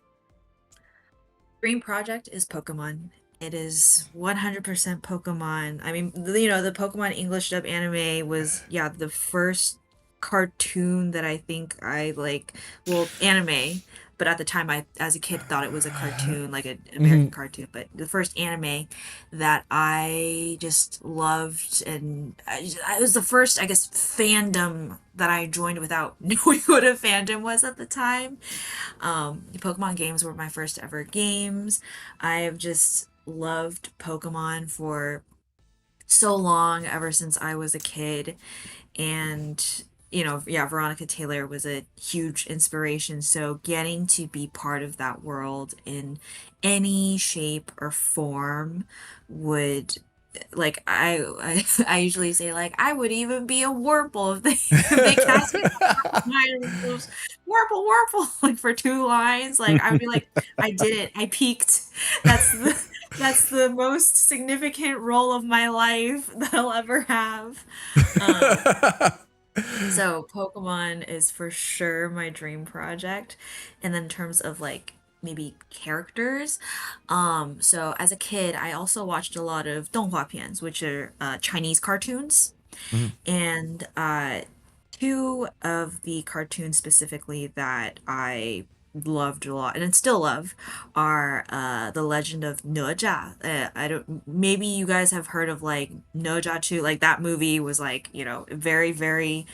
Speaker 16: Dream project is Pokemon. It is 100% Pokemon. I mean, you know, the Pokemon English dub anime was, the first cartoon that I think I like, well, anime, but at the time I as a kid thought it was a cartoon, like an American cartoon, but the first anime that I just loved, and it was the first, I guess, fandom that I joined without knowing what a fandom was at the time. The Pokemon games were my first ever games. I have just loved Pokemon for so long, ever since I was a kid. And Veronica Taylor was a huge inspiration. So getting to be part of that world in any shape or form would, like, I usually say, like, I would even be a Wurmple if they cast me Wurmple like for 2 lines. Like I would be like, I did it. I peaked. That's the most significant role of my life that I'll ever have. So Pokemon is for sure my dream project. And then in terms of like maybe characters, so as a kid I also watched a lot of 动画片, which are Chinese cartoons. And 2 of the cartoons specifically that I loved a lot and still love are The Legend of Noja. I don't, maybe you guys have heard of like Noja 2. Like that movie was like, very, very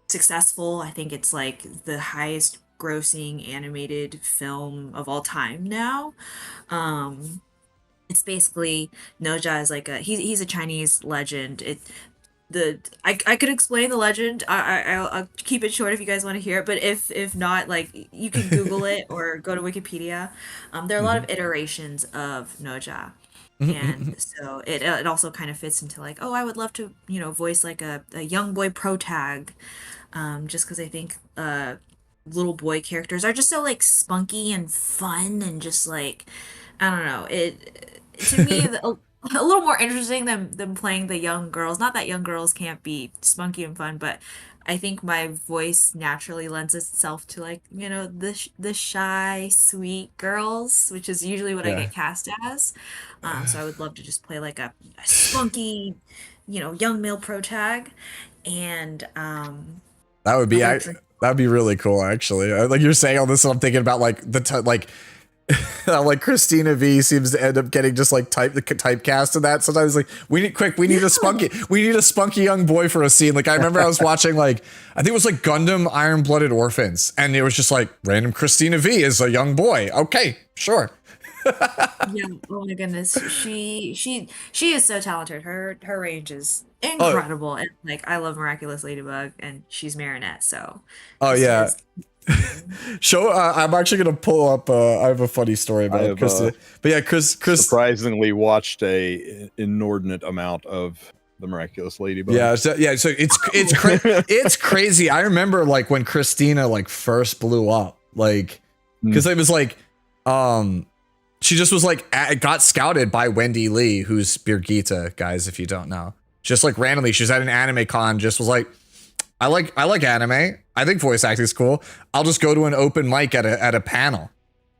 Speaker 16: successful. I think it's like the highest grossing animated film of all time now. It's basically, Noja is like he's a Chinese legend. I could explain the legend. I'll keep it short if you guys want to hear it, but if not, like, you can Google it or go to Wikipedia. There are a lot of iterations of Noja. And so it also kind of fits into like, oh, I would love to, voice like a young boy protag, just because I think little boy characters are just so like spunky and fun and just like, I don't know, it to me a little more interesting than playing the young girls. Not that young girls can't be spunky and fun, but I think my voice naturally lends itself to like, the shy, sweet girls, which is usually what I
Speaker 1: Yeah.
Speaker 16: get cast as. So I would love to just play like a spunky, young male protag. And
Speaker 1: That would be
Speaker 16: other dr-
Speaker 1: that'd be really cool, actually. Like you're saying all this, and I'm thinking about like like like Christina V seems to end up getting just like typecast in that. Sometimes like we need a spunky young boy for a scene. Like I remember I was watching like I think it was like Gundam Iron Blooded Orphans, and it was just like random Christina V is a young boy. Okay, sure.
Speaker 16: Yeah, oh my goodness. She is so talented. Her range is incredible. And like I love Miraculous Ladybug and she's Marinette, so
Speaker 1: Oh
Speaker 16: just
Speaker 1: yeah.
Speaker 16: has
Speaker 1: Show. I'm actually gonna pull up. I have a funny story about Chris. But yeah, Chris
Speaker 15: surprisingly watched a inordinate amount of the Miraculous Ladybug.
Speaker 1: Yeah, so it's crazy. I remember like when Christina like first blew up, like because it was like, she just was like got scouted by Wendy Lee, who's Birgitta, guys, if you don't know. Just like randomly, she was at an anime con, just was like, I like anime. I think voice acting is cool. I'll just go to an open mic at a panel,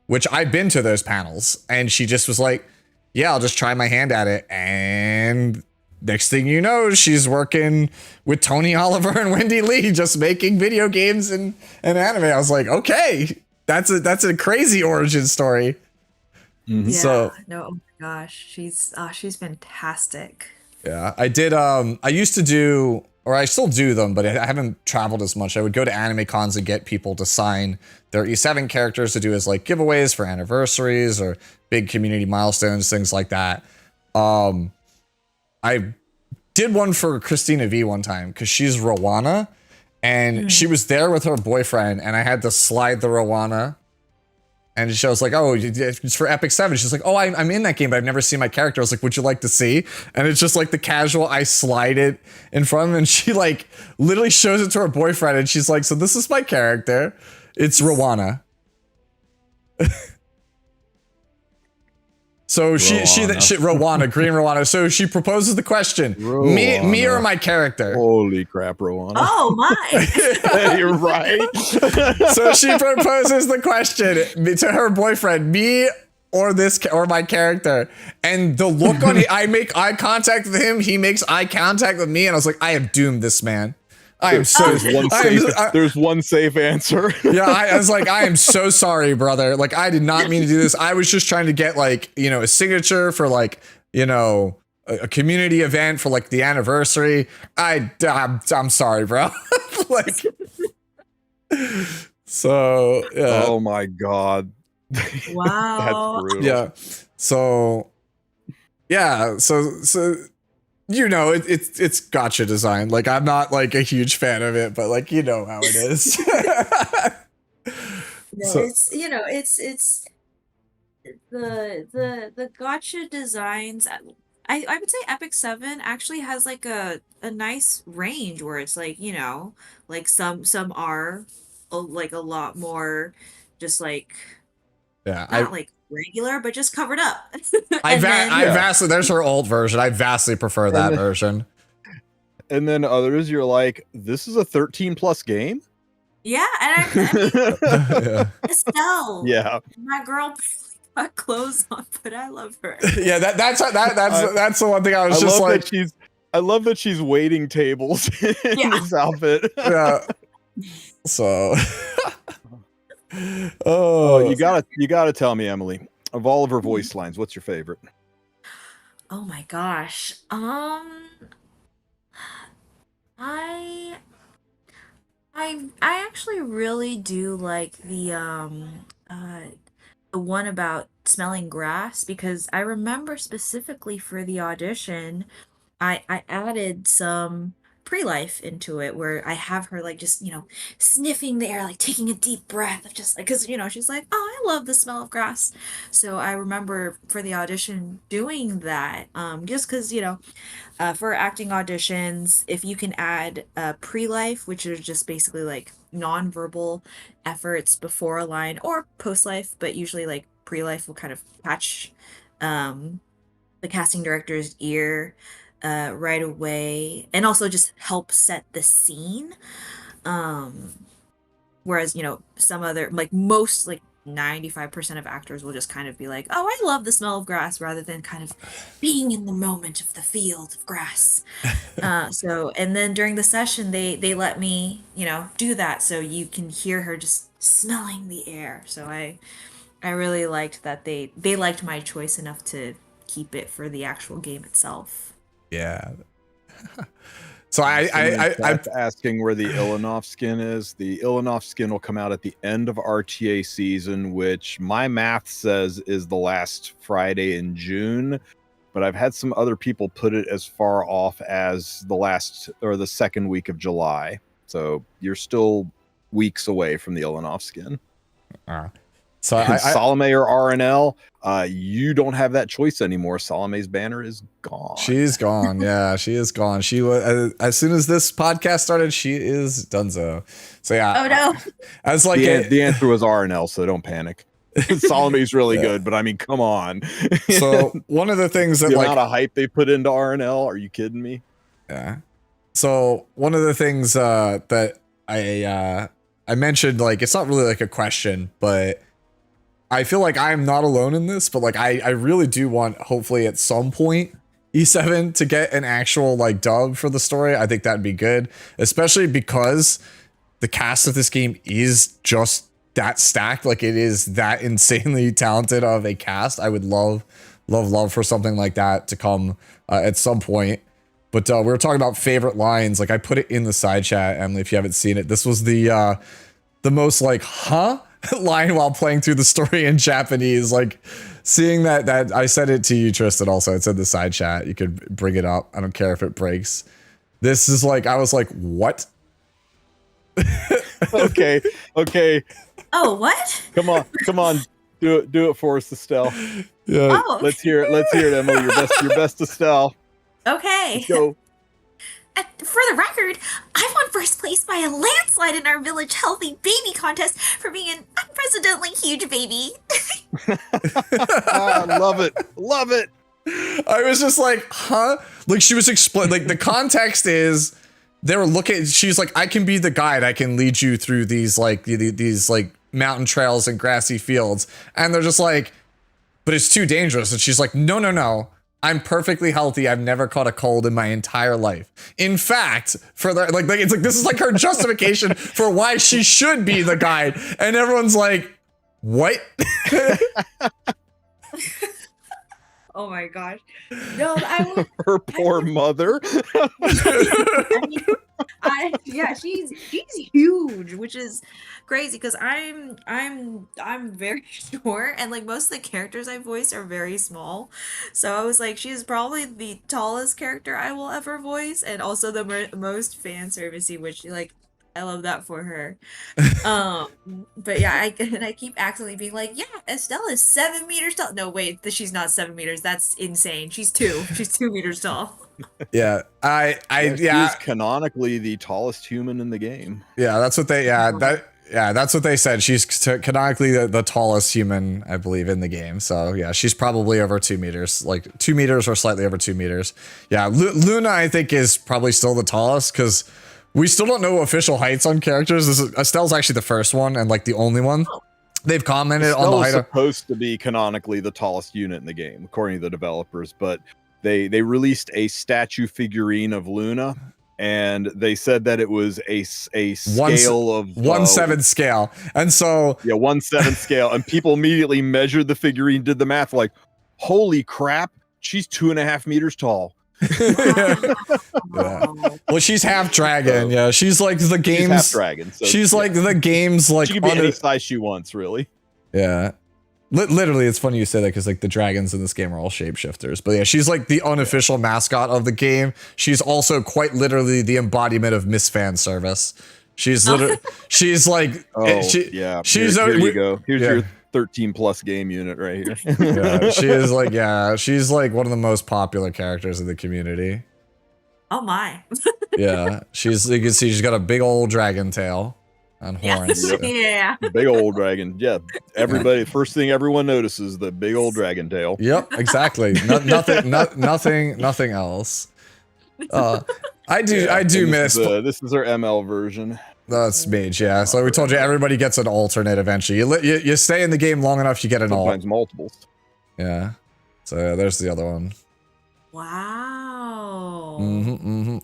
Speaker 1: which I've been to those panels, and she just was like, yeah, I'll just try my hand at it. And next thing you know, she's working with Tony Oliver and Wendy Lee, just making video games and anime. I was like, okay, that's a crazy origin story.
Speaker 16: Yeah,
Speaker 1: So
Speaker 16: no, oh my gosh, she's fantastic.
Speaker 1: yeah, I did. I used to do, or I still do them, but I haven't traveled as much. I would go to anime cons and get people to sign their E7 characters to do as like giveaways for anniversaries or big community milestones, things like that. I did one for Christina V one time because she's Rowana, and she was there with her boyfriend, and I had to slide the Rowana. And she was like, oh, it's for Epic 7. She's like, oh, I'm in that game, but I've never seen my character. I was like, would you like to see? And it's just like the casual, I slide it in front of him, and she like literally shows it to her boyfriend, and she's like, so this is my character. It's Rowana. So Rowana, green Rowana. So she proposes the question, me or my character?
Speaker 15: Holy crap, Rowana.
Speaker 16: Oh my.
Speaker 15: You're right.
Speaker 1: So she proposes the question to her boyfriend, me or my character. And the look on it, I make eye contact with him, he makes eye contact with me, and I was like, I have doomed this man. I am so
Speaker 15: there's one safe answer.
Speaker 1: Yeah, I was like, I am so sorry, brother. Like, I did not mean to do this. I was just trying to get like, a signature for like, a community event for like the anniversary. I'm sorry, bro. Like, so yeah.
Speaker 15: Oh my god.
Speaker 16: Wow.
Speaker 15: That's brutal.
Speaker 1: Yeah. So yeah. So it's gotcha design. Like, I'm not like a huge fan of it, but like, how it is.
Speaker 16: No,
Speaker 1: So-
Speaker 16: it's the gotcha designs. I would say Epic 7 actually has like a nice range where it's like, like some are like a lot more just like
Speaker 1: yeah,
Speaker 16: not like regular, but just covered up.
Speaker 1: I vastly, there's her old version. I vastly prefer that version.
Speaker 15: And then others, you're like, this is a 13 plus game?
Speaker 16: Yeah, and I mean,
Speaker 1: Yeah.
Speaker 16: Estelle.
Speaker 15: Yeah.
Speaker 16: My girl got clothes on, but I love her.
Speaker 1: Yeah, that's the one thing I was just like.
Speaker 15: I love that she's waiting tables in this outfit.
Speaker 1: Yeah. So.
Speaker 15: Oh, you gotta tell me, Emily, of all of her voice lines, what's your favorite?
Speaker 16: Oh my gosh. I actually really do like the one about smelling grass, because I remember specifically for the audition, I added some pre-life into it, where I have her like just, sniffing the air, like taking a deep breath of just like, because she's like, oh, I love the smell of grass. So I remember for the audition doing that, just because for acting auditions, if you can add pre-life, which is just basically like non-verbal efforts before a line, or post-life, but usually like pre-life will kind of catch the casting director's ear right away, and also just help set the scene. Whereas, some other, like most, like 95% of actors will just kind of be like, oh, I love the smell of grass, rather than kind of being in the moment of the field of grass. And then during the session, they let me, do that. So you can hear her just smelling the air. So I really liked that they liked my choice enough to keep it for the actual game itself.
Speaker 1: Yeah. So I
Speaker 15: asking where the Ilanov skin is. The Ilanov skin will come out at the end of RTA season, which my math says is the last Friday in June. But I've had some other people put it as far off as the last or the second week of July. So you're still weeks away from the Ilanov skin.
Speaker 1: So
Speaker 15: Salome or RNL, you don't have that choice anymore. Salome's banner is gone.
Speaker 1: She's gone. Yeah, she is gone. She was as soon as this podcast started, she is donezo. So yeah.
Speaker 16: Oh no.
Speaker 1: I was like,
Speaker 15: the answer was RNL, so don't panic. Salome's really good, but I mean, come on.
Speaker 1: So one of the things that
Speaker 15: the amount of hype they put into RNL, are you kidding me?
Speaker 1: Yeah. So one of the things that I mentioned, like, it's not really like a question, but I feel like I'm not alone in this, but like I really do want, hopefully at some point, E7 to get an actual like dub for the story. I think that'd be good, especially because the cast of this game is just that stacked. Like, it is that insanely talented of a cast. I would love for something like that to come at some point. But we were talking about favorite lines. Like, I put it in the side chat, Emily, if you haven't seen it. This was the most like, huh? line while playing through the story in Japanese. Like, seeing that I said it to you, Tristan, also. It's in the side chat. You could bring it up. I don't care if it breaks. This is like, I was like, what?
Speaker 15: Okay.
Speaker 16: Oh, what?
Speaker 15: Come on. Do it for us, Estelle.
Speaker 1: Yeah.
Speaker 16: Oh.
Speaker 15: Let's hear it, Emily. Your best, Estelle.
Speaker 16: Okay.
Speaker 15: Let's go.
Speaker 16: For the record, I won first place by a landslide in our village healthy baby contest for being an unprecedentedly huge baby.
Speaker 15: Love it.
Speaker 1: I was just like, huh? Like, she was explaining, like, the context is they were looking, she's like, I can be the guide. I can lead you through these mountain trails and grassy fields. And they're just like, but it's too dangerous. And she's like, no. I'm perfectly healthy. I've never caught a cold in my entire life. In fact, for the like it's like this is like her justification for why she should be the guide. And everyone's like, what?
Speaker 16: Oh my gosh. No,
Speaker 15: her poor mother.
Speaker 16: She's huge, which is crazy because I'm very short, and like most of the characters I voice are very small. So I was like, she's probably the tallest character I will ever voice, and also the most fan servicey, which like I love that for her. But yeah, I keep accidentally being like, yeah, Estelle is 7 meters tall. No, wait, she's not 7 meters. That's insane. She's 2. She's 2 meters tall.
Speaker 1: Yeah,
Speaker 15: she's canonically the tallest human in the game.
Speaker 1: Yeah, that's what they. That's what they said. She's canonically the tallest human, I believe, in the game. So yeah, she's probably over 2 meters, like 2 meters or slightly over 2 meters. Yeah, Luna, I think, is probably still the tallest because we still don't know official heights on characters. Estelle's actually the first one and like the only one. They've commented
Speaker 15: Estelle
Speaker 1: on the height.
Speaker 15: Supposed to be canonically the tallest unit in the game, according to the developers, but they released a statue figurine of Luna, and they said that it was a scale of
Speaker 1: 1/7 scale, and so
Speaker 15: 1/7 scale, and people immediately measured the figurine, did the math, like, holy crap, she's 2.5 meters tall.
Speaker 1: Yeah. Well, she's half dragon. Yeah, she's like the game's
Speaker 15: she's half dragon. So
Speaker 1: she's like the game's like
Speaker 15: she can be any size she wants, really.
Speaker 1: Yeah. Literally, it's funny you say that because like the dragons in this game are all shapeshifters. But yeah, she's like the unofficial mascot of the game. She's also quite literally the embodiment of Miss Fan Service. She's literally, she's like, she's
Speaker 15: here you go. Here's your 13+ game unit right here.
Speaker 1: Yeah, she is like, she's like one of the most popular characters in the community.
Speaker 16: Oh my.
Speaker 1: Yeah, you can see she's got a big old dragon tail and horns.
Speaker 16: Yeah.
Speaker 15: Big old dragon. Yeah. Everybody, first thing everyone notices, the big old dragon tail.
Speaker 1: Yep, exactly. Nothing else. I do miss.
Speaker 15: This is our ML version.
Speaker 1: That's mage, yeah. So we told you everybody gets an alternate eventually. You stay in the game long enough, you get an
Speaker 15: sometimes multiples.
Speaker 1: Yeah. So yeah, there's the other one.
Speaker 16: Wow.
Speaker 1: They're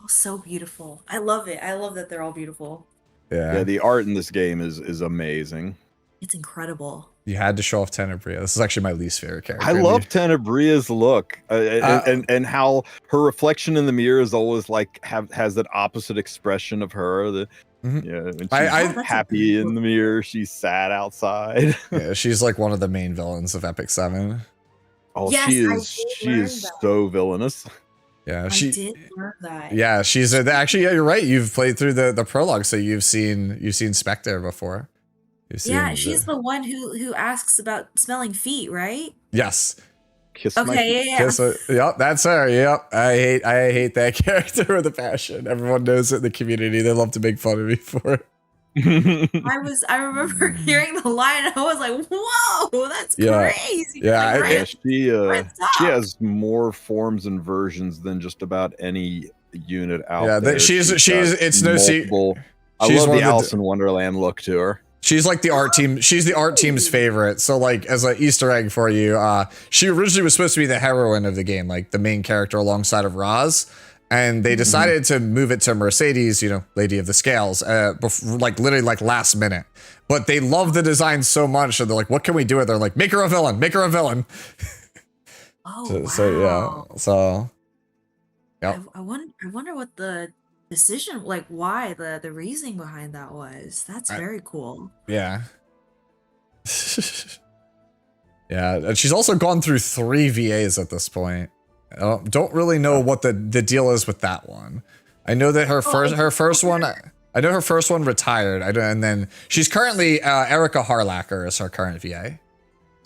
Speaker 16: all so beautiful. I love it. I love that they're all beautiful.
Speaker 1: Yeah.
Speaker 15: The art in this game is amazing.
Speaker 16: It's incredible.
Speaker 1: You had to show off Tenebria. This is actually my least favorite character.
Speaker 15: I love Tenebria's look and how her reflection in the mirror is always like has that opposite expression of her. When she's happy in the mirror, she's sad outside.
Speaker 1: Yeah, she's like one of the main villains of Epic 7.
Speaker 15: Oh, yes, she is so villainous.
Speaker 1: Yeah,
Speaker 16: I did learn that.
Speaker 1: Yeah, she's actually. Yeah, you're right. You've played through the prologue, so you've seen Spectre before.
Speaker 16: She's the one who asks about smelling feet, right?
Speaker 1: Yes.
Speaker 15: Kiss my feet.
Speaker 1: Yep, that's her. Yep. I hate that character with a passion. Everyone knows it in the community. They love to make fun of me for it.
Speaker 16: I remember hearing the line and I was like, whoa, that's crazy.
Speaker 1: Yeah,
Speaker 15: she has more forms and versions than just about any unit out there.
Speaker 1: Yeah, she's it's no secret.
Speaker 15: I love the Alice in Wonderland look to her.
Speaker 1: She's like the art team. She's the art team's favorite. So like as an Easter egg for you, she originally was supposed to be the heroine of the game, like the main character alongside of Roz. And they decided to move it to Mercedes, Lady of the Scales, literally last minute. But they love the design so much, and they're like, "What can we do with her?" Like, make her a villain. Make her a villain.
Speaker 16: Oh, wow.
Speaker 1: So yeah.
Speaker 16: I wonder what the decision, like why the reasoning behind that was. That's very cool.
Speaker 1: Yeah. Yeah, and she's also gone through 3 VAs at this point. I don't really know what the deal is with that one. I know that her first one. I know her first one retired. And then she's currently Erica Harlacker is her current VA.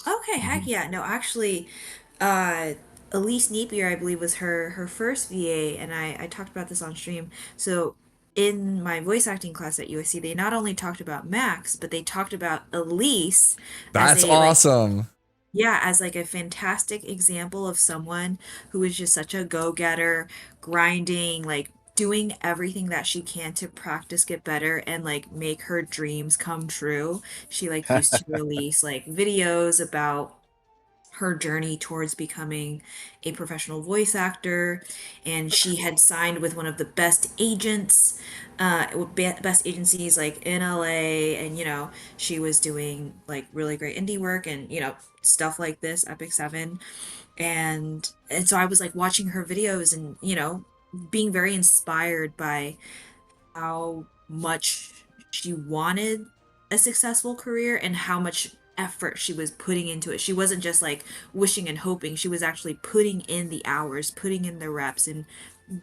Speaker 16: Okay, heck yeah. No, actually, Elise Napier, I believe, was her first VA, and I talked about this on stream. So in my voice acting class at USC, they not only talked about Max, but they talked about Elise.
Speaker 1: That's awesome.
Speaker 16: As like a fantastic example of someone who is just such a go-getter, grinding, like doing everything that she can to practice, get better, and like make her dreams come true. She like used to release like videos about her journey towards becoming a professional voice actor, and she had signed with one of the best agents, best agencies like in LA, and she was doing like really great indie work and stuff like this, Epic 7, and so I was like watching her videos and being very inspired by how much she wanted a successful career and how much effort she was putting into it. She wasn't just like wishing and hoping. She was actually putting in the hours, putting in the reps, and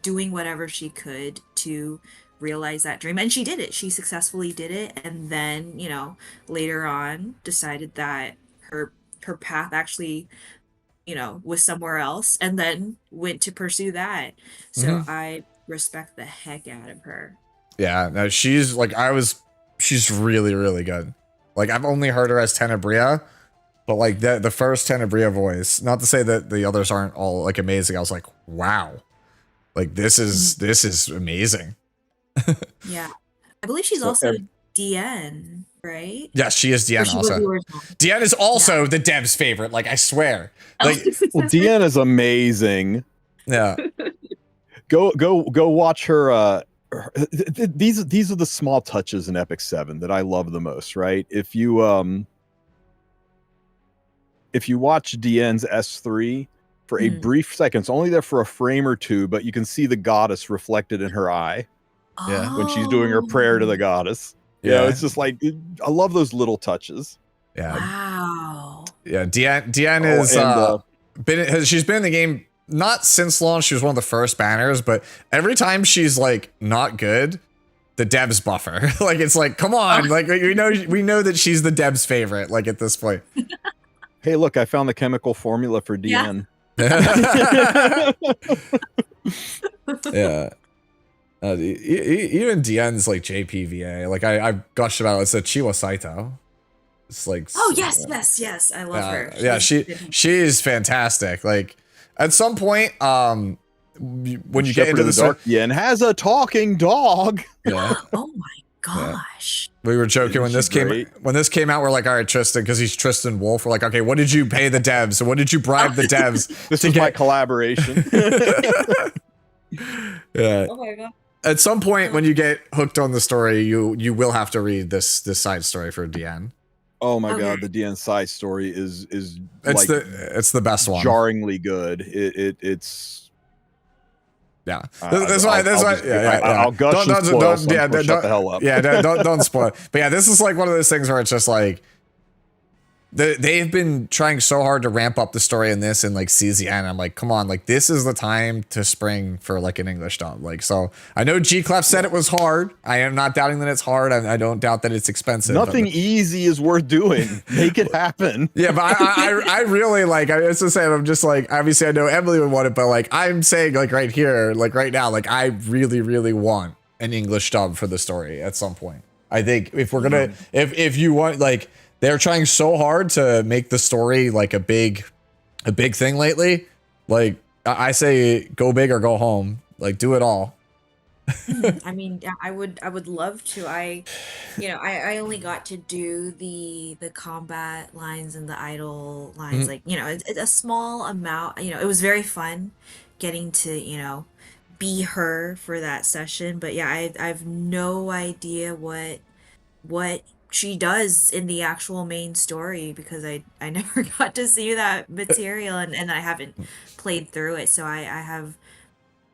Speaker 16: doing whatever she could to realize that dream. And she did it. She successfully did it. And then, later on decided that her path actually, was somewhere else, and then went to pursue that. So I respect the heck out of her.
Speaker 1: Yeah, no, she's really, really good. Like, I've only heard her as Tenebria, but like the first Tenebria voice, not to say that the others aren't all like amazing. I was like, wow, like this is amazing.
Speaker 16: Yeah. I believe she's also DN, right?
Speaker 1: Yes, she is DN also. DN is also the dev's favorite, like I swear. Like
Speaker 15: DN is amazing.
Speaker 1: Yeah.
Speaker 15: Go watch her these are the small touches in Epic 7 that I love the most, right? If you watch DN's S3 for a brief second, it's only there for a frame or two, but you can see the goddess reflected in her eye.
Speaker 1: Yeah.
Speaker 15: When she's doing her prayer to the goddess. It's just like I love those little touches.
Speaker 1: Yeah.
Speaker 16: Wow.
Speaker 1: Yeah, Diane
Speaker 15: Oh,
Speaker 1: is she's been in the game not since launch. She was one of the first banners, but every time she's like not good, the devs buffer. Like it's like, come on, like we know that she's the devs favorite. Like at this point.
Speaker 15: Hey, look, I found the chemical formula for DN.
Speaker 1: Yeah. Even DN's like JPVA. Like I gushed about it. It's a Chiwa Saito. It's like,
Speaker 16: oh yes, I love her.
Speaker 1: Yeah, she's fantastic. Like at some point, when you get into
Speaker 15: the dark, and has a talking dog.
Speaker 1: Yeah.
Speaker 16: Oh my gosh.
Speaker 1: Yeah. We were joking when this came out. We're like, all right, Tristan, because he's TristenWulf. We're like, okay, what did you pay the devs? What did you bribe the devs?
Speaker 15: This is my collaboration.
Speaker 1: Yeah.
Speaker 16: Oh my god.
Speaker 1: At some point, when you get hooked on the story, you will have to read this side story for DN.
Speaker 15: Oh my god, the DN side story is
Speaker 1: it's
Speaker 15: like
Speaker 1: it's the best one.
Speaker 15: Jarringly good. It's
Speaker 1: yeah. That's why. Yeah.
Speaker 15: I'll gush and spoil. Shut the hell up.
Speaker 1: Yeah, don't spoil. But yeah, this is like one of those things where it's just like they've been trying so hard to ramp up the story in this and like CZN. I'm like, come on, like this is the time to spring for like an English dub. Like, so I know G-Clef said it was hard. I am not doubting that it's hard. I don't doubt that it's expensive.
Speaker 15: Nothing easy is worth doing. Make it happen.
Speaker 1: Yeah, but I really like, it's the same. I'm just like, obviously I know Emily would want it, but like I'm saying like right here, like right now, like I really, really want an English dub for the story at some point. I think if we're gonna, if you want, like, they're trying so hard to make the story like a big thing lately. Like I say, go big or go home. Like do it all.
Speaker 16: I mean, I would love to. I only got to do the combat lines and the idol lines. Like, it's a small amount. It was very fun getting to be her for that session. But yeah, I have no idea what she does in the actual main story, because I never got to see that material, and I haven't played through it, so I have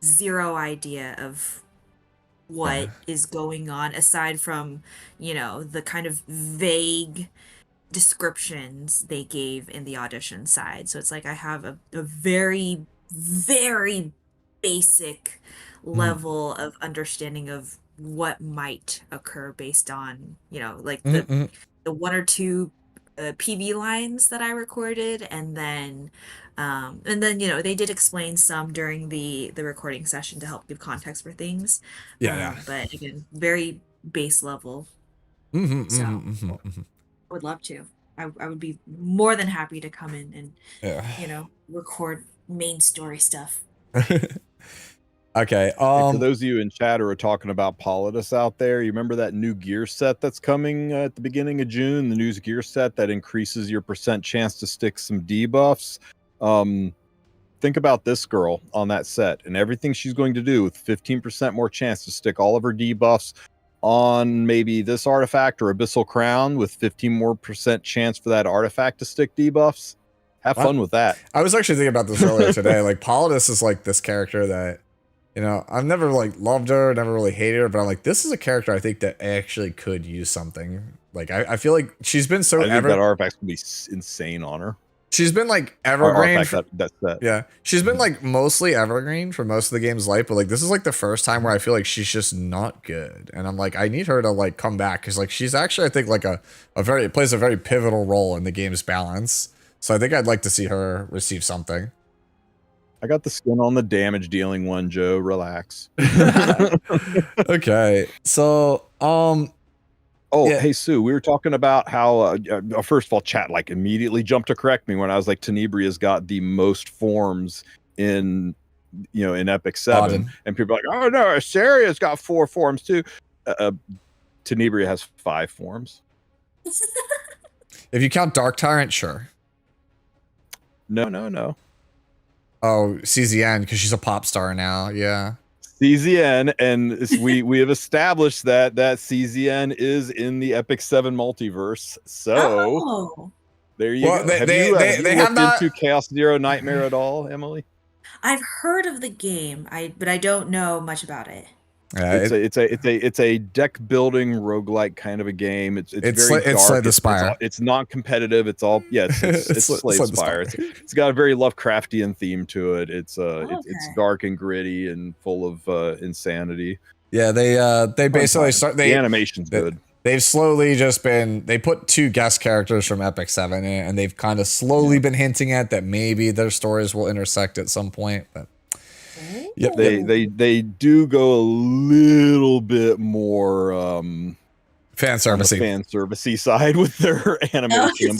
Speaker 16: zero idea of what is going on, aside from the kind of vague descriptions they gave in the audition side. So it's like I have a very, very basic level of understanding of what might occur based on like the one or two PV lines that I recorded, and then they did explain some during the recording session to help give context for things. But again, very base level. I would love to. I would be more than happy to come in and record main story stuff.
Speaker 1: Okay.
Speaker 15: For those of you in chat who are talking about Politis out there, you remember that new gear set that's coming at the beginning of June? The new gear set that increases your percent chance to stick some debuffs. Think about this girl on that set and everything she's going to do with 15% more chance to stick all of her debuffs on maybe this artifact or Abyssal Crown, with 15% more chance for that artifact to stick debuffs. Have fun with that.
Speaker 1: I was actually thinking about this earlier today. Like Politis is like this character that, I've never like loved her, never really hated her, but I'm like, this is a character I think that actually could use something. Like I feel like she's been so
Speaker 15: I think that artifact's gonna be insane on her.
Speaker 1: She's been like evergreen.
Speaker 15: That's that.
Speaker 1: Yeah, she's been like mostly evergreen for most of the game's life, but like this is like the first time where I feel like she's just not good, and I'm like, I need her to like come back, because like she's actually, I think, like plays a very pivotal role in the game's balance. So I think I'd like to see her receive something.
Speaker 15: I got the skin on the damage dealing one, Joe. Relax.
Speaker 1: Okay, so
Speaker 15: hey Sue, we were talking about how first of all, chat like immediately jumped to correct me when I was like, Tenebria's got the most forms in Epic 7, and people are like, oh no, Asteria's got 4 forms too. Tenebria has 5 forms.
Speaker 1: If you count Dark Tyrant, sure.
Speaker 15: No.
Speaker 1: Oh, CZN, because she's a pop star now. Yeah.
Speaker 15: CZN, and we have established that CZN is in the Epic 7 multiverse. So there you go. Have you looked into Chaos Zero Nightmare at all, Emily?
Speaker 16: I've heard of the game, but I don't know much about it.
Speaker 1: Yeah,
Speaker 15: it's a deck building roguelike kind of a game. It's very dark.
Speaker 1: It's Slay the Spire.
Speaker 15: It's non-competitive. It's all it's Slay the Spire. It's got a very Lovecraftian theme to it. It's dark and gritty and full of insanity.
Speaker 1: Yeah, they basically start.
Speaker 15: The animation's good.
Speaker 1: They've slowly just been. They put 2 guest characters from Epic 7 in it, and they've kind of slowly been hinting at that maybe their stories will intersect at some point. But
Speaker 15: yep, they do go a little bit more
Speaker 1: fan servicey,
Speaker 15: fan servicey side with their animation.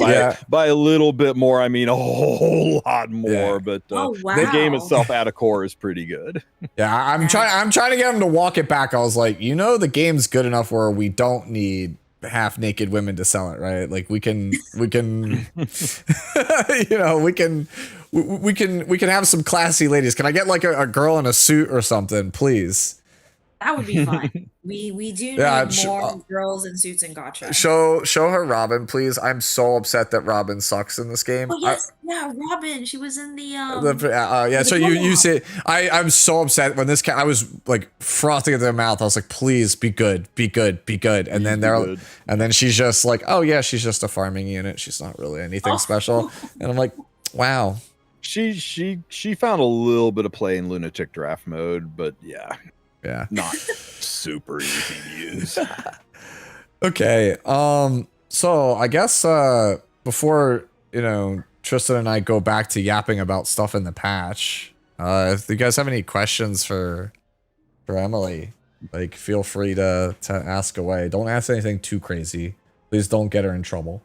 Speaker 15: By a little bit more, I mean a whole lot more. Yeah. But the game itself, at a core, is pretty good.
Speaker 1: Yeah, I'm trying to get them to walk it back. I was like, the game's good enough where we don't need half naked women to sell it, right? Like we can we can have some classy ladies. Can I get like a girl in a suit or something, please?
Speaker 16: That would be fun. We do need more girls in suits and gacha.
Speaker 1: Show her Robin, please. I'm so upset that Robin sucks in this game.
Speaker 16: Oh yes, Robin. She was in the
Speaker 1: yeah. So you say I'm so upset when this I was like frothing at the mouth. I was like, please be good, be good, be good. And then she's just like, oh yeah, she's just a farming unit. She's not really anything special. And I'm like, wow.
Speaker 15: She found a little bit of play in Lunatic Draft mode, but yeah.
Speaker 1: Yeah.
Speaker 15: Not super easy to use.
Speaker 1: Okay. So I guess before, Tristan and I go back to yapping about stuff in the patch, if you guys have any questions for Emily, like feel free to ask away. Don't ask anything too crazy. Please don't get her in trouble.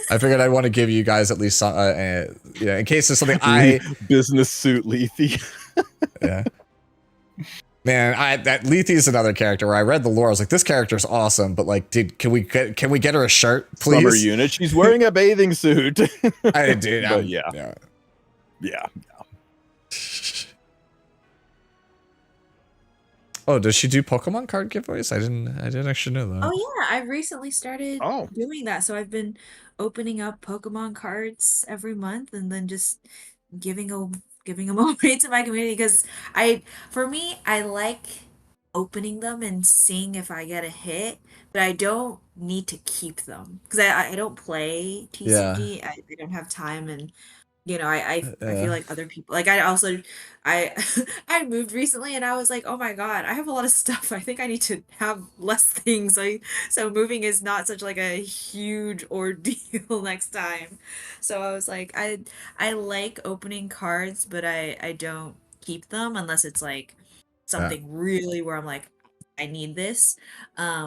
Speaker 1: I figured I'd want to give you guys at least some, in case there's something
Speaker 15: business suit Lethe.
Speaker 1: Yeah. Man, that Lethe is another character where I read the lore. I was like, this character's awesome, but like, can we get her a shirt, please?
Speaker 15: Summer unit. She's wearing a bathing suit.
Speaker 1: I did.
Speaker 15: Yeah.
Speaker 1: Oh, does she do Pokemon card giveaways? I didn't actually know that.
Speaker 16: Oh yeah, I recently started doing that. So I've been opening up Pokemon cards every month and then just giving them away to my community because I like opening them and seeing if I get a hit, but I don't need to keep them because I don't play TCG. Yeah. I don't have time, and I feel like other people, like I I moved recently and I was like, oh my god, I have a lot of stuff. I think I need to have less things. So moving is not such like a huge ordeal next time. So I was like, I like opening cards, but I don't keep them unless it's like something really where I'm like, I need this,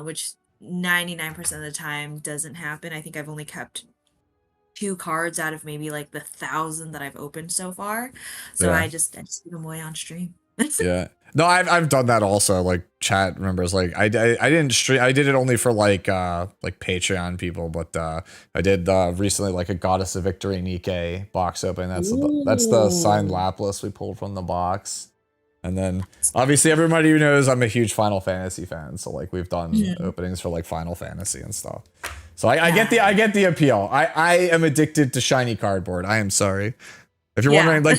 Speaker 16: which 99% of the time doesn't happen. I think I've only kept 2 cards out of maybe like the 1,000 that I've opened so far. So I just give them away on stream.
Speaker 1: Yeah. No, I've done that also. Like chat remembers, like I didn't stream. I did it only for like Patreon people, but I did recently like a Goddess of Victory Nikke box opening. That's the signed Lapras we pulled from the box. And then obviously everybody who knows I'm a huge Final Fantasy fan, so like we've done openings for like Final Fantasy and stuff. So I get the appeal. I am addicted to shiny cardboard. I am sorry. If you're wondering, like,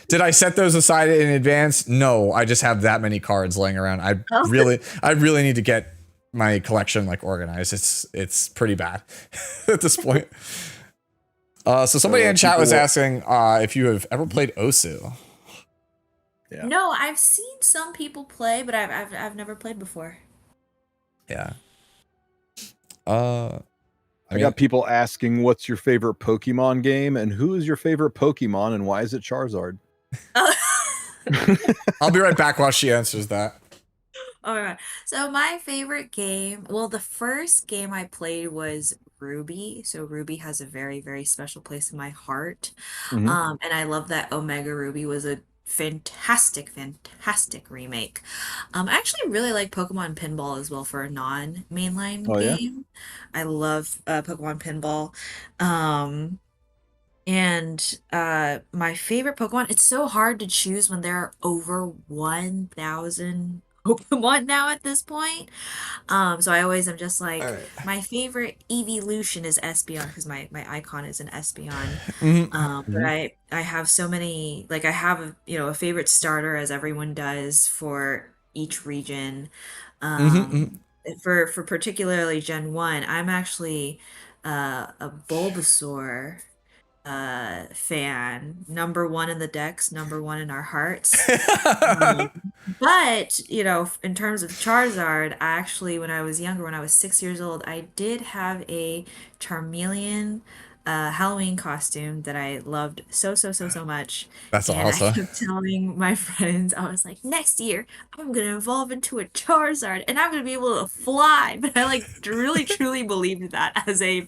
Speaker 1: did I set those aside in advance? No, I just have that many cards laying around. I really need to get my collection like organized. It's pretty bad at this point. So somebody in chat was asking if you have ever played Osu.
Speaker 16: Yeah. No, I've seen some people play, but I've never played before.
Speaker 1: Yeah.
Speaker 15: I got people asking, what's your favorite Pokemon game, and who is your favorite Pokemon, and why is it Charizard?
Speaker 1: I'll be right back while she answers that.
Speaker 16: All right. So my favorite game, well, the first game I played was Ruby. So Ruby has a very, very special place in my heart. And I love that Omega Ruby was a fantastic remake. I actually really like Pokemon Pinball as well for a non-mainline game. I love Pokemon Pinball. And my favorite Pokemon, it's so hard to choose when there are over 1,000 Pokemon now at this point. So I always am just like, my favorite evolution is Espeon because my icon is an Espeon. But I have so many, like I have a favorite starter, as everyone does, for each region.
Speaker 1: Mm-hmm.
Speaker 16: For particularly Gen 1, I'm actually a Bulbasaur fan. Number one in the decks, number one in our hearts. But, you know, in terms of Charizard, I actually, when I was younger, when I was 6 years old, I did have a Charmeleon Halloween costume that I loved so much.
Speaker 1: That's
Speaker 16: And I
Speaker 1: awesome.
Speaker 16: kept telling my friends, I was like, next year, I'm gonna evolve into a Charizard and I'm gonna be able to fly. But I like really truly believed that as a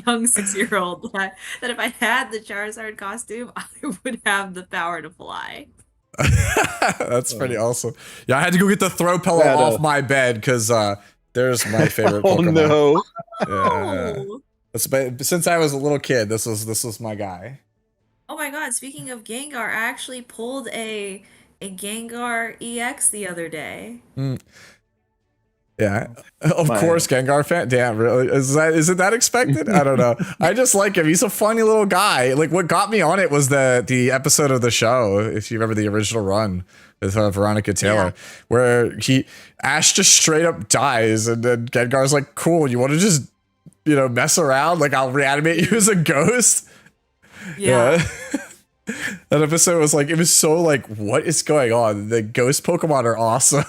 Speaker 16: young 6 year old that if I had the Charizard costume, I would have the power to fly.
Speaker 1: That's pretty awesome. Yeah, I had to go get the throw pillow
Speaker 15: That,
Speaker 1: off my bed because there's my favorite
Speaker 15: Oh
Speaker 1: Pokemon.
Speaker 15: no.
Speaker 1: Yeah. Since I was a little kid, this was my guy.
Speaker 16: Oh my God, speaking of Gengar, I actually pulled a Gengar EX the other day.
Speaker 1: Yeah, of course, Gengar fan. Damn, really? Is it that expected? I don't know. I just like him. He's a funny little guy. Like what got me on it was the episode of the show, if you remember the original run with Veronica Taylor, where Ash just straight up dies, and then Gengar's like, "Cool, you want to just mess around? Like I'll reanimate you as a ghost." Yeah. That episode was like, it was so like, what is going on? The ghost Pokemon are awesome.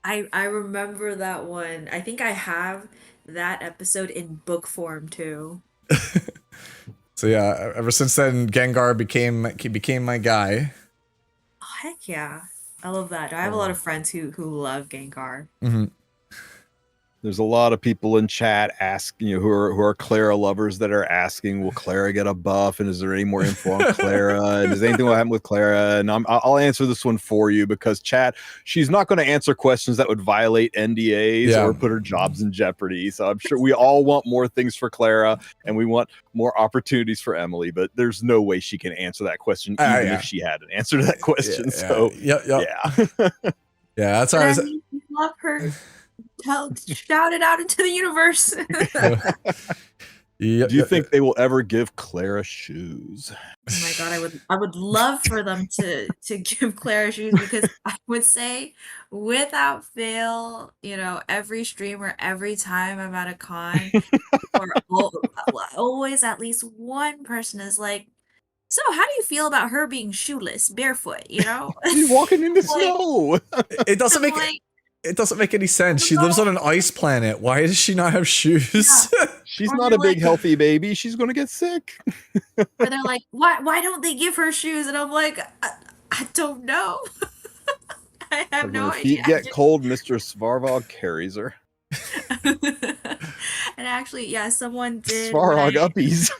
Speaker 16: I remember that one. I think I have that episode in book form too.
Speaker 1: So yeah, ever since then, Gengar became my guy.
Speaker 16: Oh, heck yeah. I love that. I have a lot of friends who love Gengar.
Speaker 1: Mm-hmm.
Speaker 15: There's a lot of people in chat asking, who are Clara lovers that are asking, will Clara get a buff? And is there any more info on Clara? And is anything what happened with Clara? And I'll answer this one for you because chat, she's not going to answer questions that would violate NDAs or put her jobs in jeopardy. So I'm sure we all want more things for Clara and we want more opportunities for Emily, but there's no way she can answer that question even if she had an answer to that question. So yeah.
Speaker 1: Yeah, that's how I was.
Speaker 16: Love her. Shout it out into the universe.
Speaker 15: Do you think they will ever give Clara shoes?
Speaker 16: Oh my God, I would love for them to give Clara shoes because I would say without fail, every streamer, every time I'm at a con, or always at least one person is like, so how do you feel about her being shoeless, barefoot,
Speaker 15: She's walking in the snow.
Speaker 1: It doesn't make it doesn't make any sense. She lives on an ice planet. Why does she not have shoes?
Speaker 16: Yeah.
Speaker 15: She's not a big healthy baby. She's gonna get sick.
Speaker 16: Or they're like, why don't they give her shoes? And I'm like, I don't know. I have no
Speaker 15: her
Speaker 16: idea.
Speaker 15: feet get cold, Mr. Svarog carries her.
Speaker 16: And actually, yeah, someone did.
Speaker 15: Svarog uppies.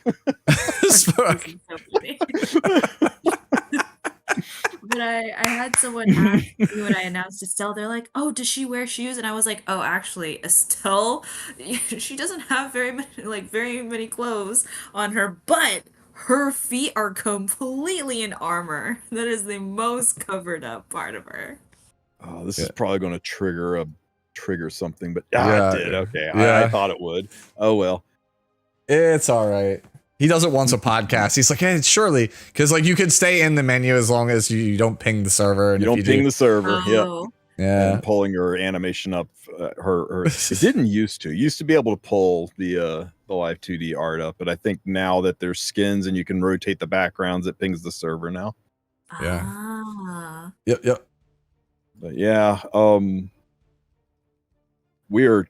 Speaker 16: But I had someone ask me when I announced Estelle, they're like, oh, does she wear shoes? And I was like, oh, actually, Estelle, she doesn't have very many clothes on her, but her feet are completely in armor. That is the most covered up part of her.
Speaker 15: Oh, this is probably going to trigger something, but it did. Okay, I thought it would. Oh well,
Speaker 1: it's all right. He does it once a podcast. He's like, hey, surely, because like you can stay in the menu as long as you don't ping the server. And
Speaker 15: you don't ping the server.
Speaker 16: Oh.
Speaker 15: Yeah. And pulling her animation up, her it didn't used to be able to pull the live 2D art up, but I think now that there's skins and you can rotate the backgrounds, it pings the server now.
Speaker 1: Yeah.
Speaker 16: Ah.
Speaker 1: Yep.
Speaker 15: But yeah, we're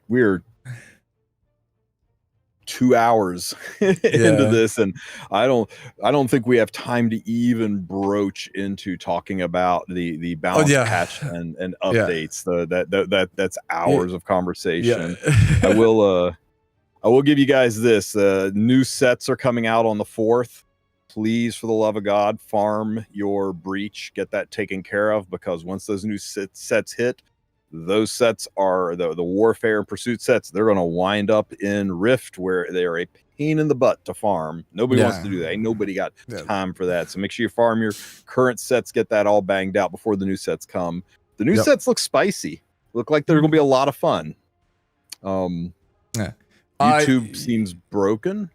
Speaker 15: 2 hours into this, and I don't think we have time to even broach into talking about the balance patch and updates. That's hours of conversation. I will give you guys this. New sets are coming out on the 4th. Please, for the love of God, farm your breach, get that taken care of, because once those new sets hit, those sets are the warfare and pursuit sets. They're going to wind up in Rift, where they are a pain in the butt to farm. Nobody wants to do that. Ain't nobody got time for that. So make sure you farm your current sets, get that all banged out before the new sets come. The new sets look spicy. Look like they're going to be a lot of fun. YouTube seems broken.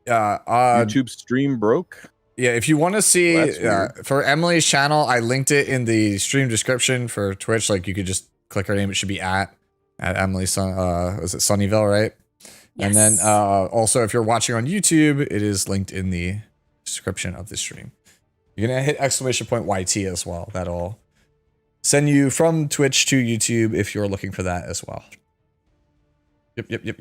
Speaker 1: YouTube
Speaker 15: stream broke.
Speaker 1: Yeah, if you want to see
Speaker 15: Well,
Speaker 1: for Emily's channel, I linked it in the stream description for Twitch. Like you could just click her name. It should be at Emily was it Sunnyvale, right? And then also if you're watching on YouTube, it is linked in the description of the stream. You're gonna hit !YT as well. That'll send you from Twitch to YouTube if you're looking for that as well. Yep.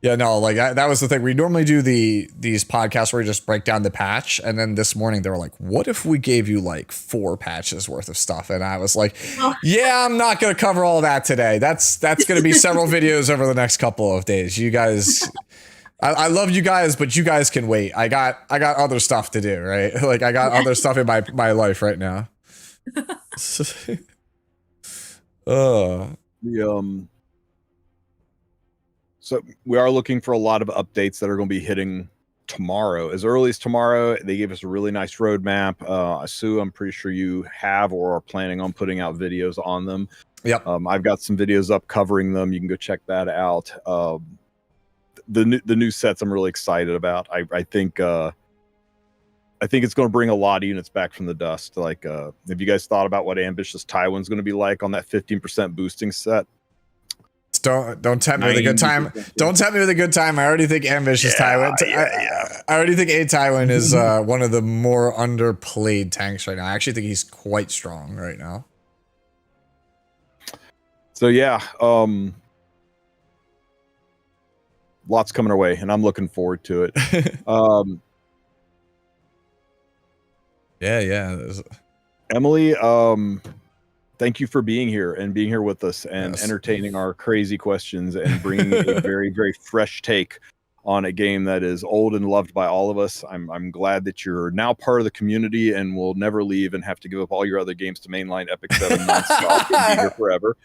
Speaker 1: Yeah, no, like that was the thing. We normally do these podcasts where we just break down the patch, and then this morning they were like, "What if we gave you like 4 patches worth of stuff?" And I was like, "Yeah, I'm not gonna cover all that today. That's gonna be several videos over the next couple of days. You guys, I love you guys, but you guys can wait. I got other stuff to do, right? Like I got other stuff in my life right now."
Speaker 15: So we are looking for a lot of updates that are going to be hitting tomorrow, as early as tomorrow. They gave us a really nice roadmap. Tsu, I'm pretty sure you have or are planning on putting out videos on them.
Speaker 1: Yep.
Speaker 15: I've got some videos up covering them. You can go check that out. The new sets I'm really excited about. I think it's going to bring a lot of units back from the dust. Like, have you guys thought about what Ambitious Tywin's going to be like on that 15% boosting set?
Speaker 1: Don't tempt me with a good time. Don't tempt me with a good time. I already think Ambitious Tywin. I already think A Tywin is one of the more underplayed tanks right now. I actually think he's quite strong right now.
Speaker 15: So yeah, lots coming our way, and I'm looking forward to it.
Speaker 1: Yeah.
Speaker 15: Emily, thank you for being here and being here with us and entertaining our crazy questions and bringing a very, very fresh take on a game that is old and loved by all of us. I'm glad that you're now part of the community and will never leave and have to give up all your other games to mainline Epic 7 nonstop and be here forever.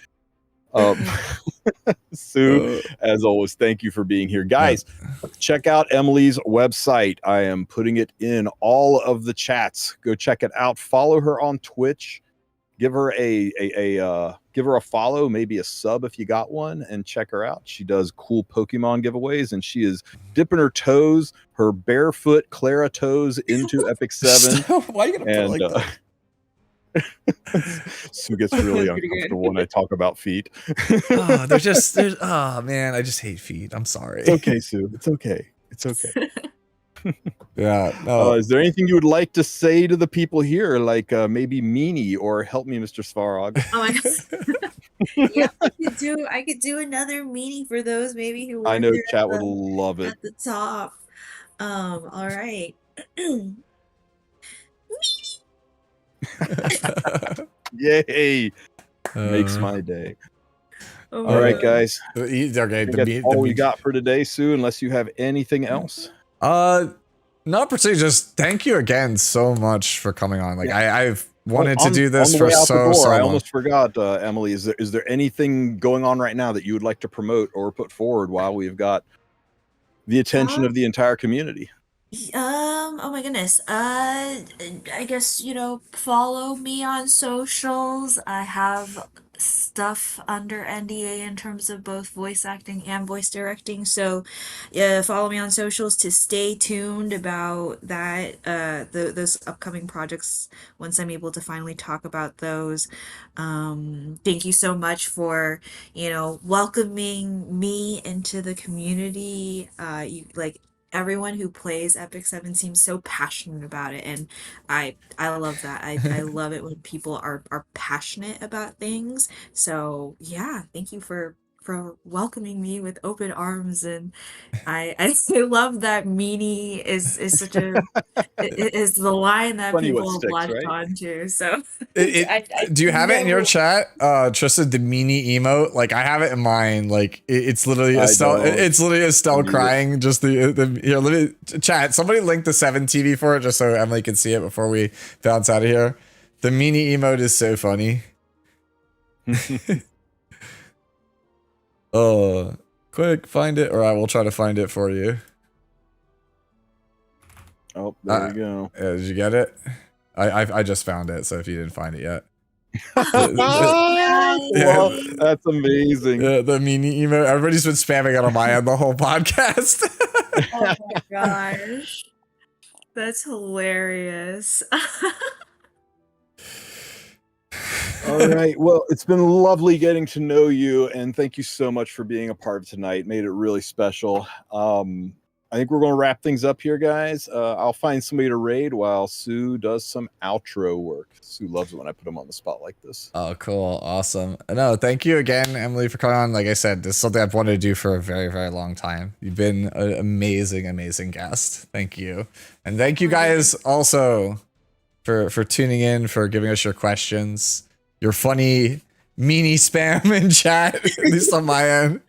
Speaker 15: Tsu, as always, thank you for being here. Guys, check out Emily's website. I am putting it in all of the chats. Go check it out. Follow her on Twitch. Give her a follow, maybe a sub if you got one, and check her out. She does cool Pokemon giveaways, and she is dipping her toes, her barefoot Clara toes, into Epic 7.
Speaker 1: Why are you gonna put it like that?
Speaker 15: Tsu gets really uncomfortable when I talk about feet.
Speaker 1: Oh man, I just hate feet. I'm sorry.
Speaker 15: It's okay, Tsu. It's okay.
Speaker 1: Yeah. No.
Speaker 15: Is there anything you would like to say to the people here, like maybe meanie or help me, Mr. Svarog?
Speaker 16: Oh my god. Yeah, I could do another meanie for those maybe who
Speaker 15: I know chat would love it.
Speaker 16: At the top. All right.
Speaker 15: Yay! Makes my day.
Speaker 16: Oh
Speaker 15: all right, guys.
Speaker 1: Okay,
Speaker 15: that's all we got for today, Tsu, unless you have anything else.
Speaker 1: Not particularly. Just thank you again so much for coming on. Like I've wanted to do this for so long.
Speaker 15: I almost forgot, Emily. Is there anything going on right now that you would like to promote or put forward while we've got the attention of the entire community?
Speaker 16: Oh my goodness. I guess, follow me on socials. I have stuff under NDA in terms of both voice acting and voice directing. So, yeah, follow me on socials to stay tuned about that, those upcoming projects once I'm able to finally talk about those. Thank you so much for, welcoming me into the community. Everyone who plays Epic 7 seems so passionate about it, and I love that. I love it when people are passionate about things. So yeah, thank you for welcoming me with open arms, and I love that meanie is such a is the line that
Speaker 15: Funny
Speaker 16: people
Speaker 15: what
Speaker 16: have
Speaker 15: sticks,
Speaker 16: latched
Speaker 15: right?
Speaker 16: onto. So
Speaker 1: do you have it in your chat, Tristan, the meanie emote? Like I have it in mine. Like it's literally Estelle. It's literally Estelle crying. Just the here. Let me chat. Somebody link the 7 TV for it, just so Emily can see it before we bounce out of here. The meanie emote is so funny. Quick, find it, or I will try to find it for you.
Speaker 15: Oh, there you go.
Speaker 1: Did you get it? I just found it, so if you didn't find it yet.
Speaker 15: Wow, that's amazing.
Speaker 1: Yeah, the meanie emote. Everybody's been spamming it on my end the whole podcast.
Speaker 16: Oh my gosh. That's hilarious.
Speaker 15: All right. Well, it's been lovely getting to know you, and thank you so much for being a part of tonight. Made it really special. I think we're going to wrap things up here, guys. I'll find somebody to raid while Sue does some outro work. Sue loves it when I put him on the spot like this.
Speaker 1: Oh, cool. Awesome. No, thank you again, Emily, for coming on. Like I said, this is something I've wanted to do for a very, very long time. You've been an amazing, amazing guest. Thank you. And thank you guys also for tuning in, for giving us your questions, your funny meanie spam in chat, at least on my end.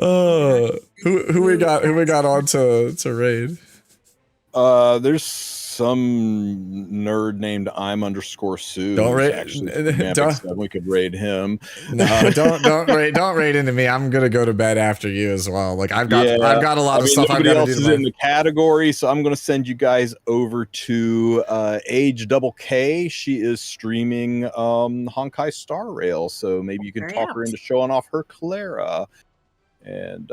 Speaker 1: Who we got on to raid?
Speaker 15: There's some nerd named I'm_Sue.
Speaker 1: Don't raid.
Speaker 15: Actually, we could raid him.
Speaker 1: No, don't raid into me. I'm gonna go to bed after you as well. Like I've got a lot of stuff I've got to do.
Speaker 15: Nobody else is in the category, so I'm gonna send you guys over to Age Double K. She is streaming Honkai Star Rail, so maybe you can talk her into showing off her Clara. And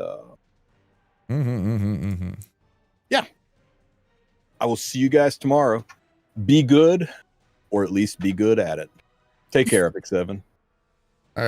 Speaker 15: yeah, I will see you guys tomorrow. Be good, or at least be good at it. Take care, Epic 7.